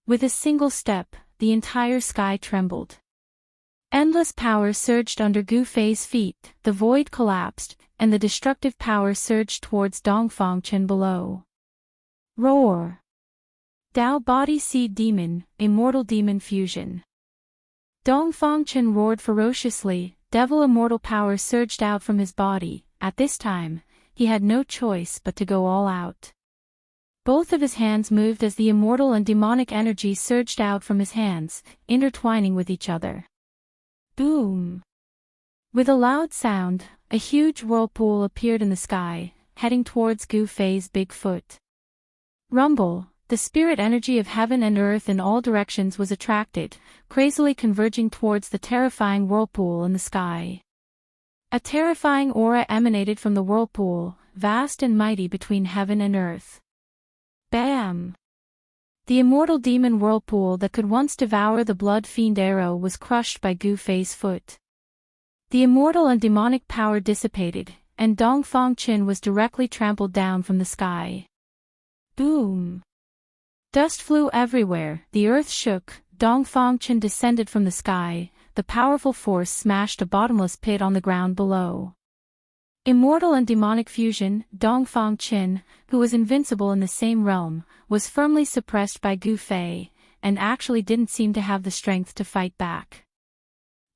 With a single step, the entire sky trembled. Endless power surged under Gu Fei's feet, the void collapsed, and the destructive power surged towards Dongfang Chen below. Roar! Tao Body Seed Demon, Immortal Demon Fusion. Dongfang Chen roared ferociously, devil immortal power surged out from his body. At this time, he had no choice but to go all out. Both of his hands moved as the immortal and demonic energy surged out from his hands, intertwining with each other. Boom! With a loud sound, a huge whirlpool appeared in the sky, heading towards Gu Fei's big foot. Rumble! The spirit energy of heaven and earth in all directions was attracted, crazily converging towards the terrifying whirlpool in the sky. A terrifying aura emanated from the whirlpool, vast and mighty between heaven and earth. Bam! The immortal demon whirlpool that could once devour the blood fiend arrow was crushed by Gu Fei's foot. The immortal and demonic power dissipated, and Dongfang Chen was directly trampled down from the sky. Boom! Dust flew everywhere, the earth shook, Dongfang Chen descended from the sky, the powerful force smashed a bottomless pit on the ground below. Immortal and demonic fusion, Dongfang Chen, who was invincible in the same realm, was firmly suppressed by Gu Fei, and actually didn't seem to have the strength to fight back.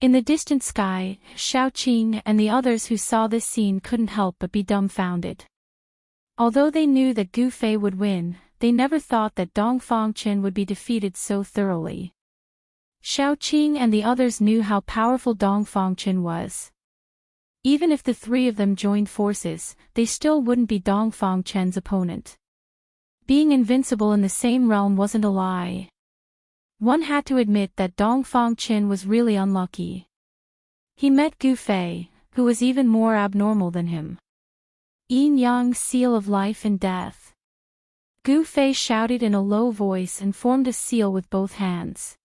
In the distant sky, Xiaoqing and the others who saw this scene couldn't help but be dumbfounded. Although they knew that Gu Fei would win, they never thought that Dongfang Chen would be defeated so thoroughly. Xiaoqing and the others knew how powerful Dongfang Chen was. Even if the 3 of them joined forces, they still wouldn't be Dongfang Chen's opponent. Being invincible in the same realm wasn't a lie. One had to admit that Dongfang Chen was really unlucky. He met Gu Fei, who was even more abnormal than him. Yin-yang seal of life and death. Gu Fei shouted in a low voice and formed a seal with both hands.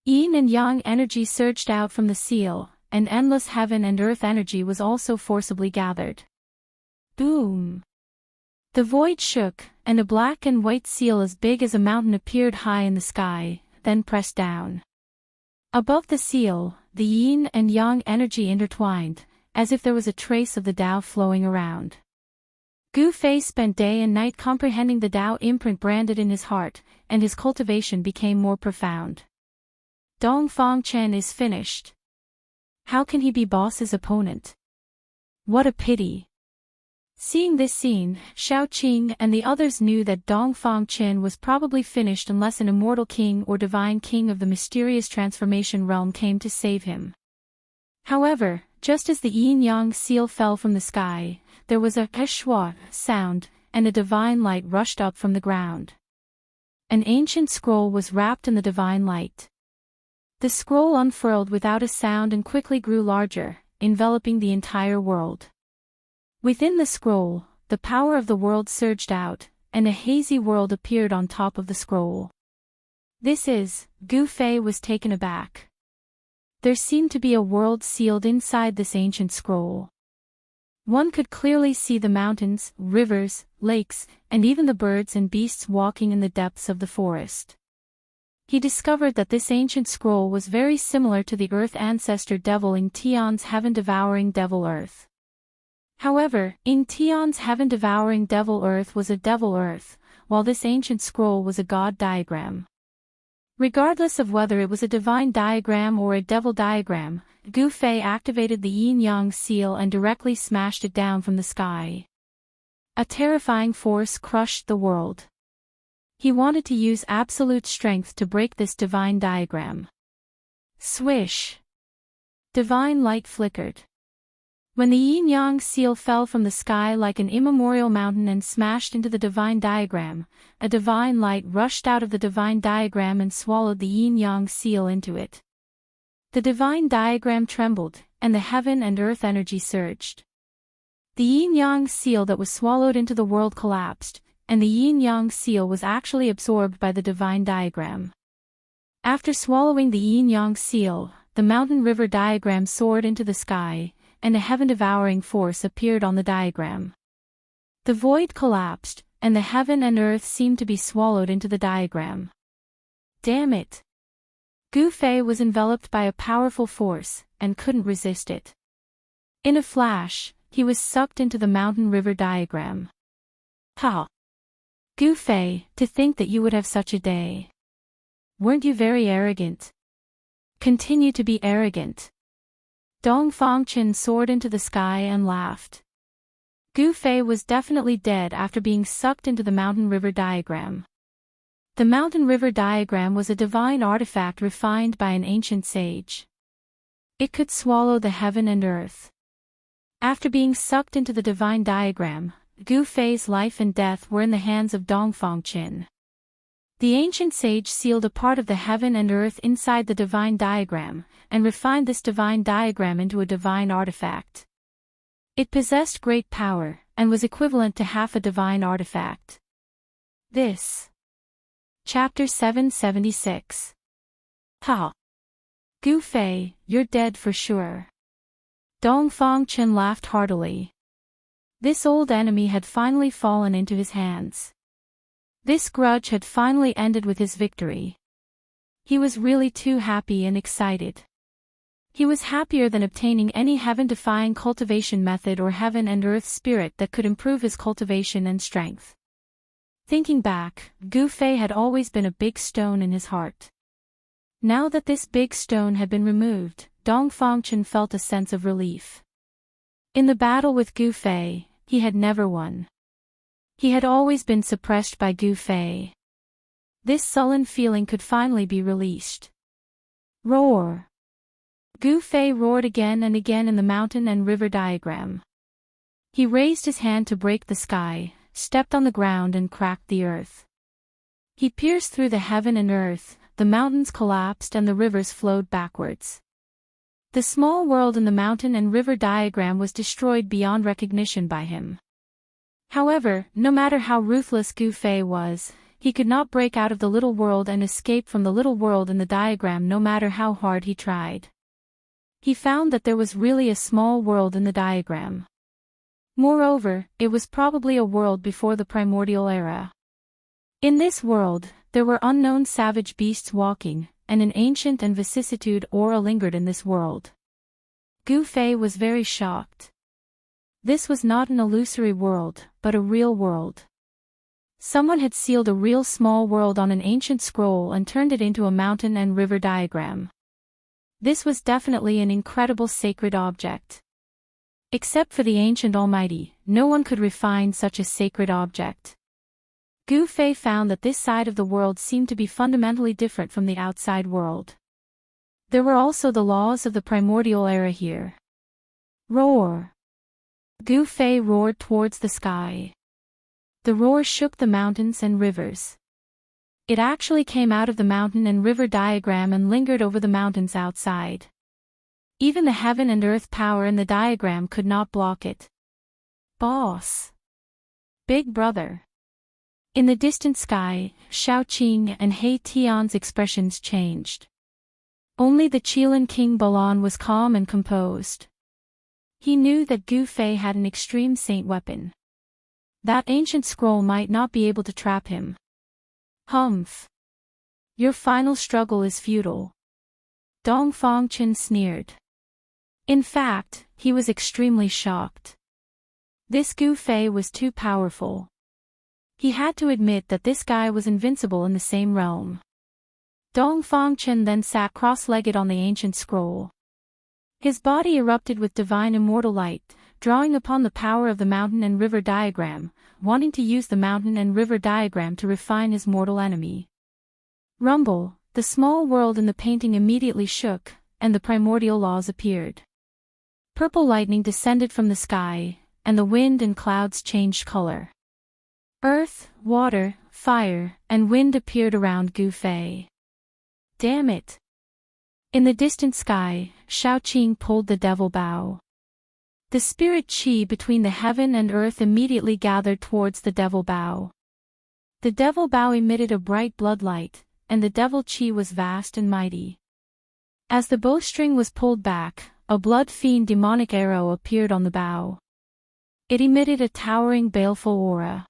Yin and yang energy surged out from the seal, and endless heaven and earth energy was also forcibly gathered. Boom! The void shook, and a black and white seal as big as a mountain appeared high in the sky, then pressed down. Above the seal, the yin and yang energy intertwined, as if there was a trace of the Tao flowing around. Gu Fei spent day and night comprehending the Tao imprint branded in his heart, and his cultivation became more profound. Dongfang Chen is finished. How can he be boss's opponent? What a pity. Seeing this scene, Xiaoqing and the others knew that Dongfang Chen was probably finished unless an immortal king or divine king of the mysterious transformation realm came to save him. However, just as the yin-yang seal fell from the sky, there was a shwa sound, and a divine light rushed up from the ground. An ancient scroll was wrapped in the divine light. The scroll unfurled without a sound and quickly grew larger, enveloping the entire world. Within the scroll, the power of the world surged out, and a hazy world appeared on top of the scroll. Gu Fei was taken aback. There seemed to be a world sealed inside this ancient scroll. One could clearly see the mountains, rivers, lakes, and even the birds and beasts walking in the depths of the forest. He discovered that this ancient scroll was very similar to the Earth ancestor devil in Tian's heaven-devouring devil Earth. However, in Tian's heaven-devouring devil Earth was a devil Earth, while this ancient scroll was a god diagram. Regardless of whether it was a divine diagram or a devil diagram, Gu Fei activated the yin-yang seal and directly smashed it down from the sky. A terrifying force crushed the world. He wanted to use absolute strength to break this divine diagram. Swish! Divine light flickered. When the yin-yang seal fell from the sky like an immemorial mountain and smashed into the divine diagram, a divine light rushed out of the divine diagram and swallowed the yin-yang seal into it. The divine diagram trembled, and the heaven and earth energy surged. The yin-yang seal that was swallowed into the world collapsed, and the yin-yang seal was actually absorbed by the divine diagram. After swallowing the yin-yang seal, the mountain river diagram soared into the sky, and a heaven-devouring force appeared on the diagram. The void collapsed, and the heaven and earth seemed to be swallowed into the diagram. Damn it! Gu Fei was enveloped by a powerful force, and couldn't resist it. In a flash, he was sucked into the mountain river diagram. Ha! Gu Fei, to think that you would have such a day. Weren't you very arrogant? Continue to be arrogant. Dong Fangchen soared into the sky and laughed. Gu Fei was definitely dead after being sucked into the mountain river diagram. The mountain river diagram was a divine artifact refined by an ancient sage. It could swallow the heaven and earth. After being sucked into the divine diagram, Gu Fei's life and death were in the hands of Dong Fangchen. The ancient sage sealed a part of the heaven and earth inside the divine diagram, and refined this divine diagram into a divine artifact. It possessed great power, and was equivalent to half a divine artifact. This. Chapter 776. Ha! Gu Fei, you're dead for sure. Dong Fangchen laughed heartily. This old enemy had finally fallen into his hands. This grudge had finally ended with his victory. He was really too happy and excited. He was happier than obtaining any heaven-defying cultivation method or heaven and earth spirit that could improve his cultivation and strength. Thinking back, Gu Fei had always been a big stone in his heart. Now that this big stone had been removed, Dong Fangchen felt a sense of relief. In the battle with Gu Fei, he had never won. He had always been suppressed by Gu Fei. This sullen feeling could finally be released. Roar! Gu Fei roared again and again in the mountain and river diagram. He raised his hand to break the sky, stepped on the ground and cracked the earth. He pierced through the heaven and earth, the mountains collapsed and the rivers flowed backwards. The small world in the mountain and river diagram was destroyed beyond recognition by him. However, no matter how ruthless Gu Fei was, he could not break out of the little world and escape from the little world in the diagram no matter how hard he tried. He found that there was really a small world in the diagram. Moreover, it was probably a world before the primordial era. In this world, there were unknown savage beasts walking, and an ancient and vicissitude aura lingered in this world. Gu Fei was very shocked. This was not an illusory world, but a real world. Someone had sealed a real small world on an ancient scroll and turned it into a mountain and river diagram. This was definitely an incredible sacred object. Except for the ancient Almighty, no one could refine such a sacred object. Gu Fei found that this side of the world seemed to be fundamentally different from the outside world. There were also the laws of the primordial era here. Roar! Gu Fei roared towards the sky. The roar shook the mountains and rivers. It actually came out of the mountain and river diagram and lingered over the mountains outside. Even the heaven and earth power in the diagram could not block it. Boss. Big brother. In the distant sky, Xiaoqing and He Tian's expressions changed. Only the Qilin King Balan was calm and composed. He knew that Gu Fei had an extreme saint weapon. That ancient scroll might not be able to trap him. Humph. Your final struggle is futile. Dong Fangchen sneered. In fact, he was extremely shocked. This Gu Fei was too powerful. He had to admit that this guy was invincible in the same realm. Dong Fangchen then sat cross-legged on the ancient scroll. His body erupted with divine immortal light, drawing upon the power of the mountain and river diagram, wanting to use the mountain and river diagram to refine his mortal enemy. Rumble, the small world in the painting immediately shook, and the primordial laws appeared. Purple lightning descended from the sky, and the wind and clouds changed color. Earth, water, fire, and wind appeared around Gu Fei. Damn it! In the distant sky, Xiaoqing pulled the devil bow. The spirit qi between the heaven and earth immediately gathered towards the devil bow. The devil bow emitted a bright blood light, and the devil qi was vast and mighty. As the bowstring was pulled back, a blood fiend demonic arrow appeared on the bow. It emitted a towering baleful aura.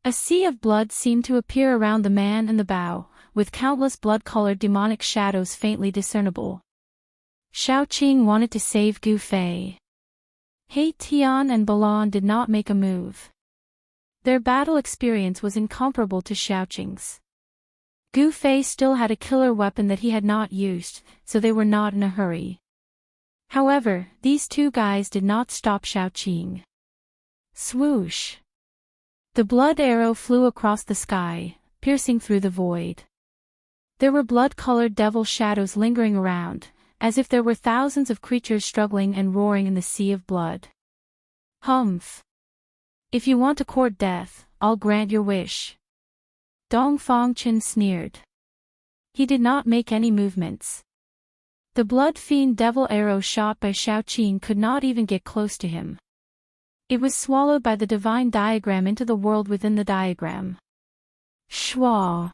A sea of blood seemed to appear around the man and the bow, with countless blood-colored demonic shadows faintly discernible. Xiaoqing wanted to save Gu Fei. He Tian and Balan did not make a move. Their battle experience was incomparable to Xiaoqing's. Gu Fei still had a killer weapon that he had not used, so they were not in a hurry. However, these two guys did not stop Xiaoqing. Swoosh! The blood arrow flew across the sky, piercing through the void. There were blood-colored devil shadows lingering around, as if there were thousands of creatures struggling and roaring in the sea of blood. Humph! If you want to court death, I'll grant your wish. Dong Fangchen sneered. He did not make any movements. The blood fiend devil arrow shot by Xiaoqing could not even get close to him. It was swallowed by the divine diagram into the world within the diagram. Shwa!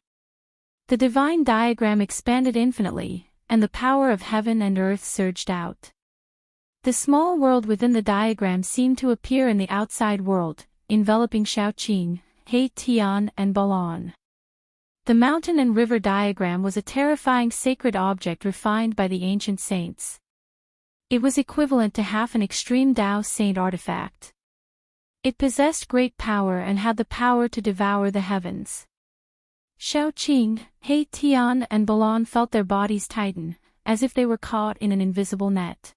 The divine diagram expanded infinitely, and the power of heaven and earth surged out. The small world within the diagram seemed to appear in the outside world, enveloping Xiaoqing, He Tian and Balan. The mountain and river diagram was a terrifying sacred object refined by the ancient saints. It was equivalent to half an extreme Daoist saint artifact. It possessed great power and had the power to devour the heavens. Xiaoqing, He Tian and Balan felt their bodies tighten, as if they were caught in an invisible net.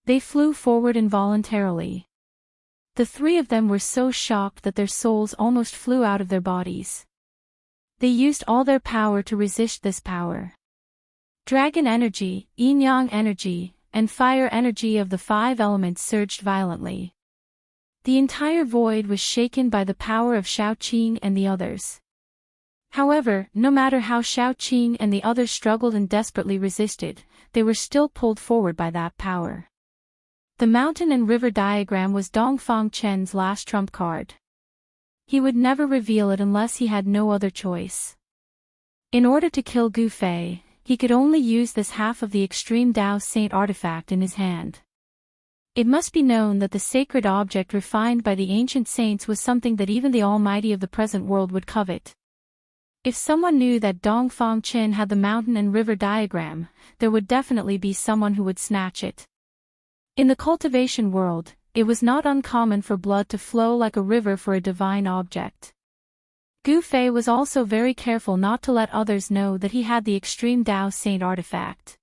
They flew forward involuntarily. The three of them were so shocked that their souls almost flew out of their bodies. They used all their power to resist this power. Dragon energy, yin-yang energy, and fire energy of the five elements surged violently. The entire void was shaken by the power of Xiaoqing and the others. However, no matter how Xiaoqing and the others struggled and desperately resisted, they were still pulled forward by that power. The mountain and river diagram was Dong Fangchen's last trump card. He would never reveal it unless he had no other choice. In order to kill Gu Fei, he could only use this half of the extreme Daoist saint artifact in his hand. It must be known that the sacred object refined by the ancient saints was something that even the Almighty of the present world would covet. If someone knew that Dong Fangchen had the mountain and river diagram, there would definitely be someone who would snatch it. In the cultivation world, it was not uncommon for blood to flow like a river for a divine object. Gu Fei was also very careful not to let others know that he had the extreme Daoist saint artifact.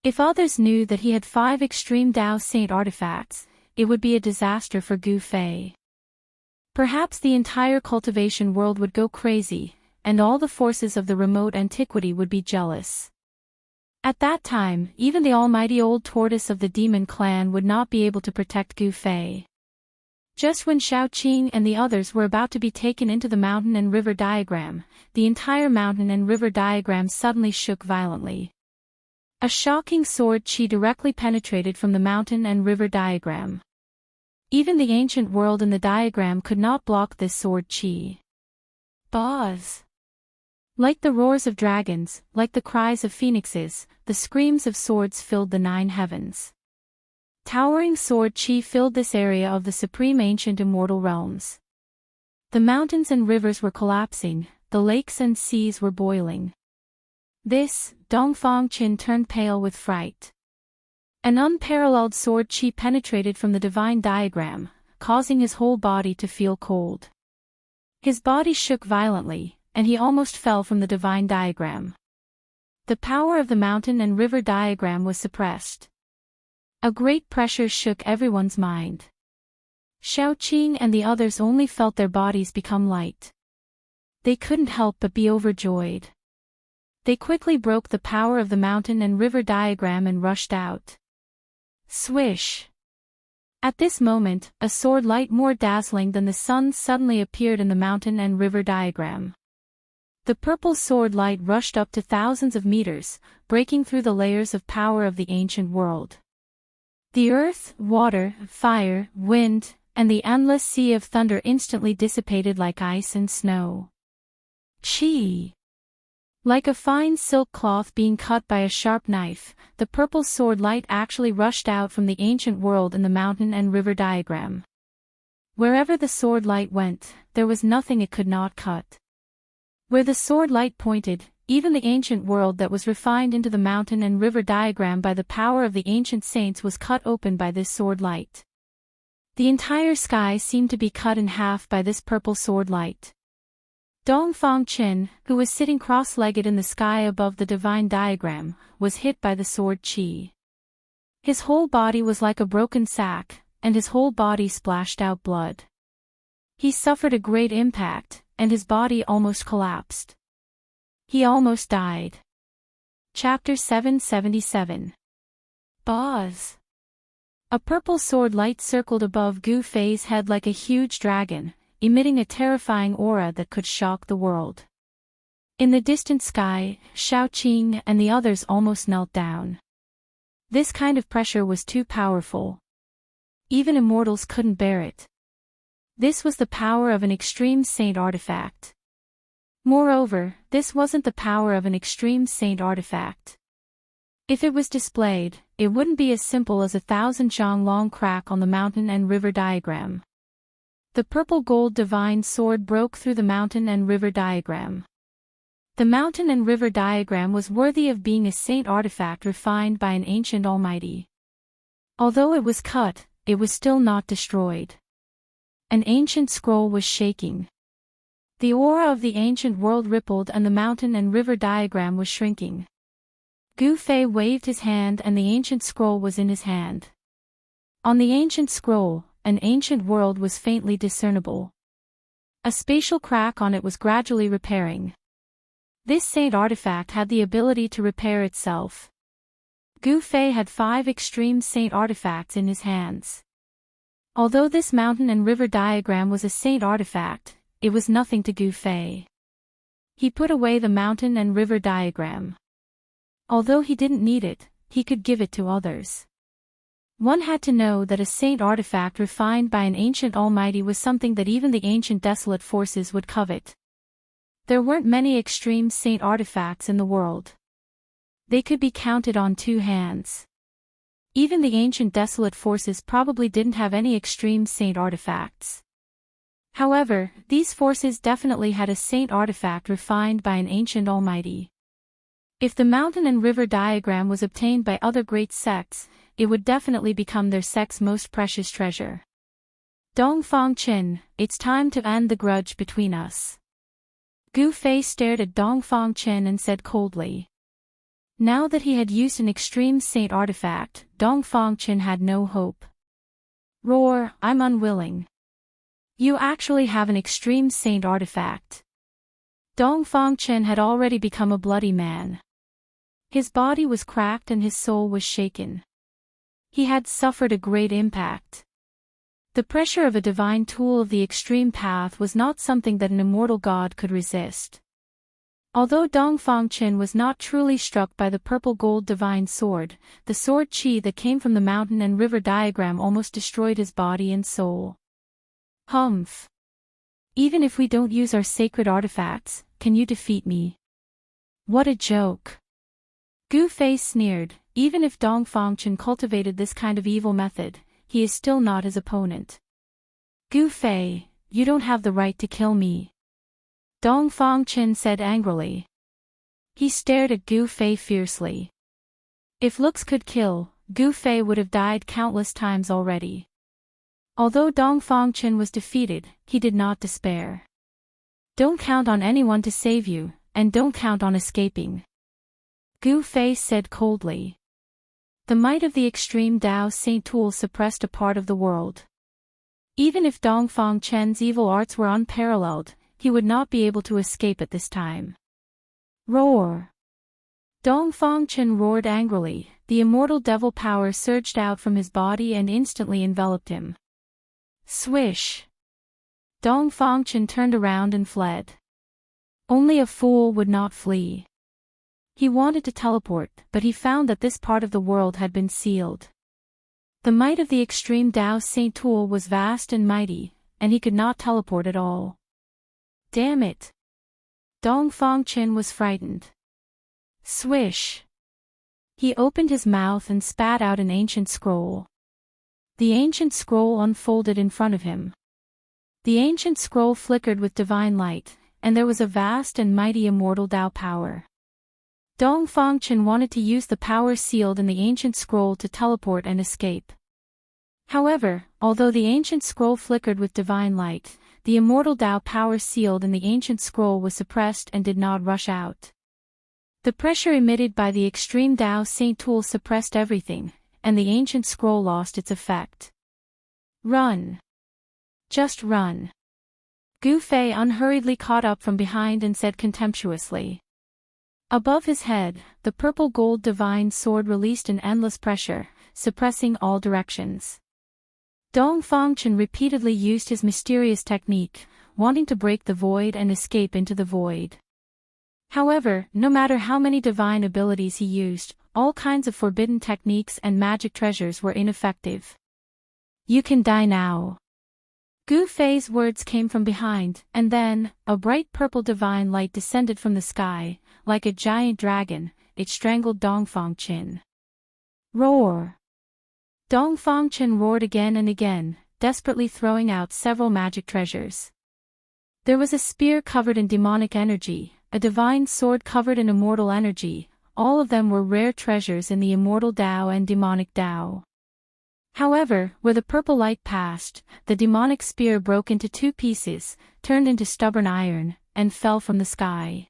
If others knew that he had 5 extreme Daoist saint artifacts, it would be a disaster for Gu Fei. Perhaps the entire cultivation world would go crazy, and all the forces of the remote antiquity would be jealous. At that time, even the almighty old tortoise of the demon clan would not be able to protect Gu Fei. Just when Xiaoqing and the others were about to be taken into the mountain and river diagram, the entire mountain and river diagram suddenly shook violently. A shocking sword qi directly penetrated from the mountain and river diagram. Even the ancient world in the diagram could not block this sword qi. Buzz! Like the roars of dragons, like the cries of phoenixes, the screams of swords filled the 9 heavens. Towering sword qi filled this area of the supreme ancient immortal realms. The mountains and rivers were collapsing, the lakes and seas were boiling. This, Dongfang Qin turned pale with fright. An unparalleled sword qi penetrated from the divine diagram, causing his whole body to feel cold. His body shook violently, and he almost fell from the divine diagram. The power of the mountain and river diagram was suppressed. A great pressure shook everyone's mind. Xiaoqing and the others only felt their bodies become light. They couldn't help but be overjoyed. They quickly broke the power of the mountain and river diagram and rushed out. Swish! At this moment, a sword light more dazzling than the sun suddenly appeared in the mountain and river diagram. The purple sword light rushed up to thousands of meters, breaking through the layers of power of the ancient world. The earth, water, fire, wind, and the endless sea of thunder instantly dissipated like ice and snow. Qi! Like a fine silk cloth being cut by a sharp knife, the purple sword light actually rushed out from the ancient world in the mountain and river diagram. Wherever the sword light went, there was nothing it could not cut. Where the sword light pointed, even the ancient world that was refined into the mountain and river diagram by the power of the ancient saints was cut open by this sword light. The entire sky seemed to be cut in half by this purple sword light. Dongfang Qin, who was sitting cross-legged in the sky above the divine diagram, was hit by the sword qi. His whole body was like a broken sack, and his whole body splashed out blood. He suffered a great impact, and his body almost collapsed. He almost died. Chapter 777. Buzz! A purple sword light circled above Gu Fei's head like a huge dragon, emitting a terrifying aura that could shock the world. In the distant sky, Xiaoqing and the others almost knelt down. This kind of pressure was too powerful. Even immortals couldn't bear it. This was the power of an extreme saint artifact. Moreover, this wasn't the power of an extreme saint artifact. If it was displayed, it wouldn't be as simple as 1,000 zhang long crack on the mountain and river diagram. The purple gold divine sword broke through the mountain and river diagram. The mountain and river diagram was worthy of being a saint artifact refined by an ancient almighty. Although it was cut, it was still not destroyed. An ancient scroll was shaking. The aura of the ancient world rippled and the mountain and river diagram was shrinking. Gu Fei waved his hand and the ancient scroll was in his hand. On the ancient scroll, an ancient world was faintly discernible. A spatial crack on it was gradually repairing. This saint artifact had the ability to repair itself. Gu Fei had 5 extreme saint artifacts in his hands. Although this mountain and river diagram was a saint artifact, it was nothing to Gu Fei. He put away the mountain and river diagram. Although he didn't need it, he could give it to others. One had to know that a saint artifact refined by an ancient almighty was something that even the ancient desolate forces would covet. There weren't many extreme saint artifacts in the world. They could be counted on 2 hands. Even the ancient desolate forces probably didn't have any extreme saint artifacts. However, these forces definitely had a saint artifact refined by an ancient almighty. If the mountain and river diagram was obtained by other great sects, it would definitely become their sect's most precious treasure. Dongfang Qin, it's time to end the grudge between us. Gu Fei stared at Dongfang Qin and said coldly. Now that he had used an extreme saint artifact, Dongfang Qin had no hope. Roar, I'm unwilling. You actually have an extreme saint artifact. Dongfang Qin had already become a bloody man. His body was cracked and his soul was shaken. He had suffered a great impact. The pressure of a divine tool of the extreme path was not something that an immortal god could resist. Although Dongfang Qin was not truly struck by the purple gold divine sword, the sword chi that came from the mountain and river diagram almost destroyed his body and soul. Humph. Even if we don't use our sacred artifacts, can you defeat me? What a joke. Gu Fei sneered. Even if Dongfang Qin cultivated this kind of evil method, he is still not his opponent. Gu Fei, you don't have the right to kill me. Dongfang Qin said angrily. He stared at Gu Fei fiercely. If looks could kill, Gu Fei would have died countless times already. Although Dongfang Qin was defeated, he did not despair. Don't count on anyone to save you, and don't count on escaping. Gu Fei said coldly. The might of the extreme Dao Saint Tool suppressed a part of the world. Even if Dongfang Qin's evil arts were unparalleled, he would not be able to escape at this time. Roar! Dongfang Qin roared angrily. The immortal devil power surged out from his body and instantly enveloped him. Swish! Dongfang Qin turned around and fled. Only a fool would not flee. He wanted to teleport, but he found that this part of the world had been sealed. The might of the extreme Dao Saint Tool was vast and mighty, and he could not teleport at all. Damn it! Dongfang Qin was frightened. Swish! He opened his mouth and spat out an ancient scroll. The ancient scroll unfolded in front of him. The ancient scroll flickered with divine light, and there was a vast and mighty immortal Dao power. Dongfang Qin wanted to use the power sealed in the ancient scroll to teleport and escape. However, although the ancient scroll flickered with divine light, the immortal Dao power sealed in the ancient scroll was suppressed and did not rush out. The pressure emitted by the extreme Dao Saint Tool suppressed everything, and the ancient scroll lost its effect. Run! Just run! Gu Fei unhurriedly caught up from behind and said contemptuously. Above his head, the purple gold divine sword released an endless pressure, suppressing all directions. Dongfang Qin repeatedly used his mysterious technique, wanting to break the void and escape into the void. However, no matter how many divine abilities he used, all kinds of forbidden techniques and magic treasures were ineffective. You can die now. Gu Fei's words came from behind, and then, a bright purple divine light descended from the sky. Like a giant dragon, it strangled Dongfang Qin. Roar! Dongfang Qin roared again and again, desperately throwing out several magic treasures. There was a spear covered in demonic energy, a divine sword covered in immortal energy. All of them were rare treasures in the immortal Dao and demonic Dao. However, where the purple light passed, the demonic spear broke into two pieces, turned into stubborn iron, and fell from the sky.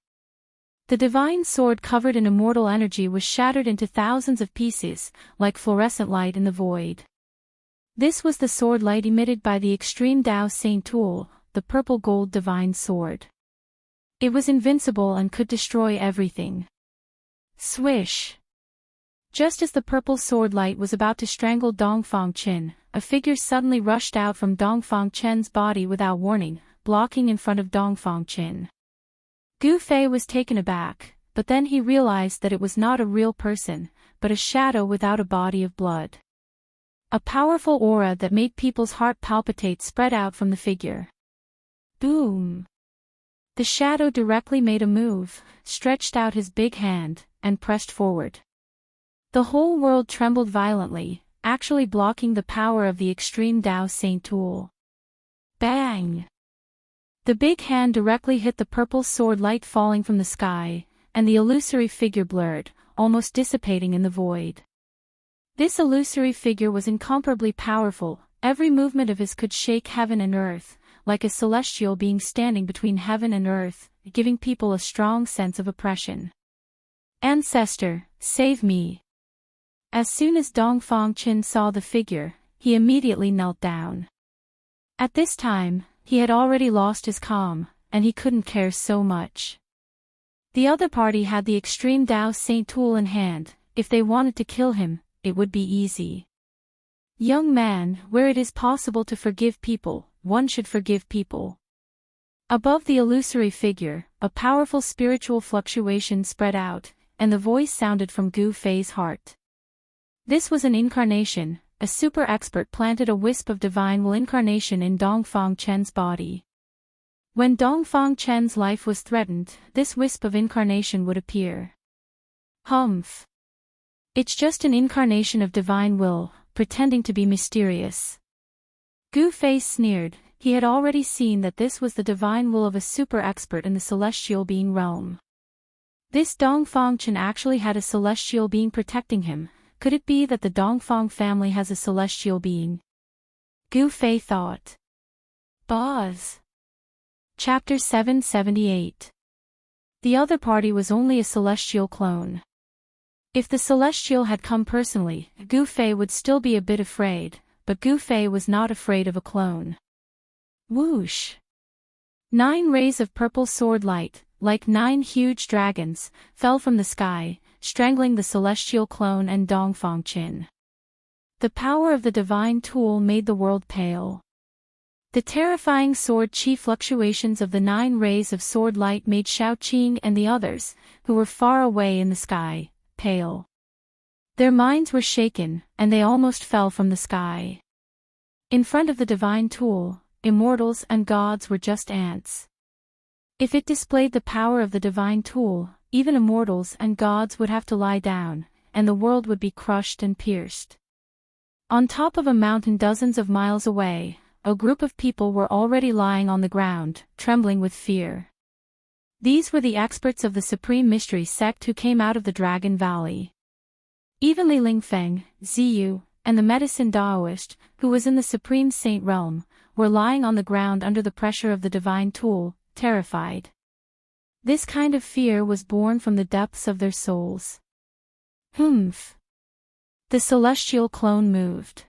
The divine sword covered in immortal energy was shattered into thousands of pieces, like fluorescent light in the void. This was the sword light emitted by the extreme Dao Saint Tool, the purple gold divine sword. It was invincible and could destroy everything. Swish! Just as the purple sword light was about to strangle Dongfang Qin, a figure suddenly rushed out from Dongfang Qin's body without warning, blocking in front of Dongfang Qin. Gu Fei was taken aback, but then he realized that it was not a real person, but a shadow without a body of blood. A powerful aura that made people's heart palpitate spread out from the figure. Boom! The shadow directly made a move, stretched out his big hand, and pressed forward. The whole world trembled violently, actually blocking the power of the extreme Dao Saint Tool. Bang! The big hand directly hit the purple sword light falling from the sky, and the illusory figure blurred, almost dissipating in the void. This illusory figure was incomparably powerful. Every movement of his could shake heaven and earth, like a celestial being standing between heaven and earth, giving people a strong sense of oppression. Ancestor, save me! As soon as Dongfang Qin saw the figure, he immediately knelt down. At this time, he had already lost his calm, and he couldn't care so much. The other party had the extreme Dao Saint Tool in hand. If they wanted to kill him, it would be easy. Young man, where it is possible to forgive people, one should forgive people. Above the illusory figure, a powerful spiritual fluctuation spread out, and the voice sounded from Gu Fei's heart. This was an incarnation, a super expert planted a wisp of divine will incarnation in Dongfang Chen's body. When Dongfang Chen's life was threatened, this wisp of incarnation would appear. Humph. It's just an incarnation of divine will, pretending to be mysterious. Gu Fei sneered. He had already seen that this was the divine will of a super expert in the celestial being realm. This Dongfang Chen actually had a celestial being protecting him. Could it be that the Dongfang family has a celestial being? Gu Fei thought. Boz. Chapter 778. The other party was only a celestial clone. If the celestial had come personally, Gu Fei would still be a bit afraid, but Gu Fei was not afraid of a clone. Whoosh! 9 rays of purple sword light, like 9 huge dragons, fell from the sky, strangling the celestial clone and Dongfang Chen. The power of the divine tool made the world pale. The terrifying sword chi fluctuations of the 9 rays of sword light made Xiaoqing and the others, who were far away in the sky, pale. Their minds were shaken, and they almost fell from the sky. In front of the divine tool, immortals and gods were just ants. If it displayed the power of the divine tool, even immortals and gods would have to lie down, and the world would be crushed and pierced. On top of a mountain dozens of miles away, a group of people were already lying on the ground, trembling with fear. These were the experts of the Supreme Mystery sect who came out of the Dragon Valley. Even Li Lingfeng, Ziyu, and the medicine Daoist, who was in the Supreme Saint realm, were lying on the ground under the pressure of the divine tool, terrified. This kind of fear was born from the depths of their souls. Humph! The celestial clone moved.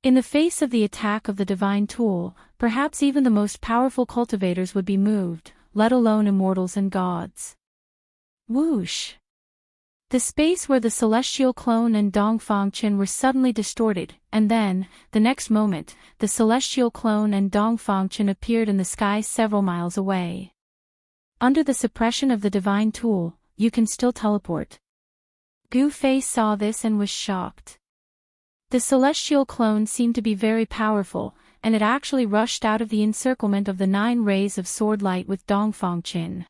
In the face of the attack of the divine tool, perhaps even the most powerful cultivators would be moved, let alone immortals and gods. Whoosh! The space where the celestial clone and Dongfang Chen were suddenly distorted, and then, the next moment, the celestial clone and Dongfang Chen appeared in the sky several miles away. Under the suppression of the divine tool, you can still teleport. Gu Fei saw this and was shocked. The celestial clone seemed to be very powerful, and it actually rushed out of the encirclement of the 9 rays of sword light with Dongfang Chen.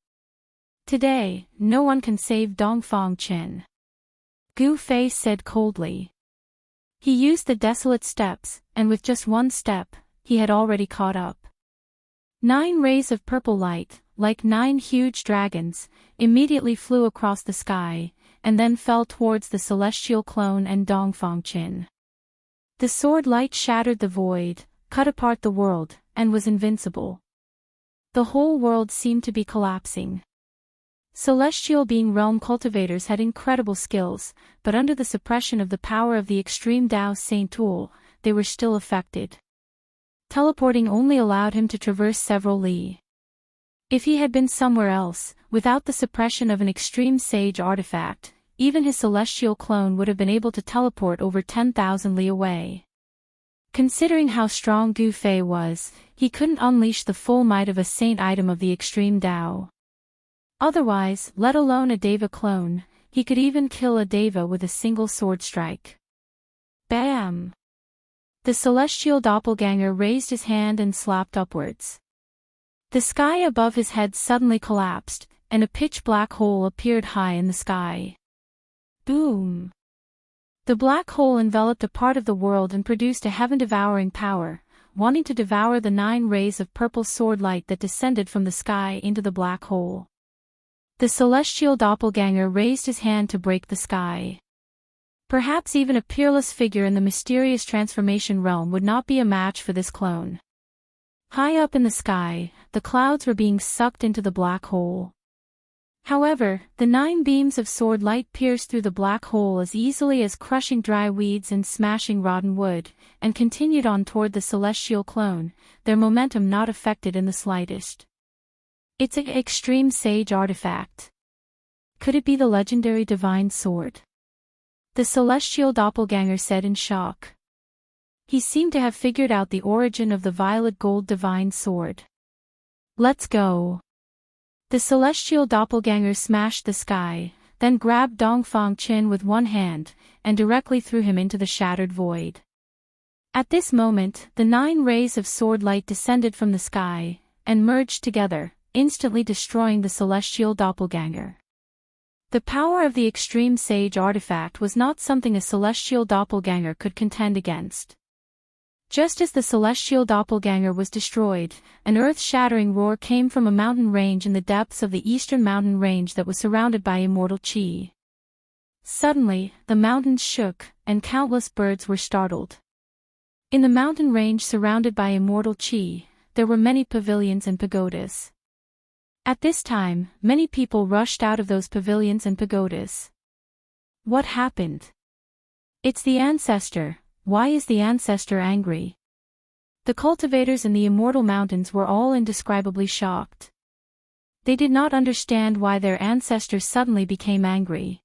Today, no one can save Dongfang Chen. Gu Fei said coldly. He used the desolate steps, and with just one step, he had already caught up. 9 rays of purple light, like 9 huge dragons, immediately flew across the sky, and then fell towards the celestial clone and Dongfang Chen. The sword light shattered the void, cut apart the world, and was invincible. The whole world seemed to be collapsing. Celestial being realm cultivators had incredible skills, but under the suppression of the power of the extreme Dao Saint tool, they were still affected. Teleporting only allowed him to traverse several li. If he had been somewhere else, without the suppression of an extreme sage artifact, even his celestial clone would have been able to teleport over 10,000 li away. Considering how strong Gu Fei was, he couldn't unleash the full might of a saint item of the extreme Dao. Otherwise, let alone a Deva clone, he could even kill a Deva with a single sword strike. Bam! The celestial doppelganger raised his hand and slapped upwards. The sky above his head suddenly collapsed, and a pitch-black hole appeared high in the sky. Boom! The black hole enveloped a part of the world and produced a heaven-devouring power, wanting to devour the 9 rays of purple sword light that descended from the sky into the black hole. The celestial doppelganger raised his hand to break the sky. Perhaps even a peerless figure in the mysterious transformation realm would not be a match for this clone. High up in the sky, the clouds were being sucked into the black hole. However, the 9 beams of sword light pierced through the black hole as easily as crushing dry weeds and smashing rotten wood, and continued on toward the celestial clone, their momentum not affected in the slightest. It's an extreme sage artifact. Could it be the legendary divine sword? The celestial doppelganger said in shock. He seemed to have figured out the origin of the violet gold divine sword. Let's go. The celestial doppelganger smashed the sky, then grabbed Dongfang Qin with one hand, and directly threw him into the shattered void. At this moment, the 9 rays of sword light descended from the sky, and merged together, instantly destroying the celestial doppelganger. The power of the extreme sage artifact was not something a celestial doppelganger could contend against. Just as the celestial doppelganger was destroyed, an earth-shattering roar came from a mountain range in the depths of the eastern mountain range that was surrounded by immortal qi. Suddenly, the mountains shook, and countless birds were startled. In the mountain range surrounded by immortal qi, there were many pavilions and pagodas. At this time, many people rushed out of those pavilions and pagodas. What happened? It's the ancestor. Why is the ancestor angry? The cultivators in the immortal mountains were all indescribably shocked. They did not understand why their ancestor suddenly became angry.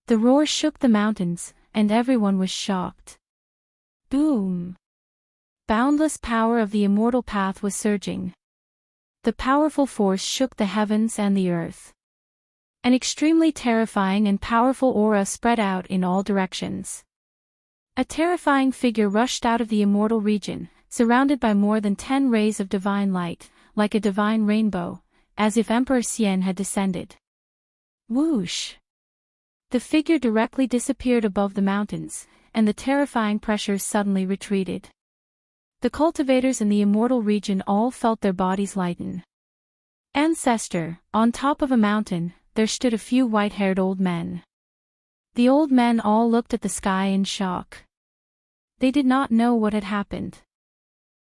The roar shook the mountains, and everyone was shocked. Boom! Boundless power of the immortal path was surging. The powerful force shook the heavens and the earth. An extremely terrifying and powerful aura spread out in all directions. A terrifying figure rushed out of the immortal region, surrounded by more than 10 rays of divine light, like a divine rainbow, as if Emperor Xian had descended. Whoosh! The figure directly disappeared above the mountains, and the terrifying pressure suddenly retreated. The cultivators in the immortal region all felt their bodies lighten. Ancestor, on top of a mountain, there stood a few white-haired old men. The old men all looked at the sky in shock. They did not know what had happened.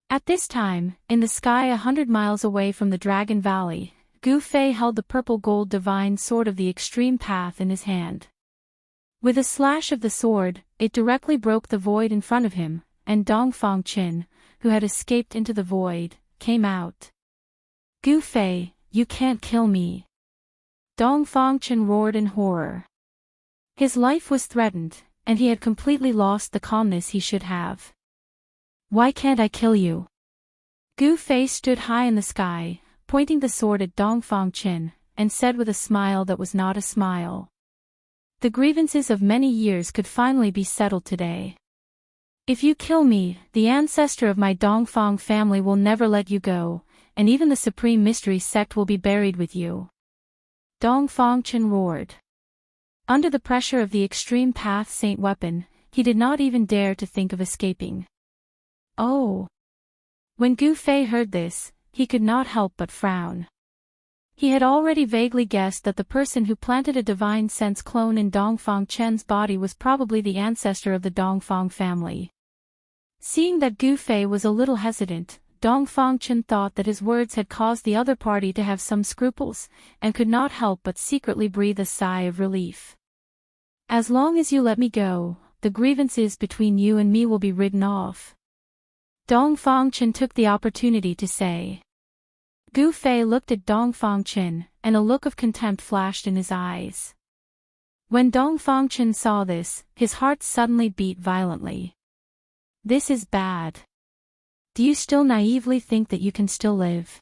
At this time, in the sky 100 miles away from the Dragon Valley, Gu Fei held the purple gold divine sword of the extreme path in his hand. With a slash of the sword, it directly broke the void in front of him, and Dongfang Qin, who had escaped into the void, came out. Gu Fei, you can't kill me. Dongfang Qin roared in horror. His life was threatened, and he had completely lost the calmness he should have. Why can't I kill you? Gu Fei stood high in the sky, pointing the sword at Dongfang Qin, and said with a smile that was not a smile. The grievances of many years could finally be settled today. If you kill me, the ancestor of my Dongfang family will never let you go, and even the Supreme Mystery Sect will be buried with you. Dongfang Qin roared. Under the pressure of the extreme path saint weapon, he did not even dare to think of escaping. Oh! When Gu Fei heard this, he could not help but frown. He had already vaguely guessed that the person who planted a divine sense clone in Dongfang Chen's body was probably the ancestor of the Dongfang family. Seeing that Gu Fei was a little hesitant, Dongfang Chen thought that his words had caused the other party to have some scruples, and could not help but secretly breathe a sigh of relief. As long as you let me go, the grievances between you and me will be ridden off. Dongfang Chen took the opportunity to say. Gu Fei looked at Dongfang Chen, and a look of contempt flashed in his eyes. When Dongfang Chen saw this, his heart suddenly beat violently. This is bad. Do you still naively think that you can still live?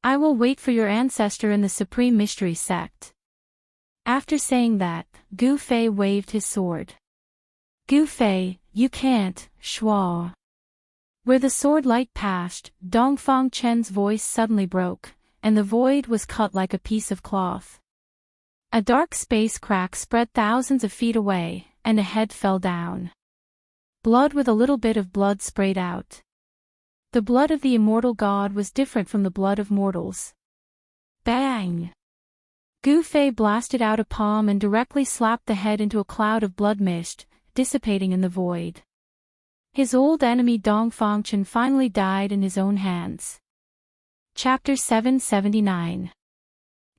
I will wait for your ancestor in the Supreme Mystery Sect. After saying that, Gu Fei waved his sword. Gu Fei, you can't, Shua. Where the sword light passed, Dongfang Chen's voice suddenly broke, and the void was cut like a piece of cloth. A dark space crack spread thousands of feet away, and a head fell down. Blood with a little bit of blood sprayed out. The blood of the immortal god was different from the blood of mortals. Bang! Gu Fei blasted out a palm and directly slapped the head into a cloud of blood mist, dissipating in the void. His old enemy Dongfang Chen finally died in his own hands. Chapter 779.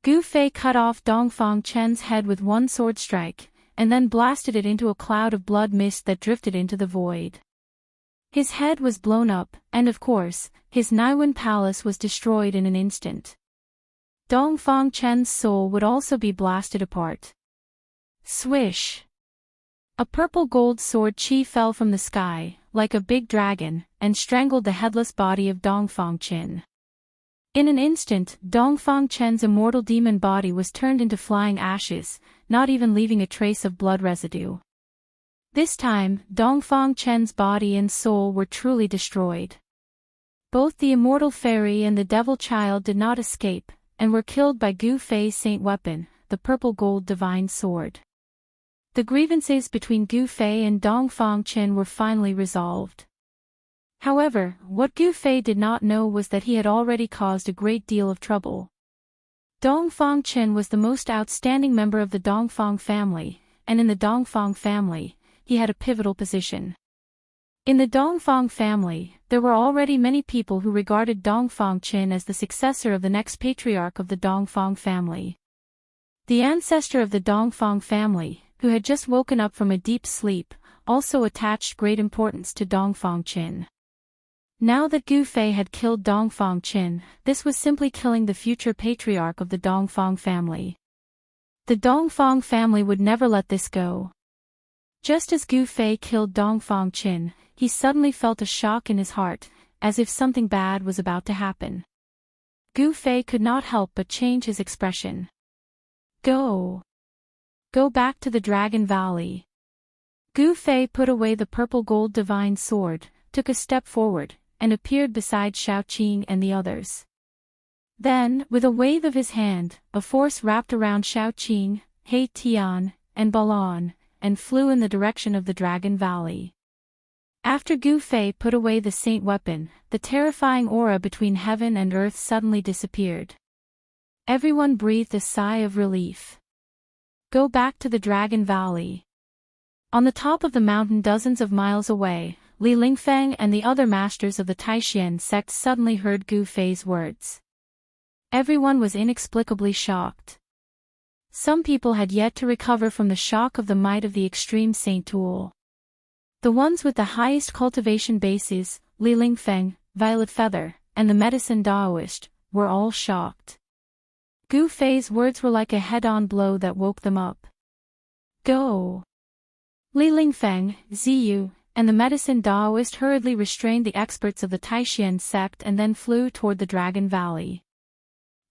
Gu Fei cut off Dongfang Chen's head with one sword strike, and then blasted it into a cloud of blood mist that drifted into the void. His head was blown up, and of course, his Naiwen palace was destroyed in an instant. Dongfang Chen's soul would also be blasted apart. Swish! A purple gold sword chi fell from the sky, like a big dragon, and strangled the headless body of Dongfang Qin. In an instant, Dongfang Chen's immortal demon body was turned into flying ashes, not even leaving a trace of blood residue. This time, Dongfang Chen's body and soul were truly destroyed. Both the immortal fairy and the devil child did not escape, and were killed by Gu Fei's saint weapon, the purple gold divine sword. The grievances between Gu Fei and Dongfang Chen were finally resolved. However, what Gu Fei did not know was that he had already caused a great deal of trouble. Dongfang Chen was the most outstanding member of the Dongfang family, and in the Dongfang family, he had a pivotal position. In the Dongfang family, there were already many people who regarded Dongfang Chen as the successor of the next patriarch of the Dongfang family. The ancestor of the Dongfang family, who had just woken up from a deep sleep, also attached great importance to Dongfang Chen. Now that Gu Fei had killed Dongfang Chen, this was simply killing the future patriarch of the Dongfang family. The Dongfang family would never let this go. Just as Gu Fei killed Dongfang Chen, he suddenly felt a shock in his heart, as if something bad was about to happen. Gu Fei could not help but change his expression. Go back to the Dragon Valley. Gu Fei put away the purple gold divine sword, took a step forward, and appeared beside Xiaoqing and the others. Then, with a wave of his hand, a force wrapped around Xiaoqing, He Tian, and Balan, and flew in the direction of the Dragon Valley. After Gu Fei put away the saint weapon, the terrifying aura between heaven and earth suddenly disappeared. Everyone breathed a sigh of relief. Go back to the Dragon Valley. On the top of the mountain dozens of miles away, Li Lingfeng and the other masters of the Taishan sect suddenly heard Gu Fei's words. Everyone was inexplicably shocked. Some people had yet to recover from the shock of the might of the extreme Saint Tool. The ones with the highest cultivation bases, Li Lingfeng, Violet Feather, and the medicine Daoist, were all shocked. Gu Fei's words were like a head-on blow that woke them up. Go! Li Lingfeng, Ziyu, and the medicine Daoist hurriedly restrained the experts of the Taishan sect and then flew toward the Dragon Valley.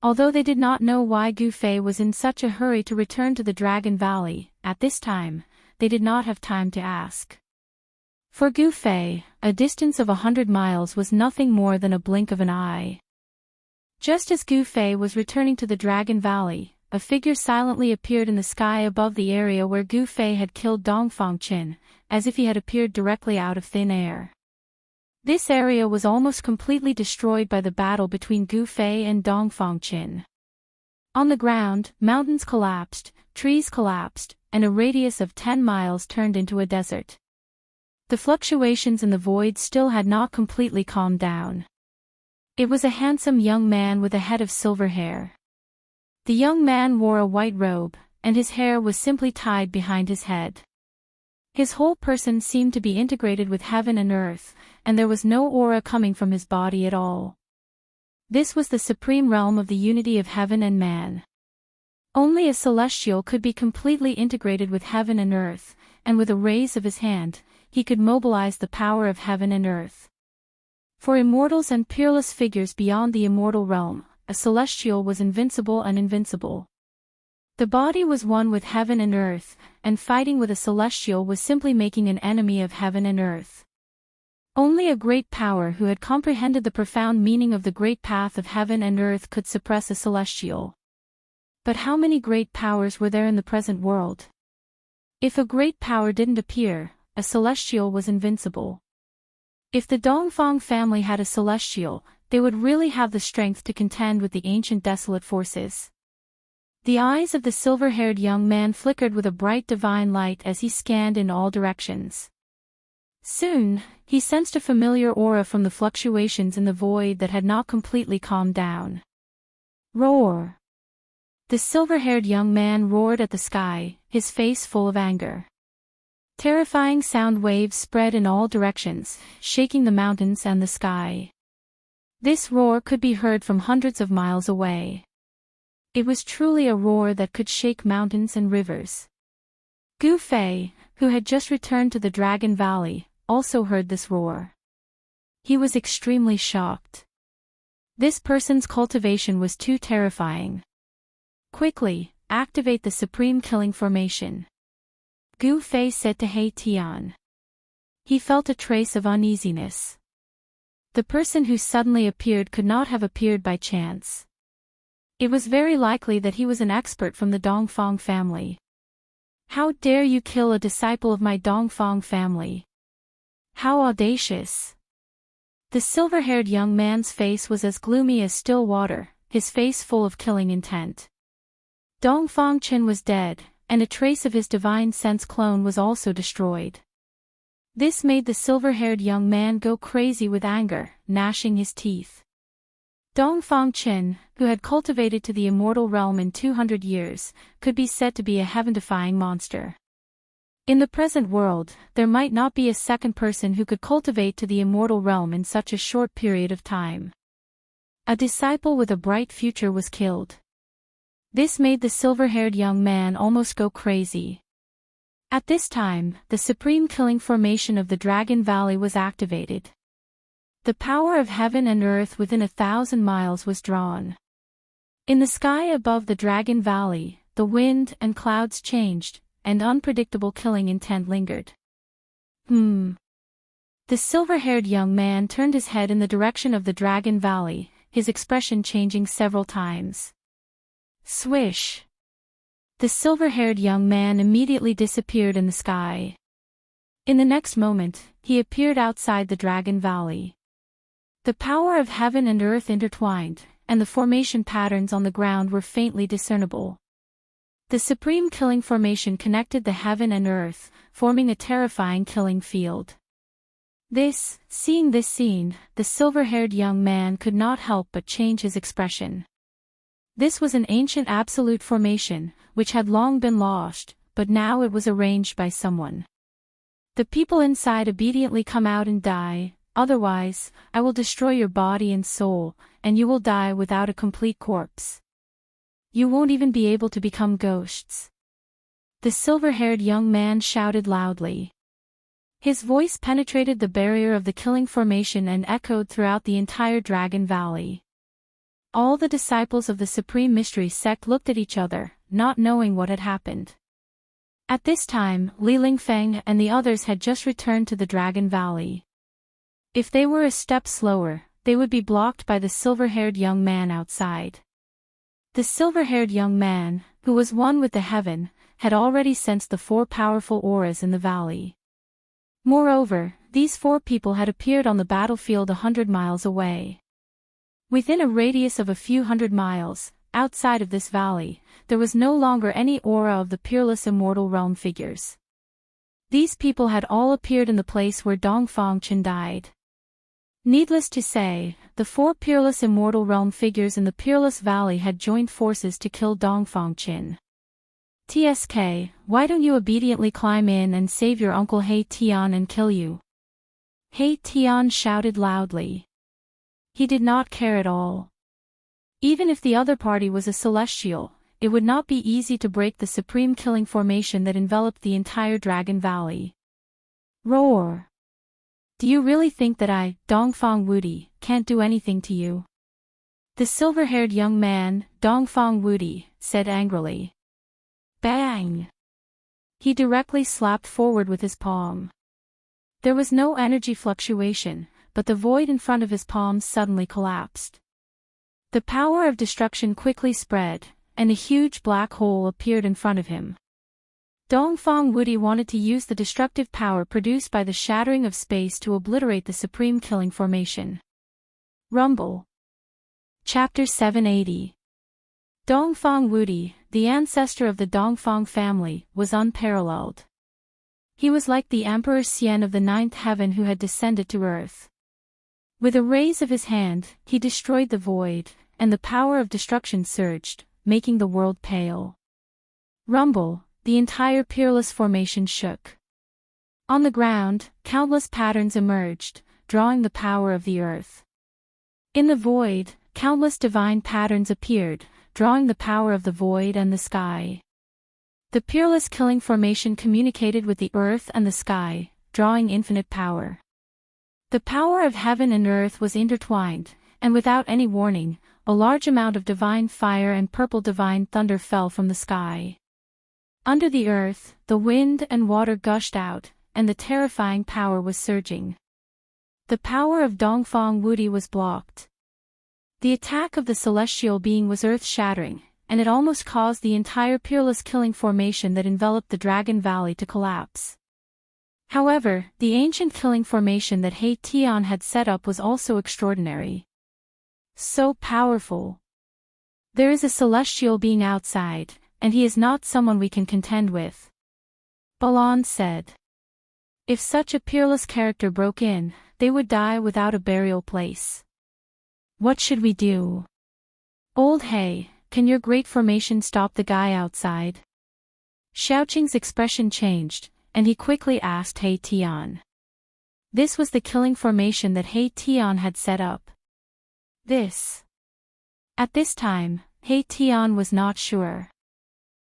Although they did not know why Gu Fei was in such a hurry to return to the Dragon Valley, at this time, they did not have time to ask. For Gu Fei, a distance of 100 miles was nothing more than a blink of an eye. Just as Gu Fei was returning to the Dragon Valley, a figure silently appeared in the sky above the area where Gu Fei had killed Dongfang Chen, as if he had appeared directly out of thin air. This area was almost completely destroyed by the battle between Gu Fei and Dongfang Chen. On the ground, mountains collapsed, trees collapsed, and a radius of 10 miles turned into a desert. The fluctuations in the void still had not completely calmed down. It was a handsome young man with a head of silver hair. The young man wore a white robe, and his hair was simply tied behind his head. His whole person seemed to be integrated with heaven and earth, and there was no aura coming from his body at all. This was the supreme realm of the unity of heaven and man. Only a celestial could be completely integrated with heaven and earth, and with a raise of his hand, he could mobilize the power of heaven and earth. For immortals and peerless figures beyond the immortal realm, a celestial was invincible and invincible. The body was one with heaven and earth, and fighting with a celestial was simply making an enemy of heaven and earth. Only a great power who had comprehended the profound meaning of the great path of heaven and earth could suppress a celestial. But how many great powers were there in the present world? If a great power didn't appear, a celestial was invincible. If the Dongfang family had a celestial, they would really have the strength to contend with the ancient desolate forces. The eyes of the silver-haired young man flickered with a bright divine light as he scanned in all directions. Soon, he sensed a familiar aura from the fluctuations in the void that had not completely calmed down. Roar! The silver-haired young man roared at the sky, his face full of anger. Terrifying sound waves spread in all directions, shaking the mountains and the sky. This roar could be heard from hundreds of miles away. It was truly a roar that could shake mountains and rivers. Gu Fei, who had just returned to the Dragon Valley, also heard this roar. He was extremely shocked. This person's cultivation was too terrifying. Quickly, activate the Supreme Killing Formation, Gu Fei said to He Tian. He felt a trace of uneasiness. The person who suddenly appeared could not have appeared by chance. It was very likely that he was an expert from the Dongfang family. How dare you kill a disciple of my Dongfang family? How audacious! The silver-haired young man's face was as gloomy as still water, his face full of killing intent. Dongfang Qin was dead, and a trace of his divine sense clone was also destroyed. This made the silver-haired young man go crazy with anger, gnashing his teeth. Dongfang Qin, who had cultivated to the immortal realm in 200 years, could be said to be a heaven-defying monster. In the present world, there might not be a second person who could cultivate to the immortal realm in such a short period of time. A disciple with a bright future was killed. This made the silver-haired young man almost go crazy. At this time, the Supreme Killing Formation of the Dragon Valley was activated. The power of heaven and earth within 1,000 miles was drawn. In the sky above the Dragon Valley, the wind and clouds changed, and unpredictable killing intent lingered. The silver-haired young man turned his head in the direction of the Dragon Valley, his expression changing several times. Swish! The silver-haired young man immediately disappeared in the sky. In the next moment, he appeared outside the Dragon Valley. The power of heaven and earth intertwined, and the formation patterns on the ground were faintly discernible. The Supreme Killing Formation connected the heaven and earth, forming a terrifying killing field. Seeing this scene, the silver-haired young man could not help but change his expression. This was an ancient absolute formation, which had long been lost, but now it was arranged by someone. The people inside obediently come out and die, otherwise, I will destroy your body and soul, and you will die without a complete corpse. You won't even be able to become ghosts. The silver-haired young man shouted loudly. His voice penetrated the barrier of the killing formation and echoed throughout the entire Dragon Valley. All the disciples of the Supreme Mystery Sect looked at each other, not knowing what had happened. At this time, Li Lingfeng and the others had just returned to the Dragon Valley. If they were a step slower, they would be blocked by the silver-haired young man outside. The silver-haired young man, who was one with the heaven, had already sensed the 4 powerful auras in the valley. Moreover, these 4 people had appeared on the battlefield 100 miles away. Within a radius of a few hundred miles, outside of this valley, there was no longer any aura of the peerless immortal realm figures. These people had all appeared in the place where Dongfang Qin died. Needless to say, the 4 peerless immortal realm figures in the Peerless Valley had joined forces to kill Dongfang Qin. TSK, why don't you obediently climb in and save your uncle He Tian and kill you? He Tian shouted loudly. He did not care at all. Even if the other party was a celestial, it would not be easy to break the Supreme Killing Formation that enveloped the entire Dragon Valley. Roar! Do you really think that I, Dongfang Wudi, can't do anything to you? The silver-haired young man, Dongfang Wudi, said angrily. Bang! He directly slapped forward with his palm. There was no energy fluctuation, but the void in front of his palm suddenly collapsed. The power of destruction quickly spread, and a huge black hole appeared in front of him. Dongfang Wudi wanted to use the destructive power produced by the shattering of space to obliterate the Supreme Killing Formation. Rumble. Chapter 780. Dongfang Wudi, the ancestor of the Dongfang family, was unparalleled. He was like the Emperor Xian of the 9th heaven who had descended to earth. With a raise of his hand, he destroyed the void, and the power of destruction surged, making the world pale. Rumble. The entire peerless formation shook. On the ground, countless patterns emerged, drawing the power of the earth. In the void, countless divine patterns appeared, drawing the power of the void and the sky. The peerless killing formation communicated with the earth and the sky, drawing infinite power. The power of heaven and earth was intertwined, and without any warning, a large amount of divine fire and purple divine thunder fell from the sky. Under the earth, the wind and water gushed out, and the terrifying power was surging. The power of Dongfang Wudi was blocked. The attack of the celestial being was earth-shattering, and it almost caused the entire peerless killing formation that enveloped the Dragon Valley to collapse. However, the ancient killing formation that He Tian had set up was also extraordinary. So powerful. There is a celestial being outside, and he is not someone we can contend with. Balan said. If such a peerless character broke in, they would die without a burial place. What should we do? Old He, can your great formation stop the guy outside? Xiaoqing's expression changed, and he quickly asked He Tian. This was the killing formation that He Tian had set up. At this time, He Tian was not sure.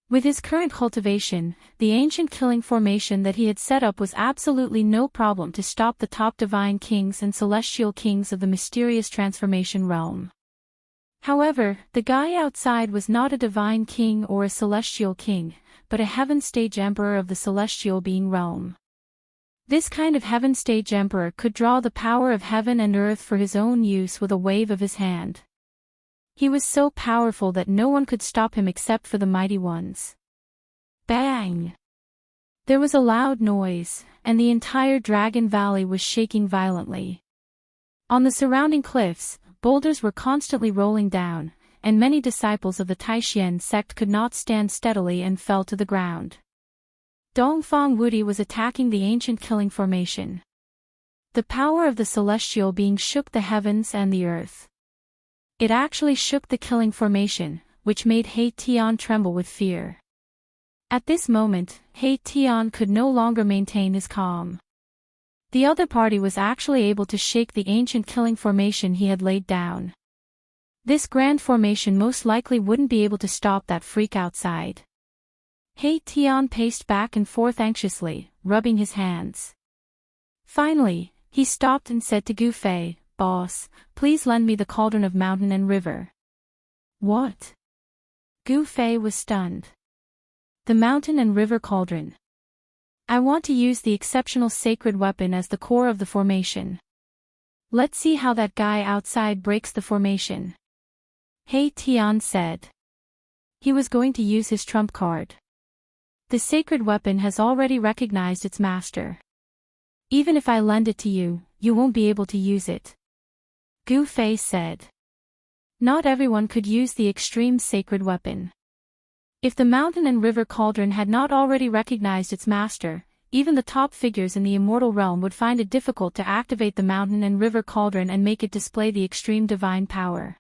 With his current cultivation, the ancient killing formation that he had set up was absolutely no problem to stop the top divine kings and celestial kings of the mysterious transformation realm. However, the guy outside was not a divine king or a celestial king, but a heaven stage emperor of the celestial being realm. This kind of heaven stage emperor could draw the power of heaven and earth for his own use with a wave of his hand. He was so powerful that no one could stop him except for the mighty ones. Bang! There was a loud noise, and the entire Dragon Valley was shaking violently. On the surrounding cliffs, boulders were constantly rolling down, and many disciples of the Taishan sect could not stand steadily and fell to the ground. Dongfang Wudi was attacking the ancient killing formation. The power of the celestial being shook the heavens and the earth. It actually shook the killing formation, which made He Tian tremble with fear. At this moment, He Tian could no longer maintain his calm. The other party was actually able to shake the ancient killing formation he had laid down. This grand formation most likely wouldn't be able to stop that freak outside. He Tian paced back and forth anxiously, rubbing his hands. Finally, he stopped and said to Gu Fei, "Boss, please lend me the cauldron of mountain and river." What? Gu Fei was stunned. The mountain and river cauldron. I want to use the exceptional sacred weapon as the core of the formation. Let's see how that guy outside breaks the formation. He Tian said. He was going to use his trump card. The sacred weapon has already recognized its master. Even if I lend it to you, you won't be able to use it. Gu Fei said. Not everyone could use the extreme sacred weapon. If the mountain and river cauldron had not already recognized its master, even the top figures in the immortal realm would find it difficult to activate the mountain and river cauldron and make it display the extreme divine power.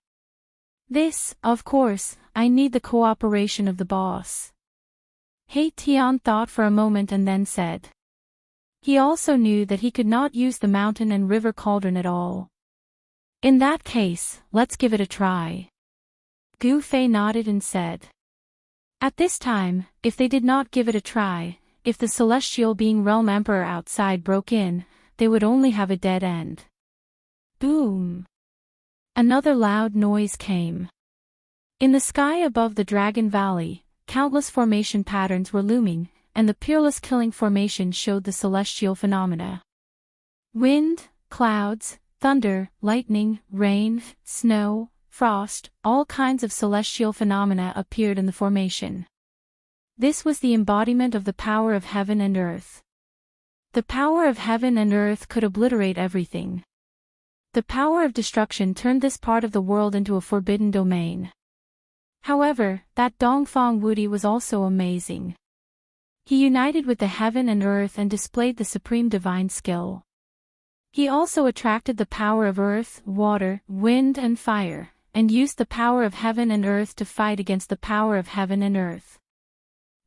This, of course, I need the cooperation of the boss. He Tian thought for a moment and then said. He also knew that he could not use the mountain and river cauldron at all. In that case, let's give it a try. Gu Fei nodded and said. At this time, if they did not give it a try, if the celestial being realm emperor outside broke in, they would only have a dead end. Boom! Another loud noise came. In the sky above the Dragon Valley, countless formation patterns were looming, and the peerless killing formation showed the celestial phenomena. Wind, clouds, thunder, lightning, rain, snow, frost, all kinds of celestial phenomena appeared in the formation. This was the embodiment of the power of heaven and earth. The power of heaven and earth could obliterate everything. The power of destruction turned this part of the world into a forbidden domain. However, that Dongfang Wudi was also amazing. He united with the heaven and earth and displayed the supreme divine skill. He also attracted the power of earth, water, wind and fire, and used the power of heaven and earth to fight against the power of heaven and earth.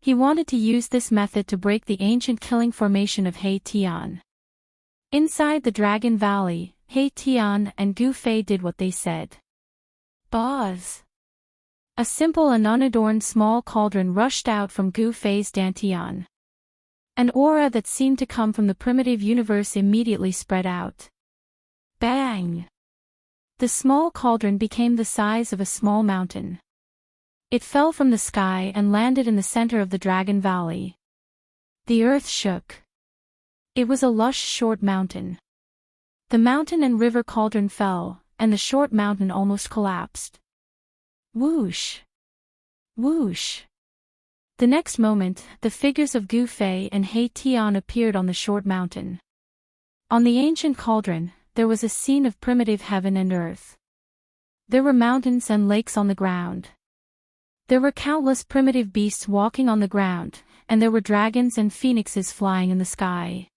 He wanted to use this method to break the ancient killing formation of He Tian. Inside the Dragon Valley, He Tian and Gu Fei did what they said. Boss! A simple and unadorned small cauldron rushed out from Gu Fei's dantian. An aura that seemed to come from the primitive universe immediately spread out. Bang! The small cauldron became the size of a small mountain. It fell from the sky and landed in the center of the Dragon Valley. The earth shook. It was a lush short mountain. The mountain and river cauldron fell, and the short mountain almost collapsed. Whoosh! Whoosh! The next moment, the figures of Gu Fei and He Tian appeared on the short mountain. On the ancient cauldron, there was a scene of primitive heaven and earth. There were mountains and lakes on the ground. There were countless primitive beasts walking on the ground, and there were dragons and phoenixes flying in the sky.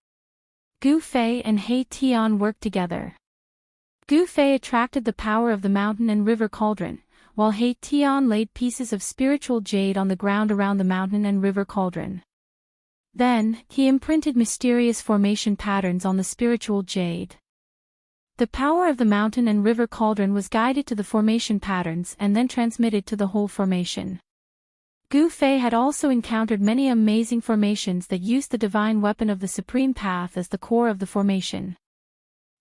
Gu Fei and He Tian worked together. Gu Fei attracted the power of the mountain and river cauldron, while He Tian laid pieces of spiritual jade on the ground around the mountain and river cauldron. Then, he imprinted mysterious formation patterns on the spiritual jade. The power of the mountain and river cauldron was guided to the formation patterns and then transmitted to the whole formation. Gu Fei had also encountered many amazing formations that used the divine weapon of the Supreme Path as the core of the formation.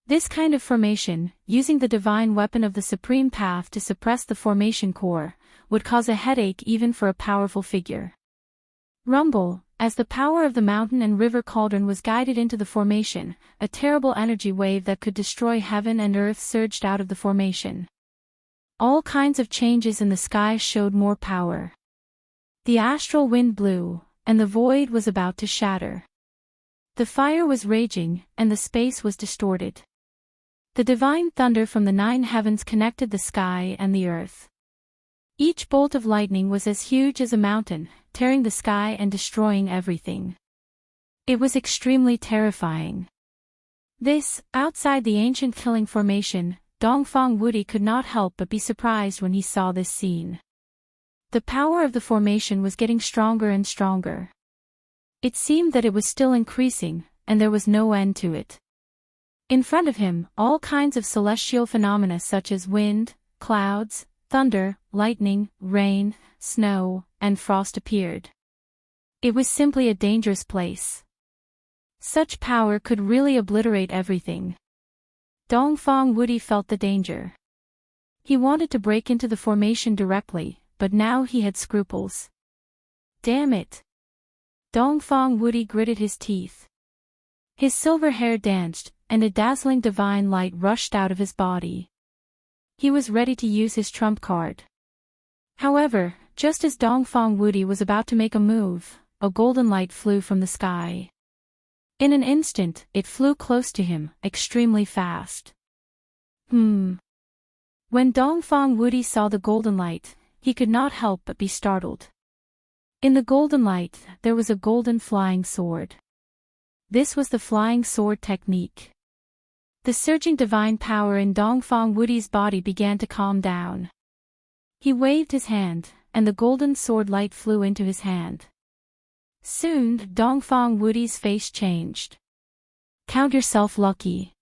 This kind of formation, using the divine weapon of the Supreme Path to suppress the formation core, would cause a headache even for a powerful figure. Rumble, as the power of the mountain and river cauldron was guided into the formation, a terrible energy wave that could destroy heaven and earth surged out of the formation. All kinds of changes in the sky showed more power. The astral wind blew, and the void was about to shatter. The fire was raging, and the space was distorted. The divine thunder from the 9 heavens connected the sky and the earth. Each bolt of lightning was as huge as a mountain, tearing the sky and destroying everything. It was extremely terrifying. Outside the ancient killing formation, Dongfang Wudi could not help but be surprised when he saw this scene. The power of the formation was getting stronger and stronger. It seemed that it was still increasing, and there was no end to it. In front of him, all kinds of celestial phenomena such as wind, clouds, thunder, lightning, rain, snow, and frost appeared. It was simply a dangerous place. Such power could really obliterate everything. Dongfang Wudi felt the danger. He wanted to break into the formation directly, but now he had scruples. Damn it! Dongfang Wudi gritted his teeth. His silver hair danced, and a dazzling divine light rushed out of his body. He was ready to use his trump card. However, just as Dongfang Wudi was about to make a move, a golden light flew from the sky. In an instant, it flew close to him, extremely fast. When Dongfang Wudi saw the golden light, he could not help but be startled. In the golden light, there was a golden flying sword. This was the flying sword technique. The surging divine power in Dongfang Wudi's body began to calm down. He waved his hand, and the golden sword light flew into his hand. Soon, Dongfang Wudi's face changed. Count yourself lucky.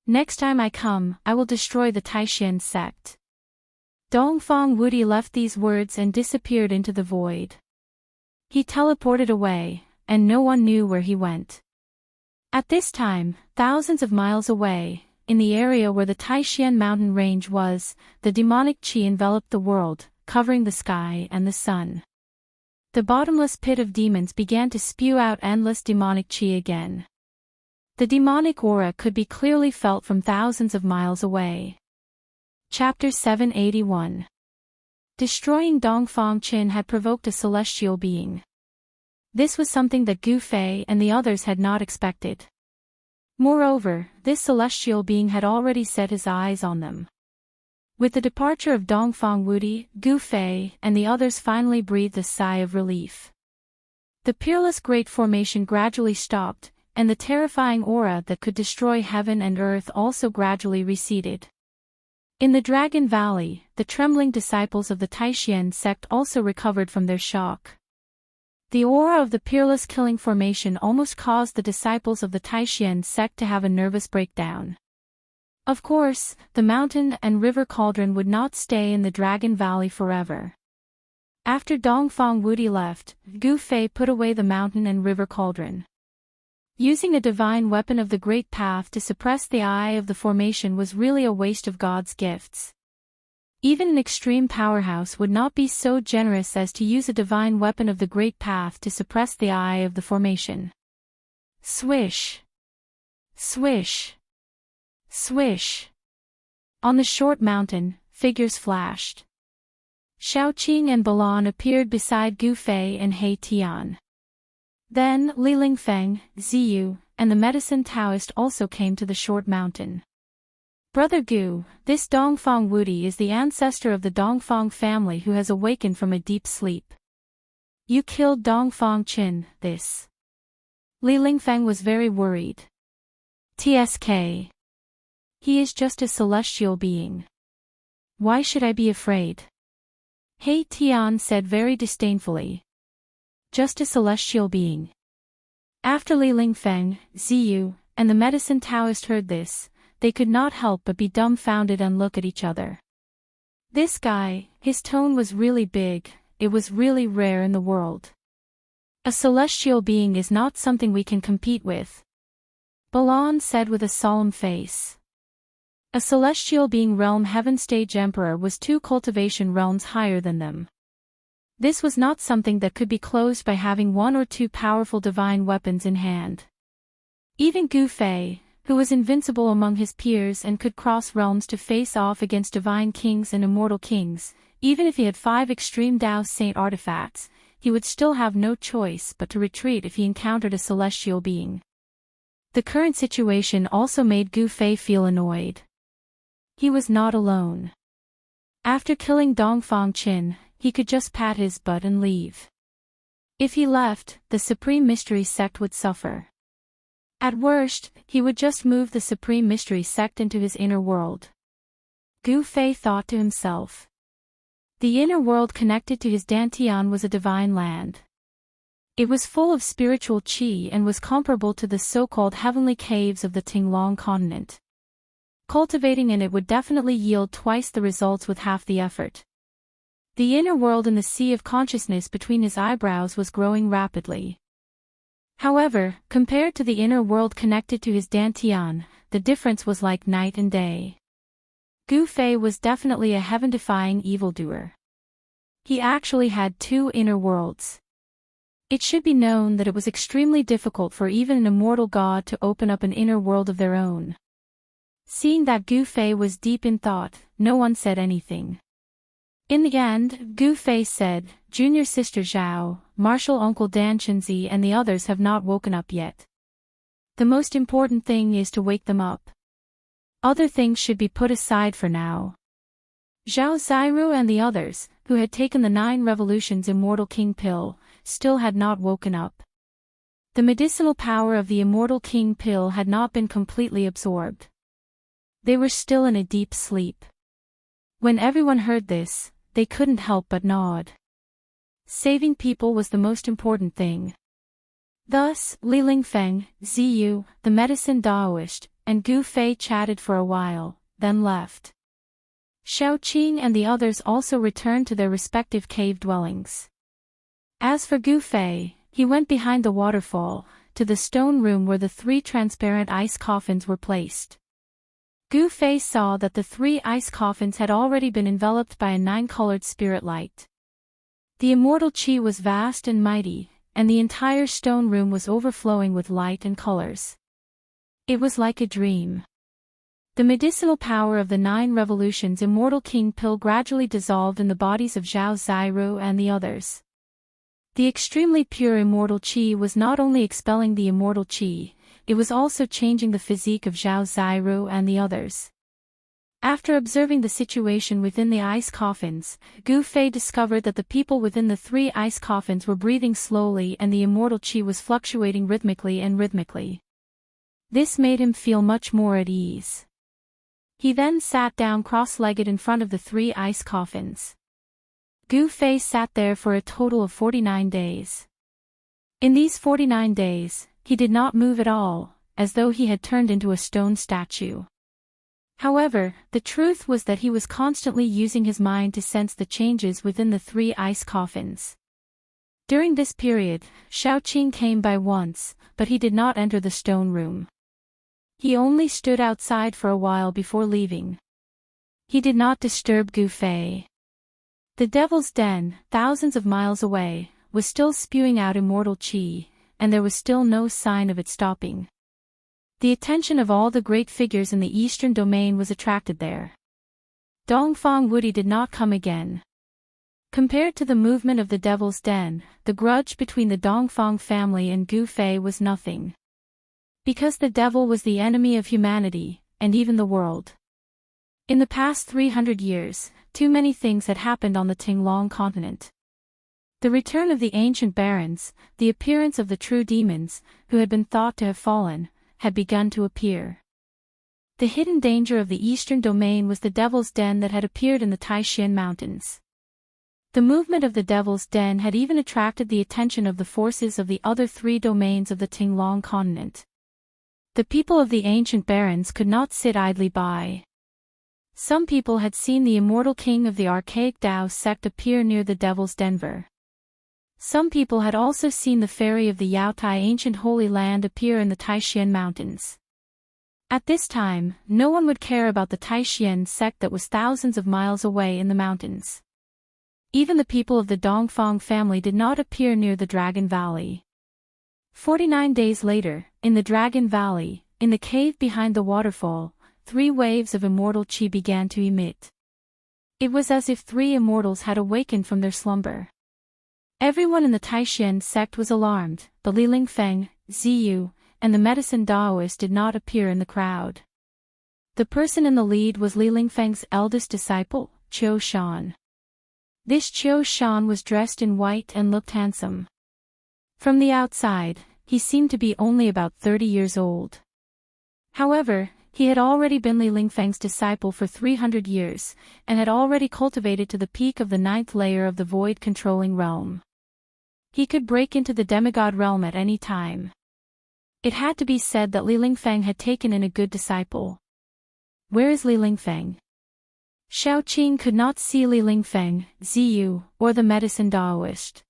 Next time I come, I will destroy the Taishan sect. Dongfang Wudi left these words and disappeared into the void. He teleported away, and no one knew where he went. At this time, thousands of miles away, in the area where the Taishan mountain range was, the demonic qi enveloped the world, covering the sky and the sun. The bottomless pit of demons began to spew out endless demonic qi again. The demonic aura could be clearly felt from thousands of miles away. Chapter 781. Destroying Dongfang Qin had provoked a celestial being. This was something that Gu Fei and the others had not expected. Moreover, this celestial being had already set his eyes on them. With the departure of Dongfang Wudi, Gu Fei and the others finally breathed a sigh of relief. The peerless great formation gradually stopped, and the terrifying aura that could destroy heaven and earth also gradually receded. In the Dragon Valley, the trembling disciples of the Taishan sect also recovered from their shock. The aura of the peerless killing formation almost caused the disciples of the Taishan sect to have a nervous breakdown. Of course, the mountain and river cauldron would not stay in the Dragon Valley forever. After Dongfang Wudi left, Gu Fei put away the mountain and river cauldron. Using a divine weapon of the Great Path to suppress the eye of the formation was really a waste of God's gifts. Even an extreme powerhouse would not be so generous as to use a divine weapon of the Great Path to suppress the eye of the formation. Swish! Swish! Swish! On the short mountain, figures flashed. Shaoqing and Balan appeared beside Gu Fei and He Tian. Then Li Lingfeng, Ziyu, and the medicine Daoist also came to the short mountain. Brother Gu, this Dongfang Wudi is the ancestor of the Dongfang family who has awakened from a deep sleep. You killed Dongfang Qin, this. Li Lingfeng was very worried. TSK. He is just a celestial being. Why should I be afraid? He Tian said very disdainfully. Just a celestial being. After Li Lingfeng, Ziyu, and the medicine Daoist heard this, they could not help but be dumbfounded and look at each other. This guy, his tone was really big, it was really rare in the world. A celestial being is not something we can compete with. Balan said with a solemn face. A celestial being realm heaven stage emperor was 2 cultivation realms higher than them. This was not something that could be closed by having 1 or 2 powerful divine weapons in hand. Even Gu Fei, who was invincible among his peers and could cross realms to face off against divine kings and immortal kings, even if he had 5 extreme Dao Saint artifacts, he would still have no choice but to retreat if he encountered a celestial being. The current situation also made Gu Fei feel annoyed. He was not alone. After killing Dongfang Qin, he could just pat his butt and leave. If he left, the Supreme Mystery Sect would suffer. At worst, he would just move the Supreme Mystery Sect into his inner world. Gu Fei thought to himself. The inner world connected to his Dantian was a divine land. It was full of spiritual qi and was comparable to the so-called heavenly caves of the Tinglong continent. Cultivating in it would definitely yield twice the results with half the effort. The inner world in the sea of consciousness between his eyebrows was growing rapidly. However, compared to the inner world connected to his Dantian, the difference was like night and day. Gu Fei was definitely a heaven-defying evildoer. He actually had 2 inner worlds. It should be known that it was extremely difficult for even an immortal god to open up an inner world of their own. Seeing that Gu Fei was deep in thought, no one said anything. In the end, Gu Fei said, Junior sister Zhao, Marshal Uncle Dan Chenzi and the others have not woken up yet. The most important thing is to wake them up. Other things should be put aside for now. Zhao Ziru and the others, who had taken the 9 revolutions Immortal King pill, still had not woken up. The medicinal power of the Immortal King pill had not been completely absorbed. They were still in a deep sleep. When everyone heard this, they couldn't help but nod. Saving people was the most important thing. Thus, Li Lingfeng, Ziyu, the medicine Daoist, and Gu Fei chatted for a while, then left. Shaoqing and the others also returned to their respective cave dwellings. As for Gu Fei, he went behind the waterfall, to the stone room where the 3 transparent ice coffins were placed. Gu Fei saw that the 3 ice coffins had already been enveloped by a 9-colored spirit light. The immortal qi was vast and mighty, and the entire stone room was overflowing with light and colors. It was like a dream. The medicinal power of the 9 revolutions Immortal King pill gradually dissolved in the bodies of Zhao Ziru and the others. The extremely pure immortal qi was not only expelling the immortal qi, it was also changing the physique of Zhao Ziru and the others. After observing the situation within the ice coffins, Gu Fei discovered that the people within the 3 ice coffins were breathing slowly and the immortal qi was fluctuating rhythmically. This made him feel much more at ease. He then sat down cross-legged in front of the 3 ice coffins. Gu Fei sat there for a total of 49 days. In these 49 days, he did not move at all, as though he had turned into a stone statue. However, the truth was that he was constantly using his mind to sense the changes within the 3 ice coffins. During this period, Xiaoqing came by once, but he did not enter the stone room. He only stood outside for a while before leaving. He did not disturb Gu Fei. The Devil's Den, thousands of miles away, was still spewing out immortal qi, and there was still no sign of it stopping. The attention of all the great figures in the eastern domain was attracted there. Dongfang Wudi did not come again. Compared to the movement of the Devil's Den, the grudge between the Dongfang family and Gu Fei was nothing. Because the devil was the enemy of humanity, and even the world. In the past 300 years, too many things had happened on the Tinglong continent. The return of the ancient barons, the appearance of the true demons, who had been thought to have fallen, had begun to appear. The hidden danger of the eastern domain was the Devil's Den that had appeared in the Taishan Mountains. The movement of the Devil's Den had even attracted the attention of the forces of the other 3 domains of the Tinglong continent. The people of the ancient barons could not sit idly by. Some people had seen the immortal king of the archaic Daoist sect appear near the Devil's Denver. Some people had also seen the fairy of the Yaotai ancient holy land appear in the Taishan Mountains. At this time, no one would care about the Taishan sect that was thousands of miles away in the mountains. Even the people of the Dongfang family did not appear near the Dragon Valley. 49 days later, in the Dragon Valley, in the cave behind the waterfall, 3 waves of immortal qi began to emit. It was as if 3 immortals had awakened from their slumber. Everyone in the Taishan sect was alarmed, but Li Lingfeng, Ziyu, and the medicine Daoist did not appear in the crowd. The person in the lead was Li Lingfeng's eldest disciple, Qiu Shan. This Qiu Shan was dressed in white and looked handsome. From the outside, he seemed to be only about 30 years old. However, he had already been Li Lingfeng's disciple for 300 years, and had already cultivated to the peak of the 9th layer of the void-controlling realm. He could break into the demigod realm at any time. It had to be said that Li Lingfeng had taken in a good disciple. Where is Li Lingfeng? Xiaoqing could not see Li Lingfeng, Ziyu, or the medicine Daoist.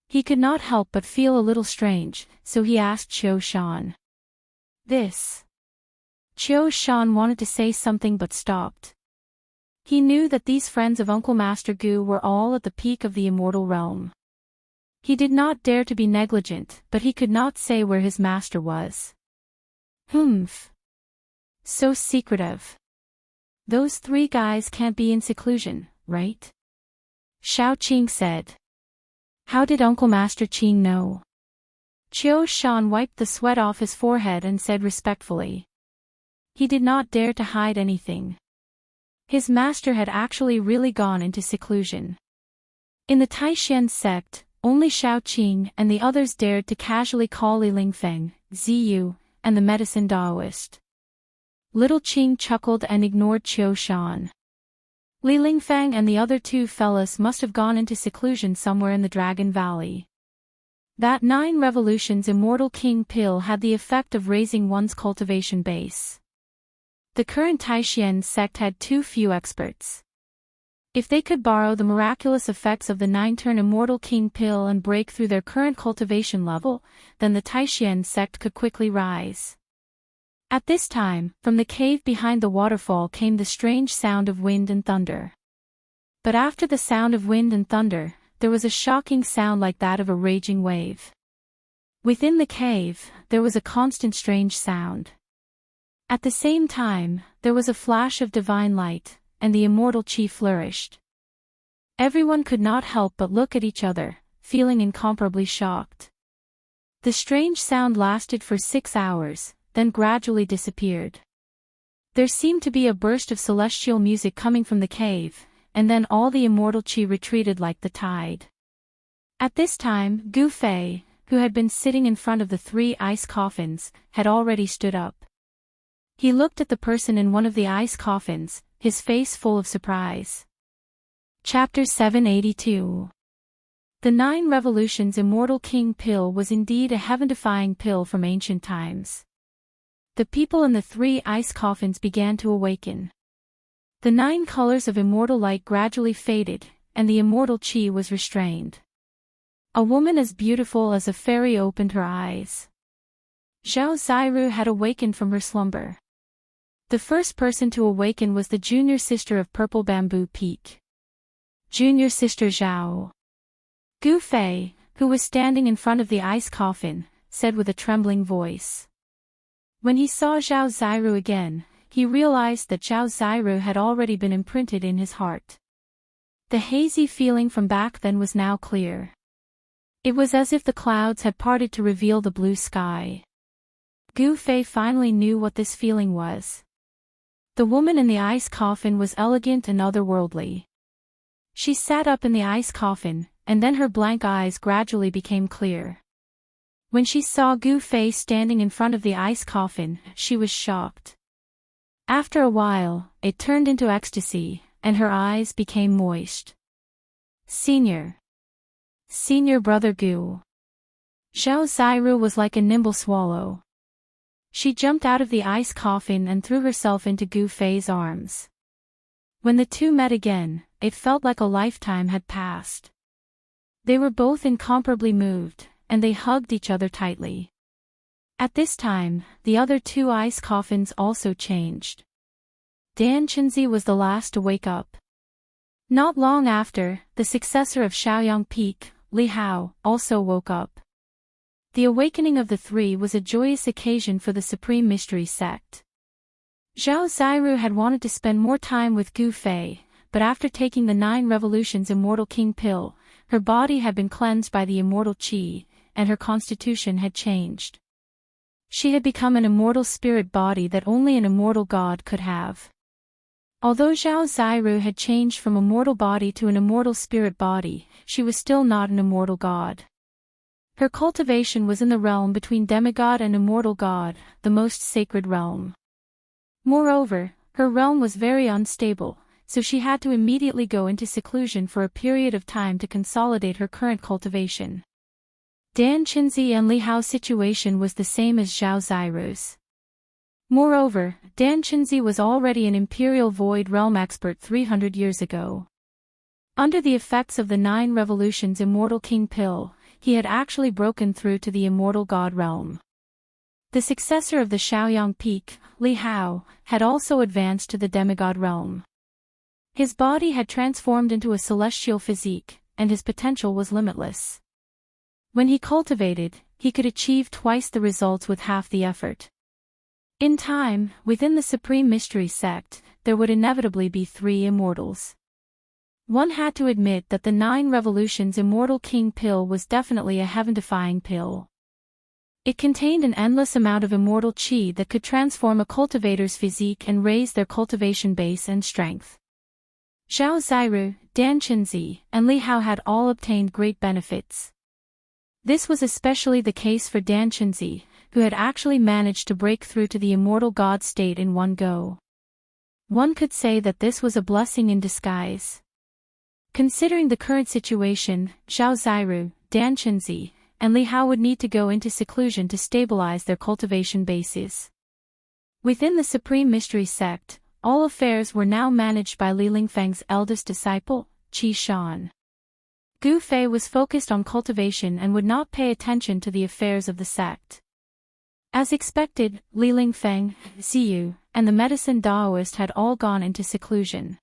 He could not help but feel a little strange, so he asked Qiu Shan. This. Qiu Shan wanted to say something but stopped. He knew that these friends of Uncle Master Gu were all at the peak of the immortal realm. He did not dare to be negligent, but he could not say where his master was. Humph. So secretive. Those 3 guys can't be in seclusion, right? Xiaoqing said. How did Uncle Master Qing know? Qiu Shan wiped the sweat off his forehead and said respectfully. He did not dare to hide anything. His master had actually really gone into seclusion. In the Taishan sect, only Xiaoqing and the others dared to casually call Li Lingfeng, Ziyu, and the medicine Daoist. Little Qing chuckled and ignored Qiu Shan. Li Lingfeng and the other 2 fellas must have gone into seclusion somewhere in the Dragon Valley. That 9 revolutions immortal king pill had the effect of raising one's cultivation base. The current Taishan sect had too few experts. If they could borrow the miraculous effects of the 9-turn immortal king pill and break through their current cultivation level, then the Taishan sect could quickly rise. At this time, from the cave behind the waterfall came the strange sound of wind and thunder. But after the sound of wind and thunder, there was a shocking sound like that of a raging wave. Within the cave, there was a constant strange sound. At the same time, there was a flash of divine light, and the immortal qi flourished. Everyone could not help but look at each other, feeling incomparably shocked. The strange sound lasted for 6 hours, then gradually disappeared. There seemed to be a burst of celestial music coming from the cave, and then all the immortal qi retreated like the tide. At this time, Gu Fei, who had been sitting in front of the 3 ice coffins, had already stood up. He looked at the person in one of the ice coffins, his face full of surprise. Chapter 782. The 9 Revolutions Immortal King Pill was indeed a heaven-defying pill from ancient times. The people in the 3 ice coffins began to awaken. The 9 colors of immortal light gradually faded, and the immortal chi was restrained. A woman as beautiful as a fairy opened her eyes. Zhao Ziru had awakened from her slumber. The first person to awaken was the junior sister of Purple Bamboo Peak. Junior sister Zhao. Gu Fei, who was standing in front of the ice coffin, said with a trembling voice. When he saw Zhao Ziru again, he realized that Zhao Ziru had already been imprinted in his heart. The hazy feeling from back then was now clear. It was as if the clouds had parted to reveal the blue sky. Gu Fei finally knew what this feeling was. The woman in the ice coffin was elegant and otherworldly. She sat up in the ice coffin, and then her blank eyes gradually became clear. When she saw Gu Fei standing in front of the ice coffin, she was shocked. After a while, it turned into ecstasy, and her eyes became moist. Senior brother Gu. Zhao Ziru was like a nimble swallow. She jumped out of the ice coffin and threw herself into Gu Fei's arms. When the two met again, it felt like a lifetime had passed. They were both incomparably moved, and they hugged each other tightly. At this time, the other 2 ice coffins also changed. Dan Chenzi was the last to wake up. Not long after, the successor of Shaoyang Peak, Li Hao, also woke up. The awakening of the 3 was a joyous occasion for the Supreme Mystery Sect. Zhao Ziru had wanted to spend more time with Gu Fei, but after taking the 9 Revolutions Immortal King Pill, her body had been cleansed by the immortal Qi, and her constitution had changed. She had become an immortal spirit body that only an immortal god could have. Although Zhao Ziru had changed from a mortal body to an immortal spirit body, she was still not an immortal god. Her cultivation was in the realm between demigod and immortal god, the most sacred realm. Moreover, her realm was very unstable, so she had to immediately go into seclusion for a period of time to consolidate her current cultivation. Dan Chenzi and Li Hao's situation was the same as Zhao Ziru's. Moreover, Dan Chenzi was already an Imperial Void Realm expert 300 years ago. Under the effects of the 9 Revolutions Immortal King Pill, he had actually broken through to the Immortal God realm. The successor of the Shaoyang Peak, Li Hao, had also advanced to the demigod realm. His body had transformed into a celestial physique, and his potential was limitless. When he cultivated, he could achieve twice the results with half the effort. In time, within the Supreme Mystery Sect, there would inevitably be 3 immortals. One had to admit that the 9 Revolutions Immortal King Pill was definitely a heaven-defying pill. It contained an endless amount of immortal qi that could transform a cultivator's physique and raise their cultivation base and strength. Zhao Ziru, Dan Chenzi, and Li Hao had all obtained great benefits. This was especially the case for Dan Chenzi, who had actually managed to break through to the immortal god state in one go. One could say that this was a blessing in disguise. Considering the current situation, Zhao Ziru, Dan Chenzi, and Li Hao would need to go into seclusion to stabilize their cultivation bases. Within the Supreme Mystery Sect, all affairs were now managed by Li Lingfeng's eldest disciple, Qi Shan. Gu Fei was focused on cultivation and would not pay attention to the affairs of the sect. As expected, Li Lingfeng, Ziyu, and the medicine Daoist had all gone into seclusion.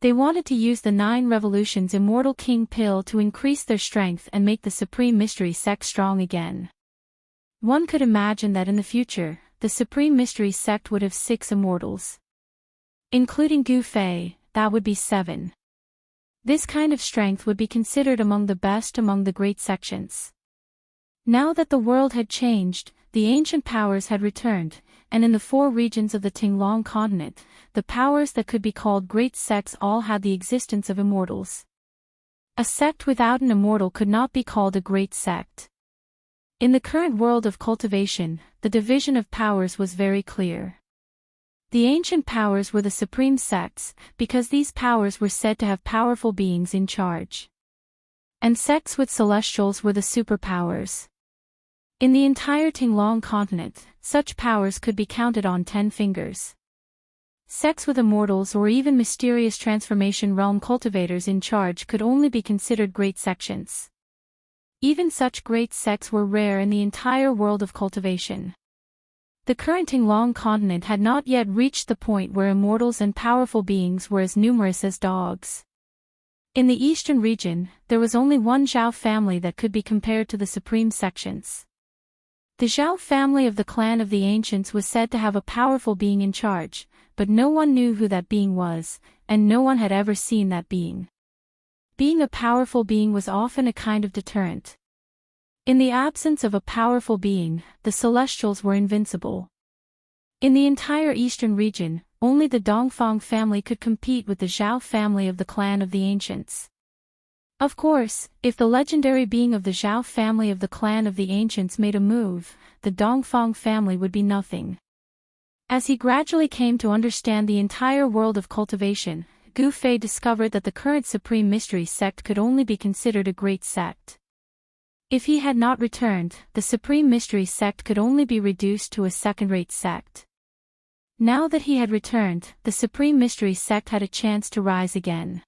They wanted to use the 9 Revolutions Immortal King Pill to increase their strength and make the Supreme Mystery Sect strong again. One could imagine that in the future, the Supreme Mystery Sect would have 6 immortals. Including Gu Fei, that would be 7. This kind of strength would be considered among the best among the great sections. Now that the world had changed, the ancient powers had returned, and in the 4 regions of the Tinglong continent, the powers that could be called great sects all had the existence of immortals. A sect without an immortal could not be called a great sect. In the current world of cultivation, the division of powers was very clear. The ancient powers were the supreme sects, because these powers were said to have powerful beings in charge. And sects with celestials were the superpowers. In the entire Tinglong continent, such powers could be counted on 10 fingers. Sects with immortals or even mysterious transformation realm cultivators in charge could only be considered great sections. Even such great sects were rare in the entire world of cultivation. The current Tinglong continent had not yet reached the point where immortals and powerful beings were as numerous as dogs. In the eastern region, there was only one Zhao family that could be compared to the supreme sections. The Zhao family of the clan of the ancients was said to have a powerful being in charge, but no one knew who that being was, and no one had ever seen that being. Being a powerful being was often a kind of deterrent. In the absence of a powerful being, the Celestials were invincible. In the entire eastern region, only the Dongfang family could compete with the Zhao family of the clan of the ancients. Of course, if the legendary being of the Zhao family of the clan of the ancients made a move, the Dongfang family would be nothing. As he gradually came to understand the entire world of cultivation, Gu Fei discovered that the current Supreme Mystery sect could only be considered a great sect. If he had not returned, the Supreme Mystery sect could only be reduced to a second-rate sect. Now that he had returned, the Supreme Mystery sect had a chance to rise again.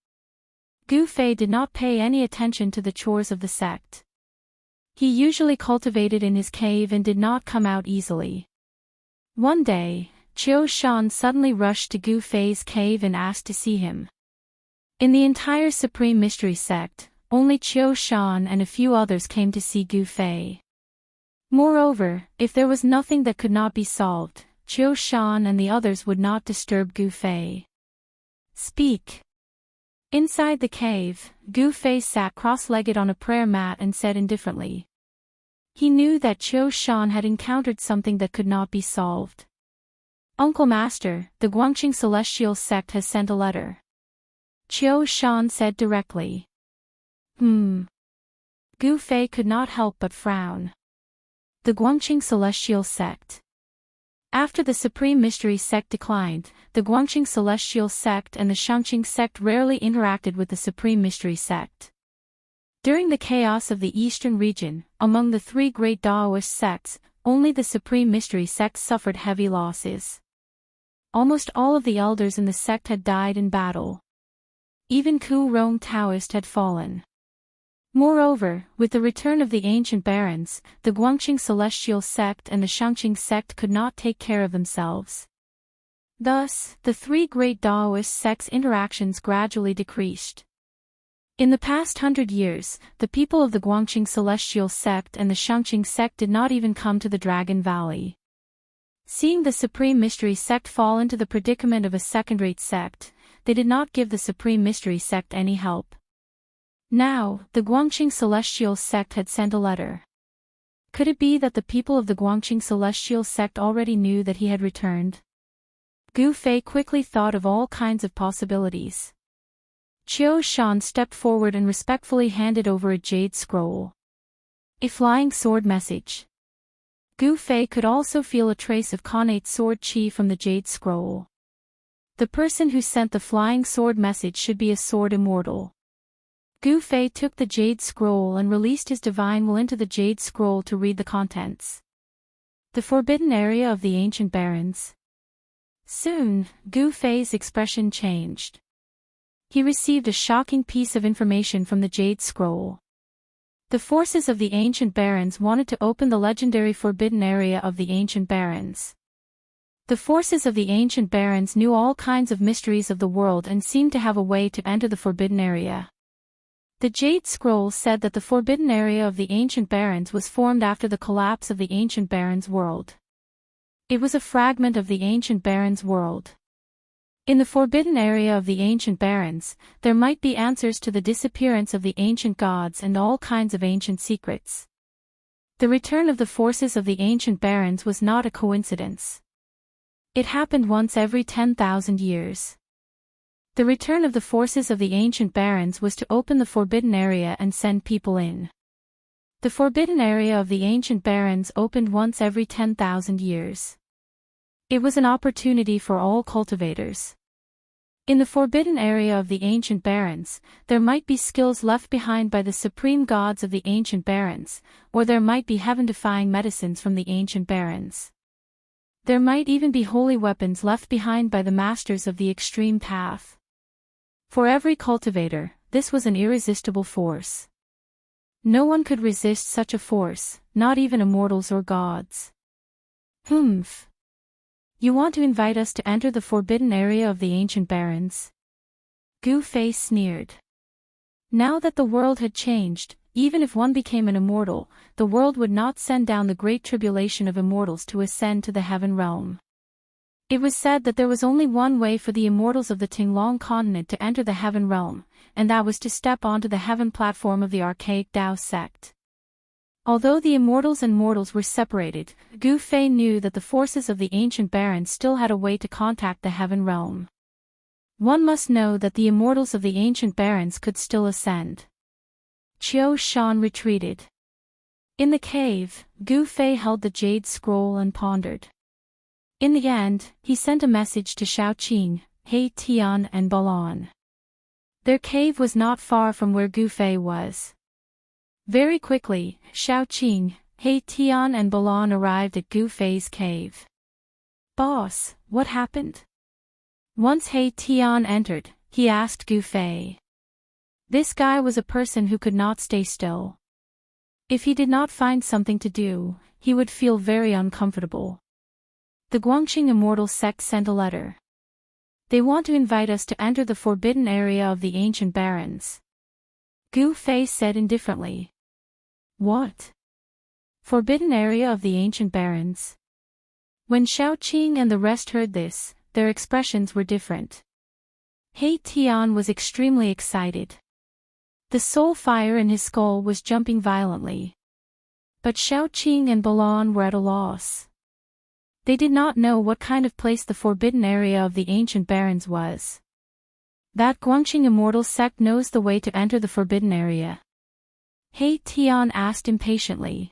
Gu Fei did not pay any attention to the chores of the sect. He usually cultivated in his cave and did not come out easily. One day, Qiu Shan suddenly rushed to Gu Fei's cave and asked to see him. In the entire Supreme Mystery sect, only Qiu Shan and a few others came to see Gu Fei. Moreover, if there was nothing that could not be solved, Qiu Shan and the others would not disturb Gu Fei. Speak. Inside the cave, Gu Fei sat cross-legged on a prayer mat and said indifferently. He knew that Qiu Shan had encountered something that could not be solved. Uncle Master, the Guangqing Celestial sect has sent a letter. Qiu Shan said directly. Gu Fei could not help but frown. The Guangqing Celestial sect. After the Supreme Mystery sect declined, the Guangqing Celestial sect and the Xianxia sect rarely interacted with the Supreme Mystery sect. During the chaos of the eastern region, among the three great Daoist sects, only the Supreme Mystery sect suffered heavy losses. Almost all of the elders in the sect had died in battle. Even Ku Rong Taoist had fallen. Moreover, with the return of the ancient barons, the Guangqing Celestial sect and the Xianxia sect could not take care of themselves. Thus, the three great Daoist sects' interactions gradually decreased. In the past 100 years, the people of the Guangqing Celestial sect and the Xianxia sect did not even come to the Dragon Valley. Seeing the Supreme Mystery sect fall into the predicament of a second-rate sect, they did not give the Supreme Mystery sect any help. Now, the Guangqing Celestial sect had sent a letter. Could it be that the people of the Guangqing Celestial sect already knew that he had returned? Gu Fei quickly thought of all kinds of possibilities. Qiu Shan stepped forward and respectfully handed over a jade scroll. A flying sword message. Gu Fei could also feel a trace of connate sword qi from the jade scroll. The person who sent the flying sword message should be a sword immortal. Gu Fei took the jade scroll and released his divine will into the jade scroll to read the contents. The forbidden area of the ancient barons. Soon, Gu Fei's expression changed. He received a shocking piece of information from the jade scroll. The forces of the ancient barons wanted to open the legendary forbidden area of the ancient barons. The forces of the ancient barons knew all kinds of mysteries of the world and seemed to have a way to enter the forbidden area. The Jade Scroll said that the forbidden area of the ancient barons was formed after the collapse of the ancient barons' world. It was a fragment of the ancient barons' world. In the forbidden area of the ancient barons, there might be answers to the disappearance of the ancient gods and all kinds of ancient secrets. The return of the forces of the ancient barons was not a coincidence. It happened once every 10,000 years. The return of the forces of the ancient barons was to open the forbidden area and send people in. The forbidden area of the ancient barons opened once every 10,000 years. It was an opportunity for all cultivators. In the forbidden area of the ancient barons, there might be skills left behind by the supreme gods of the ancient barons, or there might be heaven-defying medicines from the ancient barons. There might even be holy weapons left behind by the masters of the extreme path. For every cultivator, this was an irresistible force. No one could resist such a force, not even immortals or gods. Humph. You want to invite us to enter the forbidden area of the ancient barons? Gu Fei sneered. Now that the world had changed, even if one became an immortal, the world would not send down the great tribulation of immortals to ascend to the heaven realm. It was said that there was only one way for the immortals of the Tinglong continent to enter the heaven realm, and that was to step onto the heaven platform of the archaic Dao sect. Although the immortals and mortals were separated, Gu Fei knew that the forces of the ancient barons still had a way to contact the heaven realm. One must know that the immortals of the ancient barons could still ascend. Qiu Shan retreated. In the cave, Gu Fei held the jade scroll and pondered. In the end, he sent a message to Xiaoqing, He Tian and Balan. Their cave was not far from where Gu Fei was. Very quickly, Xiaoqing, He Tian and Balan arrived at Gu Fei's cave. "Boss, what happened?" Once He Tian entered, he asked Gu Fei. This guy was a person who could not stay still. If he did not find something to do, he would feel very uncomfortable. The Guangxing Immortal sect sent a letter. They want to invite us to enter the forbidden area of the ancient barons. Gu Fei said indifferently. What? Forbidden area of the ancient barons? When Xiaoqing and the rest heard this, their expressions were different. He Tian was extremely excited. The soul fire in his skull was jumping violently. But Xiaoqing and Balan were at a loss. They did not know what kind of place the forbidden area of the ancient barons was. That Guangxing Immortal sect knows the way to enter the forbidden area? He Tian asked impatiently.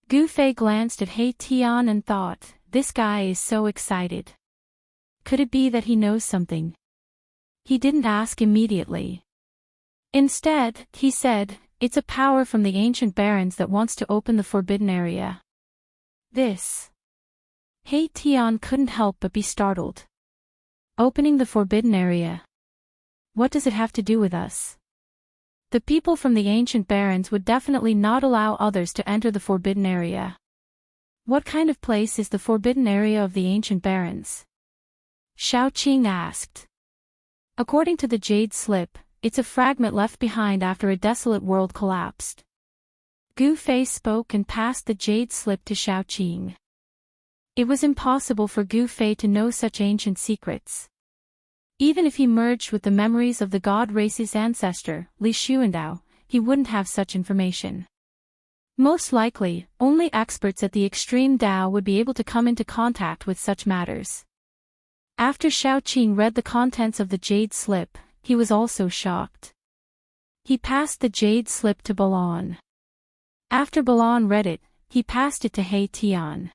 Gu Fei glanced at He Tian and thought, this guy is so excited. Could it be that he knows something? He didn't ask immediately. Instead, he said, it's a power from the ancient barons that wants to open the forbidden area. This. He Tian couldn't help but be startled. Opening the forbidden area. What does it have to do with us? The people from the ancient barons would definitely not allow others to enter the forbidden area. What kind of place is the forbidden area of the ancient barons? Xiaoqing asked. According to the jade slip, it's a fragment left behind after a desolate world collapsed. Gu Fei spoke and passed the jade slip to Xiaoqing. It was impossible for Gu Fei to know such ancient secrets. Even if he merged with the memories of the god race's ancestor, Li Xuandao, he wouldn't have such information. Most likely, only experts at the extreme Dao would be able to come into contact with such matters. After Xiaoqing read the contents of the jade slip, he was also shocked. He passed the jade slip to Balan. After Balan read it, he passed it to He Tian.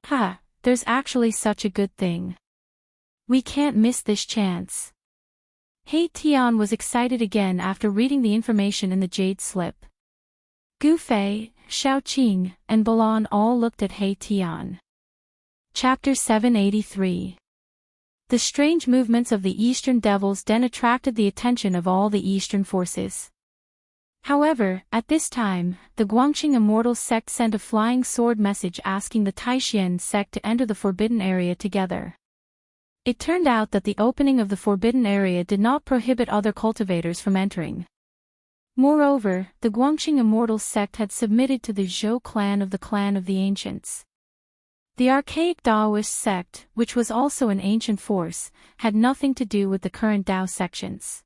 Ha, there's actually such a good thing. We can't miss this chance. He Tian was excited again after reading the information in the jade slip. Gu Fei, Xiaoqing, and Balan all looked at He Tian. Chapter 783. The strange movements of the Eastern Devil's Den attracted the attention of all the Eastern forces. However, at this time, the Guangxing Immortal sect sent a flying sword message asking the Taishan sect to enter the forbidden area together. It turned out that the opening of the forbidden area did not prohibit other cultivators from entering. Moreover, the Guangxing Immortal sect had submitted to the Zhou clan of the Ancients. The archaic Daoist sect, which was also an ancient force, had nothing to do with the current Dao sections.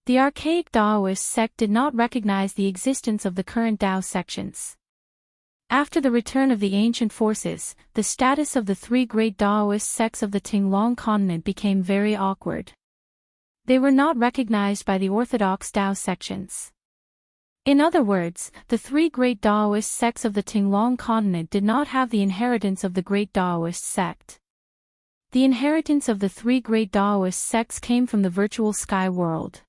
The archaic Daoist sect did not recognize the existence of the current Dao sections. After the return of the ancient forces, the status of the three great Daoist sects of the Tinglong continent became very awkward. They were not recognized by the orthodox Dao sections. In other words, the three great Daoist sects of the Tinglong continent did not have the inheritance of the great Daoist sect. The inheritance of the three great Daoist sects came from the virtual sky world.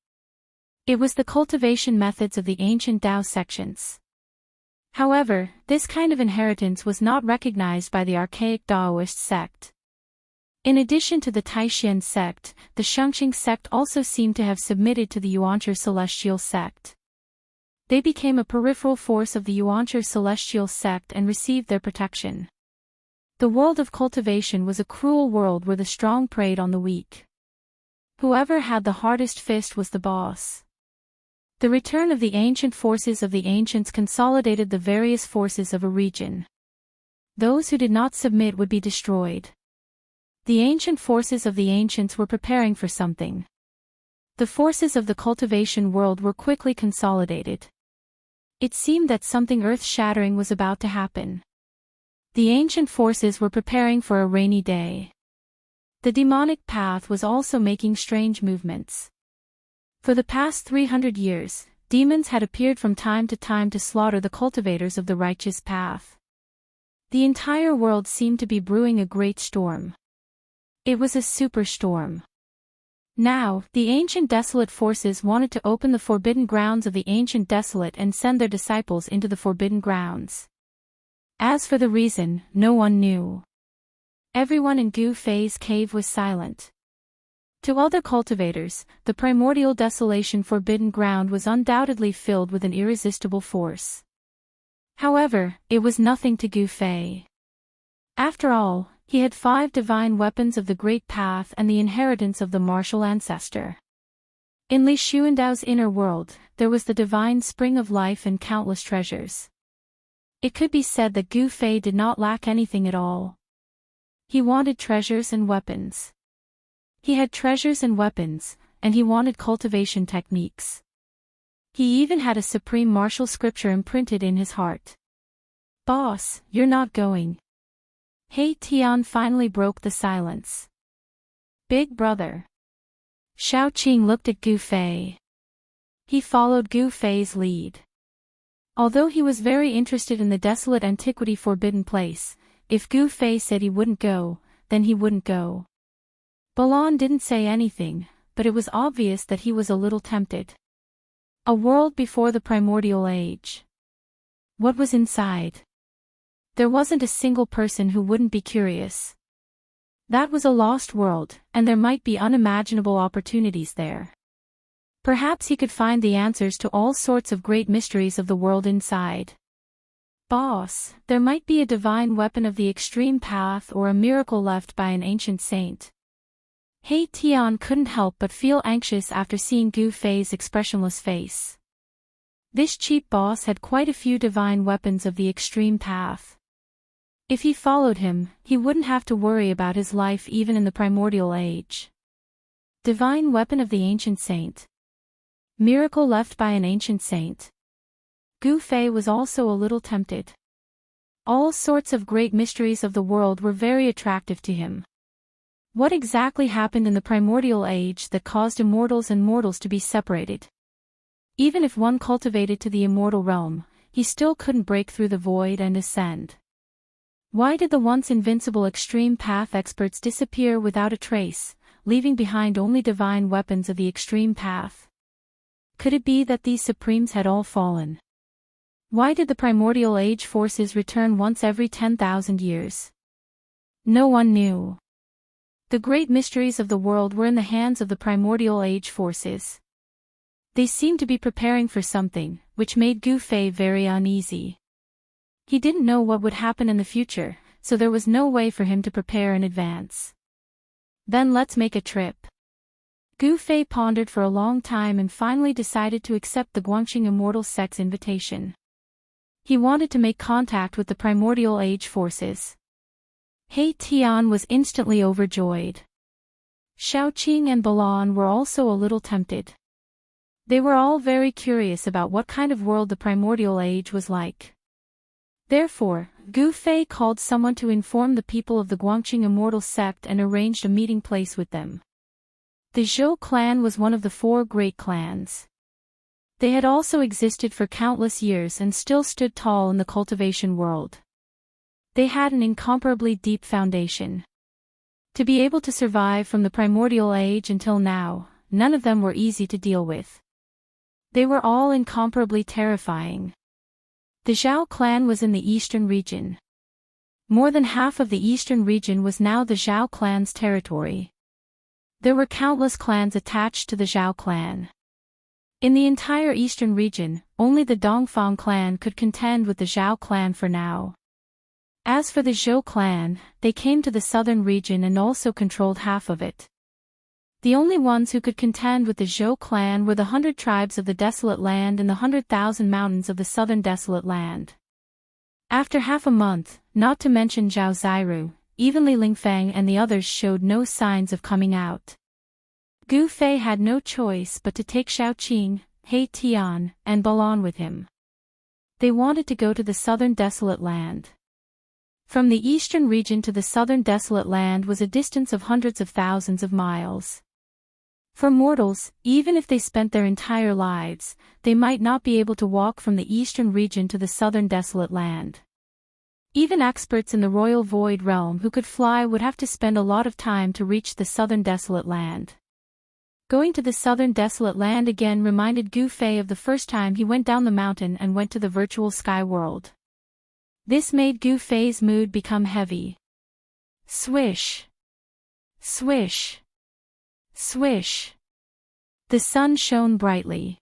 It was the cultivation methods of the ancient Dao sections. However, this kind of inheritance was not recognized by the archaic Daoist sect. In addition to the Taishan sect, the Xianxia sect also seemed to have submitted to the Yuanzhi celestial sect. They became a peripheral force of the Yuanzhi celestial sect and received their protection. The world of cultivation was a cruel world where the strong preyed on the weak. Whoever had the hardest fist was the boss. The return of the ancient forces of the ancients consolidated the various forces of a region. Those who did not submit would be destroyed. The ancient forces of the ancients were preparing for something. The forces of the cultivation world were quickly consolidated. It seemed that something earth-shattering was about to happen. The ancient forces were preparing for a rainy day. The demonic path was also making strange movements. For the past 300 years, demons had appeared from time to slaughter the cultivators of the righteous path. The entire world seemed to be brewing a great storm. It was a superstorm. Now, the ancient desolate forces wanted to open the forbidden grounds of the ancient desolate and send their disciples into the forbidden grounds. As for the reason, no one knew. Everyone in Gu Fei's cave was silent. To other cultivators, the primordial desolation forbidden ground was undoubtedly filled with an irresistible force. However, it was nothing to Gu Fei. After all, he had 5 divine weapons of the Great Path and the inheritance of the martial ancestor. In Li Xuandao's inner world, there was the divine spring of life and countless treasures. It could be said that Gu Fei did not lack anything at all. He wanted treasures and weapons. He had treasures and weapons, and he wanted cultivation techniques. He even had a supreme martial scripture imprinted in his heart. "Boss, you're not going." He Tian finally broke the silence. "Big brother." Xiao Qing looked at Gu Fei. He followed Gu Fei's lead. Although he was very interested in the desolate antiquity forbidden place, if Gu Fei said he wouldn't go, then he wouldn't go. Balan didn't say anything, but it was obvious that he was a little tempted. A world before the primordial age. What was inside? There wasn't a single person who wouldn't be curious. That was a lost world, and there might be unimaginable opportunities there. Perhaps he could find the answers to all sorts of great mysteries of the world inside. "Boss, there might be a divine weapon of the extreme path or a miracle left by an ancient saint." He Tian couldn't help but feel anxious after seeing Gu Fei's expressionless face. This cheap boss had quite a few divine weapons of the extreme path. If he followed him, he wouldn't have to worry about his life even in the primordial age. Divine weapon of the ancient saint. Miracle left by an ancient saint. Gu Fei was also a little tempted. All sorts of great mysteries of the world were very attractive to him. What exactly happened in the primordial age that caused immortals and mortals to be separated? Even if one cultivated to the immortal realm, he still couldn't break through the void and ascend. Why did the once invincible extreme path experts disappear without a trace, leaving behind only divine weapons of the extreme path? Could it be that these supremes had all fallen? Why did the primordial age forces return once every 10,000 years? No one knew. The great mysteries of the world were in the hands of the primordial age forces. They seemed to be preparing for something, which made Gu Fei very uneasy. He didn't know what would happen in the future, so there was no way for him to prepare in advance. "Then let's make a trip." Gu Fei pondered for a long time and finally decided to accept the Guangxing Immortal sect's invitation. He wanted to make contact with the primordial age forces. He Tian was instantly overjoyed. Xiao Qing and Balan were also a little tempted. They were all very curious about what kind of world the primordial age was like. Therefore, Gu Fei called someone to inform the people of the Guangxing Immortal sect and arranged a meeting place with them. The Zhou clan was one of the 4 great clans. They had also existed for countless years and still stood tall in the cultivation world. They had an incomparably deep foundation. To be able to survive from the primordial age until now, none of them were easy to deal with. They were all incomparably terrifying. The Zhao clan was in the eastern region. More than half of the eastern region was now the Zhao clan's territory. There were countless clans attached to the Zhao clan. In the entire eastern region, only the Dongfang clan could contend with the Zhao clan for now. As for the Zhou clan, they came to the southern region and also controlled half of it. The only ones who could contend with the Zhou clan were the 100 tribes of the Desolate Land and the 100,000 mountains of the southern Desolate Land. After half a month, not to mention Zhao Ziru, even Li Lingfeng and the others showed no signs of coming out. Gu Fei had no choice but to take Xiaoqing, He Tian, and Balan with him. They wanted to go to the southern Desolate Land. From the eastern region to the southern Desolate Land was a distance of hundreds of thousands of miles. For mortals, even if they spent their entire lives, they might not be able to walk from the eastern region to the southern Desolate Land. Even experts in the Royal Void Realm who could fly would have to spend a lot of time to reach the southern Desolate Land. Going to the southern Desolate Land again reminded Gu Fei of the first time he went down the mountain and went to the virtual sky world. This made Gu Fei's mood become heavy. Swish! Swish! Swish! The sun shone brightly.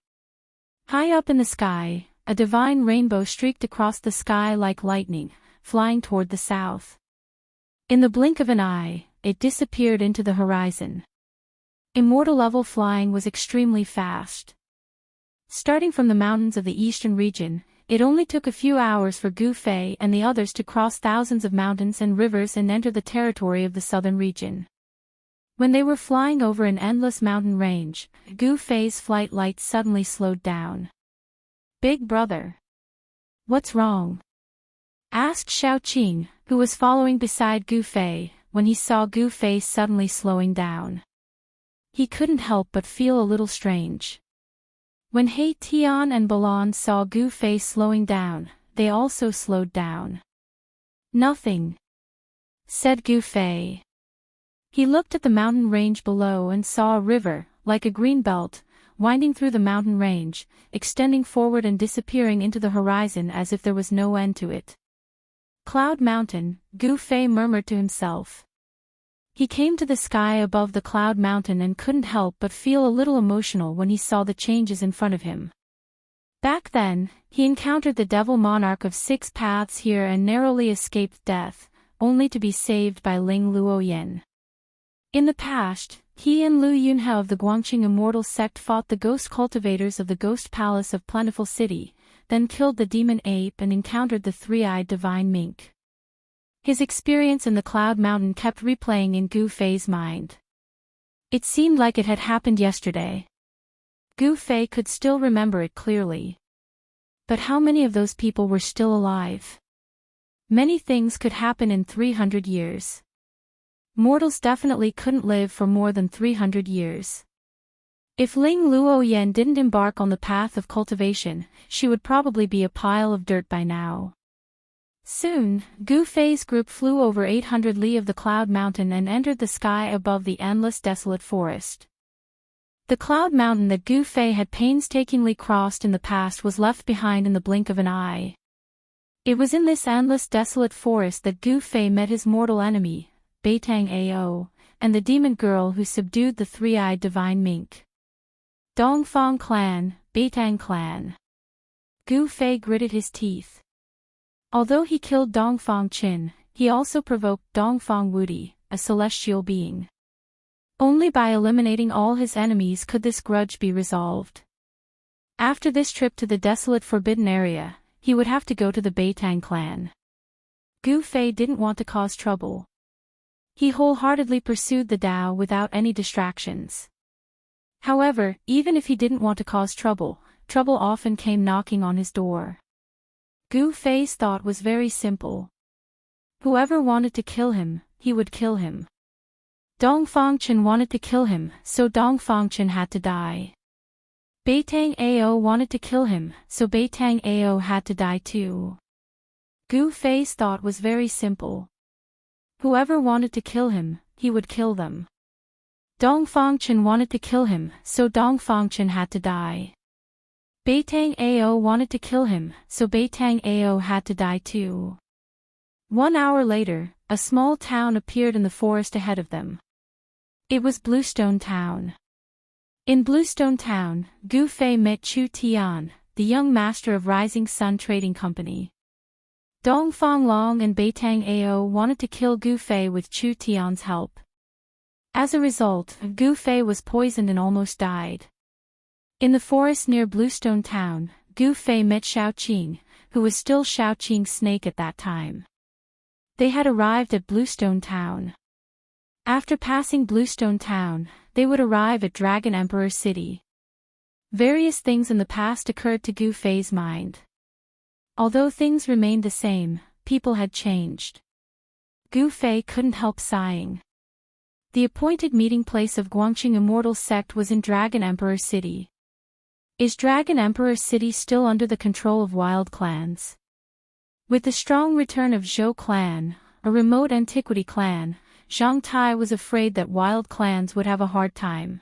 High up in the sky, a divine rainbow streaked across the sky like lightning, flying toward the south. In the blink of an eye, it disappeared into the horizon. Immortal level flying was extremely fast. Starting from the mountains of the eastern region, it only took a few hours for Gu Fei and the others to cross thousands of mountains and rivers and enter the territory of the southern region. When they were flying over an endless mountain range, Gu Fei's flight lights suddenly slowed down. "Big brother. What's wrong?" asked Xiaoqing, who was following beside Gu Fei, when he saw Gu Fei suddenly slowing down. He couldn't help but feel a little strange. When He Tian and Balan saw Gu Fei slowing down, they also slowed down. "Nothing," said Gu Fei. He looked at the mountain range below and saw a river, like a green belt, winding through the mountain range, extending forward and disappearing into the horizon as if there was no end to it. "Cloud Mountain," Gu Fei murmured to himself. He came to the sky above the Cloud Mountain and couldn't help but feel a little emotional when he saw the changes in front of him. Back then, he encountered the Devil Monarch of 6 Paths here and narrowly escaped death, only to be saved by Ling Luoyan. In the past, he and Lu Yunhe of the Guangqing Immortal sect fought the ghost cultivators of the Ghost Palace of Plentiful City, then killed the demon ape and encountered the three-eyed divine mink. His experience in the Cloud Mountain kept replaying in Gu Fei's mind. It seemed like it had happened yesterday. Gu Fei could still remember it clearly. But how many of those people were still alive? Many things could happen in 300 years. Mortals definitely couldn't live for more than 300 years. If Ling Luoyan didn't embark on the path of cultivation, she would probably be a pile of dirt by now. Soon, Gu Fei's group flew over 800 li of the Cloud Mountain and entered the sky above the endless desolate forest. The Cloud Mountain that Gu Fei had painstakingly crossed in the past was left behind in the blink of an eye. It was in this endless desolate forest that Gu Fei met his mortal enemy, Beitang Ao, and the demon girl who subdued the three-eyed divine mink. Dongfang clan, Beitang clan. Gu Fei gritted his teeth. Although he killed Dongfang Qin, he also provoked Dongfang Wudi, a celestial being. Only by eliminating all his enemies could this grudge be resolved. After this trip to the desolate forbidden area, he would have to go to the Beitang clan. Gu Fei didn't want to cause trouble. He wholeheartedly pursued the Dao without any distractions. However, even if he didn't want to cause trouble, trouble often came knocking on his door. Gu Fei's thought was very simple. Whoever wanted to kill him, he would kill him. Dongfang Qin wanted to kill him, so Dongfang Qin had to die. Beitang Ao wanted to kill him, so Beitang Ao had to die too. Gu Fei's thought was very simple. Whoever wanted to kill him, he would kill them. Dong Fangchen wanted to kill him, so Dong Fangchen had to die. Beitang Ao wanted to kill him, so Beitang Ao had to die too. 1 hour later, a small town appeared in the forest ahead of them. It was Bluestone Town. In Bluestone Town, Gu Fei met Chu Tian, the young master of Rising Sun Trading Company. Dong Fanglong and Beitang Ao wanted to kill Gu Fei with Chu Tian's help. As a result, Gu Fei was poisoned and almost died. In the forest near Bluestone Town, Gu Fei met Xiao Qing, who was still Xiao Qing's snake at that time. They had arrived at Bluestone Town. After passing Bluestone Town, they would arrive at Dragon Emperor City. Various things in the past occurred to Gu Fei's mind. Although things remained the same, people had changed. Gu Fei couldn't help sighing. The appointed meeting place of Guangqing Immortal sect was in Dragon Emperor City. Is Dragon Emperor City still under the control of wild clans? With the strong return of Zhou clan, a remote antiquity clan, Zhang Tai was afraid that wild clans would have a hard time.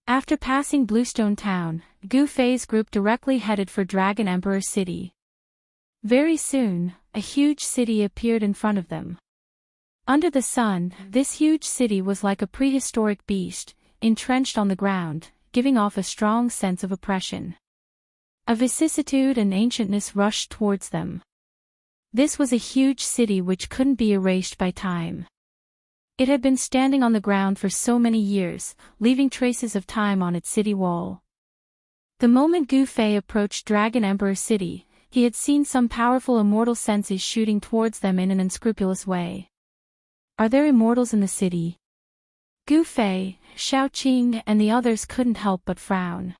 After passing Bluestone Town, Gu Fei's group directly headed for Dragon Emperor City. Very soon, a huge city appeared in front of them. Under the sun, this huge city was like a prehistoric beast, entrenched on the ground, giving off a strong sense of oppression. A vicissitude and ancientness rushed towards them. This was a huge city which couldn't be erased by time. It had been standing on the ground for so many years, leaving traces of time on its city wall. The moment Gu Fei approached Dragon Emperor City, he had seen some powerful immortal senses shooting towards them in an unscrupulous way. Are there immortals in the city? Gu Fei, Xiao Qing and the others couldn't help but frown.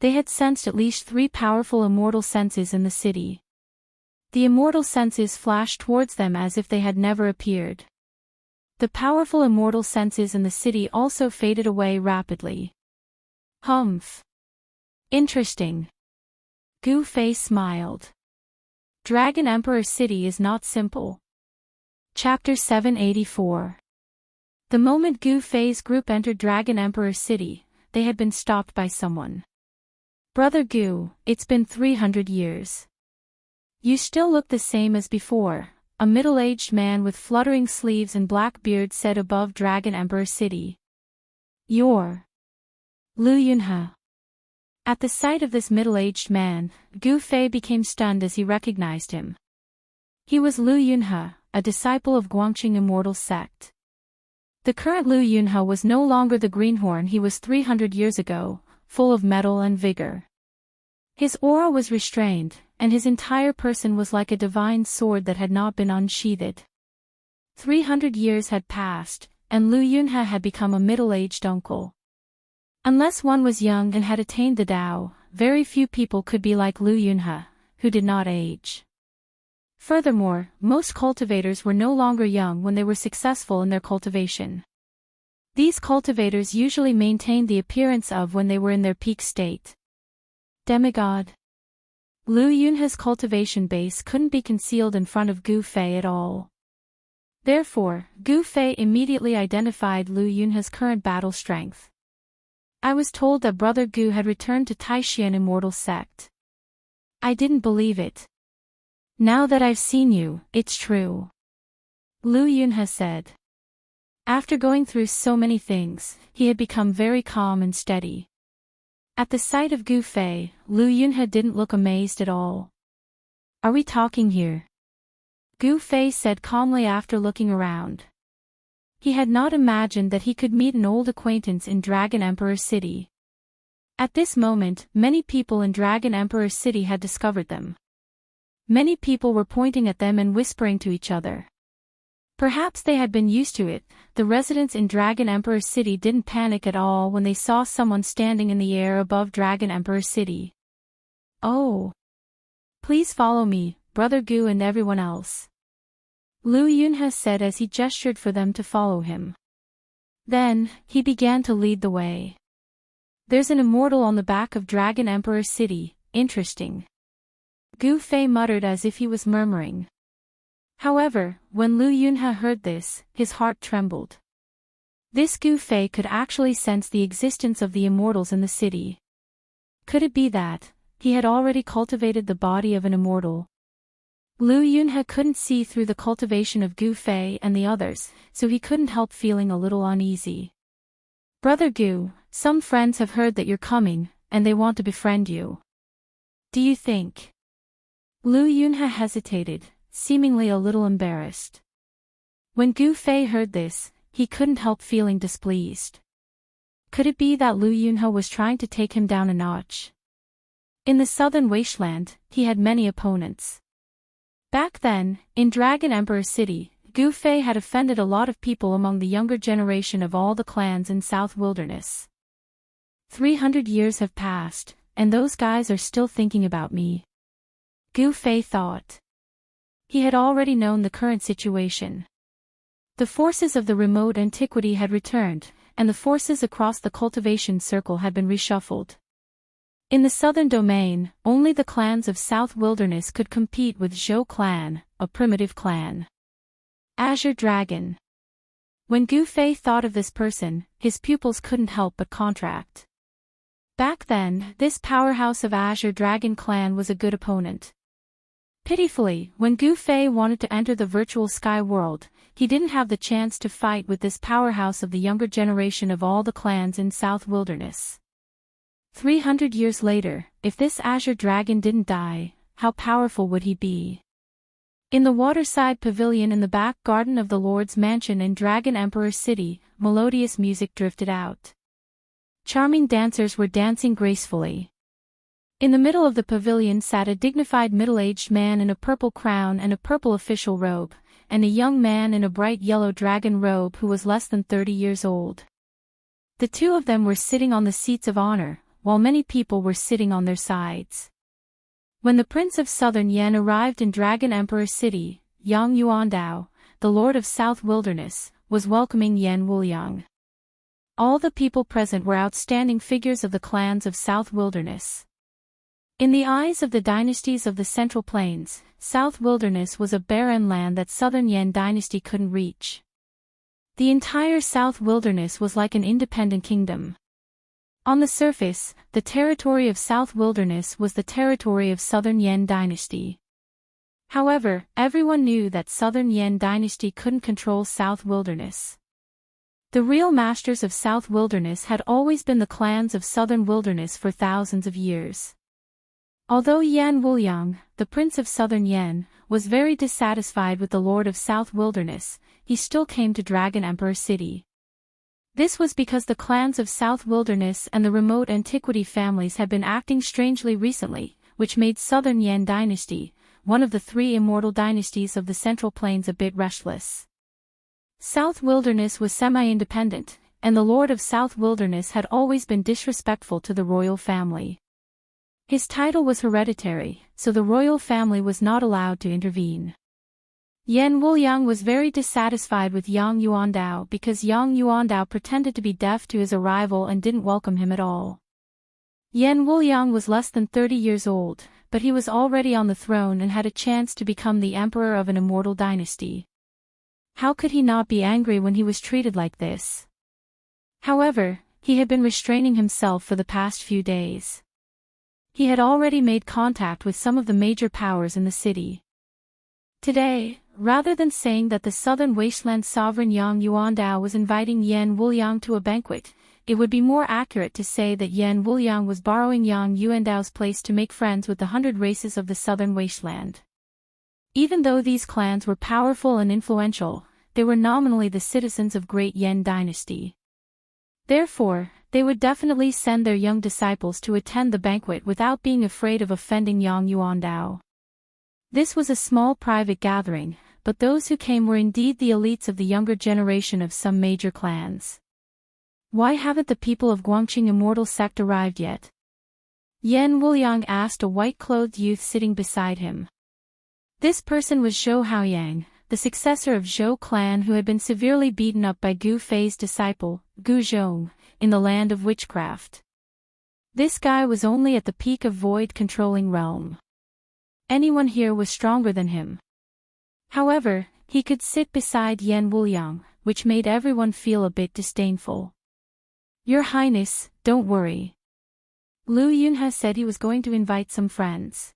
They had sensed at least 3 powerful immortal senses in the city. The immortal senses flashed towards them as if they had never appeared. The powerful immortal senses in the city also faded away rapidly. Humph. Interesting. Gu Fei smiled. Dragon Emperor City is not simple. Chapter 784. The moment Gu Fei's group entered Dragon Emperor City, they had been stopped by someone. Brother Gu, it's been 300 years. You still look the same as before, a middle-aged man with fluttering sleeves and black beard said above Dragon Emperor City. You're Lu Yunhe. At the sight of this middle-aged man, Gu Fei became stunned as he recognized him. He was Lu Yunhe, a disciple of Guangqing Immortal sect. The current Lu Yunhe was no longer the greenhorn he was 300 years ago, full of mettle and vigor. His aura was restrained, and his entire person was like a divine sword that had not been unsheathed. 300 years had passed, and Lu Yunhe had become a middle-aged uncle. Unless one was young and had attained the Tao, very few people could be like Lu Yunhe, who did not age. Furthermore, most cultivators were no longer young when they were successful in their cultivation. These cultivators usually maintained the appearance of when they were in their peak state. Demigod. Lu Yunhe's cultivation base couldn't be concealed in front of Gu Fei at all. Therefore, Gu Fei immediately identified Lu Yunhe's current battle strength. I was told that Brother Gu had returned to Taishan Immortal sect. I didn't believe it. Now that I've seen you, it's true. Lu Yunhe said. After going through so many things, he had become very calm and steady. At the sight of Gu Fei, Lu Yunhe didn't look amazed at all. Are we talking here? Gu Fei said calmly after looking around. He had not imagined that he could meet an old acquaintance in Dragon Emperor City. At this moment, many people in Dragon Emperor City had discovered them. Many people were pointing at them and whispering to each other. Perhaps they had been used to it. The residents in Dragon Emperor City didn't panic at all when they saw someone standing in the air above Dragon Emperor City. Oh! Please follow me, Brother Gu and everyone else. Lu Yunhe said as he gestured for them to follow him. Then, he began to lead the way. There's an immortal on the back of Dragon Emperor City, interesting. Gu Fei muttered as if he was murmuring. However, when Lu Yunhe heard this, his heart trembled. This Gu Fei could actually sense the existence of the immortals in the city. Could it be that he had already cultivated the body of an immortal? Lu Yunhe couldn't see through the cultivation of Gu Fei and the others, so he couldn't help feeling a little uneasy. Brother Gu, some friends have heard that you're coming, and they want to befriend you. Do you think? Lu Yunhe hesitated, seemingly a little embarrassed. When Gu Fei heard this, he couldn't help feeling displeased. Could it be that Lu Yunhe was trying to take him down a notch? In the southern wasteland, he had many opponents. Back then, in Dragon Emperor City, Gu Fei had offended a lot of people among the younger generation of all the clans in South Wilderness. 300 years have passed, and those guys are still thinking about me. Gu Fei thought. He had already known the current situation. The forces of the remote antiquity had returned, and the forces across the cultivation circle had been reshuffled. In the southern domain, only the clans of South Wilderness could compete with Zhou clan, a primitive clan. Azure Dragon. When Gu Fei thought of this person, his pupils couldn't help but contract. Back then, this powerhouse of Azure Dragon clan was a good opponent. Pitifully, when Gu Fei wanted to enter the virtual sky world, he didn't have the chance to fight with this powerhouse of the younger generation of all the clans in South Wilderness. 300 years later, if this Azure Dragon didn't die, how powerful would he be? In the waterside pavilion in the back garden of the Lord's mansion in Dragon Emperor City, melodious music drifted out. Charming dancers were dancing gracefully. In the middle of the pavilion sat a dignified middle-aged man in a purple crown and a purple official robe, and a young man in a bright yellow dragon robe who was less than 30 years old. The two of them were sitting on the seats of honor, while many people were sitting on their sides. When the Prince of Southern Yan arrived in Dragon Emperor City, Yang Yuandao, the Lord of South Wilderness, was welcoming Yan Wuliang. All the people present were outstanding figures of the clans of South Wilderness. In the eyes of the dynasties of the Central Plains, South Wilderness was a barren land that Southern Yan dynasty couldn't reach. The entire South Wilderness was like an independent kingdom. On the surface, the territory of South Wilderness was the territory of Southern Yan dynasty. However, everyone knew that Southern Yan dynasty couldn't control South Wilderness. The real masters of South Wilderness had always been the clans of Southern Wilderness for thousands of years. Although Yan Wuliang, the Prince of Southern Yan, was very dissatisfied with the Lord of South Wilderness, he still came to Dragon Emperor City. This was because the clans of South Wilderness and the remote antiquity families had been acting strangely recently, which made Southern Yan dynasty, one of the three immortal dynasties of the Central Plains, a bit restless. South Wilderness was semi-independent, and the Lord of South Wilderness had always been disrespectful to the royal family. His title was hereditary, so the royal family was not allowed to intervene. Yan Wuliang was very dissatisfied with Yang Yuandao because Yang Yuandao pretended to be deaf to his arrival and didn't welcome him at all. Yan Wuliang was less than 30 years old, but he was already on the throne and had a chance to become the emperor of an immortal dynasty. How could he not be angry when he was treated like this? However, he had been restraining himself for the past few days. He had already made contact with some of the major powers in the city. Today, rather than saying that the southern wasteland sovereign Yang Yuandao was inviting Yan Wuliang to a banquet, it would be more accurate to say that Yan Wuliang was borrowing Yang Yuandao's place to make friends with the 100 races of the southern wasteland. Even though these clans were powerful and influential, they were nominally the citizens of Great Yan Dynasty. Therefore, they would definitely send their young disciples to attend the banquet without being afraid of offending Yang Yuandao. This was a small private gathering, but those who came were indeed the elites of the younger generation of some major clans. Why haven't the people of Guangqing Immortal Sect arrived yet? Yan Wuliang asked a white-clothed youth sitting beside him. This person was Zhou Haoyang, the successor of Zhou clan who had been severely beaten up by Gu Fei's disciple, Gu Zhong, in the land of witchcraft. This guy was only at the peak of void-controlling realm. Anyone here was stronger than him. However, he could sit beside Yan Wuliang, which made everyone feel a bit disdainful. Your Highness, don't worry. Lu Yunhe said he was going to invite some friends.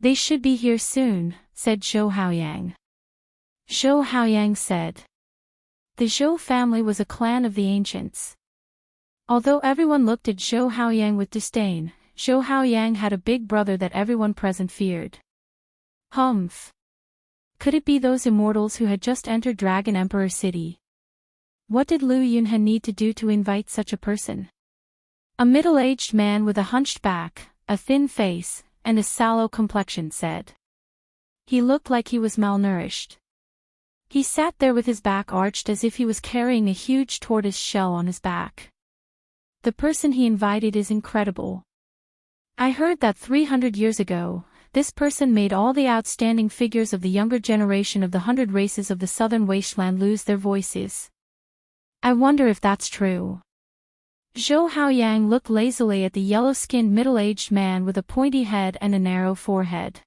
They should be here soon, said Zhou Haoyang. Zhou Haoyang said. The Zhou family was a clan of the ancients. Although everyone looked at Zhou Haoyang with disdain, Zhou Haoyang had a big brother that everyone present feared. Humph. Could it be those immortals who had just entered Dragon Emperor City? What did Lu Yunhe need to do to invite such a person? A middle-aged man with a hunched back, a thin face, and a sallow complexion said. He looked like he was malnourished. He sat there with his back arched as if he was carrying a huge tortoise shell on his back. The person he invited is incredible. I heard that 300 years ago, this person made all the outstanding figures of the younger generation of the 100 races of the southern wasteland lose their voices. I wonder if that's true. Zhou Haoyang looked lazily at the yellow-skinned middle-aged man with a pointy head and a narrow forehead.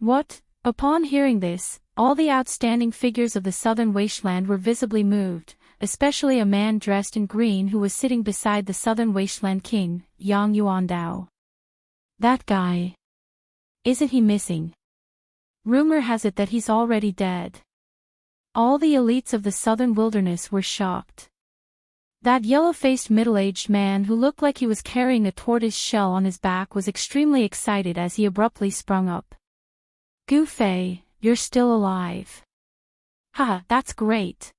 What? Upon hearing this, all the outstanding figures of the southern wasteland were visibly moved, especially a man dressed in green who was sitting beside the southern wasteland king, Yang Yuandao. That guy. Isn't he missing? Rumor has it that he's already dead. All the elites of the southern wilderness were shocked. That yellow-faced middle-aged man who looked like he was carrying a tortoise shell on his back was extremely excited as he abruptly sprung up. Gu Fei, you're still alive. Haha, that's great.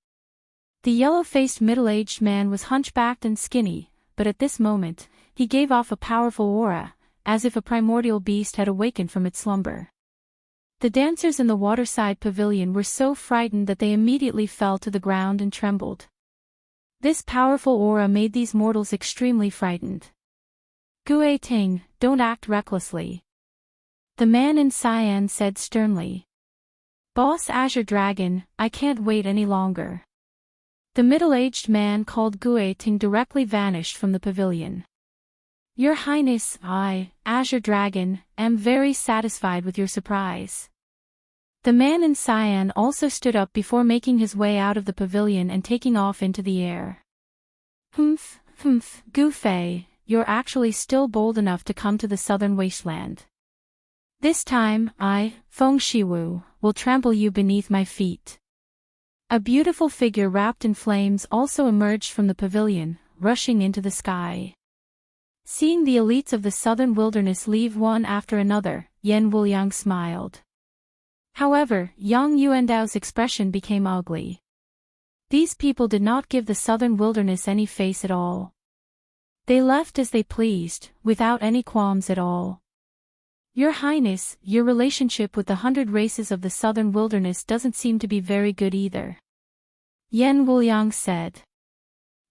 The yellow-faced middle-aged man was hunchbacked and skinny, but at this moment, he gave off a powerful aura, as if a primordial beast had awakened from its slumber. The dancers in the waterside pavilion were so frightened that they immediately fell to the ground and trembled. This powerful aura made these mortals extremely frightened. Gue Ting, don't act recklessly. The man in cyan said sternly. Boss Azure Dragon, I can't wait any longer. The middle-aged man called Gue Ting directly vanished from the pavilion. Your Highness, I, Azure Dragon, am very satisfied with your surprise. The man in cyan also stood up before making his way out of the pavilion and taking off into the air. Humph, Gu Fei, you're actually still bold enough to come to the southern wasteland. This time, I, Feng Shiwu, will trample you beneath my feet. A beautiful figure wrapped in flames also emerged from the pavilion, rushing into the sky. Seeing the elites of the southern wilderness leave one after another, Yan Wuliang smiled. However, Yang Yuandao's expression became ugly. These people did not give the southern wilderness any face at all. They left as they pleased, without any qualms at all. Your Highness, your relationship with the 100 races of the southern wilderness doesn't seem to be very good either. Yan Wuliang said.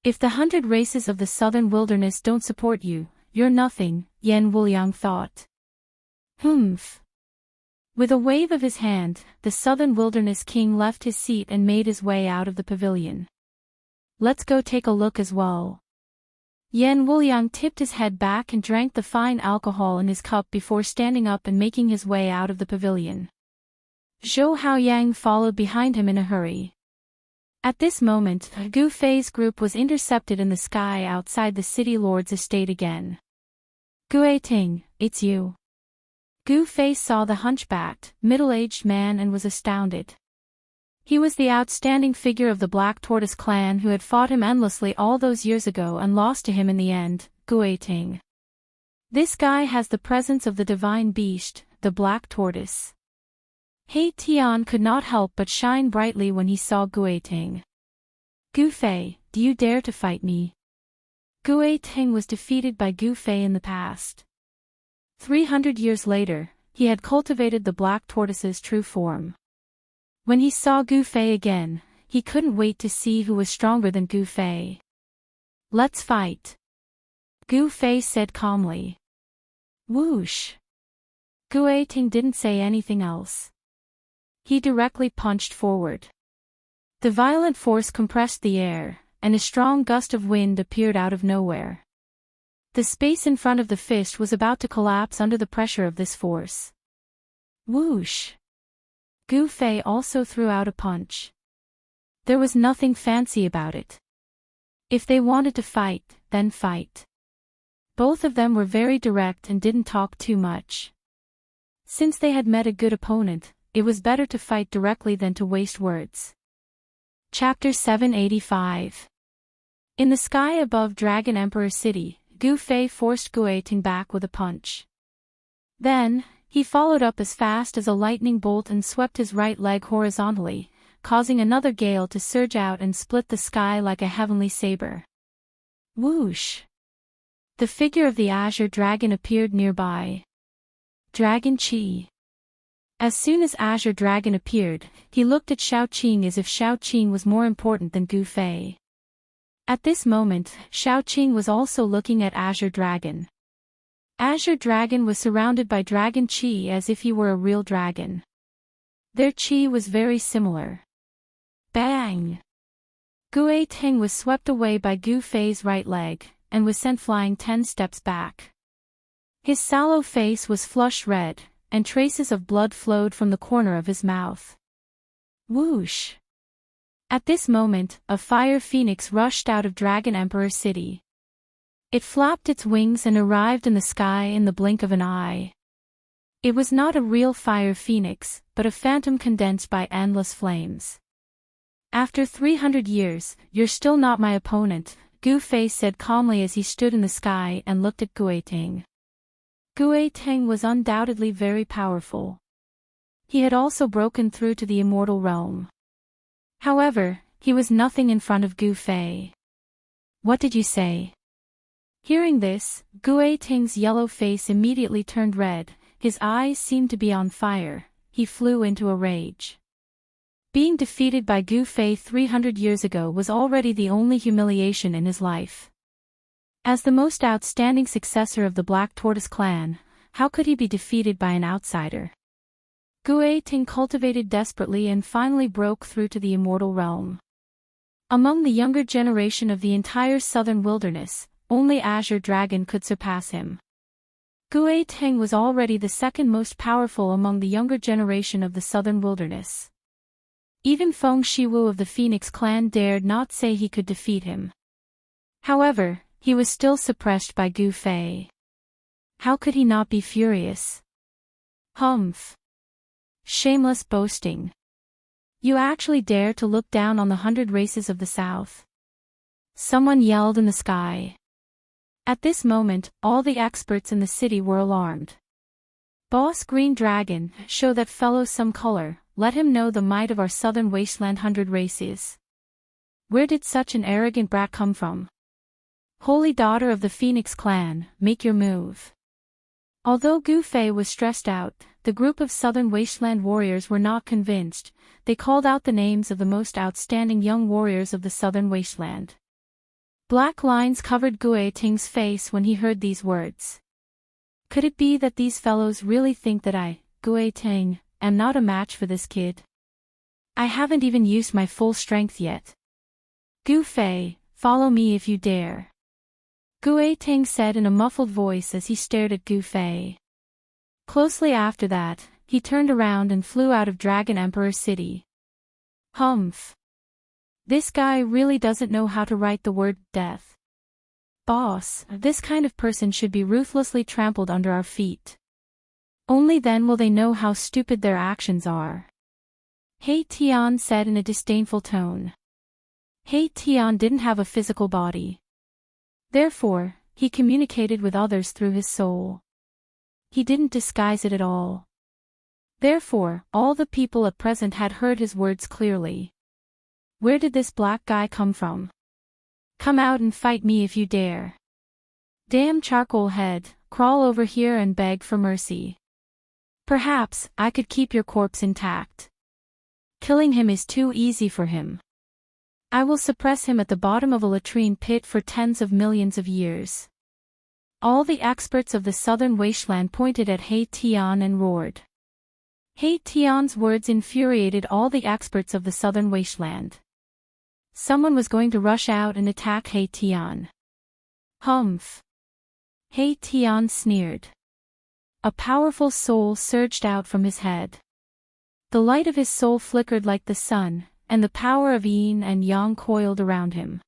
If the 100 races of the southern wilderness don't support you, you're nothing, Yan Wuliang thought. Humph. With a wave of his hand, the southern wilderness king left his seat and made his way out of the pavilion. Let's go take a look as well. Yan Wuliang tipped his head back and drank the fine alcohol in his cup before standing up and making his way out of the pavilion. Zhou Haoyang followed behind him in a hurry. At this moment, Gu Fei's group was intercepted in the sky outside the city lord's estate again. Gue Ting, it's you. Gu Fei saw the hunchbacked, middle-aged man and was astounded. He was the outstanding figure of the Black Tortoise clan who had fought him endlessly all those years ago and lost to him in the end, Gue Ting. This guy has the presence of the divine beast, the Black Tortoise. He Tian could not help but shine brightly when he saw Gue Ting. Gu Fei, do you dare to fight me? Gue Ting was defeated by Gu Fei in the past. 300 years later, he had cultivated the Black Tortoise's true form. When he saw Gu Fei again, he couldn't wait to see who was stronger than Gu Fei. Let's fight. Gu Fei said calmly. Whoosh. Gue Ting didn't say anything else. He directly punched forward. The violent force compressed the air, and a strong gust of wind appeared out of nowhere. The space in front of the fist was about to collapse under the pressure of this force. Whoosh! Gu Fei also threw out a punch. There was nothing fancy about it. If they wanted to fight, then fight. Both of them were very direct and didn't talk too much. Since they had met a good opponent, it was better to fight directly than to waste words. Chapter 785. In the sky above Dragon Emperor City, Gu Fei forced Guiting back with a punch. Then, he followed up as fast as a lightning bolt and swept his right leg horizontally, causing another gale to surge out and split the sky like a heavenly saber. Whoosh! The figure of the Azure Dragon appeared nearby. Dragon Qi. As soon as Azure Dragon appeared, he looked at Xiaoqing as if Xiaoqing was more important than Gu Fei. At this moment, Xiaoqing was also looking at Azure Dragon. Azure Dragon was surrounded by Dragon Qi as if he were a real dragon. Their qi was very similar. Bang! Guiting was swept away by Gu Fei's right leg, and was sent flying 10 steps back. His sallow face was flush red, and traces of blood flowed from the corner of his mouth. Whoosh! At this moment, a fire phoenix rushed out of Dragon Emperor City. It flapped its wings and arrived in the sky in the blink of an eye. It was not a real fire phoenix, but a phantom condensed by endless flames. After 300 years, you're still not my opponent, Gu Fei said calmly as he stood in the sky and looked at Guiting. Guiting was undoubtedly very powerful. He had also broken through to the immortal realm. However, he was nothing in front of Gu Fei. What did you say? Hearing this, Guiting's yellow face immediately turned red, his eyes seemed to be on fire, he flew into a rage. Being defeated by Gu Fei 300 years ago was already the only humiliation in his life. As the most outstanding successor of the Black Tortoise clan, how could he be defeated by an outsider? Guiting cultivated desperately and finally broke through to the immortal realm. Among the younger generation of the entire southern wilderness, only Azure Dragon could surpass him. Guiting was already the second most powerful among the younger generation of the southern wilderness. Even Feng Shiwu of the Phoenix clan dared not say he could defeat him. However, he was still suppressed by Gu Fei. How could he not be furious? Humph! Shameless boasting. You actually dare to look down on the 100 races of the South? Someone yelled in the sky. At this moment, all the experts in the city were alarmed. Boss Green Dragon, show that fellow some color, let him know the might of our southern wasteland 100 races. Where did such an arrogant brat come from? Holy daughter of the Phoenix clan, make your move. Although Gu Fei was stressed out, the group of southern wasteland warriors were not convinced. They called out the names of the most outstanding young warriors of the southern wasteland. Black lines covered Guiting's face when he heard these words. Could it be that these fellows really think that I, Guiting, am not a match for this kid? I haven't even used my full strength yet. Gu Fei, follow me if you dare. Guiting said in a muffled voice as he stared at Gu Fei. Closely after that, he turned around and flew out of Dragon Emperor City. Humph! This guy really doesn't know how to write the word death. Boss, this kind of person should be ruthlessly trampled under our feet. Only then will they know how stupid their actions are. He Tian said in a disdainful tone. He Tian didn't have a physical body. Therefore, he communicated with others through his soul. He didn't disguise it at all. Therefore, all the people at present had heard his words clearly. Where did this black guy come from? Come out and fight me if you dare. Damn charcoal head, crawl over here and beg for mercy. Perhaps, I could keep your corpse intact. Killing him is too easy for him. I will suppress him at the bottom of a latrine pit for tens of millions of years. All the experts of the southern wasteland pointed at He Tian and roared. He Tian's words infuriated all the experts of the southern wasteland. Someone was going to rush out and attack He Tian. Humph! He Tian sneered. A powerful soul surged out from his head. The light of his soul flickered like the sun, and the power of yin and yang coiled around him.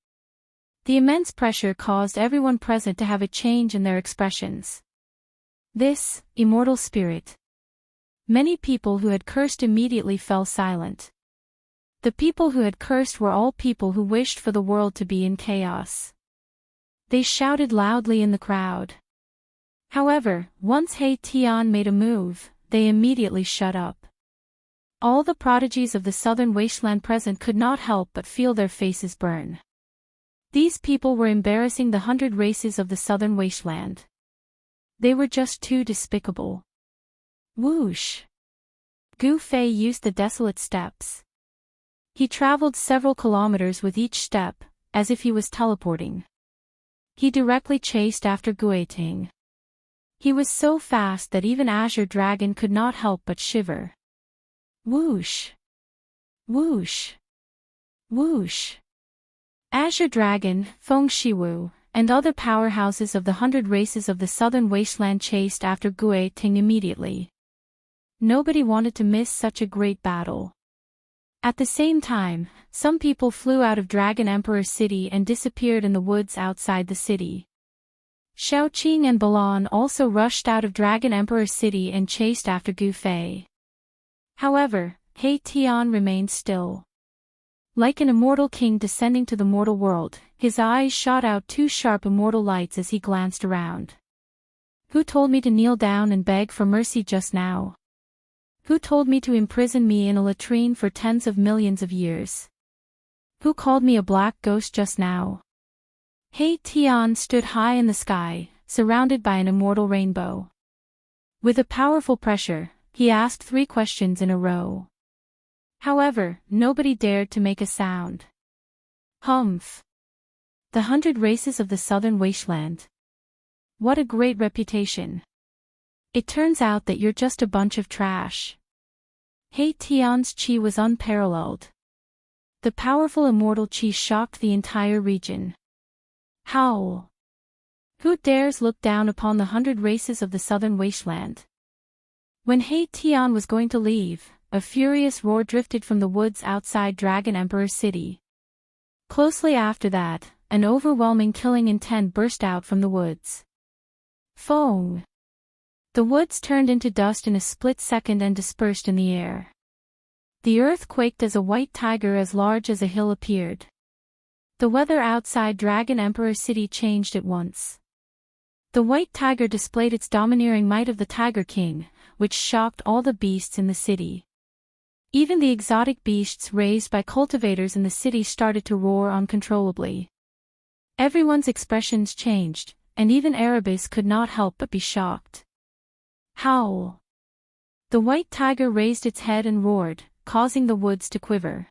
The immense pressure caused everyone present to have a change in their expressions. This, immortal spirit. Many people who had cursed immediately fell silent. The people who had cursed were all people who wished for the world to be in chaos. They shouted loudly in the crowd. However, once He Tian made a move, they immediately shut up. All the prodigies of the southern wasteland present could not help but feel their faces burn. These people were embarrassing the 100 races of the southern wasteland. They were just too despicable. Whoosh! Gu Fei used the desolate steps. He traveled several kilometers with each step, as if he was teleporting. He directly chased after Guiting. He was so fast that even Azure Dragon could not help but shiver. Whoosh! Whoosh! Whoosh! Azure Dragon, Feng Shiwu, and other powerhouses of the 100 races of the southern wasteland chased after Guiting immediately. Nobody wanted to miss such a great battle. At the same time, some people flew out of Dragon Emperor City and disappeared in the woods outside the city. Xiaoqing and Balan also rushed out of Dragon Emperor City and chased after Gu Fei. However, He Tian remained still. Like an immortal king descending to the mortal world, his eyes shot out two sharp immortal lights as he glanced around. Who told me to kneel down and beg for mercy just now? Who told me to imprison me in a latrine for tens of millions of years? Who called me a black ghost just now? He Tian stood high in the sky, surrounded by an immortal rainbow. With a powerful pressure, he asked 3 questions in a row. However, nobody dared to make a sound. Humph! The 100 races of the southern wasteland. What a great reputation. It turns out that you're just a bunch of trash. He Tian's chi was unparalleled. The powerful immortal chi shocked the entire region. Howl! Who dares look down upon the 100 races of the southern wasteland? When He Tian was going to leave, a furious roar drifted from the woods outside Dragon Emperor City. Closely after that, an overwhelming killing intent burst out from the woods. Foam! The woods turned into dust in a split second and dispersed in the air. The earth quaked as a white tiger as large as a hill appeared. The weather outside Dragon Emperor City changed at once. The white tiger displayed its domineering might of the Tiger King, which shocked all the beasts in the city. Even the exotic beasts raised by cultivators in the city started to roar uncontrollably. Everyone's expressions changed, and even Erebus could not help but be shocked. Howl! The white tiger raised its head and roared, causing the woods to quiver.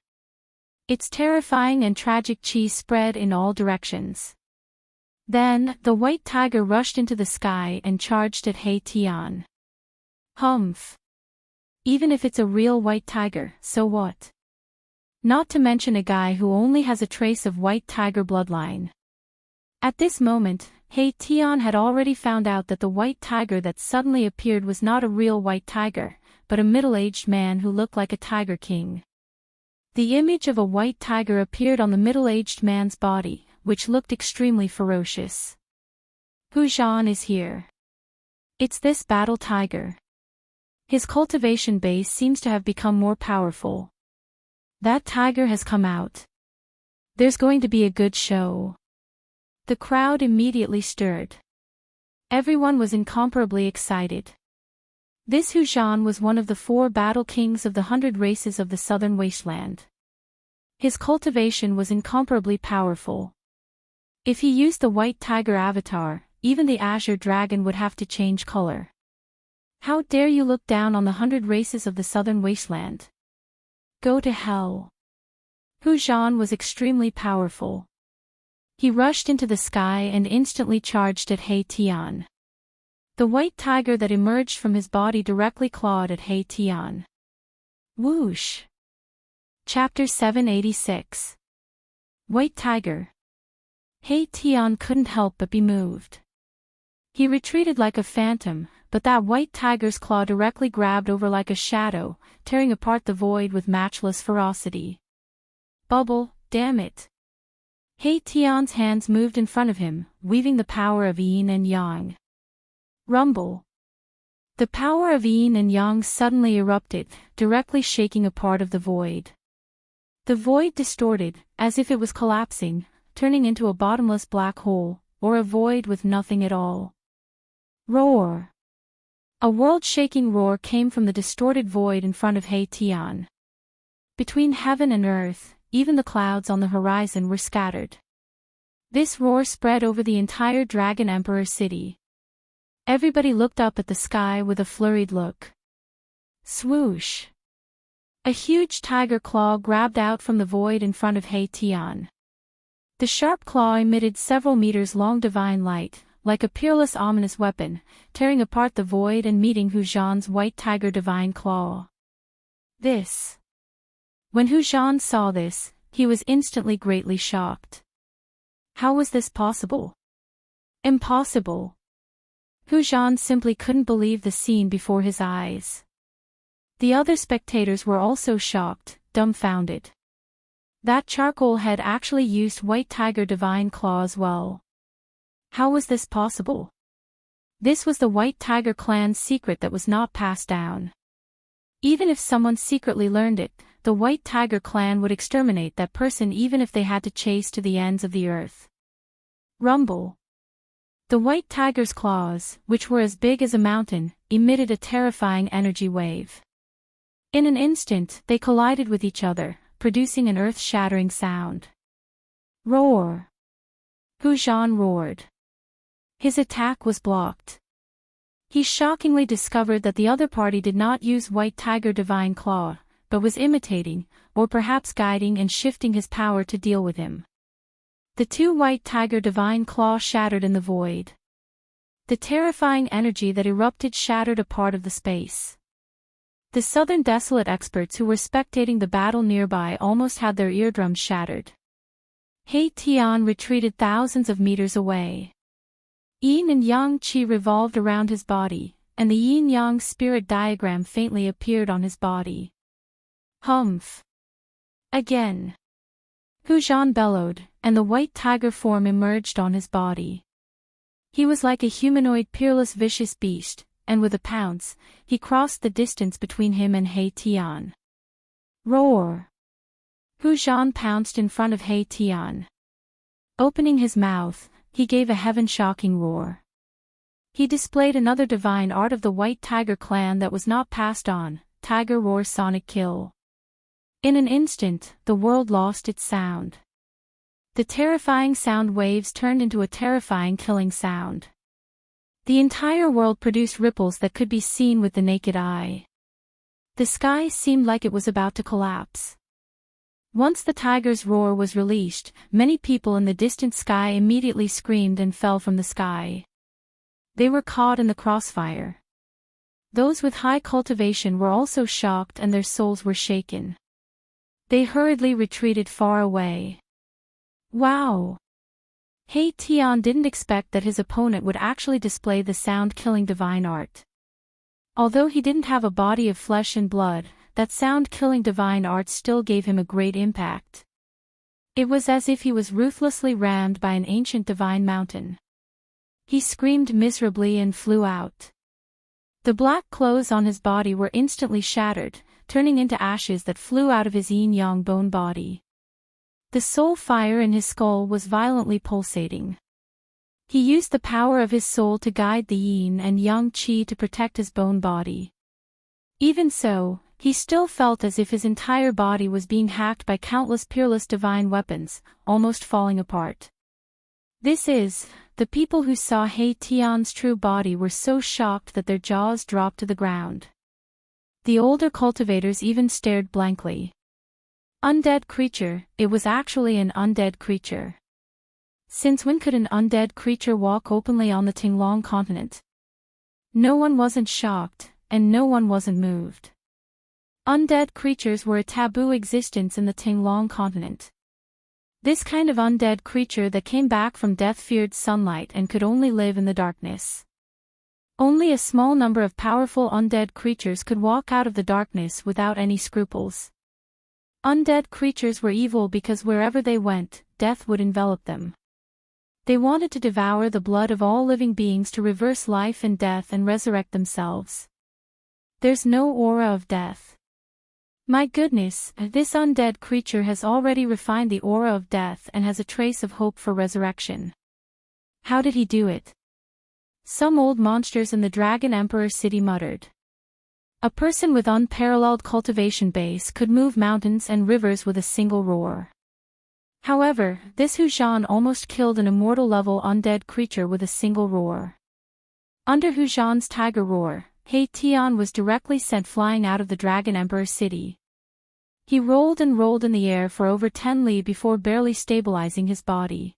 Its terrifying and tragic chi spread in all directions. Then, the white tiger rushed into the sky and charged at He Tian. Humph! Even if it's a real white tiger, so what? Not to mention a guy who only has a trace of white tiger bloodline. At this moment, He Tian had already found out that the white tiger that suddenly appeared was not a real white tiger, but a middle-aged man who looked like a tiger king. The image of a white tiger appeared on the middle-aged man's body, which looked extremely ferocious. Hu Zhan is here. It's this battle tiger. His cultivation base seems to have become more powerful. That tiger has come out. There's going to be a good show. The crowd immediately stirred. Everyone was incomparably excited. This Hu Zhan was one of the 4 battle kings of the 100 races of the southern wasteland. His cultivation was incomparably powerful. If he used the white tiger avatar, even the Azure Dragon would have to change color. How dare you look down on the 100 races of the southern wasteland? Go to hell. Hu Zhan was extremely powerful. He rushed into the sky and instantly charged at He Tian. The white tiger that emerged from his body directly clawed at He Tian. Whoosh! Chapter 786. White Tiger. He Tian couldn't help but be moved. He retreated like a phantom, but that white tiger's claw directly grabbed over like a shadow, tearing apart the void with matchless ferocity. Bubble, damn it. He Tian's hands moved in front of him, weaving the power of yin and yang. Rumble. The power of yin and yang suddenly erupted, directly shaking a part of the void. The void distorted, as if it was collapsing, turning into a bottomless black hole, or a void with nothing at all. Roar. A world-shaking roar came from the distorted void in front of He Tian. Between heaven and earth, even the clouds on the horizon were scattered. This roar spread over the entire Dragon Emperor city. Everybody looked up at the sky with a flurried look. Swoosh! A huge tiger claw grabbed out from the void in front of He Tian. The sharp claw emitted several meters-long divine light, like a peerless ominous weapon, tearing apart the void and meeting Hu Zhan's white tiger divine claw. When Hu Zhan saw this, he was instantly greatly shocked. How was this possible? Impossible. Hu Zhan simply couldn't believe the scene before his eyes. The other spectators were also shocked, dumbfounded. That charcoal head actually used white tiger divine claw as well. How was this possible? This was the White Tiger clan's secret that was not passed down. Even if someone secretly learned it, the White Tiger clan would exterminate that person even if they had to chase to the ends of the earth. Rumble. The White Tiger's claws, which were as big as a mountain, emitted a terrifying energy wave. In an instant, they collided with each other, producing an earth-shattering sound. Roar. Hu Zhan roared. His attack was blocked. He shockingly discovered that the other party did not use White Tiger Divine Claw, but was imitating, or perhaps guiding and shifting his power to deal with him. The two White Tiger Divine Claw shattered in the void. The terrifying energy that erupted shattered a part of the space. The Southern Desolate experts who were spectating the battle nearby almost had their eardrums shattered. He Tian retreated thousands of meters away. Yin and Yang Qi revolved around his body, and the Yin-Yang spirit diagram faintly appeared on his body. Humph! Again! Hu Zhan bellowed, and the white tiger form emerged on his body. He was like a humanoid peerless vicious beast, and with a pounce, he crossed the distance between him and He Tian. Roar! Hu Zhan pounced in front of He Tian. Opening his mouth, he gave a heaven-shocking roar. He displayed another divine art of the White Tiger clan that was not passed on, Tiger Roar Sonic Kill. In an instant, the world lost its sound. The terrifying sound waves turned into a terrifying killing sound. The entire world produced ripples that could be seen with the naked eye. The sky seemed like it was about to collapse. Once the tiger's roar was released, many people in the distant sky immediately screamed and fell from the sky. They were caught in the crossfire. Those with high cultivation were also shocked and their souls were shaken. They hurriedly retreated far away. Wow! He Tian didn't expect that his opponent would actually display the sound-killing divine art. Although he didn't have a body of flesh and blood, that sound-killing divine art still gave him a great impact. It was as if he was ruthlessly rammed by an ancient divine mountain. He screamed miserably and flew out. The black clothes on his body were instantly shattered, turning into ashes that flew out of his yin-yang bone body. The soul fire in his skull was violently pulsating. He used the power of his soul to guide the yin and yang qi to protect his bone body. Even so, he still felt as if his entire body was being hacked by countless peerless divine weapons, almost falling apart. The people who saw He Tian's true body were so shocked that their jaws dropped to the ground. The older cultivators even stared blankly. Undead creature, it was actually an undead creature. Since when could an undead creature walk openly on the Tinglong continent? No one wasn't shocked, and no one wasn't moved. Undead creatures were a taboo existence in the Tinglong continent. This kind of undead creature that came back from death feared sunlight and could only live in the darkness. Only a small number of powerful undead creatures could walk out of the darkness without any scruples. Undead creatures were evil because wherever they went, death would envelop them. They wanted to devour the blood of all living beings to reverse life and death and resurrect themselves. There's no aura of death. My goodness, this undead creature has already refined the aura of death and has a trace of hope for resurrection. How did he do it? Some old monsters in the Dragon Emperor city muttered. A person with unparalleled cultivation base could move mountains and rivers with a single roar. However, this Hu Zhan almost killed an immortal-level undead creature with a single roar. Under Hu Zhan's tiger roar, He Tian was directly sent flying out of the Dragon Emperor city. He rolled and rolled in the air for over 10 li before barely stabilizing his body.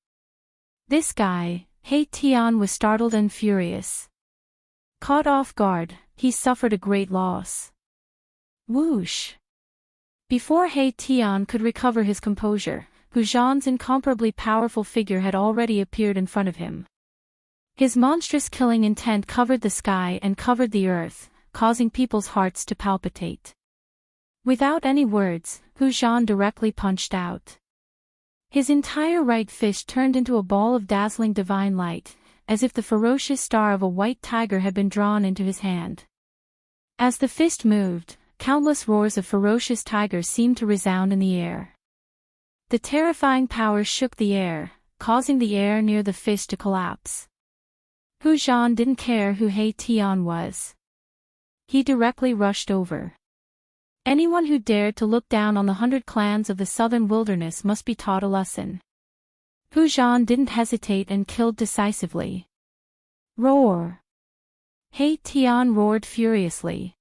This guy, He Tian, was startled and furious. Caught off guard, he suffered a great loss. Whoosh! Before He Tian could recover his composure, Hu Zhan's incomparably powerful figure had already appeared in front of him. His monstrous killing intent covered the sky and covered the earth, causing people's hearts to palpitate. Without any words, Hu Zhan directly punched out. His entire right fist turned into a ball of dazzling divine light, as if the ferocious star of a white tiger had been drawn into his hand. As the fist moved, countless roars of ferocious tigers seemed to resound in the air. The terrifying power shook the air, causing the air near the fist to collapse. Hu Zhan didn't care who He Tian was. He directly rushed over. Anyone who dared to look down on the 100 clans of the southern wilderness must be taught a lesson. Hu Zhan didn't hesitate and killed decisively. Roar! He Tian roared furiously.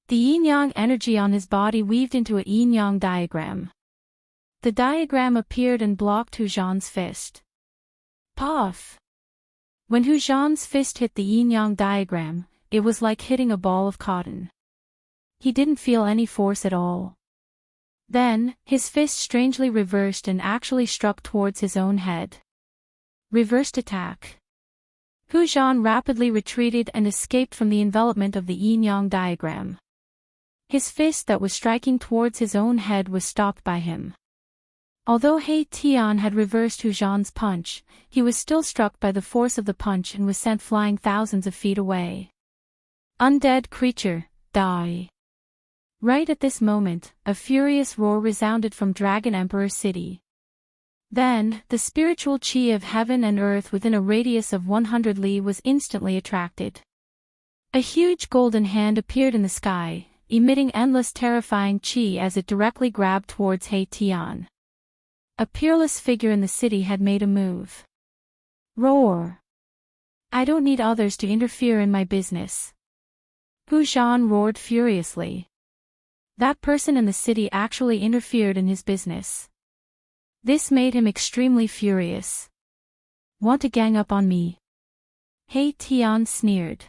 The yin-yang energy on his body weaved into a yin-yang diagram. The diagram appeared and blocked Hu Zhan's fist. Puff! When Hu Zhan's fist hit the yin-yang diagram, it was like hitting a ball of cotton. He didn't feel any force at all. Then, his fist strangely reversed and actually struck towards his own head. Reversed attack. Hu Zhan rapidly retreated and escaped from the envelopment of the yin-yang diagram. His fist that was striking towards his own head was stopped by him. Although He Tian had reversed Hu Zhan's punch, he was still struck by the force of the punch and was sent flying thousands of feet away. Undead creature, die! Right at this moment, a furious roar resounded from Dragon Emperor city. Then, the spiritual chi of heaven and earth within a radius of 100 li was instantly attracted. A huge golden hand appeared in the sky, emitting endless terrifying chi as it directly grabbed towards He Tian. A peerless figure in the city had made a move. Roar! I don't need others to interfere in my business. Hu Zhan roared furiously. That person in the city actually interfered in his business. This made him extremely furious. Want to gang up on me? He Tian sneered.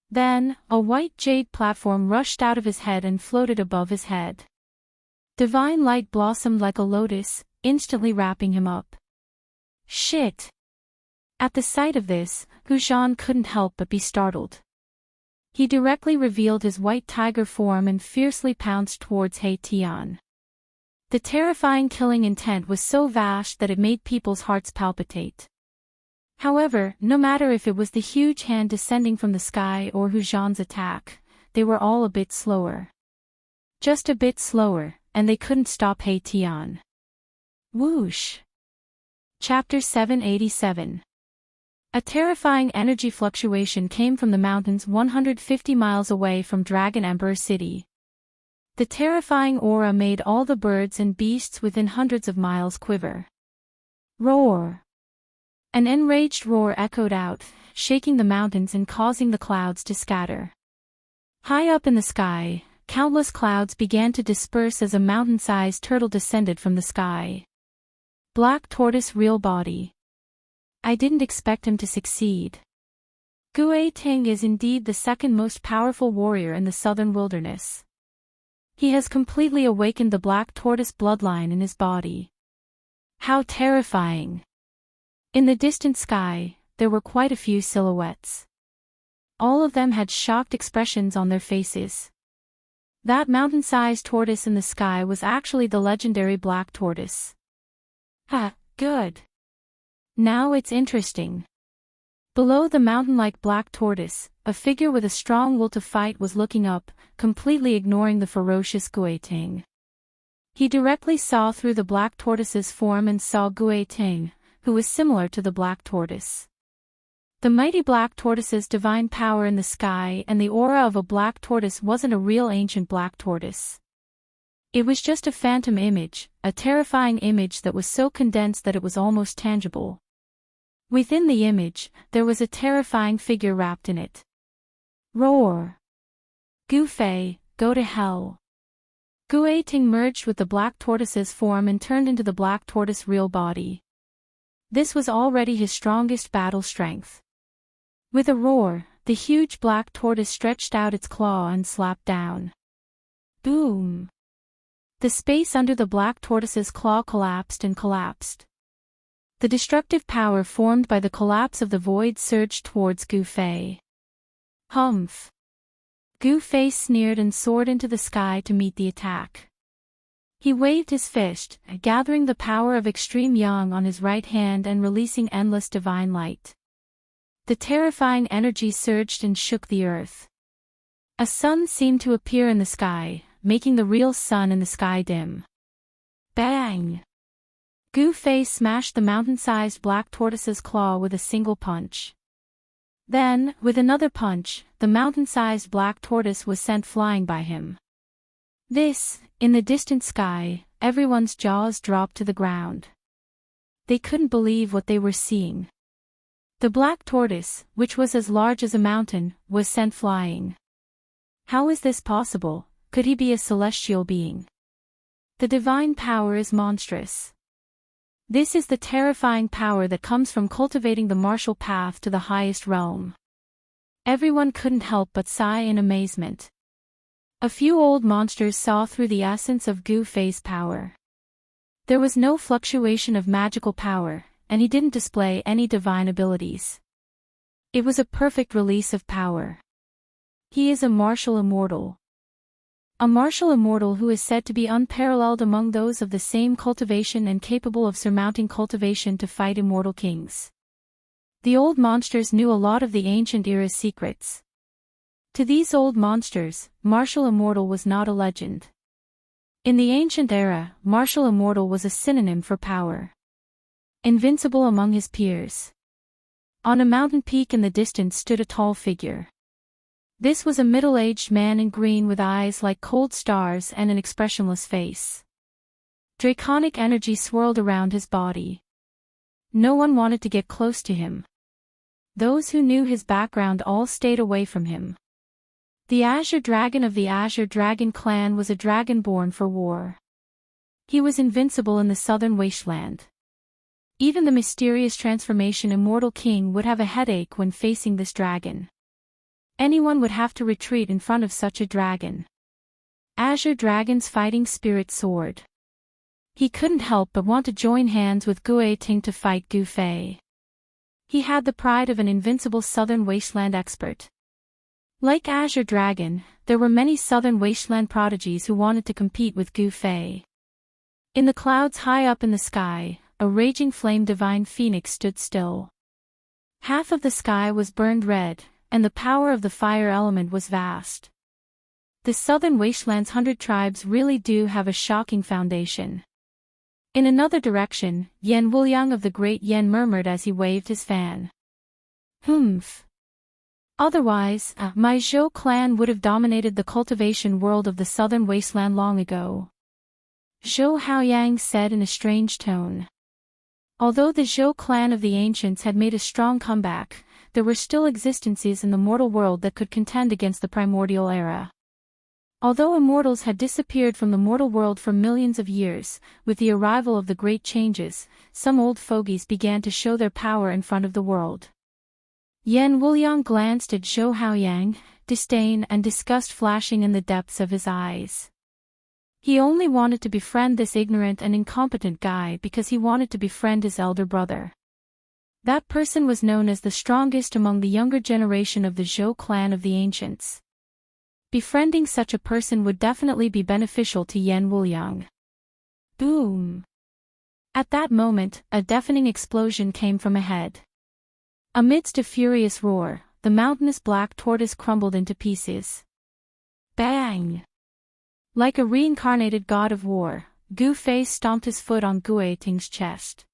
Then, a white jade platform rushed out of his head and floated above his head. Divine light blossomed like a lotus, instantly wrapping him up. Shit! At the sight of this, Hu Zhan couldn't help but be startled. He directly revealed his white tiger form and fiercely pounced towards He Tian. The terrifying killing intent was so vast that it made people's hearts palpitate. However, no matter if it was the huge hand descending from the sky or Hu Zhan's attack, they were all a bit slower. Just a bit slower, and they couldn't stop He Tian. Whoosh! Chapter 787. A terrifying energy fluctuation came from the mountains 150 miles away from Dragon Emperor city. The terrifying aura made all the birds and beasts within hundreds of miles quiver. Roar! An enraged roar echoed out, shaking the mountains and causing the clouds to scatter. High up in the sky, countless clouds began to disperse as a mountain-sized turtle descended from the sky. Black tortoise real body. I didn't expect him to succeed. Gue Ting is indeed the second most powerful warrior in the southern wilderness. He has completely awakened the black tortoise bloodline in his body. How terrifying! In the distant sky, there were quite a few silhouettes. All of them had shocked expressions on their faces. That mountain-sized tortoise in the sky was actually the legendary black tortoise. Ha, good. Now it's interesting. Below the mountain-like black tortoise, a figure with a strong will to fight was looking up, completely ignoring the ferocious Gui Ting. He directly saw through the black tortoise's form and saw Gui Ting, who was similar to the black tortoise. The mighty black tortoise's divine power in the sky and the aura of a black tortoise wasn't a real ancient black tortoise. It was just a phantom image, a terrifying image that was so condensed that it was almost tangible. Within the image, there was a terrifying figure wrapped in it. Roar! Gu Fei, go to hell! Gui Ting merged with the black tortoise's form and turned into the black tortoise's real body. This was already his strongest battle strength. With a roar, the huge black tortoise stretched out its claw and slapped down. Boom! The space under the black tortoise's claw collapsed and collapsed. The destructive power formed by the collapse of the void surged towards Gu Fei. Humph! Gu Fei sneered and soared into the sky to meet the attack. He waved his fist, gathering the power of extreme yang on his right hand and releasing endless divine light. The terrifying energy surged and shook the earth. A sun seemed to appear in the sky, making the real sun in the sky dim. Bang! Gu Fei smashed the mountain-sized black tortoise's claw with a single punch. Then, with another punch, the mountain-sized black tortoise was sent flying by him. In the distant sky, everyone's jaws dropped to the ground. They couldn't believe what they were seeing. The black tortoise, which was as large as a mountain, was sent flying. How is this possible? Could he be a celestial being? The divine power is monstrous. This is the terrifying power that comes from cultivating the martial path to the highest realm. Everyone couldn't help but sigh in amazement. A few old monsters saw through the essence of Gu Fei's power. There was no fluctuation of magical power, and he didn't display any divine abilities. It was a perfect release of power. He is a martial immortal. A martial immortal who is said to be unparalleled among those of the same cultivation and capable of surmounting cultivation to fight immortal kings. The old monsters knew a lot of the ancient era's secrets. To these old monsters, martial immortal was not a legend. In the ancient era, martial immortal was a synonym for power. Invincible among his peers. On a mountain peak in the distance stood a tall figure. This was a middle-aged man in green with eyes like cold stars and an expressionless face. Draconic energy swirled around his body. No one wanted to get close to him. Those who knew his background all stayed away from him. The Azure Dragon of the Azure Dragon clan was a dragon born for war. He was invincible in the southern wasteland. Even the mysterious transformation Immortal King would have a headache when facing this dragon. Anyone would have to retreat in front of such a dragon. Azure Dragon's fighting spirit soared. He couldn't help but want to join hands with Gui Ting to fight Gu Fei. He had the pride of an invincible southern wasteland expert. Like Azure Dragon, there were many southern wasteland prodigies who wanted to compete with Gu Fei. In the clouds high up in the sky, a raging flame divine phoenix stood still. Half of the sky was burned red, and the power of the fire element was vast. The southern wasteland's 100 tribes really do have a shocking foundation. In another direction, Yan Wuliang of the Great Yan murmured as he waved his fan. Humph. Otherwise, my Zhou clan would have dominated the cultivation world of the southern wasteland long ago. Zhou Haoyang said in a strange tone. Although the Zhou clan of the ancients had made a strong comeback, there were still existences in the mortal world that could contend against the primordial era. Although immortals had disappeared from the mortal world for millions of years, with the arrival of the great changes, some old fogies began to show their power in front of the world. Yan Wuliang glanced at Zhou Haoyang, disdain and disgust flashing in the depths of his eyes. He only wanted to befriend this ignorant and incompetent guy because he wanted to befriend his elder brother. That person was known as the strongest among the younger generation of the Zhou clan of the ancients. Befriending such a person would definitely be beneficial to Yan Wuliang. Boom! At that moment, a deafening explosion came from ahead. Amidst a furious roar, the mountainous black tortoise crumbled into pieces. Bang! Like a reincarnated god of war, Gu Fei stomped his foot on Gue Ting's chest.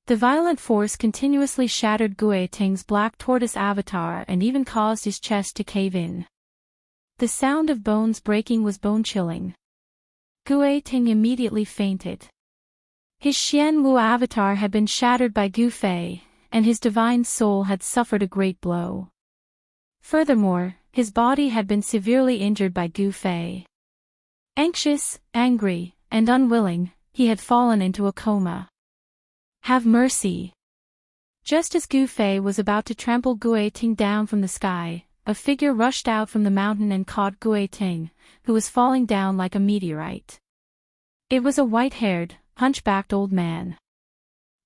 The violent force continuously shattered Gue Ting's black tortoise avatar and even caused his chest to cave in. The sound of bones breaking was bone-chilling. Gue Ting immediately fainted. His Xian Wu avatar had been shattered by Gu Fei, and his divine soul had suffered a great blow. Furthermore, his body had been severely injured by Gu Fei. Anxious, angry, and unwilling, he had fallen into a coma. Have mercy! Just as Gu Fei was about to trample Gue Ting down from the sky, a figure rushed out from the mountain and caught Gue Ting, who was falling down like a meteorite. It was a white-haired, hunchbacked old man.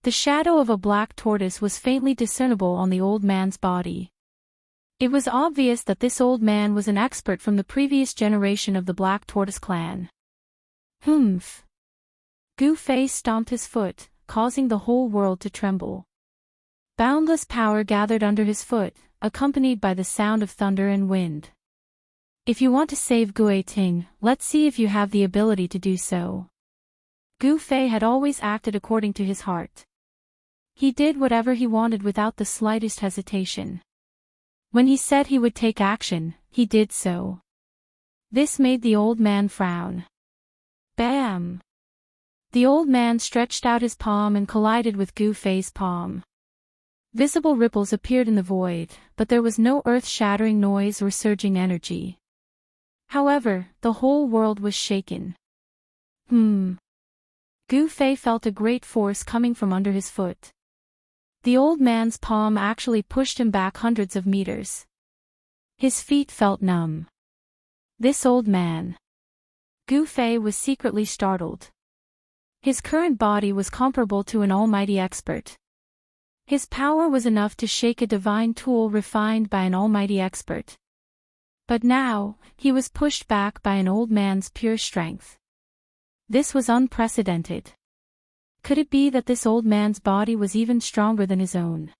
The shadow of a black tortoise was faintly discernible on the old man's body. It was obvious that this old man was an expert from the previous generation of the Black Tortoise clan. Humph! Gu Fei stomped his foot, causing the whole world to tremble. Boundless power gathered under his foot, accompanied by the sound of thunder and wind. If you want to save Gue Ting, let's see if you have the ability to do so. Gu Fei had always acted according to his heart. He did whatever he wanted without the slightest hesitation. When he said he would take action, he did so. This made the old man frown. Bam! The old man stretched out his palm and collided with Gu Fei's palm. Visible ripples appeared in the void, but there was no earth-shattering noise or surging energy. However, the whole world was shaken. Gu Fei felt a great force coming from under his foot. The old man's palm actually pushed him back hundreds of meters. His feet felt numb. This old man. Gu Fei was secretly startled. His current body was comparable to an almighty expert. His power was enough to shake a divine tool refined by an almighty expert. But now, he was pushed back by an old man's pure strength. This was unprecedented. Could it be that this old man's body was even stronger than his own?